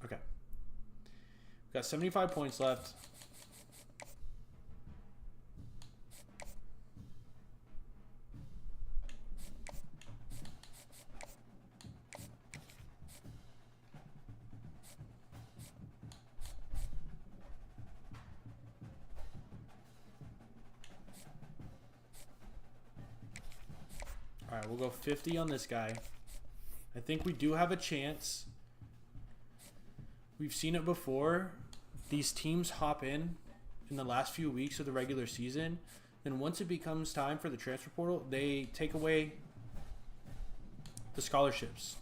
Okay. We've got 75 points left. Alright, we'll go 50 on this guy. I think we do have a chance. We've seen it before. These teams hop in the last few weeks of the regular season. Then once it becomes time for the transfer portal, they take away the scholarships.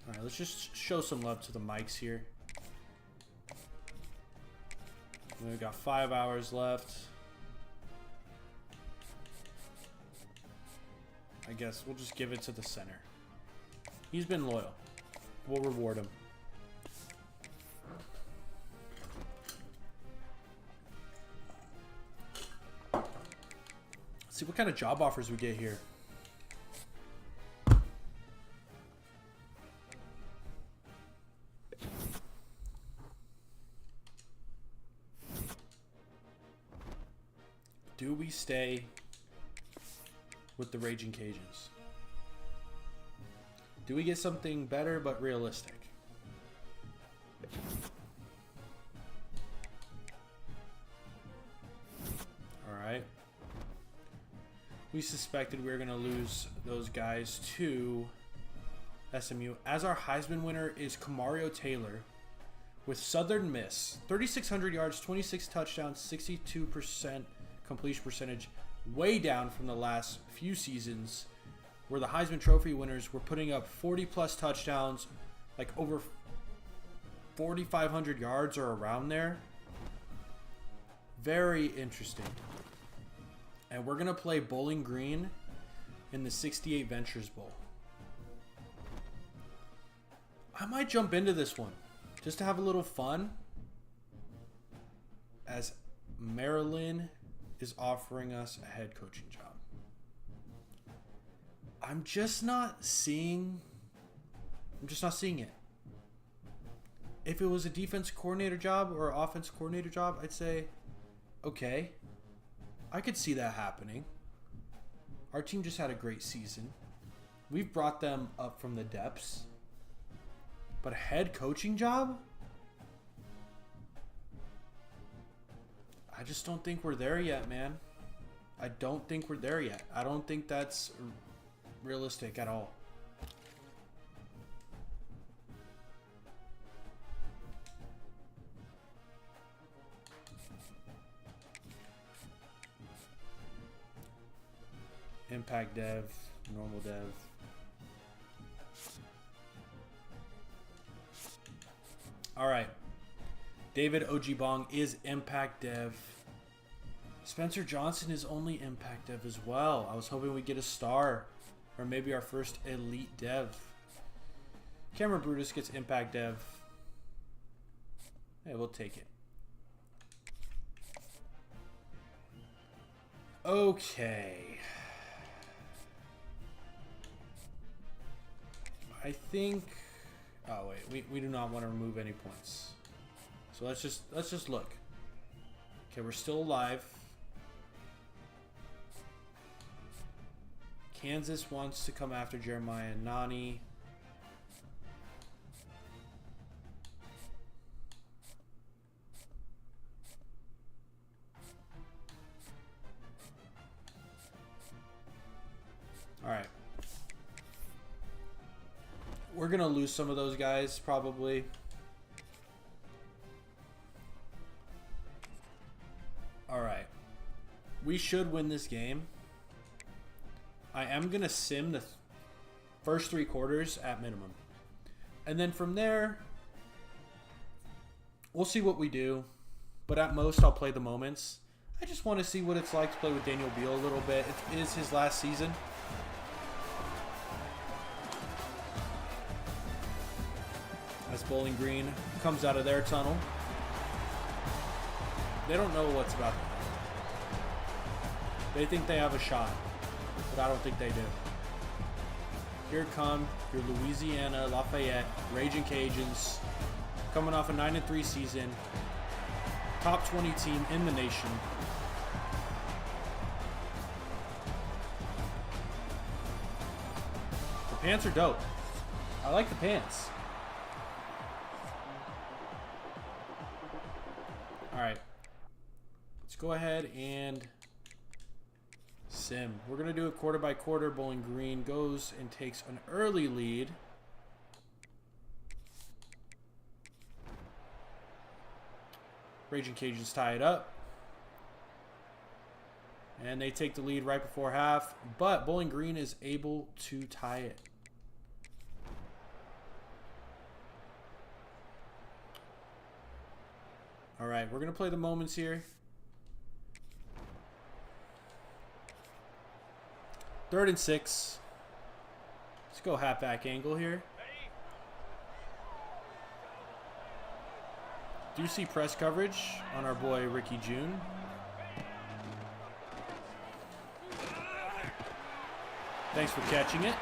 Alright, let's just show some love to the mics here. We've got 5 hours left. I guess we'll just give it to the center. He's been loyal. We'll reward him. Let's see what kind of job offers we get here. Do we stay with the Raging Cajuns? Do we get something better but realistic? Alright. We suspected we were going to lose those guys to SMU. As our Heisman winner is Kamario Taylor with Southern Miss. 3,600 yards, 26 touchdowns, 62% completion percentage. Way down from the last few seasons where the Heisman Trophy winners were putting up 40-plus touchdowns, like over 4,500 yards or around there. Very interesting. And we're going to play Bowling Green in the 68 Ventures Bowl. I might jump into this one just to have a little fun, as Maryland is offering us a head coaching job. I'm just not seeing it. If it was a defense coordinator job or an offense coordinator job, I'd say, okay, I could see that happening. Our team just had a great season. We've brought them up from the depths. But a head coaching job? I just don't think we're there yet, man. I don't think we're there yet. I don't think that's realistic at all. Impact dev, normal dev. All right. David Ojibong is Impact Dev. Spencer Johnson is only Impact Dev as well. I was hoping we'd get a star, or maybe our first Elite Dev. Cameron Brutus gets Impact Dev. Hey, we'll take it. Okay. I think... Oh, wait. We do not want to remove any points. So let's just look. Okay, we're still alive. Kansas wants to come after Jeremiah Nani. All right. We're going to lose some of those guys probably. All right. We should win this game. I am going to sim the first 3 quarters at minimum. And then from there, we'll see what we do. But at most, I'll play the moments. I just want to see what it's like to play with Daniel Beal a little bit. It is his last season. As Bowling Green comes out of their tunnel. They don't know what's about them. They think they have a shot, but I don't think they do. Here come your Louisiana Lafayette Raging Cajuns, coming off a 9-3 season, top 20 team in the nation. The pants are dope. I like the pants. All right. Let's go ahead and Sim. We're going to do it quarter by quarter. Bowling Green goes and takes an early lead. Raging Cajuns tie it up. And they take the lead right before half. But Bowling Green is able to tie it. All right, we're going to play the moments here. 3rd and 6. Let's go halfback angle here. Do you see press coverage on our boy Ricky June? Thanks for catching it.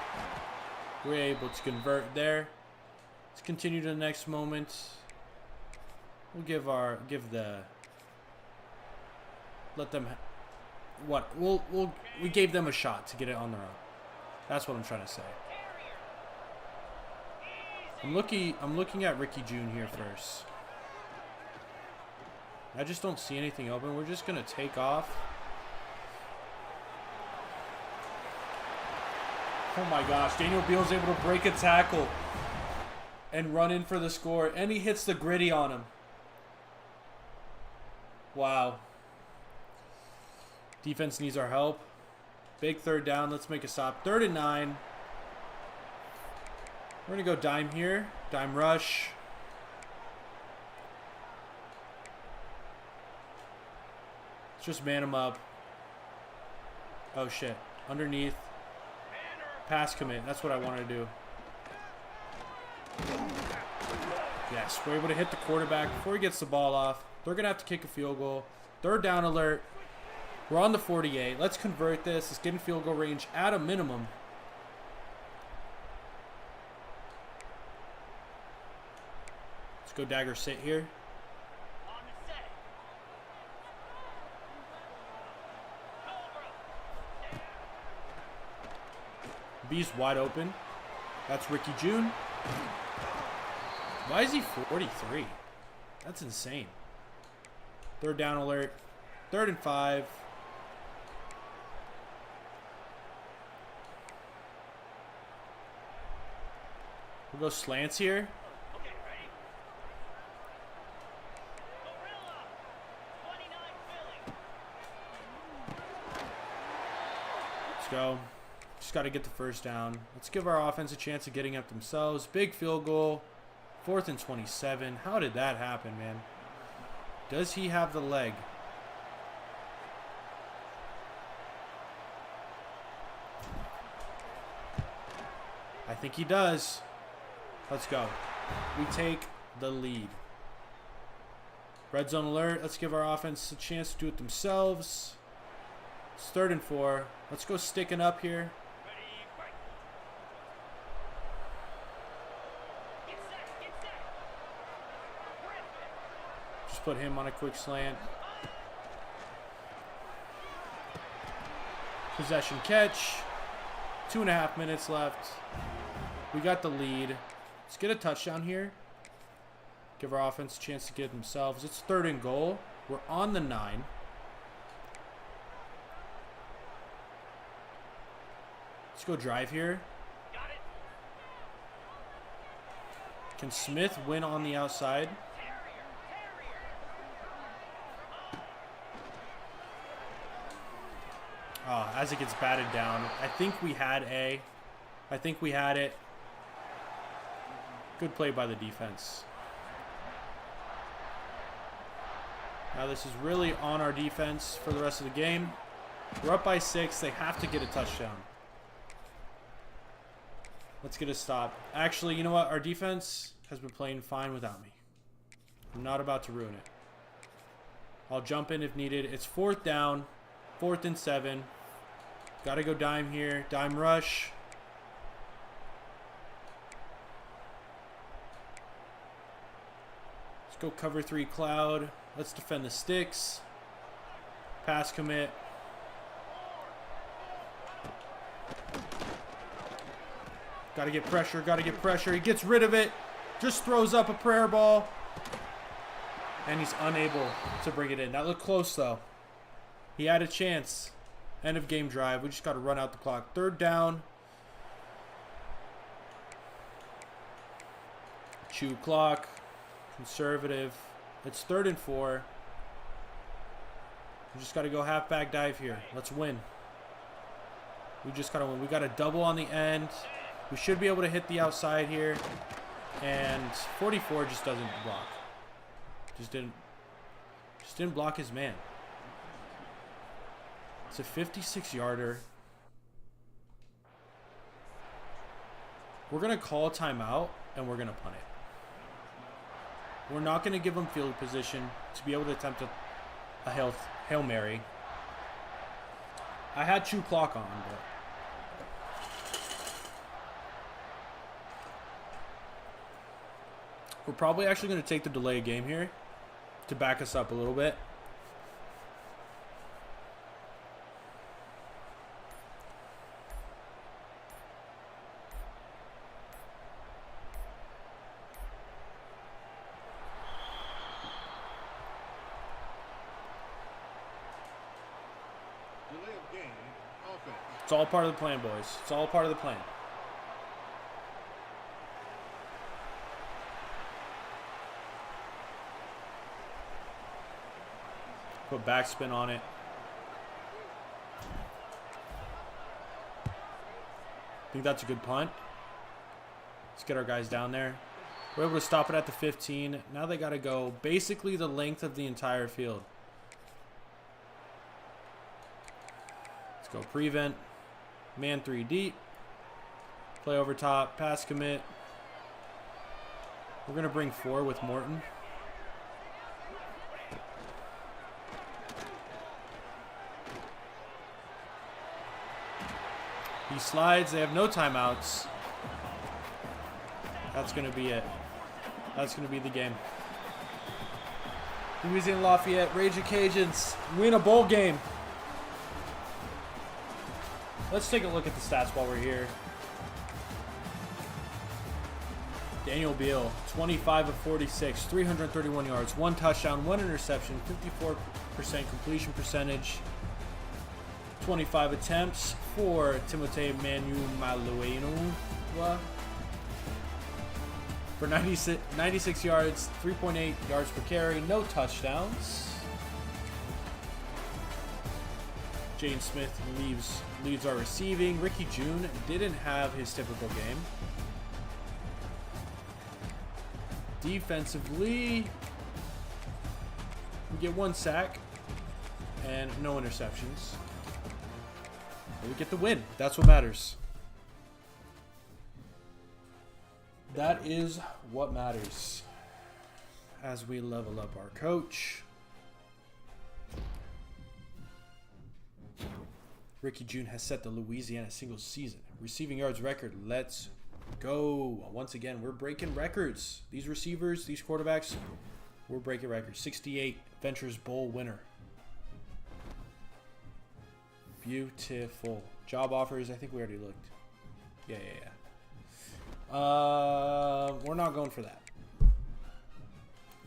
We're able to convert there. Let's continue to the next moment. We'll we gave them a shot to get it on their own. That's what I'm trying to say. I'm looking at Ricky June here first. I just don't see anything open. We're just gonna take off. Oh my gosh, Daniel Beal's able to break a tackle and run in for the score, and he hits the gritty on him. Wow. Defense needs our help. Big 3rd down. Let's make a stop. 3rd and 9. We're going to go dime here. Dime rush. Let's just man him up. Oh, shit. Underneath. Pass commit. That's what I wanted to do. Yes, we're able to hit the quarterback before he gets the ball off. They're going to have to kick a field goal. 3rd down alert. We're on the 48. Let's convert this. Let's get in field goal range at a minimum. Let's go dagger sit here. B's wide open. That's Ricky June. Why is he 43? That's insane. 3rd down alert. 3rd and 5. We'll go slants here. Let's go. Just got to get the 1st down. Let's give our offense a chance of getting up themselves. Big field goal. 4th and 27. How did that happen, man? Does he have the leg? I think he does. Let's go. We take the lead. Red zone alert. Let's give our offense a chance to do it themselves. It's 3rd and 4. Let's go sticking up here. Just put him on a quick slant. Possession catch. 2.5 minutes left. We got the lead. Let's get a touchdown here. Give our offense a chance to get themselves. It's 3rd and goal. We're on the 9. Let's go drive here. Can Smith win on the outside? Oh, as it gets batted down. I think we had A. I think we had it. Good play by the defense. Now this is really on our defense for the rest of the game. We're up by 6. They have to get a touchdown. Let's get a stop. Actually, you know what? Our defense has been playing fine without me. I'm not about to ruin it. I'll jump in if needed. It's 4th down. 4th and 7. Got to go dime here. Dime rush. Let's go cover 3 cloud. Let's defend the sticks. Pass commit. Got to get pressure. Got to get pressure. He gets rid of it. Just throws up a prayer ball. And he's unable to bring it in. That looked close, though. He had a chance. End of game drive. We just got to run out the clock. Third down. Chew clock. Conservative. It's 3rd and 4. We just got to go halfback dive here. Let's win. We just got to win. We got a double on the end. We should be able to hit the outside here. And 44 just doesn't block. Just didn't block his man. It's a 56-yarder. We're going to call timeout, and we're going to punt it. We're not going to give them field position to be able to attempt a Hail Mary. I had chew clock on, but... We're probably actually going to take the delay game here to back us up a little bit. It's all part of the plan, boys. It's all part of the plan. Put backspin on it. I think that's a good punt. Let's get our guys down there. We're able to stop it at the 15. Now they got to go basically the length of the entire field. Let's go prevent. Man 3 deep. Play over top. Pass commit. We're going to bring 4 with Morton. He slides. They have no timeouts. That's going to be it. That's going to be the game. Louisiana Lafayette, Raging Cajuns win a bowl game. Let's take a look at the stats while we're here. Daniel Beal, 25 of 46, 331 yards, 1 touchdown, 1 interception, 54% completion percentage, 25 attempts for Timothée Manu-Maluenu for 96 yards, 3.8 yards per carry, no touchdowns. Jaden Smith leads our receiving. Ricky June didn't have his typical game. Defensively, we get 1 sack and no interceptions. But we get the win. That's what matters. That is what matters as we level up our coach. Ricky June has set the Louisiana single season receiving yards record. Let's go. Once again, we're breaking records. These receivers, these quarterbacks, we're breaking records. 68 Ventures Bowl winner. Beautiful. Job offers, I think we already looked. Yeah. We're not going for that.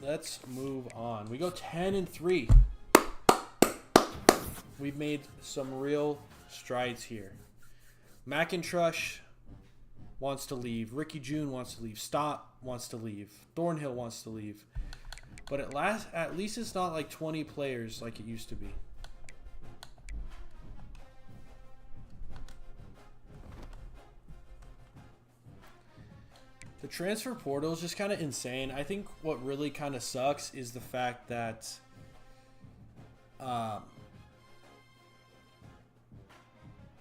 Let's move on. We go 10-3. We've made some real strides here. McIntosh wants to leave. Ricky June wants to leave. Stott wants to leave. Thornhill wants to leave. But at least it's not like 20 players like it used to be. The transfer portal is just kind of insane. I think what really kind of sucks is the fact that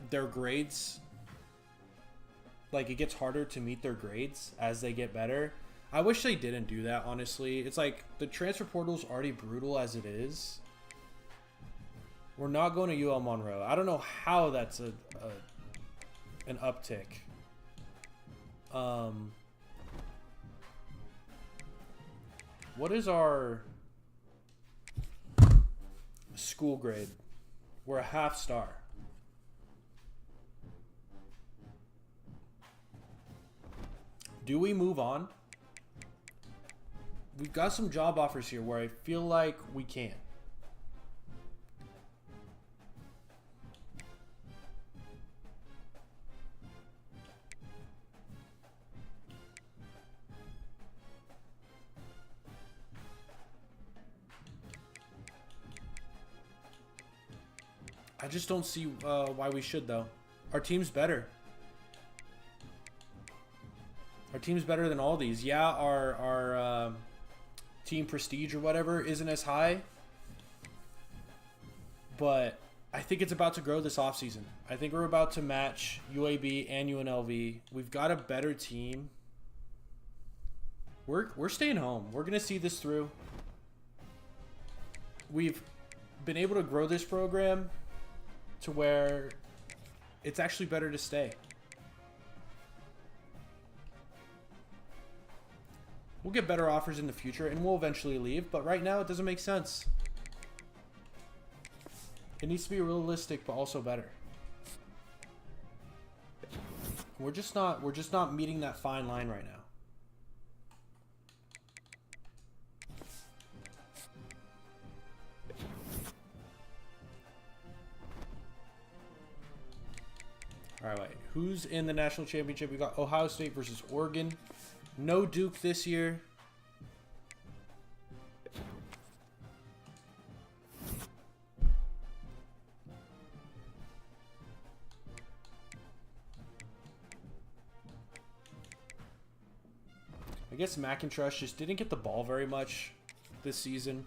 their grades, like, it gets harder to meet their grades as they get better. I wish they didn't do that, honestly. It's like the transfer portal is already brutal as it is. We're not going to UL Monroe. I don't know how that's an uptick. What is our school grade? We're a half star. Do we move on? We've got some job offers here where I feel like we can. I just don't see why we should, though. Our team's better. Our team's better than all these. Yeah, our team prestige or whatever isn't as high. But I think it's about to grow this offseason. I think we're about to match UAB and UNLV. We've got a better team. We're staying home. We're going to see this through. We've been able to grow this program to where it's actually better to stay. We'll get better offers in the future, and we'll eventually leave. But right now, it doesn't make sense. It needs to be realistic, but also better. We're just not meeting that fine line right now. All right, who's in the national championship? We got Ohio State versus Oregon. No Duke this year. I guess McIntosh just didn't get the ball very much this season.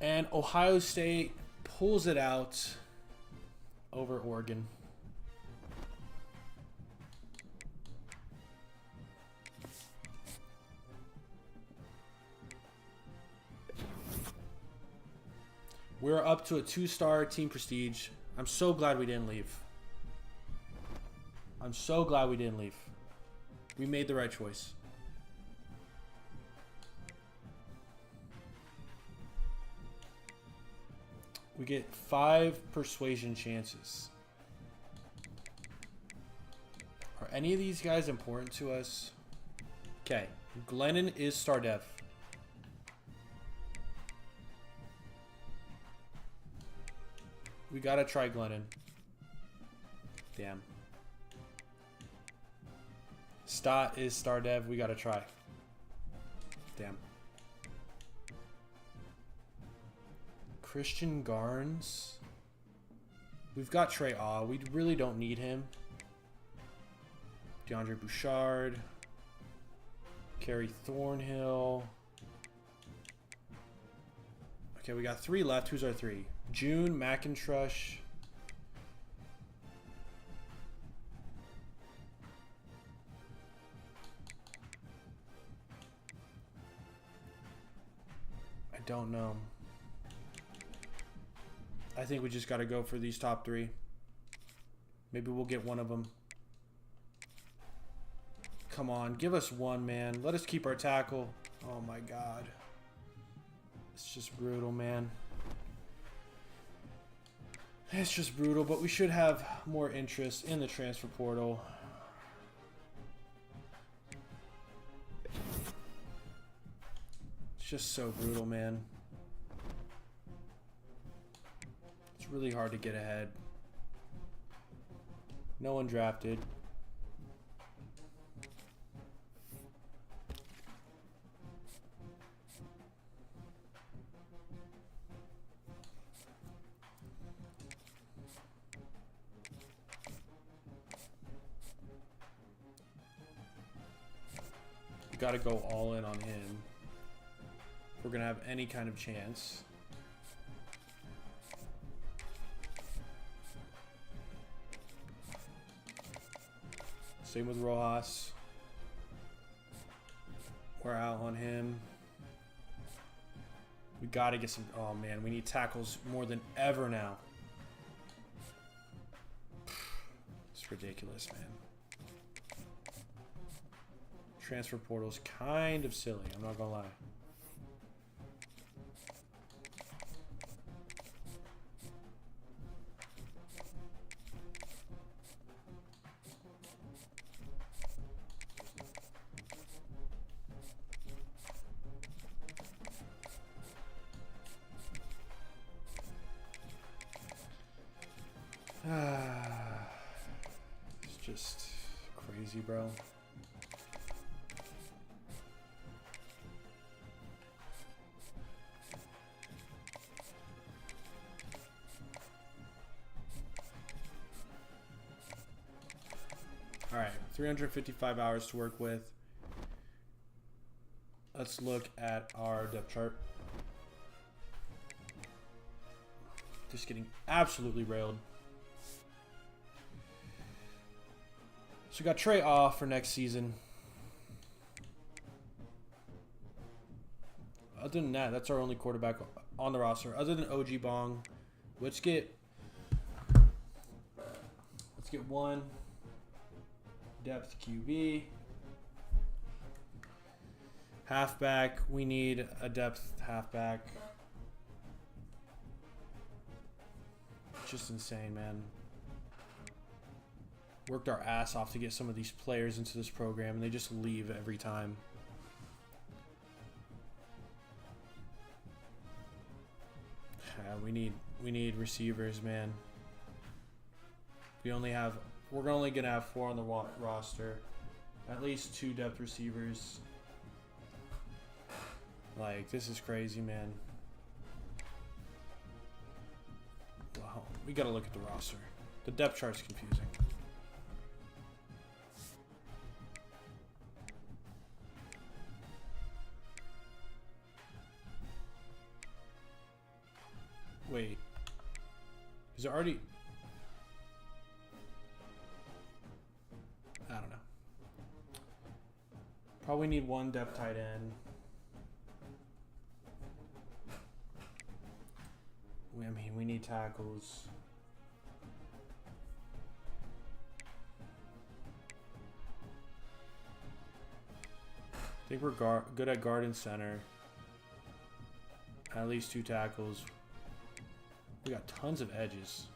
And Ohio State pulls it out over Oregon. We're up to a 2-star team prestige. I'm so glad we didn't leave. I'm so glad we didn't leave. We made the right choice. We get 5 persuasion chances. Are any of these guys important to us? Okay. Glennon is star dev. We gotta try Glennon. Damn. Stott is star dev. We gotta try. Damn. Christian Garnes. We've got Trey Aw. We really don't need him. DeAndre Bouchard. Kerry Thornhill. Okay, we got 3 left. Who's our 3? June McIntosh. I don't know. I think we just got to go for these top 3. Maybe we'll get one of them. Come on, give us one, man. Let us keep our tackle. Oh my God. It's just brutal, man. It's just brutal, but we should have more interest in the transfer portal. It's just so brutal, man. It's really hard to get ahead. No one drafted. We got to go all in on him if we're going to have any kind of chance. Same with Rojas. We're out on him. We got to get some... Oh, man. We need tackles more than ever now. It's ridiculous, man. Transfer portal's kind of silly. I'm not going to lie. It's just crazy, bro. 355 hours to work with. Let's look at our depth chart. Just getting absolutely railed. So we got Trey off for next season. Other than that, that's our only quarterback on the roster. Other than OG Bong, let's get one depth QB. Halfback, we need a depth halfback. Just insane, man. Worked our ass off to get some of these players into this program, and they just leave every time. We need receivers, man. We're only gonna have 4 on the roster. At least 2 depth receivers. Like, this is crazy, man. Wow, we gotta look at the roster. The depth chart's confusing. Wait. Is it already... I don't know. Probably need 1 depth tight end. I mean, we need tackles. I think we're good at guard and center. At least 2 tackles. We got tons of edges.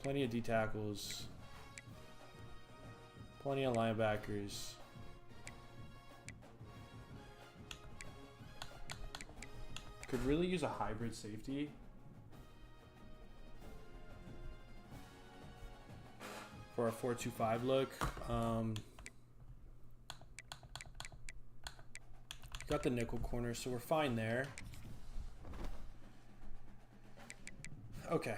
Plenty of D tackles. Plenty of linebackers. Could really use a hybrid safety. For a 4-2-5 look. Got the nickel corner, so we're fine there. Okay,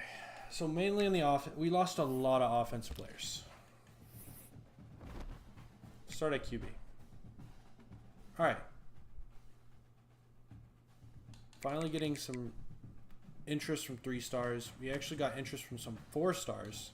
so mainly in the offense, we lost a lot of offensive players. Start at QB. All right. Finally getting some interest from 3 stars. We actually got interest from some 4 stars.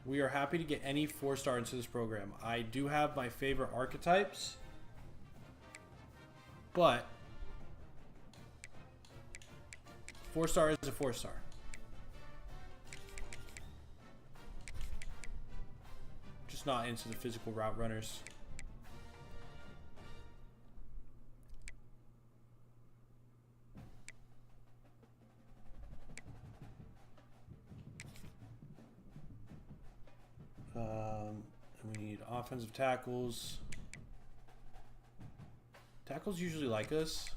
We are happy to get any 4-star into this program. I do have my favorite archetypes, but 4-star is a 4-star. Just not into the physical route runners. And we need offensive tackles. Tackles usually like us.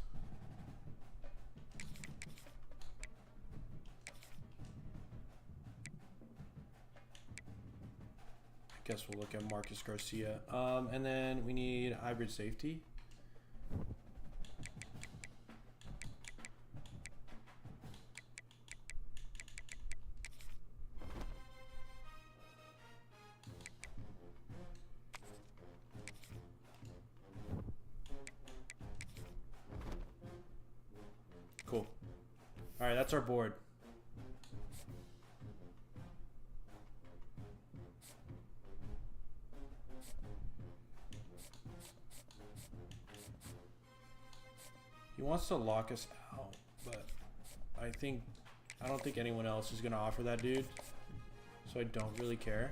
I guess we'll look at Marcus Garcia. And then we need hybrid safety. Cool. All right, that's our board. He wants to lock us out, but I don't think anyone else is going to offer that, dude. So I don't really care.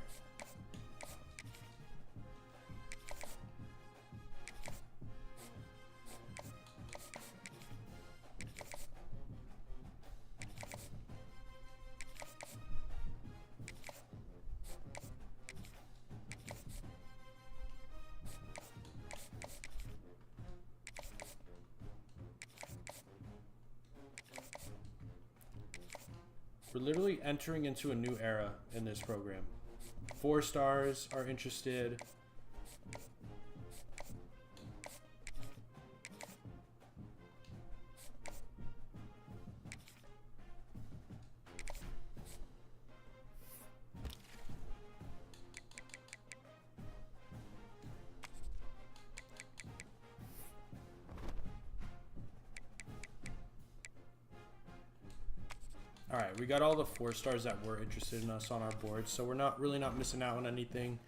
We're literally entering into a new era in this program. 4 stars are interested. All right, we got all the 4 stars that were interested in us on our board, so we're not missing out on anything.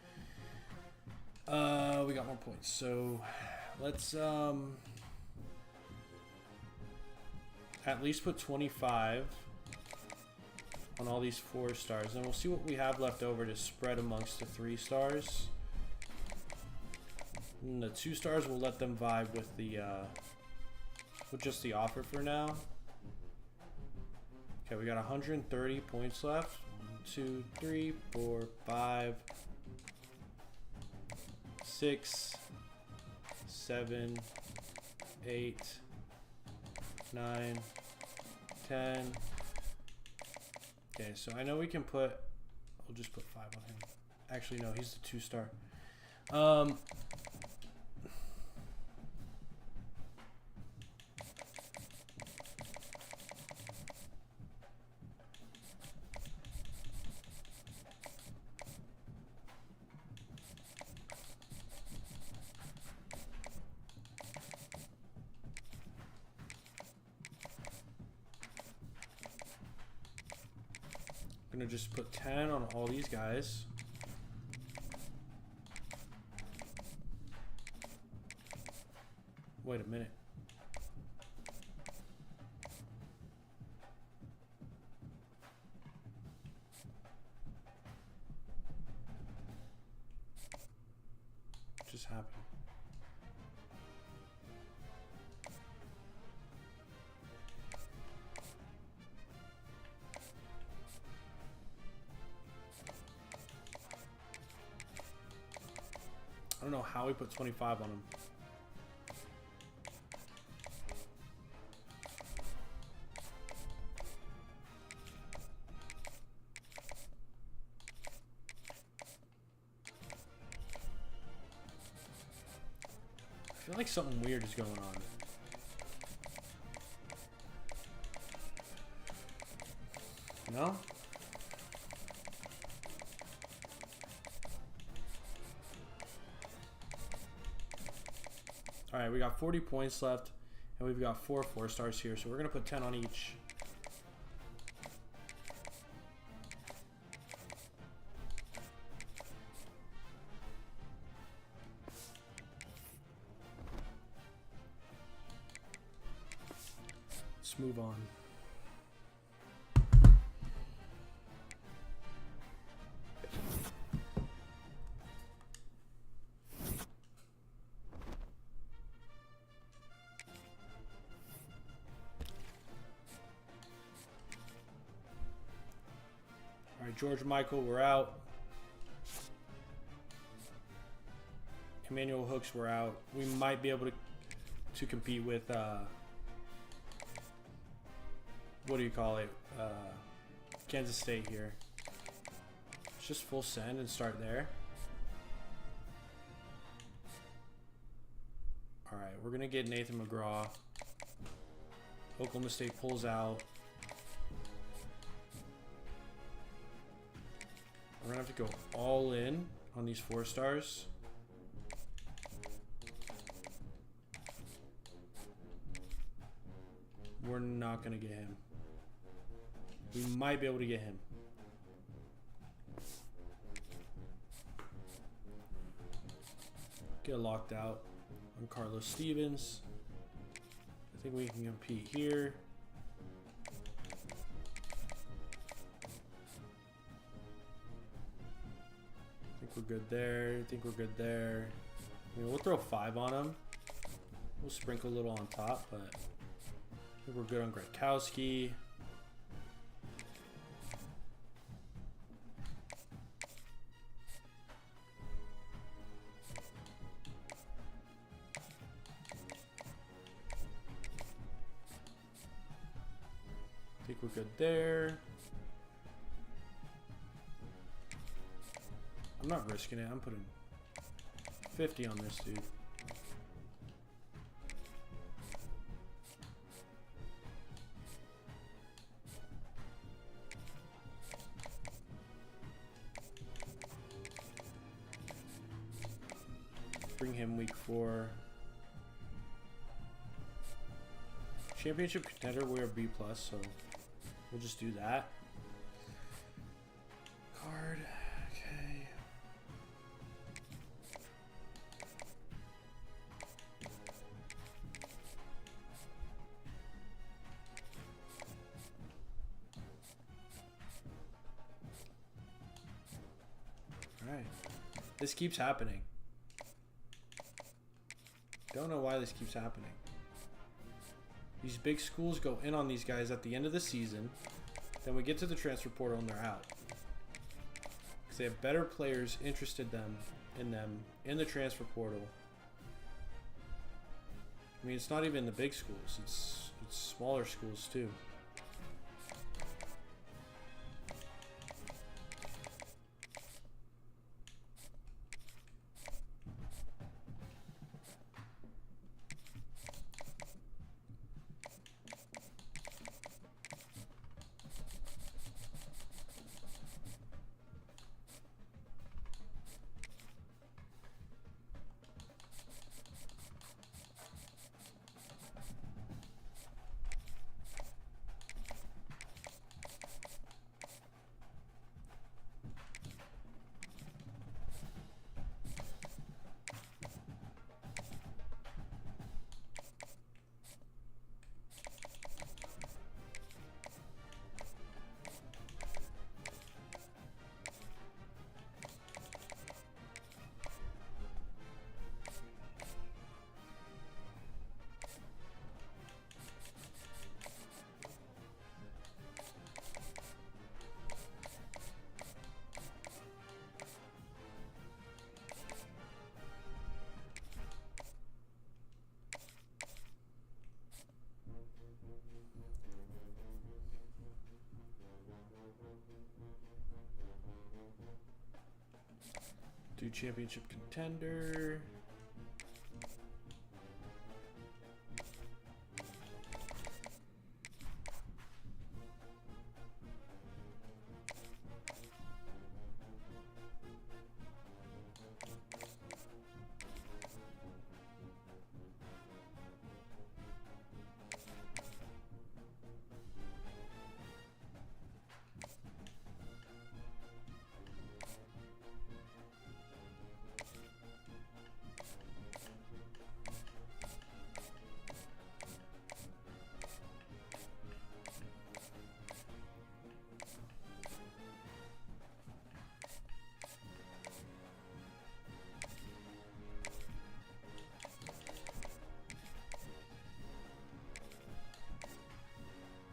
We got more points, so let's at least put 25 on all these 4 stars, and we'll see what we have left over to spread amongst the 3 stars. And the 2 stars, we'll let them vibe with the with just the offer for now. Okay, we got 130 points left. 1, 2, 3, 4, 5, 6, 7, 8, 9, 10. Okay, so I know we can put, we'll just put 5 on him. Actually, no, he's the 2 star. I'm gonna just put 10 on all these guys. Wait a minute. What just happened? I don't know how we put 25 on him. I feel like something weird is going on. No? All right, we got 40 points left, and we've got 4 4-stars here, so we're gonna put 10 on each. Let's move on. All right, George Michael, we're out. Emmanuel Hooks, we're out. We might be able to compete with what do you call it? Kansas State here. Let's just full send and start there. All right, we're gonna get Nathan McGraw. Oklahoma State pulls out. We're gonna have to go all in on these 4-stars. We're not gonna get him. We might be able to get him. Get locked out on Carlos Stevens. I think we can compete here. I think we're good there. I think we're good there. I mean, we'll throw 5 on him. We'll sprinkle a little on top, but I think we're good on Gronkowski. I think we're good there. I'm not risking it. I'm putting 50 on this dude. Bring him week 4. Championship contender, we're B+, so We'll just do that. Card. Okay. All right. This keeps happening. Don't know why this keeps happening. These big schools go in on these guys at the end of the season. Then we get to the transfer portal and they're out. Because they have better players interested in them in the transfer portal. I mean, it's not even the big schools. It's smaller schools too. Do championship contender.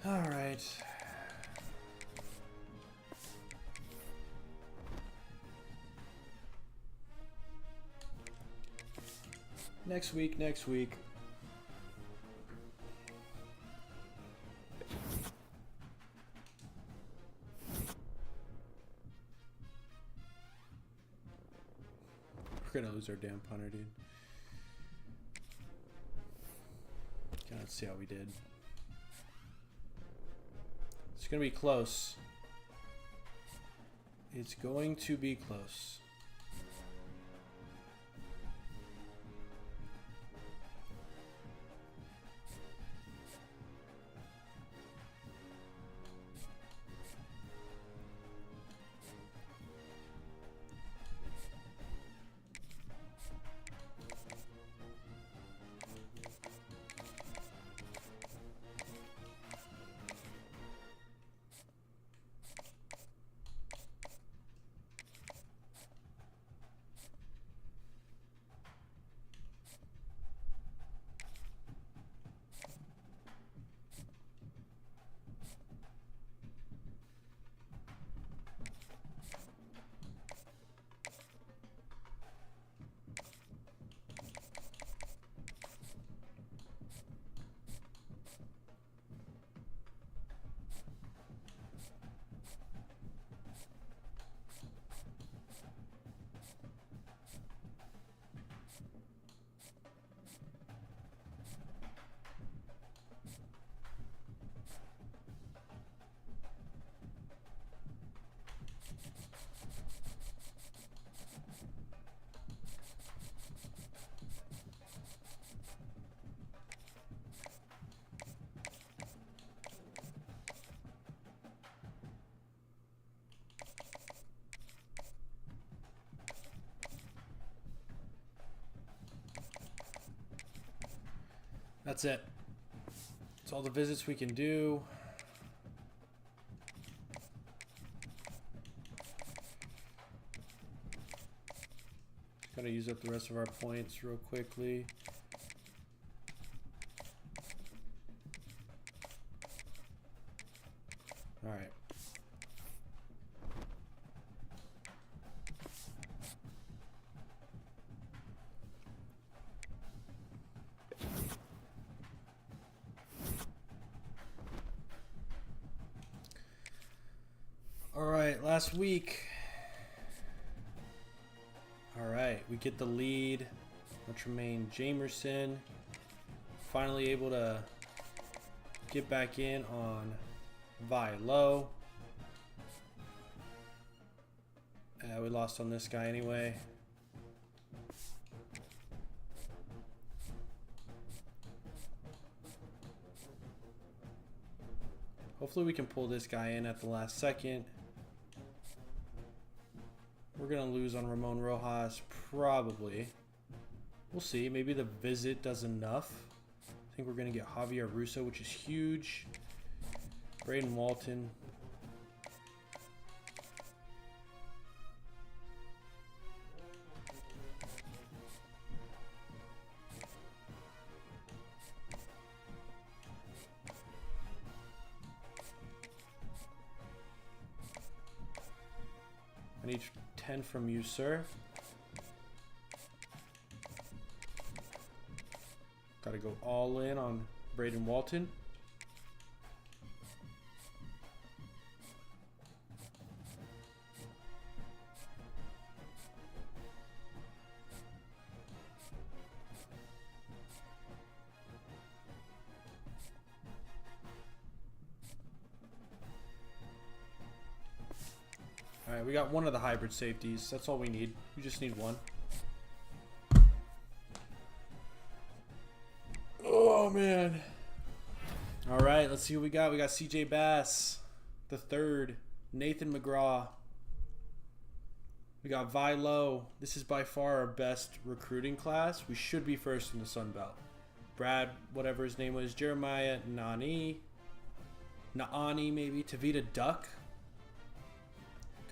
All right. Next week. We're gonna lose our damn punter, dude. Okay, let's see how we did. It's going to be close. It's going to be close. That's it. That's all the visits we can do. Gotta use up the rest of our points real quickly. All right. All right, last week. All right, we get the lead. Tremaine Jamerson finally able to get back in on Vi Low. We lost on this guy anyway. Hopefully we can pull this guy in at the last second. We're going to lose on Ramon Rojas, probably. We'll see. Maybe the visit does enough. I think we're going to get Javier Russo, which is huge. Braden Walton. I need 10 from you, sir. Gotta go all in on Braden Walton. All right, we got one of the hybrid safeties. That's all we need. We just need one. Oh, man. All right, let's see what we got. We got CJ Bass, the third. Nathan McGraw. We got Vi Low. This is by far our best recruiting class. We should be first in the Sun Belt. Brad, whatever his name was. Jeremiah Naani, maybe. Tavita Duck.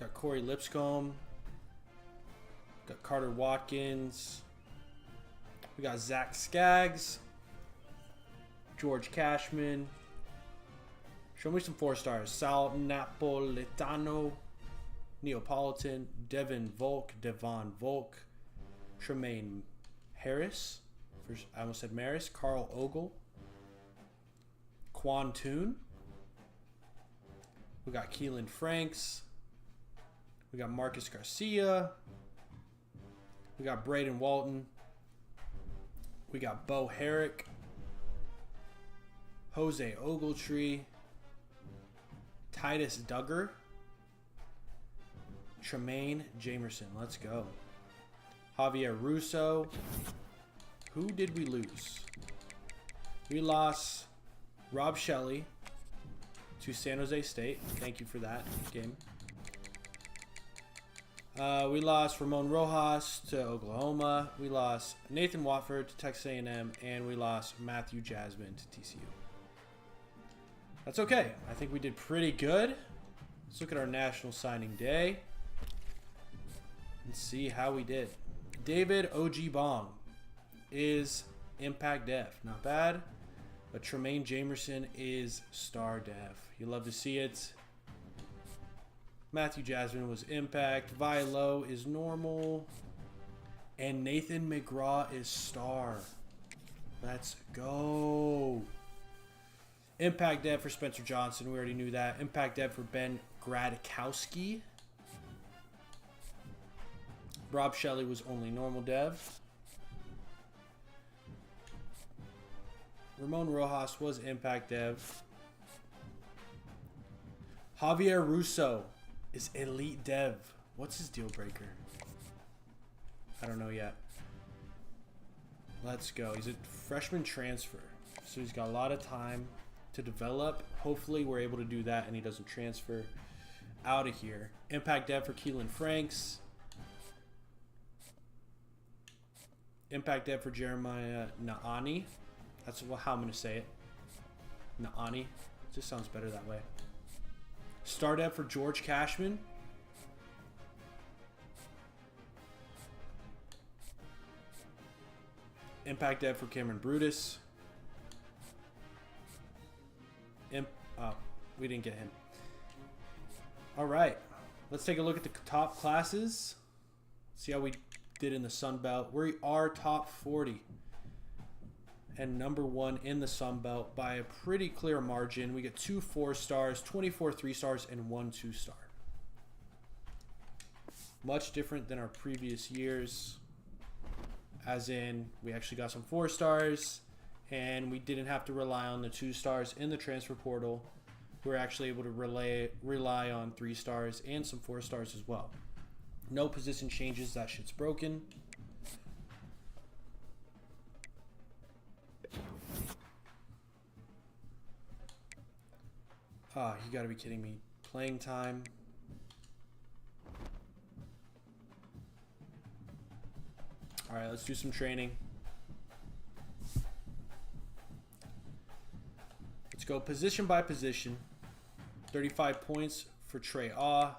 Got Corey Lipscomb. Got Carter Watkins. We got Zach Skaggs. George Cashman. Show me some 4 stars. Sal Napolitano. Neapolitan. Devon Volk. Tremaine Harris. I almost said Maris. Carl Ogle. Quan Toon. We got Keelan Franks. We got Marcus Garcia. We got Braden Walton. We got Bo Herrick. Jose Ogletree. Titus Duggar. Tremaine Jamerson. Let's go. Javier Russo. Who did we lose? We lost Rob Shelley to San Jose State. Thank you for that game. We lost Ramon Rojas to Oklahoma. We lost Nathan Watford to Texas A&M. And we lost Matthew Jasmine to TCU. That's okay. I think we did pretty good. Let's look at our National Signing Day and see how we did. David O.G. Bong is Impact Dev. Not bad. But Tremaine Jamerson is Star Dev. You love to see it. Matthew Jasmine was Impact. Vi Low is normal. And Nathan McGraw is Star. Let's go. Impact Dev for Spencer Johnson. We already knew that. Impact Dev for Ben Gradkowski. Rob Shelley was only normal Dev. Ramon Rojas was Impact Dev. Javier Russo is Elite Dev. What's his deal breaker? I don't know yet. Let's go. He's a freshman transfer. So he's got a lot of time to develop. Hopefully we're able to do that and he doesn't transfer out of here. Impact Dev for Keelan Franks. Impact Dev for Jeremiah Naani. That's how I'm going to say it. Naani. Just sounds better that way. Star dev for George Cashman. Impact dev for Cameron Brutus. We didn't get him. All right. Let's take a look at the top classes. See how we did in the Sun Belt. We are top 40 and number 1 in the Sun Belt by a pretty clear margin. We get 2 4-stars, 24 3-stars, and 1 2-star. Much different than our previous years, as in we actually got some 4-stars and we didn't have to rely on the 2-stars in the transfer portal. We were actually able to rely on 3-stars and some 4-stars as well. No position changes. That shit's broken. Ah, you gotta be kidding me. Playing time. All right, let's do some training. Let's go position by position. 35 points for Trey Ah.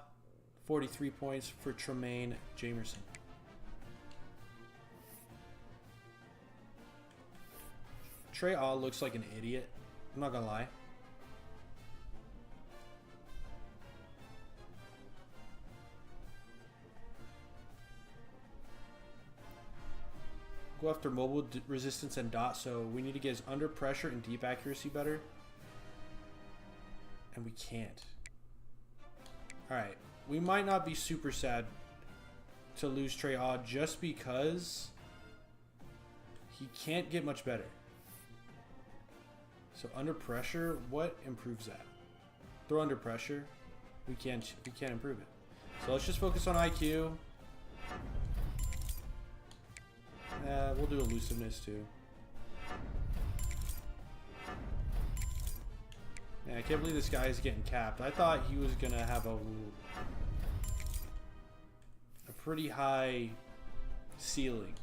43 points for Tremaine Jamerson. Trey Ah looks like an idiot. I'm not gonna lie. Go after mobile resistance and dot, so we need to get his under pressure and deep accuracy better. And we can't. Alright. We might not be super sad to lose Trey Ah just because he can't get much better. So under pressure, what improves that? Throw under pressure. We can't improve it. So let's just focus on IQ. We'll do elusiveness too. Man, I can't believe this guy is getting capped. I thought he was gonna have a pretty high ceiling.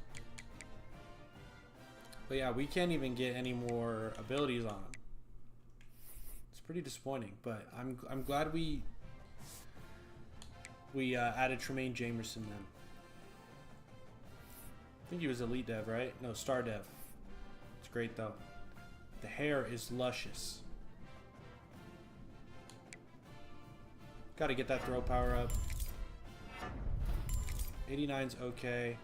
But yeah, we can't even get any more abilities on him. It's pretty disappointing, but I'm glad we added Tremaine Jamerson then. I think he was elite dev, right? No, star dev. It's great though. The hair is luscious. Got to get that throw power up. 89's okay.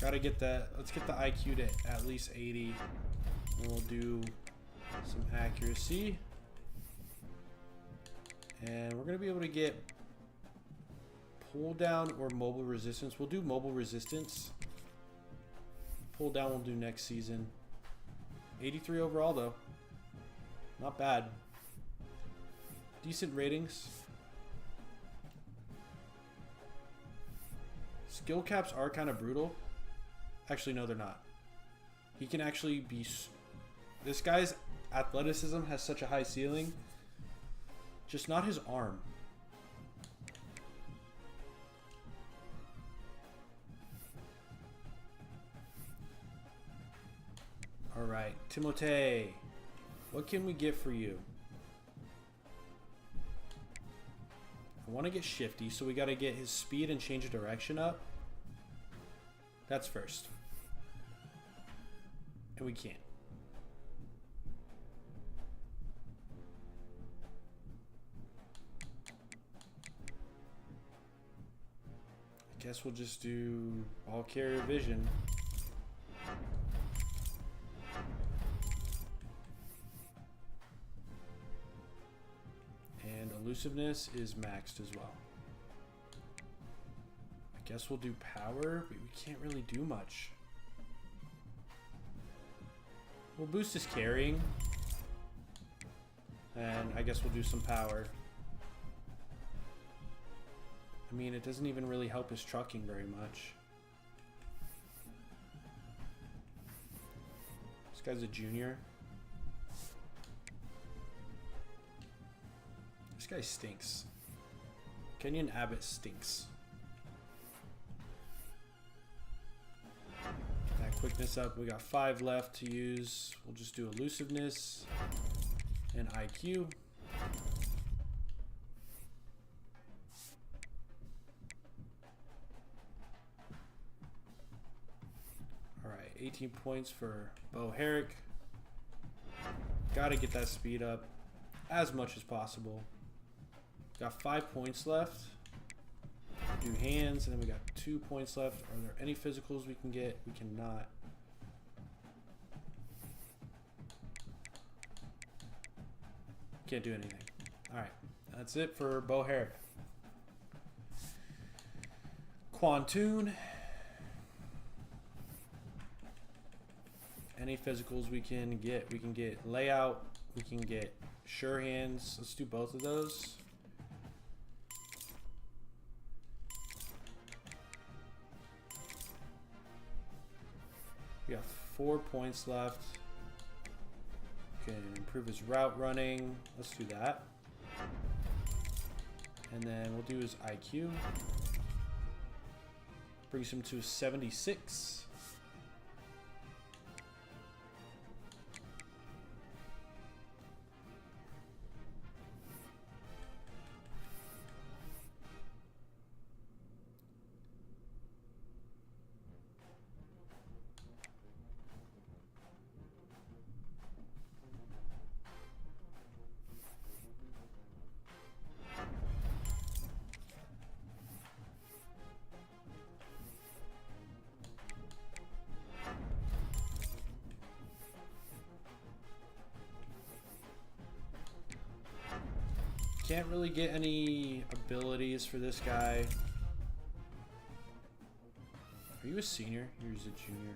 Got to get that. Let's get the IQ to at least 80. And we'll do some accuracy. And we're going to be able to get pull down or mobile resistance. We'll do mobile resistance. Pull down we'll do next season. 83 overall though. Not bad. Decent ratings. Skill caps are kind of brutal. Actually, no, they're not. He can actually be... This guy's athleticism has such a high ceiling. Just not his arm. Alright, Timothée. What can we get for you? I want to get shifty, so we got to get his speed and change of direction up. That's first. And we can't. I guess we'll just do all carrier vision. And elusiveness is maxed as well. I guess we'll do power, but we can't really do much. We'll boost his carrying. And I guess we'll do some power. I mean, it doesn't even really help his trucking very much. This guy's a junior. This guy stinks. Kenyon Abbott stinks. That quickness up. We got 5 left to use. We'll just do elusiveness and IQ. All right, 18 points for Bo Herrick. Got to get that speed up as much as possible. Got 5 points left. Do hands, and then we got 2 points left. Are there any physicals we can get? We cannot. Can't do anything. All right, that's it for Bo Herrick. Quantoon. Any physicals we can get? We can get layout. We can get sure hands. Let's do both of those. We got 4 points left. Can improve his route running. Let's do that. And then we'll do his IQ. Brings him to 76. Can't really get any abilities for this guy. Are you a senior? You're a junior.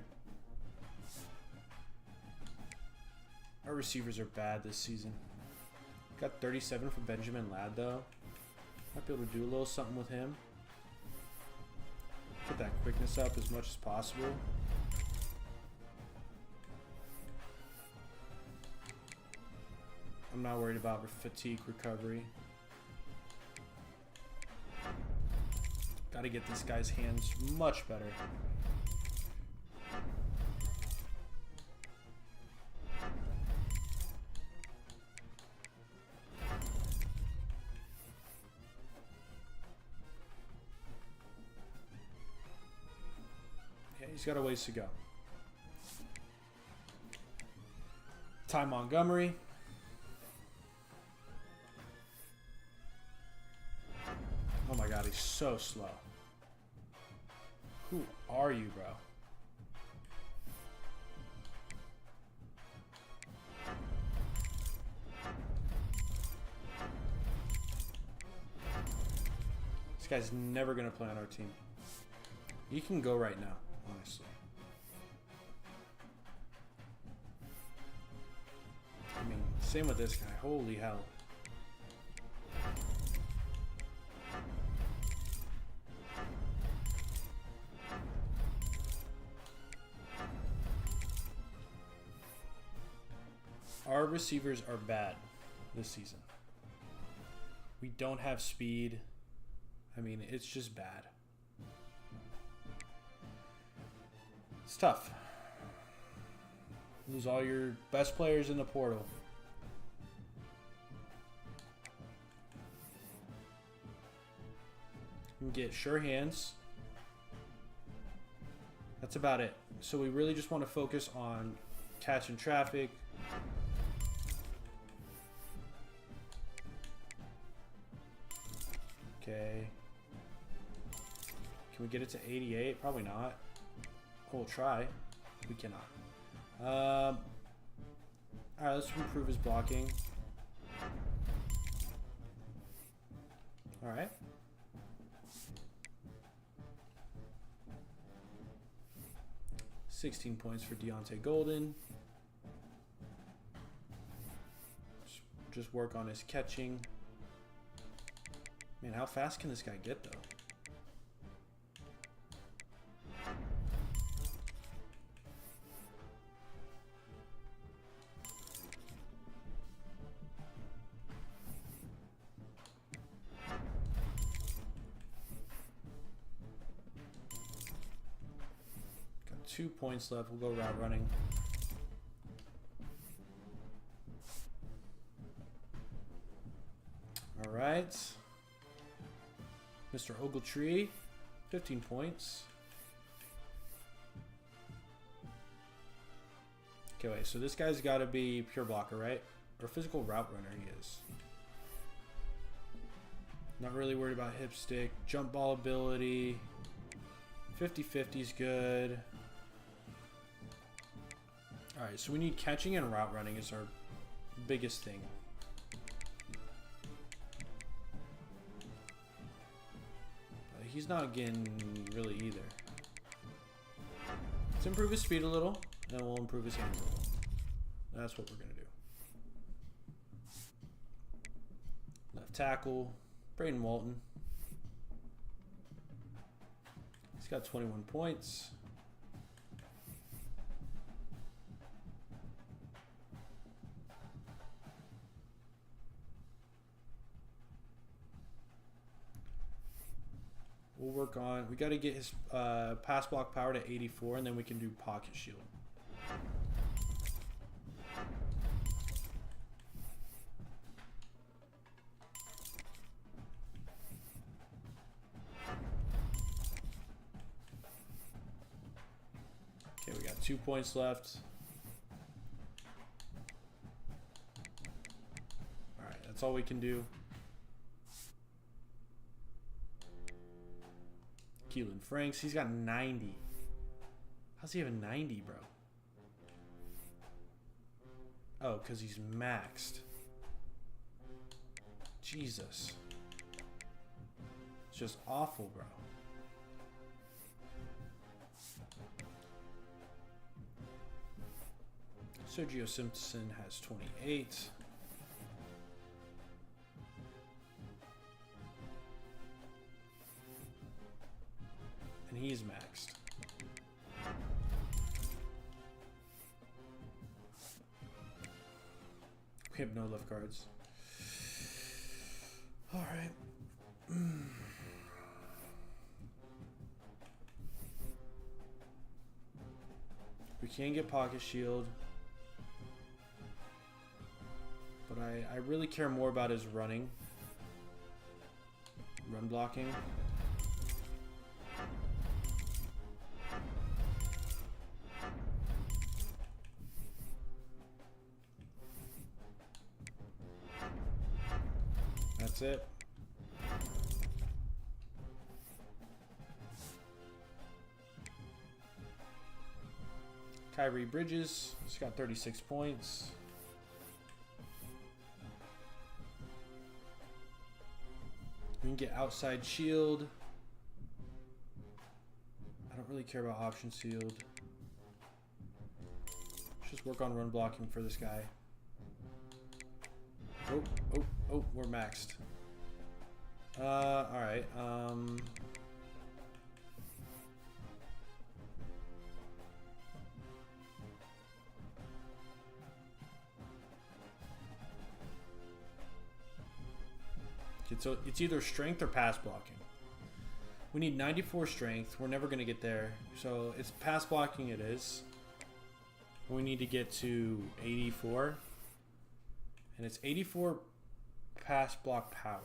Our receivers are bad this season. Got 37 for Benjamin Ladd though. Might be able to do a little something with him. Get that quickness up as much as possible. I'm not worried about fatigue recovery. Got to get this guy's hands much better. Yeah, he's got a ways to go. Ty Montgomery. Oh my god, he's so slow. Who are you, bro? This guy's never going to play on our team. He can go right now, honestly. I mean, same with this guy. Holy hell. Our receivers are bad this season. We don't have speed. I mean, it's just bad. It's tough. Lose all your best players in the portal. You can get sure hands. That's about it. So we really just want to focus on catching traffic. Okay. Can we get it to 88? Probably not. We'll try. We cannot. Alright, let's improve his blocking. Alright. $16 points for Deontay Golden. Just work on his catching. Man, how fast can this guy get, though? Got 2 points left. We'll go route running. All right. Mr. Ogletree, 15 points. Okay, wait. So this guy's got to be pure blocker, right? Or physical route runner he is. Not really worried about hip stick. Jump ball ability. 50-50 is good. Alright, so we need catching and route running is our biggest thing. He's not getting really either. Let's improve his speed a little, and we'll improve his hands a little. That's what we're going to do. Left tackle, Braden Walton. He's got 21 points. We'll work on, we got to get his pass block power to 84, and then we can do pocket shield. Okay, we got 2 points left. All right, that's all we can do. Keelan Franks, he's got 90. How's he have a 90, bro? Oh, because he's maxed. Jesus. It's just awful, bro. Sergio Simpson has 28. And he's maxed. We have no left guards. All right. We can get pocket shield. But I really care more about his running. Run blocking. That's it. Kyrie Bridges, he's got 36 points. We can get outside shield. I don't really care about option shield. Let's just work on run blocking for this guy. Oh, we're maxed. Alright, so it's either strength or pass blocking. We need 94 strength. We're never going to get there. So it's pass blocking it is. We need to get to 84. And it's 84 pass block power.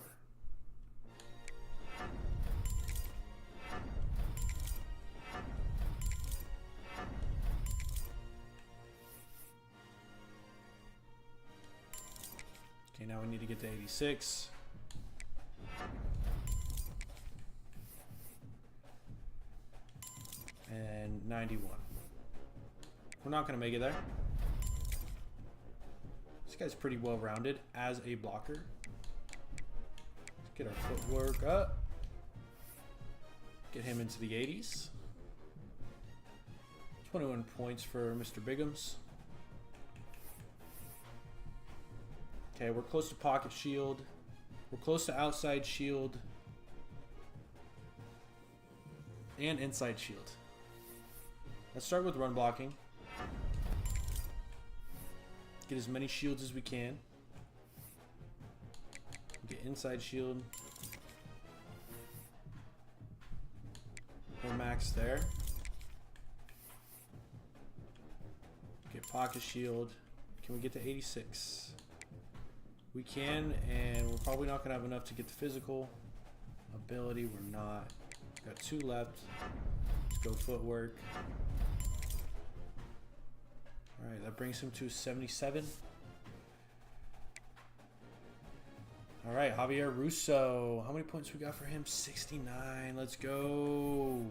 Okay, now we need to get to 86. And 91. We're not going to make it there. This guy's pretty well rounded as a blocker. Let's get our footwork up. Get him into the 80s. 21 points for Mr. Bigums. Okay, we're close to pocket shield. We're close to outside shield. And inside shield. Let's start with run blocking. Get as many shields as we can. Get inside shield. We're max there. Alright, pocket shield. Can we get to 86? We can, and we're probably not going to have enough to get the physical ability. We're not. Got 2 left. Let's go footwork. Alright, that brings him to 77. Alright, Javier Russo. How many points we got for him? 69. Let's go.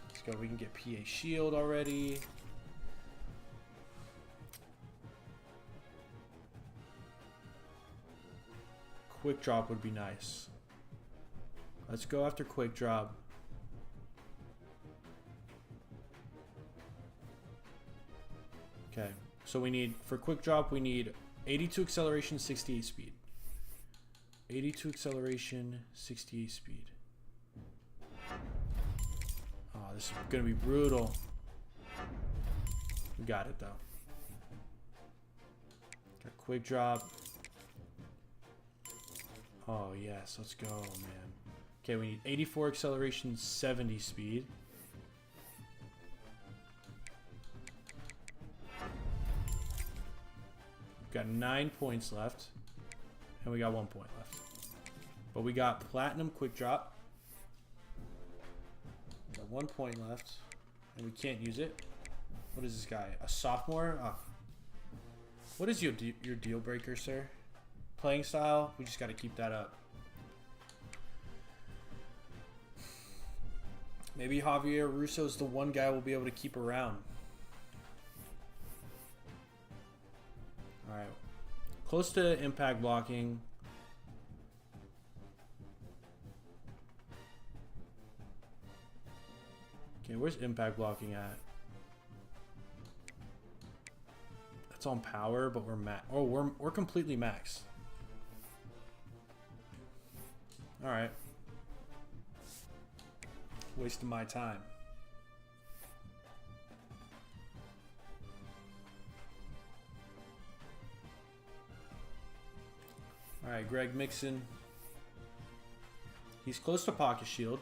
Let's go. We can get PA shield already. Quick drop would be nice. Let's go after quick drop. Okay, so we need, for quick drop, we need 82 acceleration, 68 speed. 82 acceleration, 68 speed. Oh, this is gonna be brutal. We got it though. Got quick drop. Oh yes, let's go, man. Okay, we need 84 acceleration, 70 speed. We've got 9 points left. And we got 1 point left. But we got platinum quick drop. We got 1 point left. And we can't use it. What is this guy? A sophomore? Oh. What is your deal breaker, sir? Playing style? We just got to keep that up. Maybe Javier Russo's the one guy we'll be able to keep around. Alright. Close to impact blocking. Okay, where's impact blocking at? That's on power, but we're we're completely maxed. Alright. Wasting my time. Alright, Greg Mixon. He's close to pocket shield.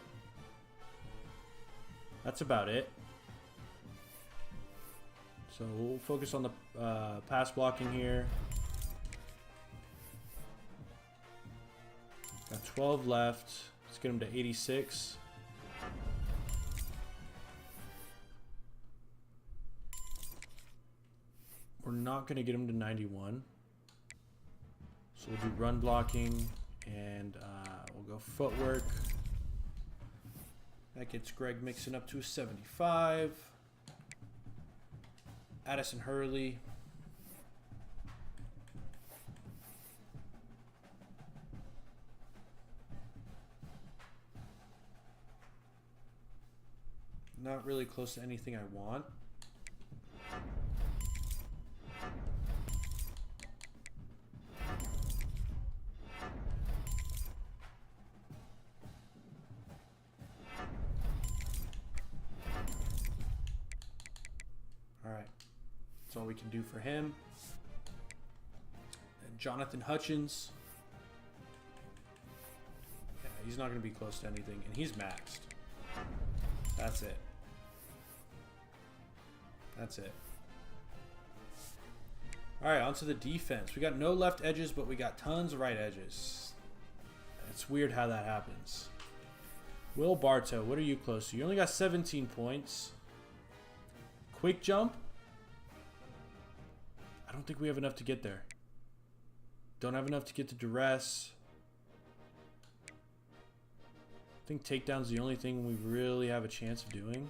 That's about it. So we'll focus on the pass blocking here. Got 12 left. Let's get him to 86. We're not going to get him to 91. So we'll do run blocking and we'll go footwork. That gets Greg Mixon up to 75. Addison Hurley. Not really close to anything I want. All right, that's all we can do for him. And Jonathan Hutchins. Yeah, he's not going to be close to anything, and he's maxed. That's it. That's it. All right, on to the defense. We got no left edges, but we got tons of right edges. It's weird how that happens. Will Bartow, what are you close to? You only got 17 points. Quick jump. I don't think we have enough to get there. Don't have enough to get to duress. I think takedown's the only thing we really have a chance of doing.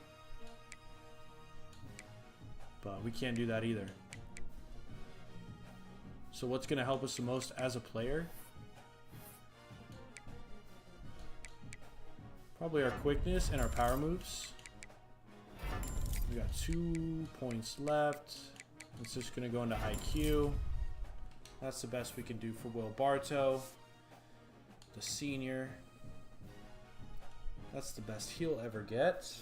But we can't do that either. So what's going to help us the most as a player? Probably our quickness and our power moves. We got 2 points left. It's just going to go into IQ. That's the best we can do for Will Bartow, the senior. That's the best he'll ever get.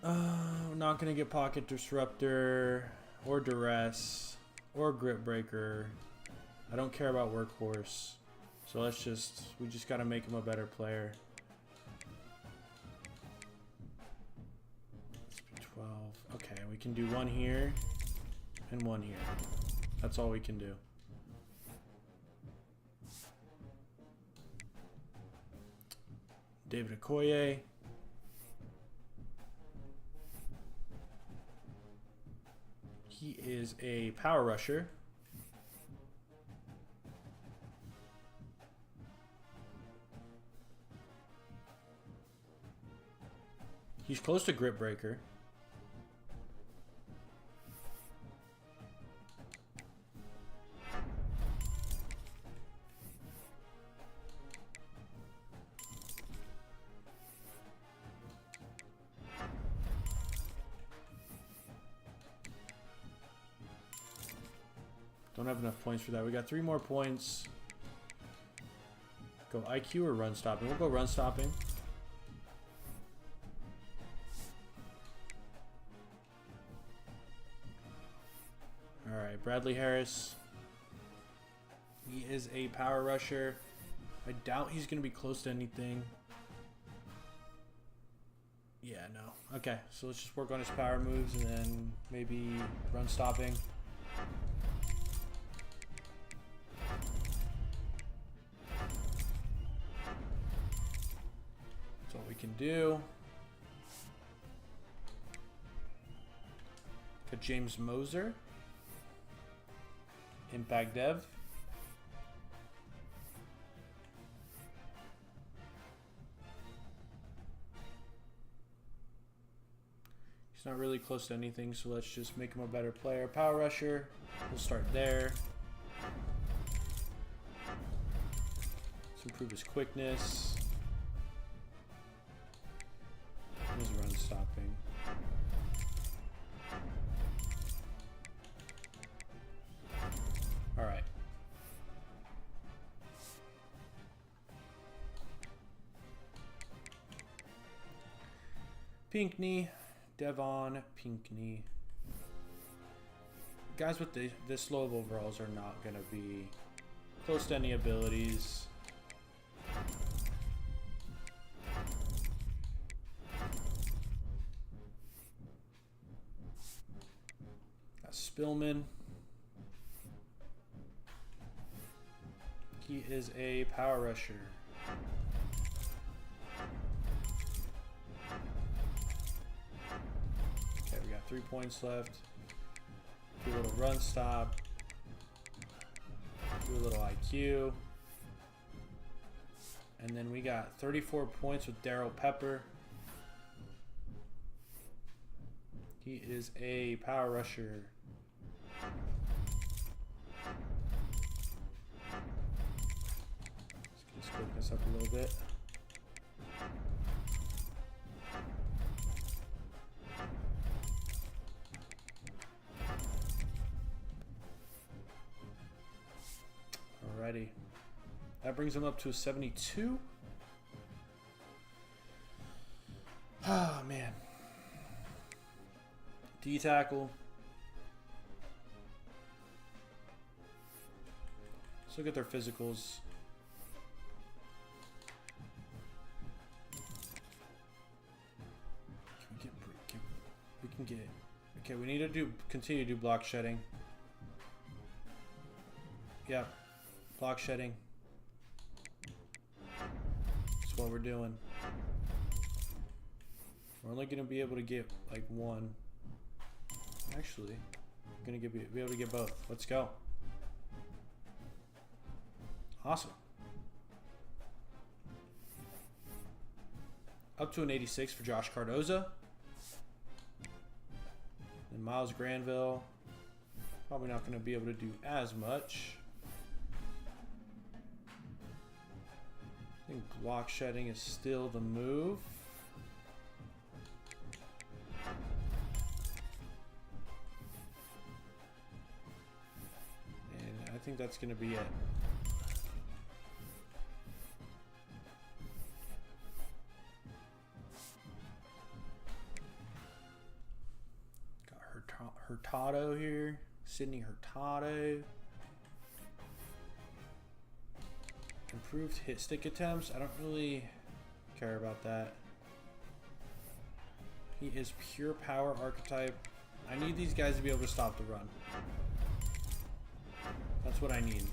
We're not going to get Pocket Disruptor or Duress or Grip Breaker. I don't care about Workhorse. So we just got to make him a better player. 12. Okay, we can do one here and one here. That's all we can do. David Okoye. He is a power rusher. He's close to grip breaker. Don't have enough points for that. We got 3 more points. Go IQ or run stopping? We'll go run stopping. All right, Bradley Harris. He is a power rusher. I doubt he's going to be close to anything. Yeah, no. Okay, so let's just work on his power moves and then maybe run stopping. That's all we can do. Got James Moser. Impact Dev. He's not really close to anything, so let's just make him a better player. Power rusher. We'll start there. Let's improve his quickness. His run stopping. All right. Pinkney, Devon Pinkney. Guys with this low of overalls are not going to be close to any abilities. Got Spillman. He is a power rusher. Okay, we got 3 points left. Do a little run stop. Do a little IQ. And then we got 34 points with Darryl Pepper. He is a power rusher. Quick this up a little bit. Alrighty. That brings him up to a 72. Ah, man. D tackle. Let's look at their physicals. We can get. Okay, we need to continue to do block shedding. Yeah, block shedding. That's what we're doing. We're only going to be able to get like one. Actually, we're going to be able to get both. Let's go. Awesome. Up to an 86 for Josh Cardoza. And Miles Granville, probably not going to be able to do as much. I think block shedding is still the move. And I think that's going to be it. Hurtado here, Sidney Hurtado, and Improved hit stick attempts. I don't really care about that. He is pure power archetype. I need these guys to be able to stop the run. That's what I need.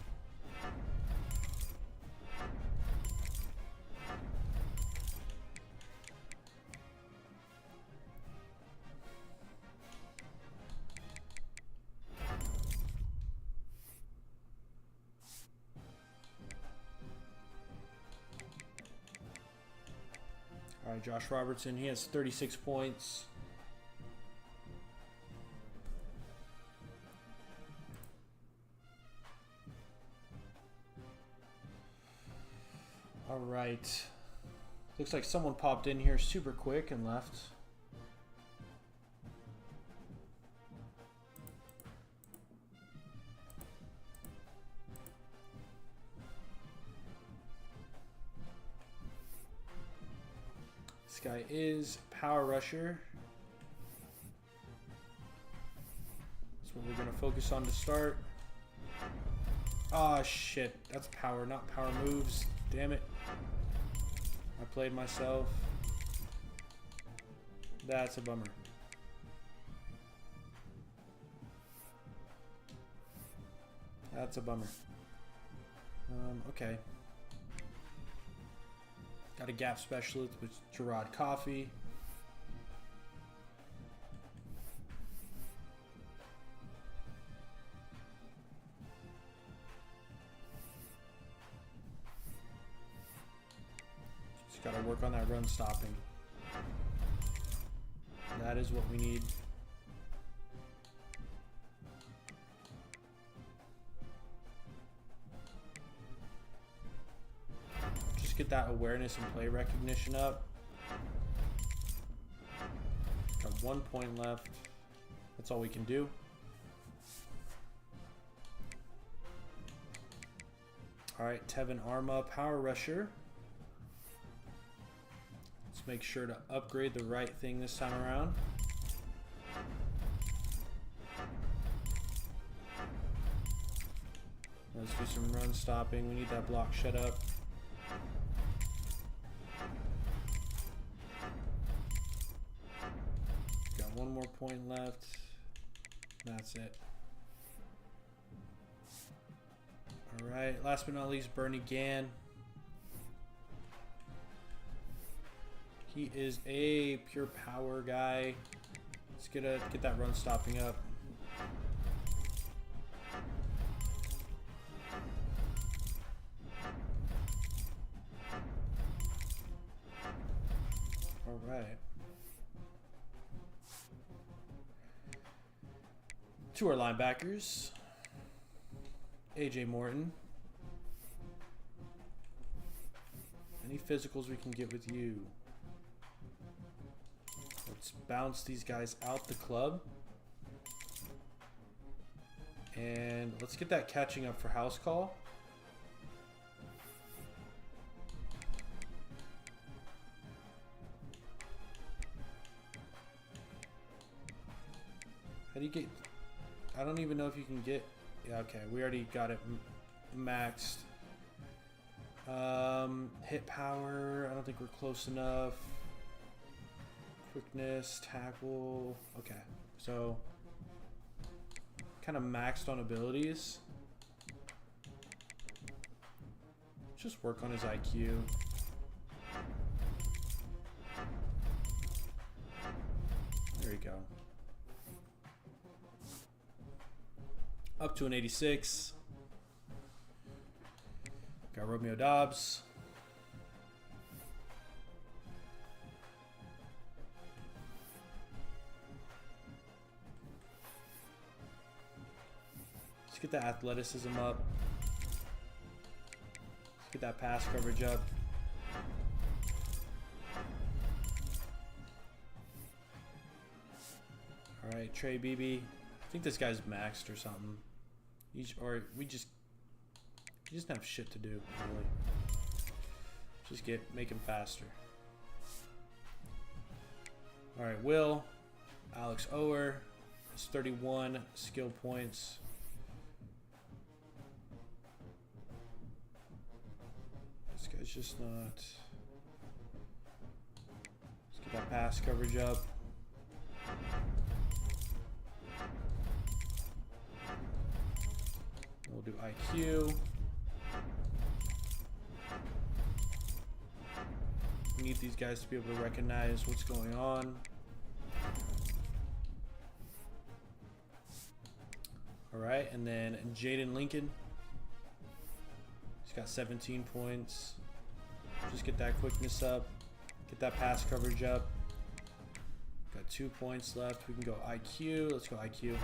All right, Josh Robertson, he has 36 points. All right. Looks like someone popped in here super quick and left. This guy is Power Rusher. That's what we're going to focus on to start. Ah, shit. That's power, not power moves. Damn it. I played myself. That's a bummer. That's a bummer. Okay. Got a gap specialist with Gerard Coffee. Just got to work on that run stopping. That is what we need. Just get that awareness and play recognition up. Got 1 point left. That's all we can do. All right, Tevin Arma, Power Rusher. Let's make sure to upgrade the right thing this time around. Let's do some run stopping. We need that block shut up. Got 1 more point left. That's it. All right, last but not least, Bernie Gann. He is a pure power guy. Let's get that run stopping up. All right. To our linebackers. AJ Morton. Any physicals we can get with you? Let's bounce these guys out the club. And let's get that catching up for house call. How do you get... I don't even know if you can get... Yeah, okay, we already got it maxed. Hit power, I don't think we're close enough. Quickness, tackle. Okay, so kind of maxed on abilities. Just work on his IQ. There you go. Up to an 86. Got Romeo Dobbs. Let's get the athleticism up. Let's get that pass coverage up. All right, Trey Beebe. I think this guy's maxed or something. We just have shit to do, really. Just make him faster. All right, Will, Alex Ower has 31 skill points. It's just not. Let's get that pass coverage up. We'll do IQ. We need these guys to be able to recognize what's going on. All right, and then Jaden Lincoln. He's got 17 points. Just get that quickness up. Get that pass coverage up. Got 2 points left. We can go IQ. Let's go IQ.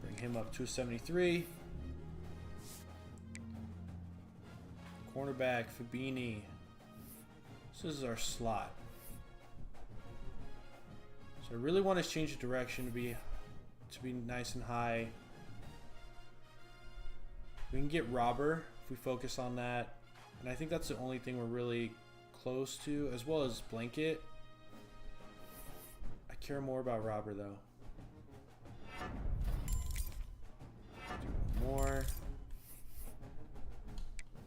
Bring him up to 73. Cornerback, Fabini. This is our slot. So I really want to change the direction to be nice and high. We can get Robber if we focus on that. And I think that's the only thing we're really close to, as well as Blanket. I care more about Robber though. Do one more.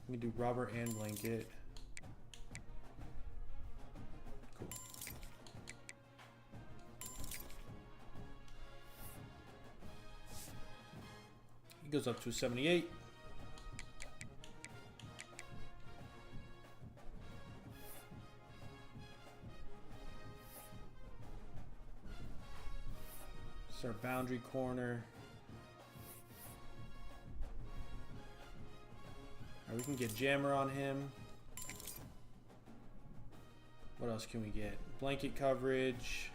We can do Robber and Blanket. Cool. He goes up to a 78. It's our boundary corner. We can get Jammer on him. What else can we get? Blanket coverage.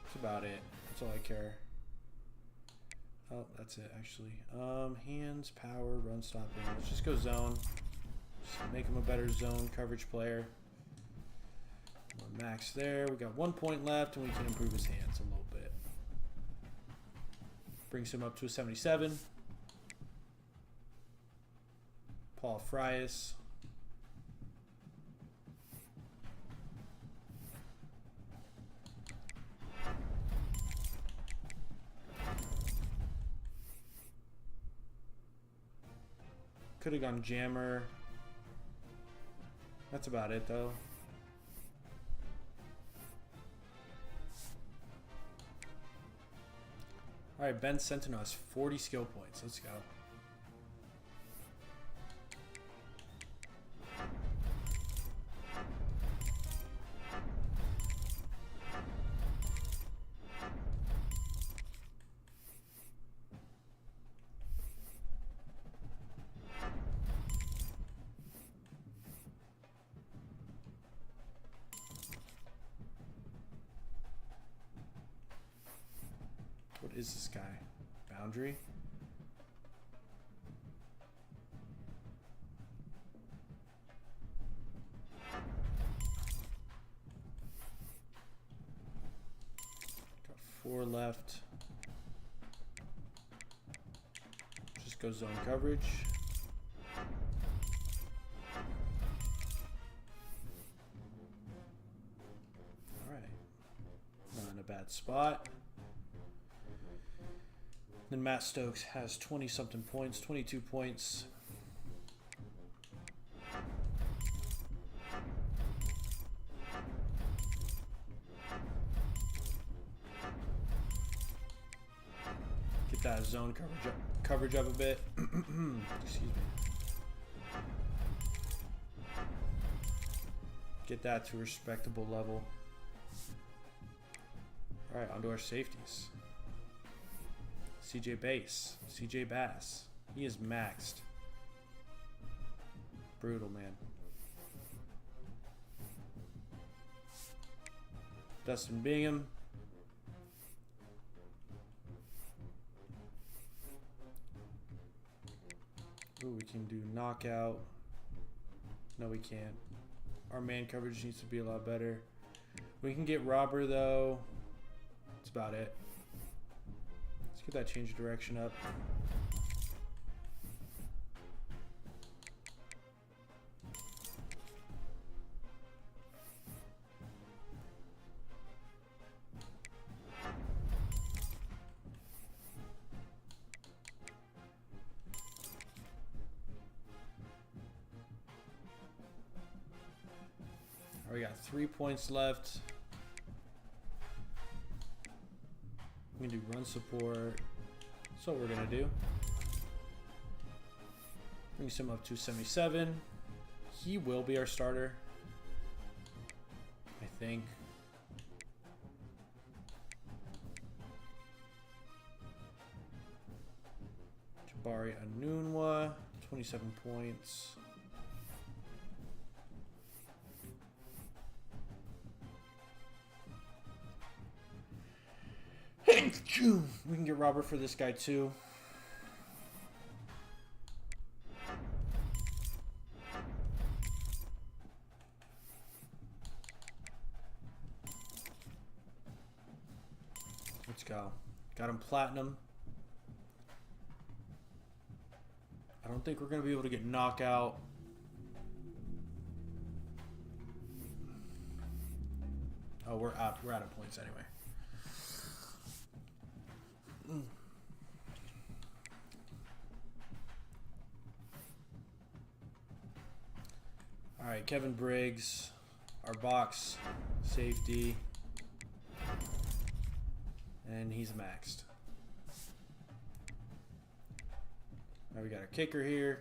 That's about it. That's all I care. Oh, that's it actually. Hands, power, run stopping. Let's just go zone. Just make him a better zone coverage player. We're max there. We got 1 point left and we can improve his hands a little bit. Brings him up to a 77. Paul Frias. Could have gone Jammer. That's about it though. Alright, Ben Centeno has 40 skill points. Let's go. What is this guy? Boundary? Got 4 left. Just go zone coverage. All right. Not in a bad spot. Then Matt Stokes has 20-something points, 22 points. Get that zone coverage up a bit. Excuse me. Get that to a respectable level. All right, onto our safeties. CJ Bass. He is maxed. Brutal, man. Dustin Bingham. Ooh, we can do knockout. No, we can't. Our man coverage needs to be a lot better. We can get Robber, though. That's about it. Let's get that change of direction up. We got 3 points left. We can do run support. That's what we're gonna do. Brings him up to 77. He will be our starter, I think. Jabari Anunwa, 27 points. We can get Robert for this guy too. Let's go. Got him platinum. I don't think we're going to be able to get knockout. Oh, we're out of points anyway. All right, Kevin Briggs, our box safety, and he's maxed. Now we got our kicker here.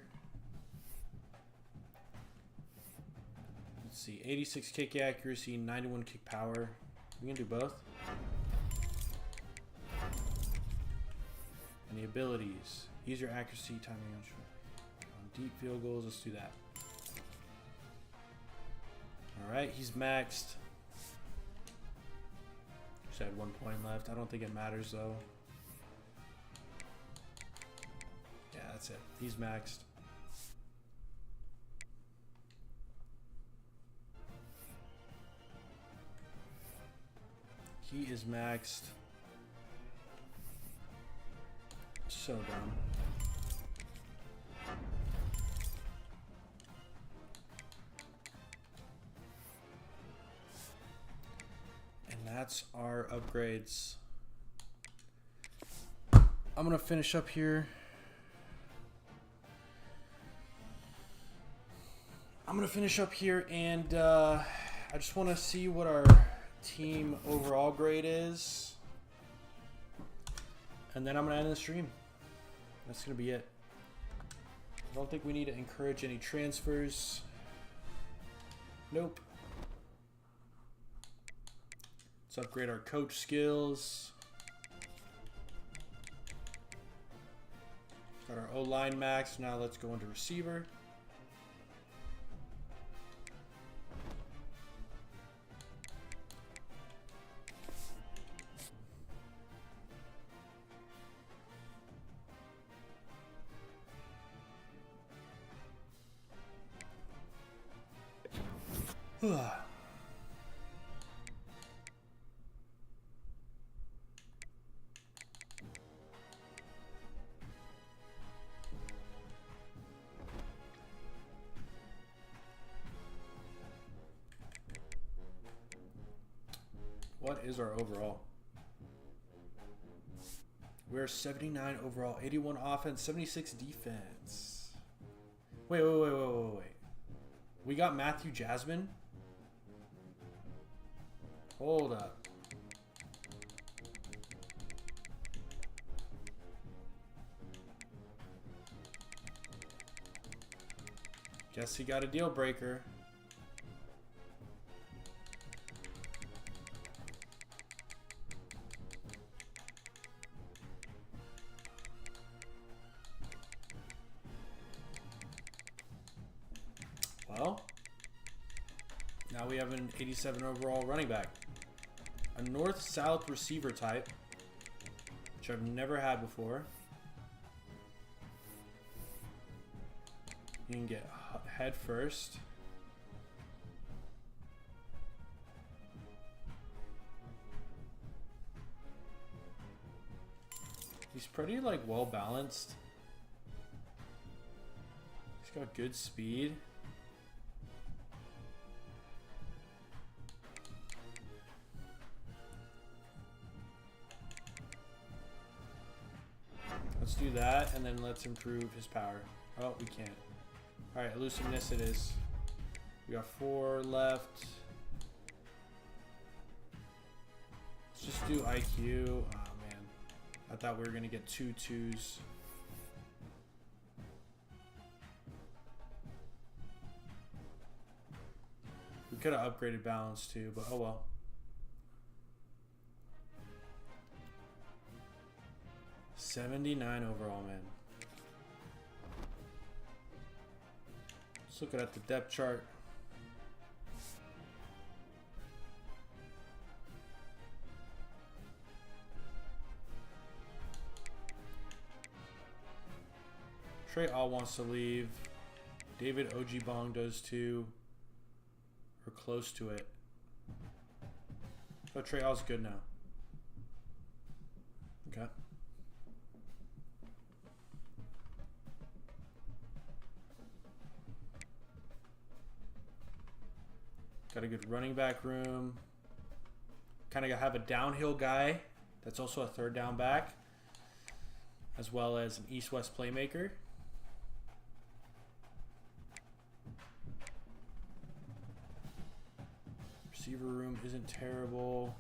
Let's see, 86 kick accuracy, 91 kick power. We can do both. And the abilities, easier accuracy, timing on deep field goals. Let's do that. All right, he's maxed. Just had 1 point left. I don't think it matters though. Yeah, that's it. He's maxed. He is maxed. So dumb. And that's our upgrades. I'm gonna finish up here. And I just want to see what our team overall grade is. And then I'm going to end the stream. That's going to be it. I don't think we need to encourage any transfers. Nope. Let's upgrade our coach skills. Got our O-line max. Now let's go into receiver. What is our overall? We're 79 overall, 81 offense, 76 defense. Wait. We got Matthew Jasmine? Hold up. Guess he got a deal breaker. Well, now we have an 87 overall running back. A north-south receiver type, which I've never had before. You can get head first. He's pretty like well balanced. He's got good speed. Let's do that, and then let's improve his power. Oh, we can't. All right, elusiveness it is. We got 4 left. Let's just do IQ. Oh, man. I thought we were going to get 2 2s. We could have upgraded balance too, but oh well. $79 overall, man. Let's look at the depth chart. Trey All wants to leave. David Ojibong does too. Or close to it. Oh, Trey All's good now. Okay. Got a good running back room. Kind of have a downhill guy that's also a third down back, as well as an east-west playmaker. Receiver room isn't terrible.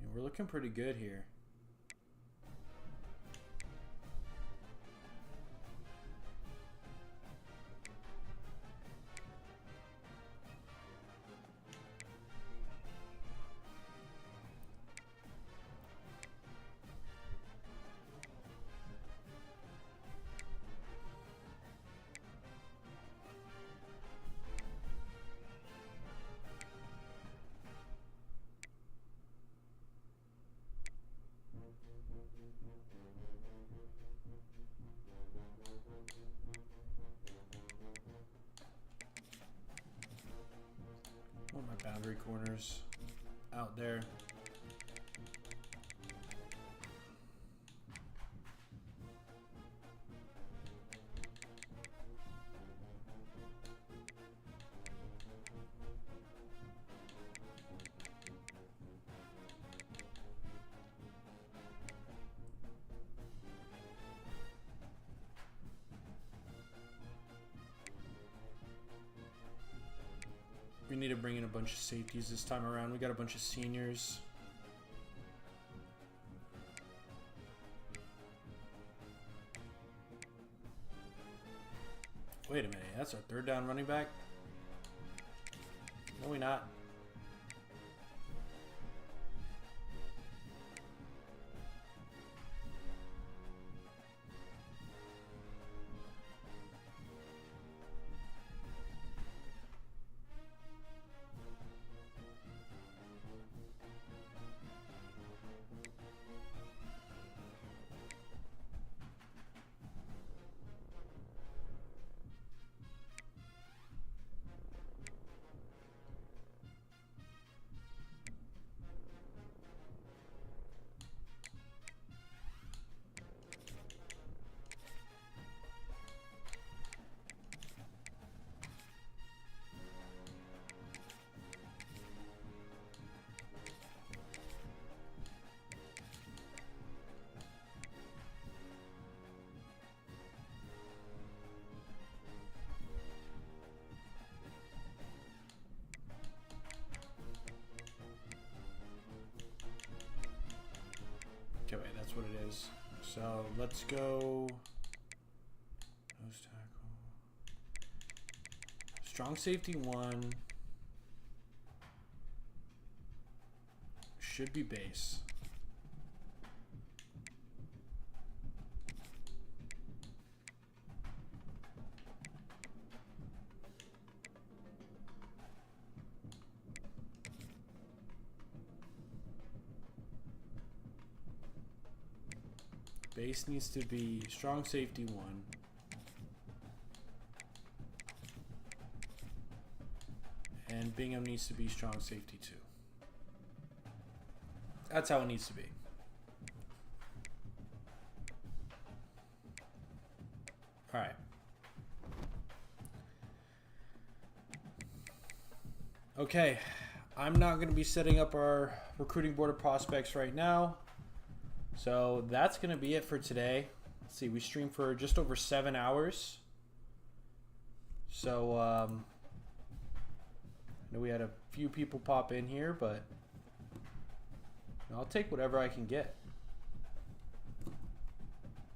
And we're looking pretty good here. My boundary corners out there. We need to bring in a bunch of safeties this time around. We got a bunch of seniors. Wait a minute, that's our third down running back? No, we not. Okay, wait, that's what it is. So let's go. Nose tackle. Strong safety 1. Should be base. Base needs to be strong safety 1. And Bingham needs to be strong safety 2. That's how it needs to be. All right. Okay. I'm not going to be setting up our recruiting board of prospects right now. So that's going to be it for today. Let's see, we streamed for just over 7 hours. So I know we had a few people pop in here, but I'll take whatever I can get.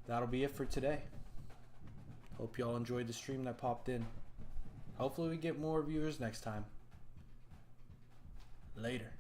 That'll be it for today. Hope y'all enjoyed the stream that popped in. Hopefully we get more viewers next time. Later.